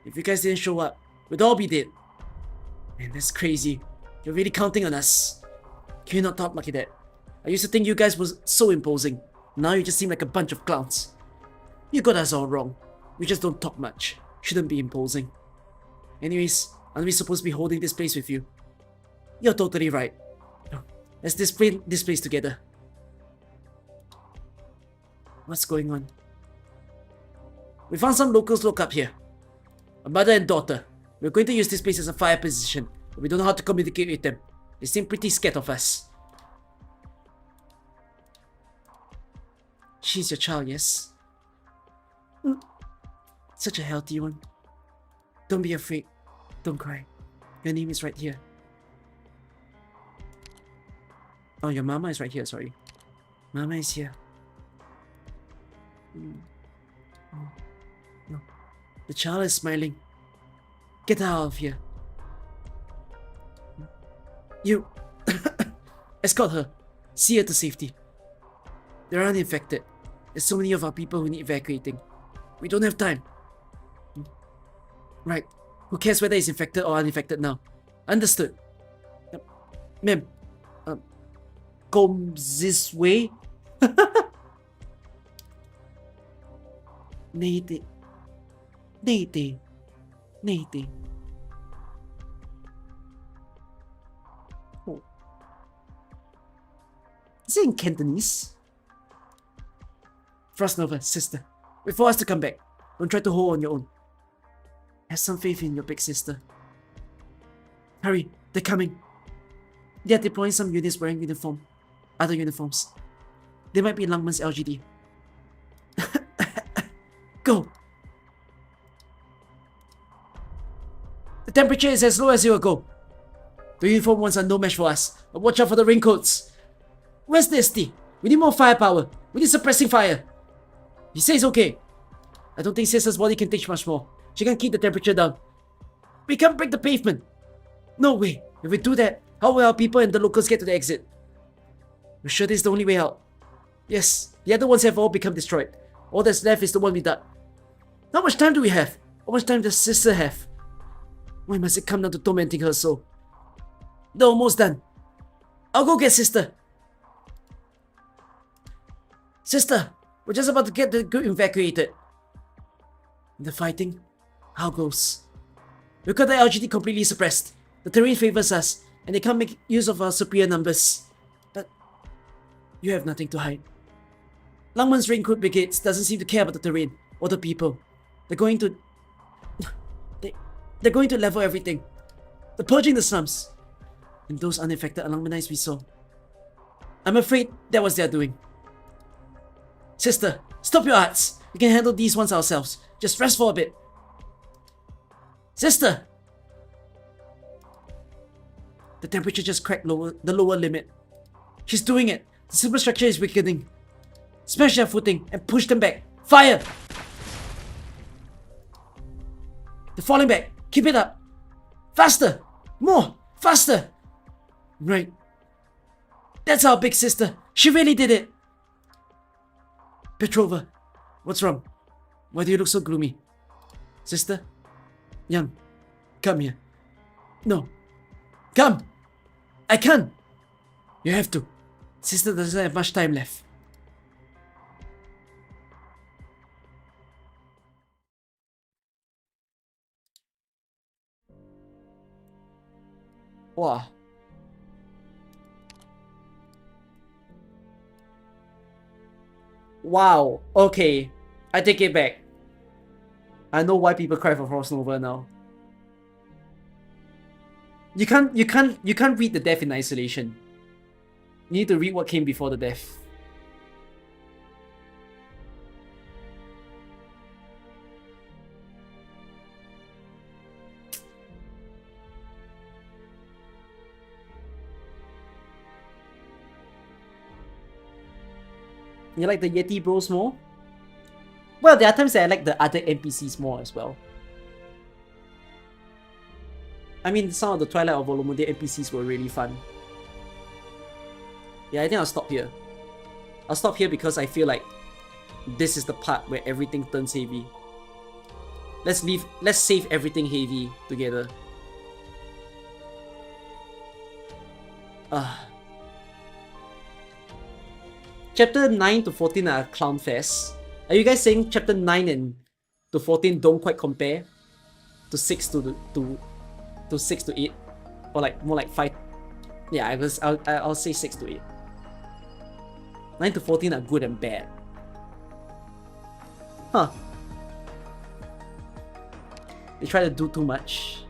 If you guys didn't show up, we'd all be dead. Man, that's crazy. You're really counting on us. Can you not talk like that? I used to think you guys was so imposing. Now you just seem like a bunch of clowns. You got us all wrong. We just don't talk much. Shouldn't be imposing. Anyways, aren't we supposed to be holding this place with you? You're totally right. Let's display this place together. What's going on? We found some locals locked up here. A mother and daughter. We're going to use this place as a fire position. We don't know how to communicate with them. They seem pretty scared of us. She's your child, yes? Such a healthy one. Don't be afraid. Don't cry. Your name is right here. Oh, your mama is right here, sorry. Mama is here. Oh, no. The child is smiling. Get her out of here. You escort her. See her to safety. They're uninfected. There's so many of our people who need evacuating. We don't have time. Right. Who cares whether he's infected or uninfected now? Understood. Ma'am. Go this way? Nate. Oh. Is it in Cantonese? Frost Nova, sister. Wait for us to come back. Don't try to hold on your own. Have some faith in your big sister. Hurry, they're coming. They are deploying some units wearing other uniforms. They might be Langman's LGD. Go! The temperature is as low as it will go. The uniform ones are no match for us, but watch out for the raincoats. Where's the ST? We need more firepower. We need suppressing fire. He says okay. I don't think Sister's body can take much more. She can keep the temperature down. We can't break the pavement. No way. If we do that, how will our people and the locals get to the exit? We're sure this is the only way out. Yes, the other ones have all become destroyed. All that's left is the one we dug. How much time do we have? How much time does Sister have? Why must it come down to tormenting her so? They're almost done. I'll go get Sister. Sister, we're just about to get the group evacuated. The fighting? How goes? We've got the LGD completely suppressed. The terrain favors us, and they can't make use of our superior numbers. But you have nothing to hide. Langman's Raincoat Brigades doesn't seem to care about the terrain or the people. They're going to... They're going to level everything. They're purging the slums. And those unaffected Langmanites we saw. I'm afraid that was their doing. Sister, stop your arts. We can handle these ones ourselves. Just rest for a bit. Sister! The temperature just cracked the lower limit. She's doing it. The superstructure is weakening. Smash their footing and push them back. Fire! They're falling back. Keep it up. Faster! More! Faster! Right. That's our big sister. She really did it. Petrova, what's wrong? Why do you look so gloomy? Sister? Young, come here. No. Come! I can't! You have to. Sister doesn't have much time left. Wow. Wow. Okay. I take it back. I know why people cry for Frost Nova now. You can't read the death in isolation. You need to read what came before the death. You like the Yeti bros more? Well, there are times that I like the other NPCs more as well. I mean, some of the Twilight of Volumundi NPCs were really fun. Yeah, I think I'll stop here. I'll stop here because I feel like this is the part where everything turns heavy. Let's save everything heavy together. Chapter 9 to 14 are clown fest. Are you guys saying chapter 9 and to 14 don't quite compare to 6 to 6 to 8, or like more like 5? Yeah, I'll say 6 to 8. 9 to 14 are good and bad. Huh. They try to do too much.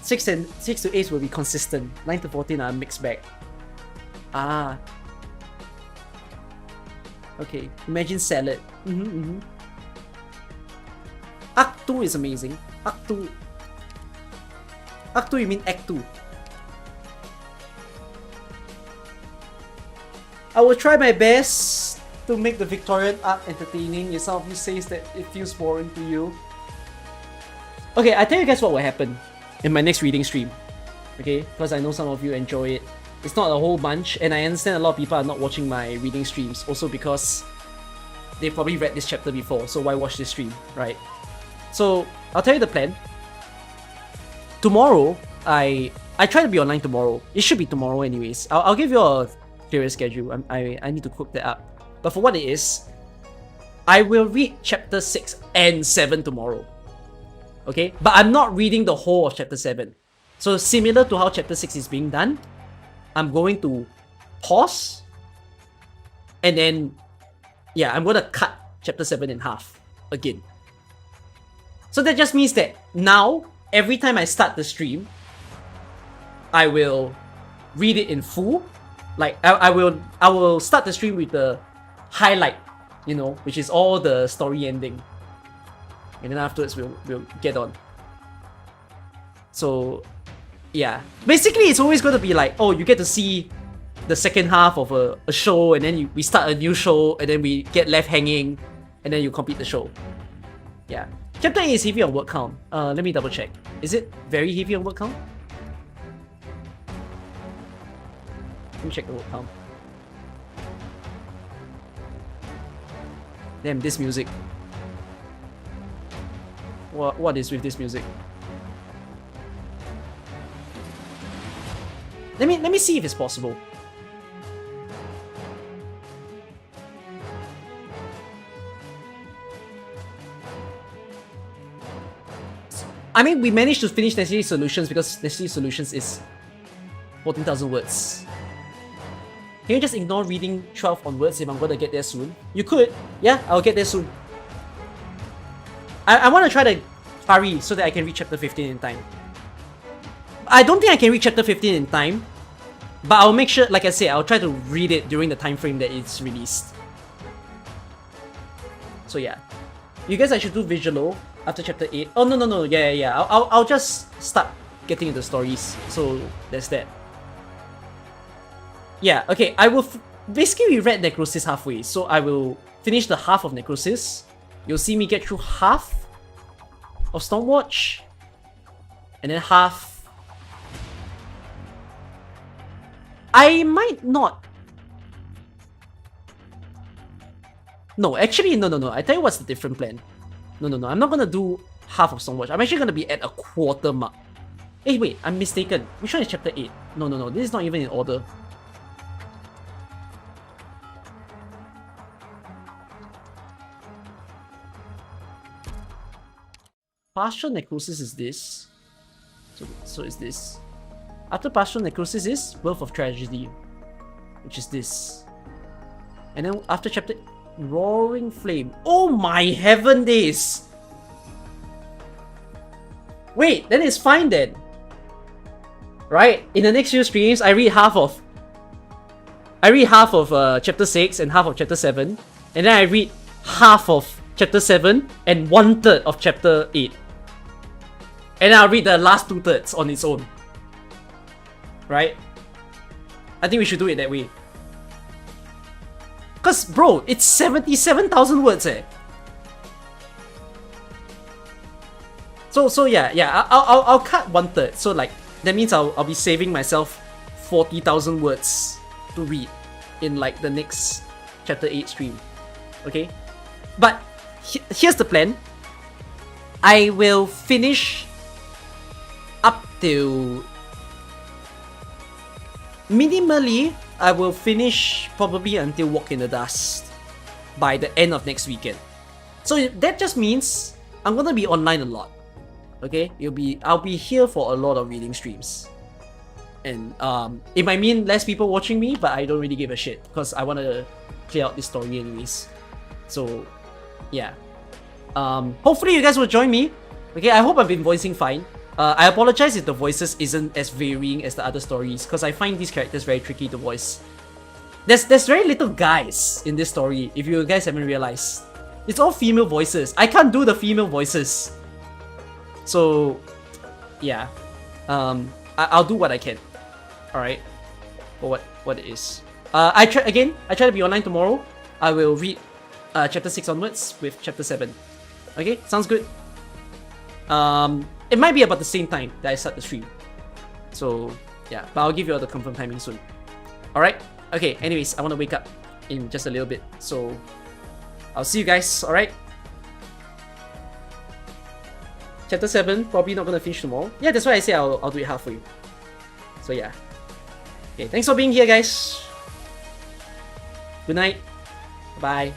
6 to 8 will be consistent. 9 to 14 are a mixed bag. Ah. Okay. Imagine salad. Act 2 is amazing. Act 2. Act 2, you mean Act 2. I will try my best to make the Victorian arc entertaining. If some of you says that it feels boring to you. Okay, I tell you guys what will happen in my next reading stream. Okay, because I know some of you enjoy it. It's not a whole bunch, and I understand a lot of people are not watching my reading streams, also because they probably read this chapter before, so why watch this stream, right? So, I'll tell you the plan. Tomorrow, I try to be online tomorrow. It should be tomorrow anyways. I'll give you a clearer schedule. I need to cook that up. But for what it is, I will read chapter 6 and 7 tomorrow. Okay? But I'm not reading the whole of chapter 7. So similar to how chapter 6 is being done, I'm going to pause. And then, yeah, I'm going to cut chapter 7 in half again. So that just means that now, every time I start the stream, I will read it in full. Like, I will start the stream with the highlight, you know, which is all the story ending. And then afterwards, we'll get on. So, yeah. Basically, it's always going to be like, oh, you get to see the second half of a show, and then we start a new show, and then we get left hanging, and then you complete the show. Yeah. Chapter 8 is heavy on word count. Let me double check. Is it very heavy on word count? Let me check the word count. Damn, this music. What is with this music? Let me see if it's possible. I mean, we managed to finish Necessary Solutions because Necessary Solutions is 14,000 words. Can you just ignore reading 12 onwards if I'm gonna get there soon? You could. Yeah, I'll get there soon. I want to try to hurry so that I can reach chapter 15 in time. I don't think I can reach chapter 15 in time, but I'll make sure, like I said, I'll try to read it during the time frame that it's released. So yeah. You guys, I should do Visualo after chapter 8. Oh, no. Yeah. I'll just start getting into stories. So there's that. Yeah, okay. I will basically we read Necrosis halfway, so I will finish the half of Necrosis. You'll see me get through half of Stormwatch, and then half. I might not. No, actually, no. I tell you what's the different plan. No. I'm not gonna do half of Stormwatch. I'm actually gonna be at a quarter mark. Hey, wait, I'm mistaken. Which one is chapter 8? No. This is not even in order. Partial Necrosis is this. So is this. After Partial Necrosis is Birth of Tragedy, which is this. And then after chapter Roaring Flame. Oh my heaven days! Wait, then it's fine then. Right? In the next few streams, I read half of chapter 6 and half of chapter 7. And then I read half of chapter 7 and 1/3 of chapter 8. And I'll read the last 2/3 on its own. Right? I think we should do it that way. Cause bro, it's 77,000 words eh. So yeah, I'll cut 1/3. So like that means I'll be saving myself 40,000 words to read in like the next chapter 8 stream. Okay? But here's the plan. I will finish up till minimally, I will finish probably until Walk in the Dust by the end of next weekend. So that just means I'm gonna be online a lot. Okay? I'll be here for a lot of reading streams. And it might mean less people watching me, but I don't really give a shit because I wanna clear out this story anyways. So yeah. Hopefully you guys will join me. Okay, I hope I've been voicing fine. I apologize if the voices isn't as varying as the other stories, because I find these characters very tricky to voice. There's very little guys in this story, if you guys haven't realized. It's all female voices. I can't do the female voices. So, yeah. I'll do what I can. Alright. For what it is. I try to be online tomorrow. I will read chapter 6 onwards with chapter 7. Okay, sounds good. It might be about the same time that I start the stream. So, yeah, but I'll give you all the confirmed timing soon. Alright? Okay, anyways, I want to wake up in just a little bit. So, I'll see you guys, alright? Chapter 7, probably not gonna finish tomorrow. Yeah, that's why I say I'll do it halfway. So, yeah. Okay, thanks for being here, guys. Good night. Bye.